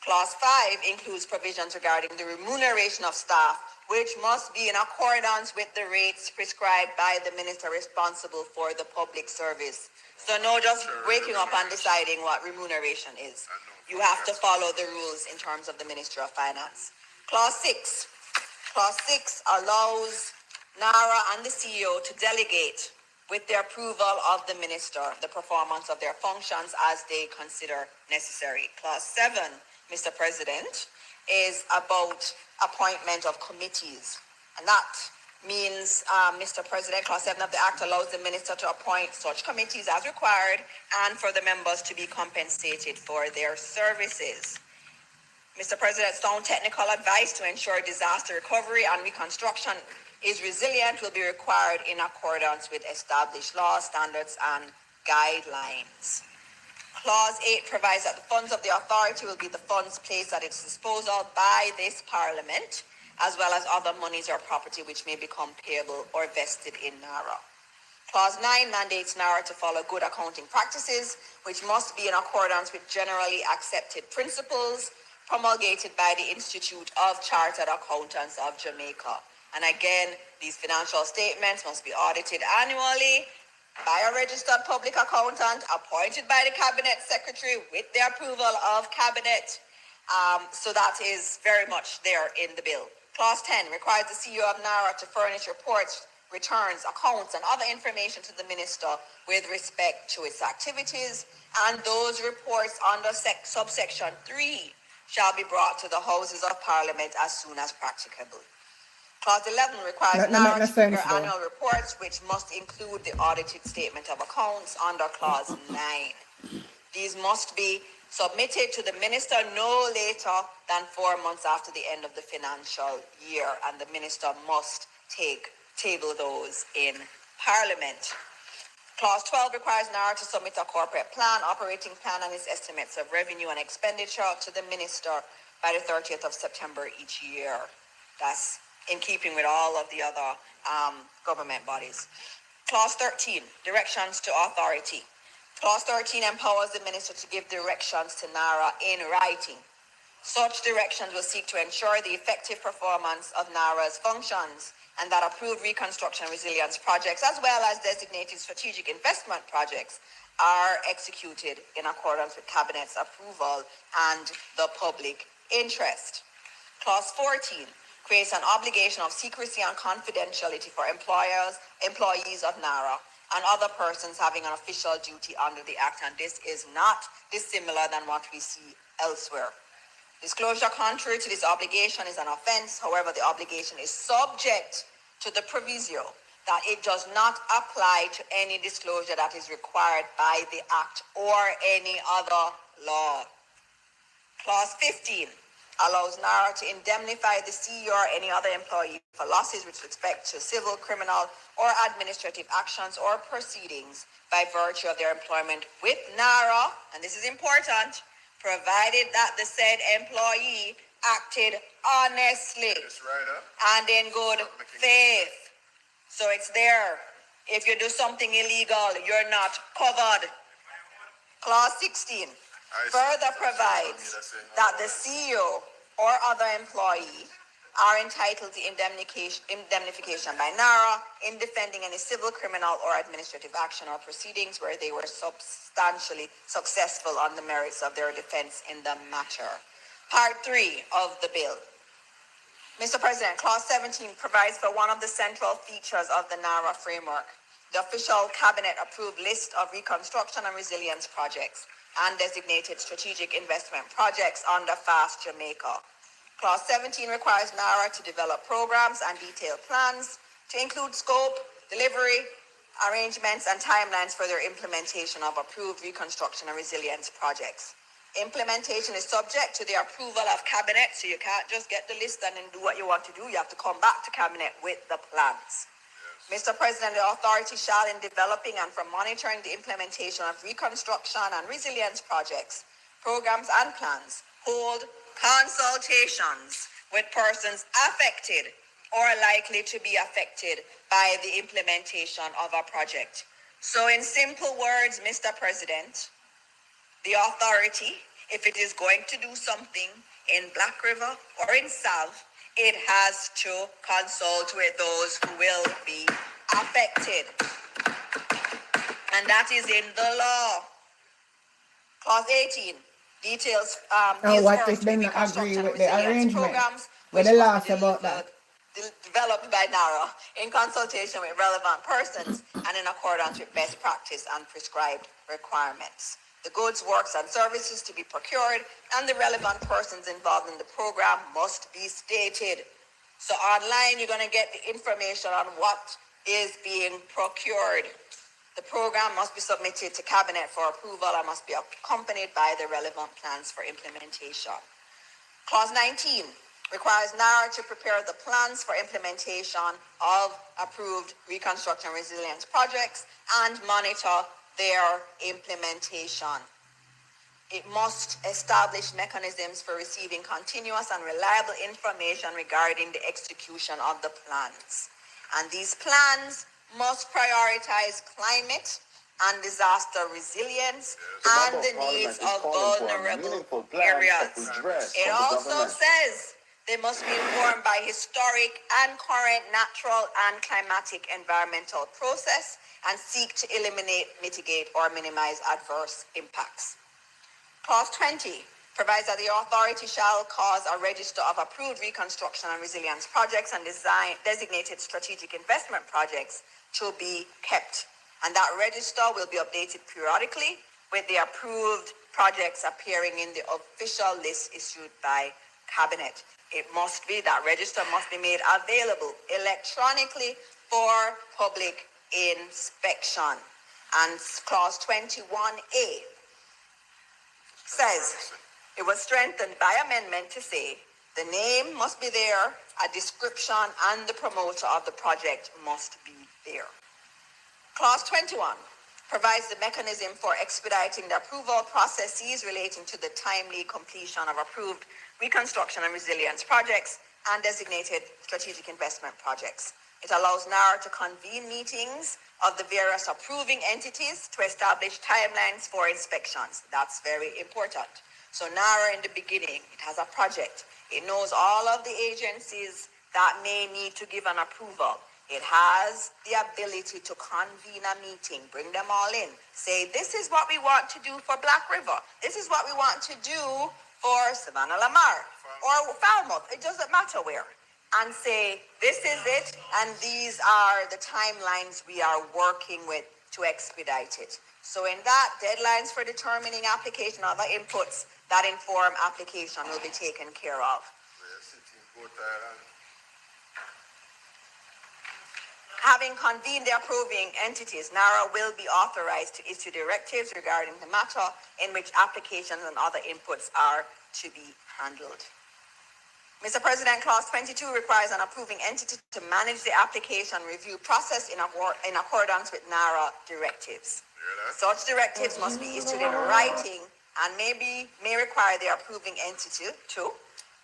Clause 5 includes provisions regarding the remuneration of staff, which must be in accordance with the rates prescribed by the minister responsible for the public service. So no just waking up and deciding what remuneration is. You have to follow the rules in terms of the Ministry of Finance. Clause 6. Clause 6 allows NARA and the CEO to delegate, with the approval of the minister, the performance of their functions as they consider necessary. Clause 7, Mr. President, is about appointment of committees. And that means, Mr. President, Clause 7 of the Act allows the minister to appoint such committees as required and for the members to be compensated for their services. Mr. President, sound technical advice to ensure disaster recovery and reconstruction is resilient will be required in accordance with established laws, standards, and guidelines. Clause 8 provides that the funds of the authority will be the funds placed at its disposal by this Parliament, as well as other monies or property which may become payable or vested in NARA. Clause 9 mandates NARA to follow good accounting practices, which must be in accordance with generally accepted principles promulgated by the Institute of Chartered Accountants of Jamaica. And again, these financial statements must be audited annually by a registered public accountant appointed by the Cabinet Secretary with the approval of Cabinet. So that is very much there in the bill. Clause 10 requires the CEO of NARA to furnish reports, returns, accounts, and other information to the minister with respect to its activities, and those reports under subsection 3 shall be brought to the Houses of Parliament as soon as practicable. Clause 11 requires NARA to prepare annual reports, which must include the audited statement of accounts under Clause 9. These must be submitted to the minister no later than 4 months after the end of the financial year, and the minister must table those in Parliament. Clause 12 requires NARA to submit a corporate plan, operating plan, and its estimates of revenue and expenditure to the minister by the 30th of September each year. That's in keeping with all of the other government bodies. Clause 13, directions to authority. Clause 13 empowers the minister to give directions to NARA in writing. Such directions will seek to ensure the effective performance of NARA's functions and that approved reconstruction and resilience projects, as well as designated strategic investment projects, are executed in accordance with Cabinet's approval and the public interest. Clause 14 creates an obligation of secrecy and confidentiality for employees of NARA and other persons having an official duty under the Act, and this is not dissimilar than what we see elsewhere. Disclosure contrary to this obligation is an offense. However, the obligation is subject to the proviso that it does not apply to any disclosure that is required by the Act or any other law. Clause 15 allows NARA to indemnify the CEO or any other employee for losses with respect to civil, criminal, or administrative actions or proceedings by virtue of their employment with NARA, and this is important, provided that the said employee acted honestly and in good faith. So it's there. If you do something illegal, you're not covered. Clause 16 further provides that the CEO or other employee are entitled to indemnification by NARA in defending any civil, criminal, or administrative action or proceedings where they were substantially successful on the merits of their defense in the matter. Part 3 of the bill. Mr. President, Clause 17 provides for one of the central features of the NARA framework, the official cabinet-approved list of reconstruction and resilience projects and designated strategic investment projects under FAST Jamaica. Clause 17 requires NARA to develop programs and detailed plans to include scope, delivery, arrangements, and timelines for their implementation of approved reconstruction and resilience projects. Implementation is subject to the approval of Cabinet, so you can't just get the list and then do what you want to do. You have to come back to Cabinet with the plans. Mr. President, the authority shall, in developing and for monitoring the implementation of reconstruction and resilience projects, programs, and plans, hold consultations with persons affected or likely to be affected by the implementation of a project. So in simple words, Mr. President, the authority, if it is going to do something in Black River or in South, it has to consult with those who will be affected. And that is in the law. Clause 18 details what if they not agree with the arrangement? Programs With the laws about that? Developed by NARA in consultation with relevant persons and in accordance with best practice and prescribed requirements. The goods, works, and services to be procured and the relevant persons involved in the program must be stated. So online, you're going to get the information on what is being procured. The program must be submitted to Cabinet for approval and must be accompanied by the relevant plans for implementation. Clause 19 requires NARA to prepare the plans for implementation of approved reconstruction and resilience projects and monitor their implementation. It must establish mechanisms for receiving continuous and reliable information regarding the execution of the plans. And these plans must prioritize climate and disaster resilience and the needs of vulnerable areas. It also says they must be informed by historic and current natural and climatic environmental process and seek to eliminate, mitigate, or minimize adverse impacts. Clause 20 provides that the authority shall cause a register of approved reconstruction and resilience projects and designated strategic investment projects to be kept. And that register will be updated periodically with the approved projects appearing in the official list issued by Cabinet. That register must be made available electronically for public inspection. And clause 21A says it was strengthened by amendment to say the name must be there, a description and the promoter of the project must be there. Clause 21 provides the mechanism for expediting the approval processes relating to the timely completion of approved reconstruction and resilience projects and designated strategic investment projects. It allows NARA to convene meetings of the various approving entities to establish timelines for inspections. That's very important. So NARA in the beginning, it has a project. It knows all of the agencies that may need to give an approval. It has the ability to convene a meeting, bring them all in, say, this is what we want to do for Black River. This is what we want to do for Savannah Lamar or Falmouth. It doesn't matter where. And say, this is it, and these are the timelines we are working with to expedite it. So in that, deadlines for determining application, other inputs that inform application will be taken care of. Having convened the approving entities, NARA will be authorized to issue directives regarding the matter in which applications and other inputs are to be handled. Mr. President, Clause 22 requires an approving entity to manage the application review process in accordance with NARA directives. Such directives must be issued in writing and may require the approving entity to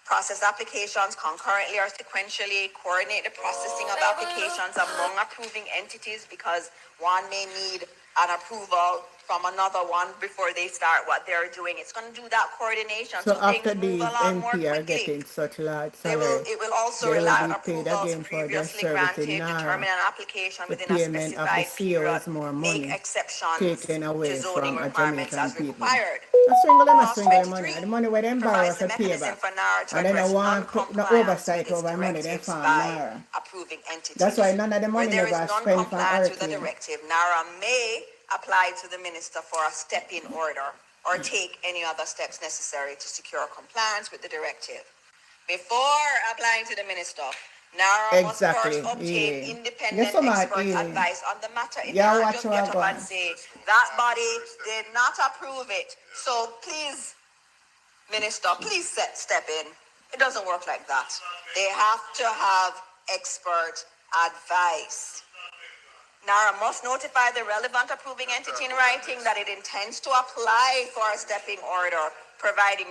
process applications concurrently or sequentially, coordinate the processing of applications among approving entities because one may need an approval from another one before they start what they're doing. It's going to do that coordination So so after things move these along more NP are quickly. getting such large It salary, will also they rely will on be paid approvals again for their previously service in granted, NARA. determine an application The within a payment of the specified CO period, is more make money exceptions taken to away zoning from a requirements Jamaican as people. required. A Clause swingle money. 23 And the money where them borrow provides the for pay mechanism back. for NARA to And then I address want no non-compliance with oversight its over money they directives farm by NARA. approving entities. That's why none of the Where money there is never spent for non-compliance with a hurricane. directive, NARA may apply to the minister for a step-in order or take any other steps necessary to secure compliance with the directive. Before applying to the minister, NARA must first Exactly. obtain Yeah. independent Yes, mad, expert yeah. advice on the matter. It Yeah, cannot watch just what get I up got. and say, that body did not approve it. So please, minister, please step in. It doesn't work like that. They have to have expert advice. NARA must notify the relevant approving entity in writing that it intends to apply for a stepping order, providing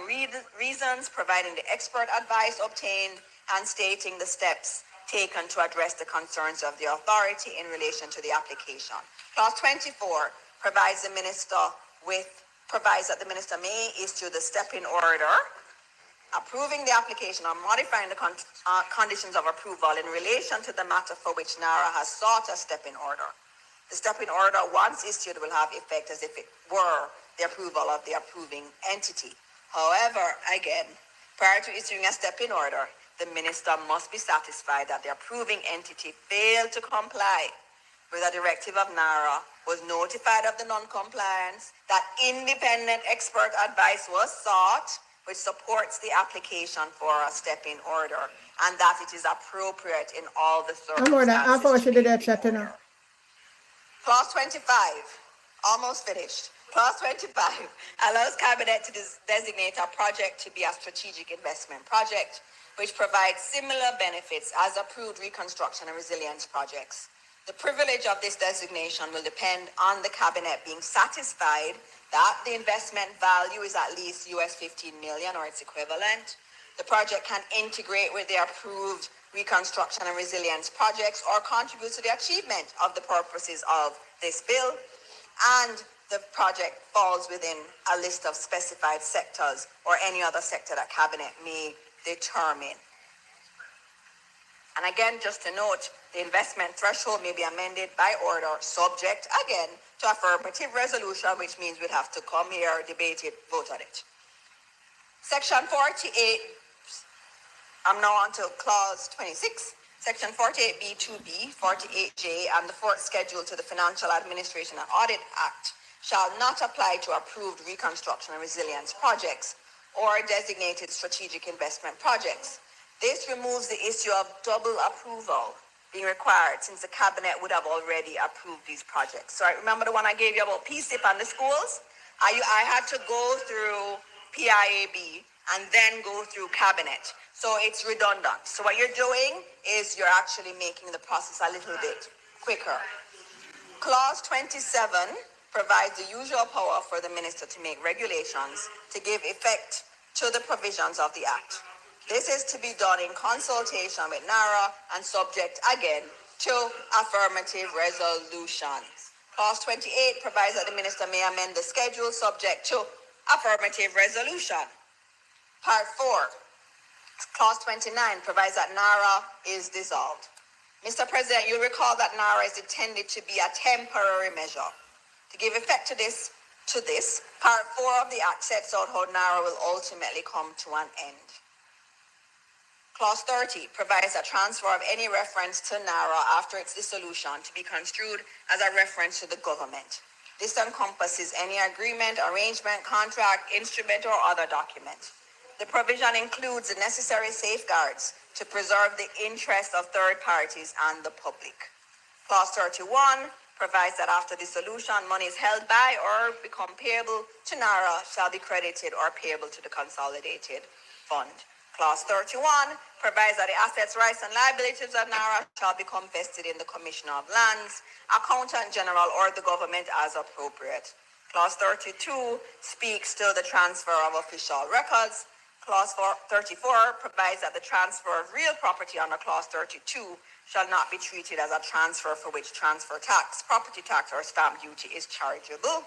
reasons, providing the expert advice obtained, and stating the steps taken to address the concerns of the authority in relation to the application. Clause 24 provides that the minister may issue the stepping order approving the application or modifying the conditions of approval in relation to the matter for which NARA has sought a step-in order. The step-in order, once issued, will have effect as if it were the approval of the approving entity. However, again, prior to issuing a step-in order, the minister must be satisfied that the approving entity failed to comply with a directive of NARA, was notified of the non-compliance, that independent expert advice was sought, which supports the application for a step-in order, and that it is appropriate in all the No more than half hour circumstances. she did that chat, you know. Clause 25, almost finished. Clause 25 allows Cabinet to designate a project to be a strategic investment project, which provides similar benefits as approved reconstruction and resilience projects. The privilege of this designation will depend on the Cabinet being satisfied that the investment value is at least US 15 million or its equivalent. The project can integrate with the approved reconstruction and resilience projects or contribute to the achievement of the purposes of this bill. And the project falls within a list of specified sectors or any other sector that Cabinet may determine. And again, just to note, the investment threshold may be amended by order, subject, again, to affirmative resolution, which means we'd have to come here, debate it, vote on it. Section 48, I'm now on to clause 26. Section 48B2B, 48J, and the fourth schedule to the Financial Administration and Audit Act shall not apply to approved reconstruction and resilience projects or designated strategic investment projects. This removes the issue of double approval being required since the Cabinet would have already approved these projects. So I remember the one I gave you about PSIP and the schools? I had to go through PIAB and then go through Cabinet. So it's redundant. So what you're doing is you're actually making the process a little bit quicker. Clause 27 provides the usual power for the minister to make regulations to give effect to the provisions of the Act. This is to be done in consultation with NARA and subject, again, to affirmative resolutions. Clause 28 provides that the minister may amend the schedule subject to affirmative resolution. Part 4, Clause 29 provides that NARA is dissolved. Mr. President, you'll recall that NARA is intended to be a temporary measure. To give effect to this, Part 4 of the Act sets out how NARA will ultimately come to an end. Clause 30 provides a transfer of any reference to NARA after its dissolution to be construed as a reference to the government. This encompasses any agreement, arrangement, contract, instrument, or other document. The provision includes the necessary safeguards to preserve the interests of third parties and the public. Clause 31 provides that after dissolution, monies held by or become payable to NARA shall be credited or payable to the consolidated fund. Clause 31 provides that the assets, rights, and liabilities of NARA shall become vested in the Commissioner of Lands, Accountant General, or the government as appropriate. Clause 32 speaks to the transfer of official records. Clause 34 provides that the transfer of real property under Clause 32 shall not be treated as a transfer for which transfer tax, property tax, or stamp duty is chargeable.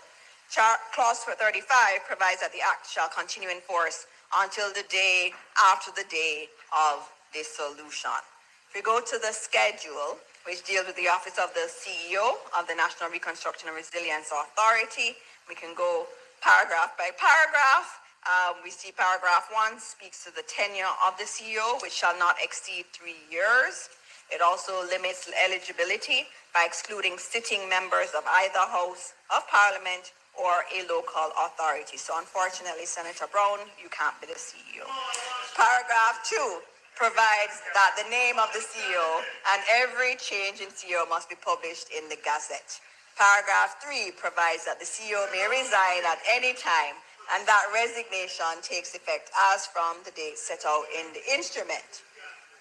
Clause 35 provides that the Act shall continue in force until the day after the day of dissolution. If we go to the schedule, which deals with the Office of the CEO of the National Reconstruction and Resilience Authority, we can go paragraph by paragraph. We see paragraph 1 speaks to the tenure of the CEO, which shall not exceed 3 years. It also limits eligibility by excluding sitting members of either House of Parliament or a local authority. So unfortunately, Senator Brown, you can't be the CEO. Paragraph 2 provides that the name of the CEO and every change in CEO must be published in the Gazette. Paragraph 3 provides that the CEO may resign at any time and that resignation takes effect as from the date set out in the instrument.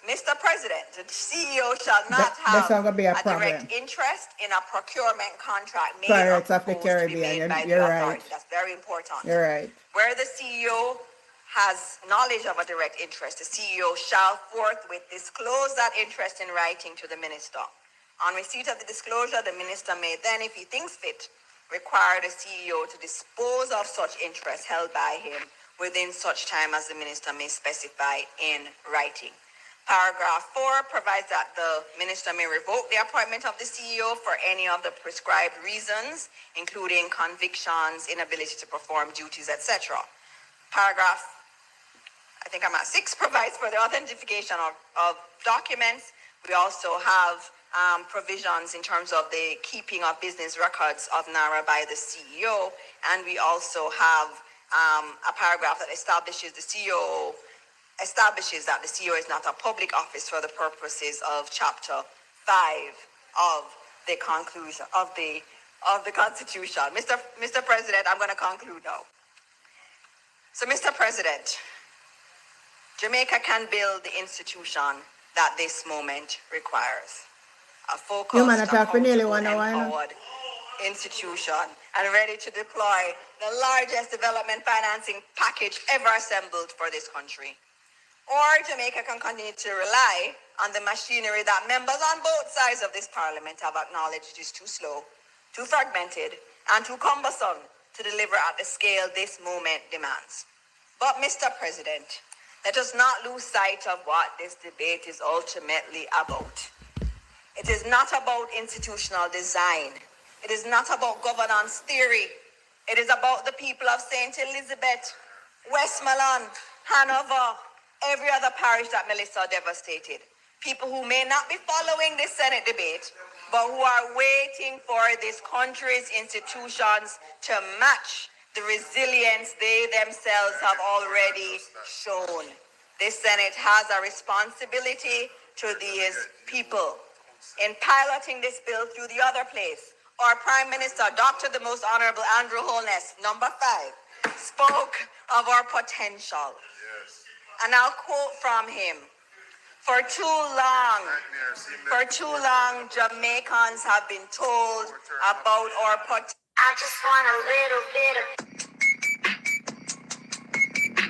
Mr. President, the CEO shall not have a direct interest in a procurement contract made or proposed to be made by the authority. That's very important. You're right. Where the CEO has knowledge of a direct interest, the CEO shall forthwith disclose that interest in writing to the minister. On receipt of the disclosure, the minister may then, if he thinks fit, require the CEO to dispose of such interest held by him within such time as the minister may specify in writing. Paragraph 4 provides that the minister may revoke the appointment of the CEO for any of the prescribed reasons, including convictions, inability to perform duties, etc. Paragraph, I think I'm at 6, provides for the authentication of documents. We also have provisions in terms of the keeping of business records of NARA by the CEO, and we also have a paragraph that establishes that the CEO is not a public office for the purposes of Chapter 5 of the conclusion of the Constitution. Mr. President, I'm going to conclude now. So, Mr. President, Jamaica can build the institution that this moment requires. A focused, accountable, empowered institution and ready to deploy the largest development financing package ever assembled for this country. Or Jamaica can continue to rely on the machinery that members on both sides of this parliament have acknowledged is too slow, too fragmented, and too cumbersome to deliver at the scale this moment demands. But, Mr. President, let us not lose sight of what this debate is ultimately about. It is not about institutional design. It is not about governance theory. It is about the people of St. Elizabeth, Westmoreland, Hanover, every other parish that Melissa devastated. People who may not be following this Senate debate, but who are waiting for this country's institutions to match the resilience they themselves have already shown. This Senate has a responsibility to these people. In piloting this bill through the other place, our Prime Minister, Dr. the Most Honorable Andrew Holness, number 5, spoke of our potential. And I'll quote from him. For too long, Jamaicans have been told about our potential. I just want a little bit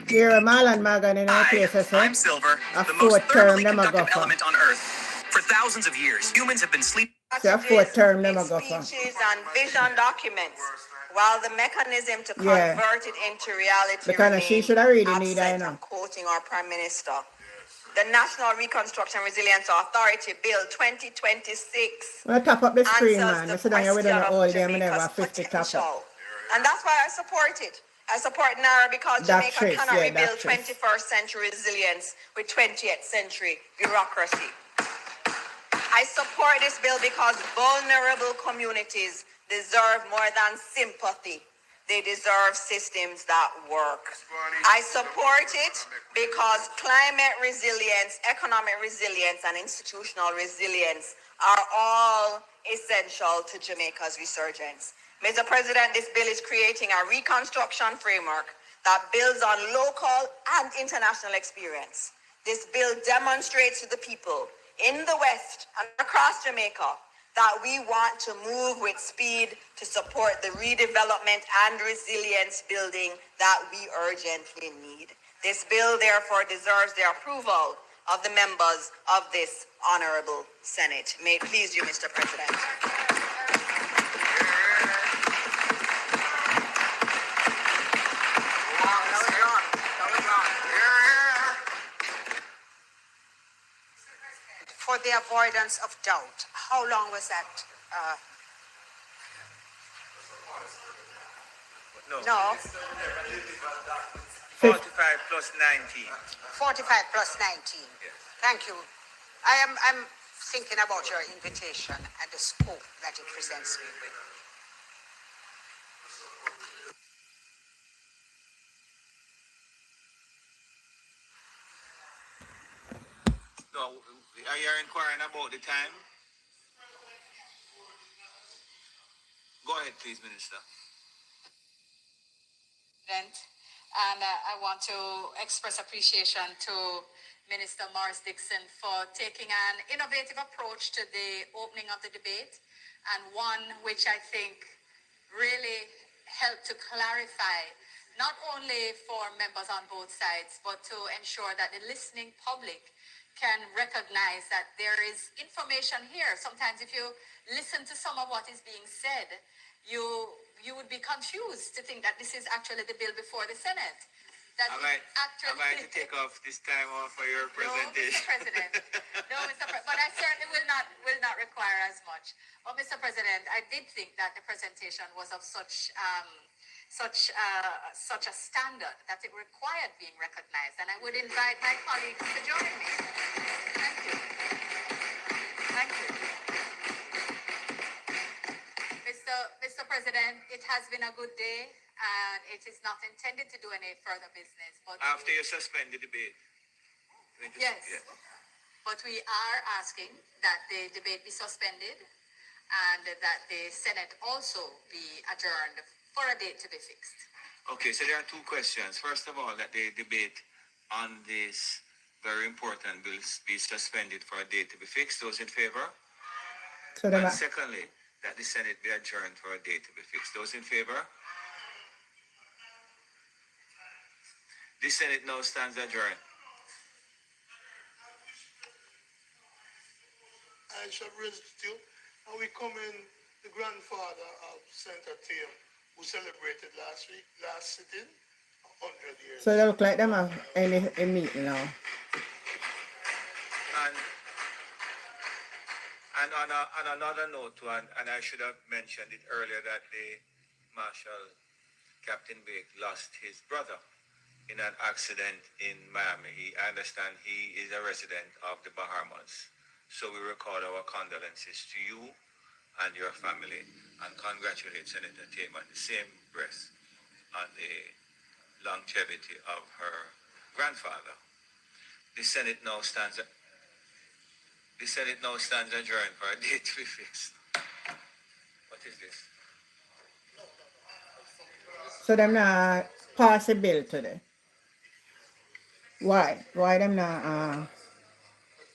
of... You're a Marlon Magan in our place, I'm Silver, the most thermally conductive element on Earth. For thousands of years, humans have been sleeping. Speeches and vision documents, while the mechanism to convert it into reality because she should already need that, you know. Quoting our Prime Minister. The National Reconstruction and Resilience Authority Bill 2026 well, tap up the screen, man. answers I the question of Jamaica's potential. And that's why I support it. I support NARA because Jamaica cannot rebuild 21st century resilience with 20th century bureaucracy. I support this bill because vulnerable communities deserve more than sympathy. They deserve systems that work. I support it because climate resilience, economic resilience, and institutional resilience are all essential to Jamaica's resurgence. Mr. President, this bill is creating a reconstruction framework that builds on local and international experience. This bill demonstrates to the people in the West and across Jamaica that we want to move with speed to support the redevelopment and resilience building that we urgently need. This bill therefore deserves the approval of the members of this honorable Senate. May it please you, Mr. President. For the avoidance of doubt, how long was that? No. 45 plus 19. 45 plus 19. Thank you. I'm thinking about your invitation and the scope that it presents me with. No, are you inquiring about the time? Go ahead, please, Minister. And I want to express appreciation to Minister Morris Dixon for taking an innovative approach to the opening of the debate, and one which I think really helped to clarify, not only for members on both sides, but to ensure that the listening public can recognize that there is information here. Sometimes if you listen to some of what is being said, you would be confused to think that this is actually the bill before the Senate. That I might to take off this time off for your presentation. No, Mr. President. No, Mr. President. But I certainly will not require as much. But Mr. President, I did think that the presentation was of such a standard that it required being recognized, and I would invite my colleagues to join me. Thank you. Thank you. Mr. President, it has been a good day, and it is not intended to do any further business. But After you suspend the debate. Yes. Yeah. But we are asking that the debate be suspended and that the Senate also be adjourned for a date to be fixed. Okay, so there are two questions. First of all, that the debate on this very important bill be suspended for a date to be fixed. Those in favor? So and secondly, that the Senate be adjourned for a date to be fixed. Those in favor? The Senate now stands adjourned. I shall raise it to you. And we come in the grandfather of Senator Tim, who celebrated last sitting, 100 years. So they look like them have a meeting now. And on another note, and I should have mentioned it earlier, that the Marshal Captain Blake lost his brother in an accident in Miami. I understand he is a resident of the Bahamas. So we record our condolences to you and your family, and congratulate Senator Tim at the same breath on the longevity of her grandfather. The Senate now stands adjourned for a date to be fixed. What is this? So them not pass a bill today. Why? Why them not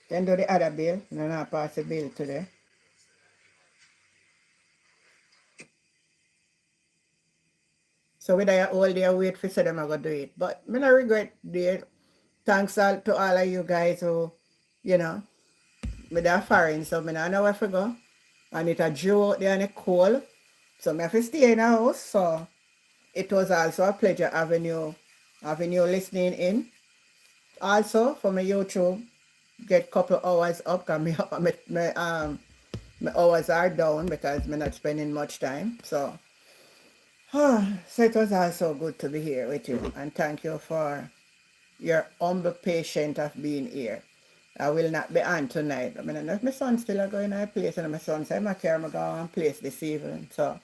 then do the other bill? They not pass a bill today. So whether you all day wait for say them I go do it. But I don't regret it. Thanks to all of you guys who, with the foreign, so I don't know where to go. And it a drew out there in the cold. So I have to stay in the house. So it was also a pleasure having you listening in. Also for my YouTube, get couple hours up because my hours are down because I'm not spending much time. So it was also good to be here with you, and thank you for your humble patience of being here. I will not be on tonight. I don't know if my son still going to place, and my son said, I carry my go and place this evening. So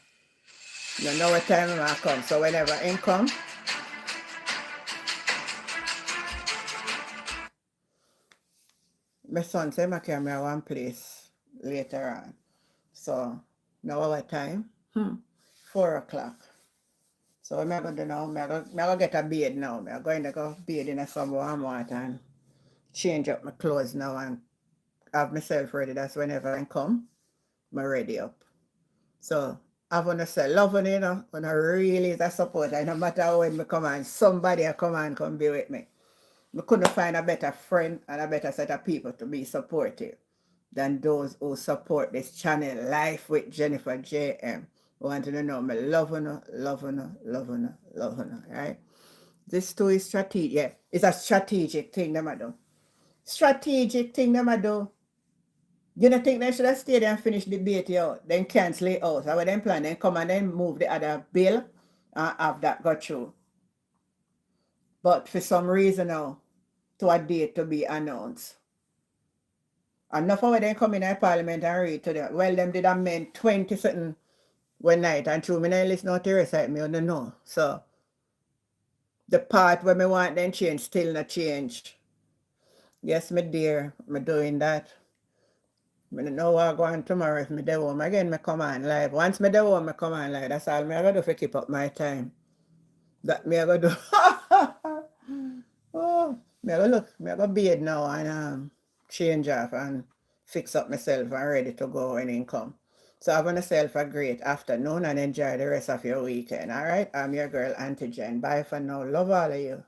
you know what time I'm going to come. So whenever I come, my son said I carry my one place later on. So now what time? 4 o'clock. So I'm going to do now. I'm going to get a bed now. I'm going to go bed in some warm water and change up my clothes now and have myself ready. That's whenever I come, I'm ready up. So I want to say, loving when I really is a support. No matter when I come on, somebody will come and come be with me. We couldn't find a better friend and a better set of people to be supportive than those who support this channel, Life with Jennifer JM. Want to know me love her, right? This too is strategic. Yeah, it's a strategic thing them I do. Strategic thing them I do. You don't think they should have stayed and finished the debate out, then cancel it out. So when them plan, then come and then move the other bill and have that go through. But for some reason now, to a date to be announced. Enough of them come in the parliament and read to them. Well, them did amend 20 something one night and through me and listen to the rest of me, I don't know. So the part where me want them change still not change. Yes, my dear, I'm doing that. I don't know what I'm going tomorrow. If me dey home again, me come on live. Once me dey home, me come on live. That's all me I gotta do to keep up my time. That me I gotta do. Oh, me I gotta look. Me I gotta bathe now and change off and fix up myself and ready to go when it come. So have yourself a great afternoon and enjoy the rest of your weekend. All right, I'm your girl Auntie Jen. Bye for now. Love all of you.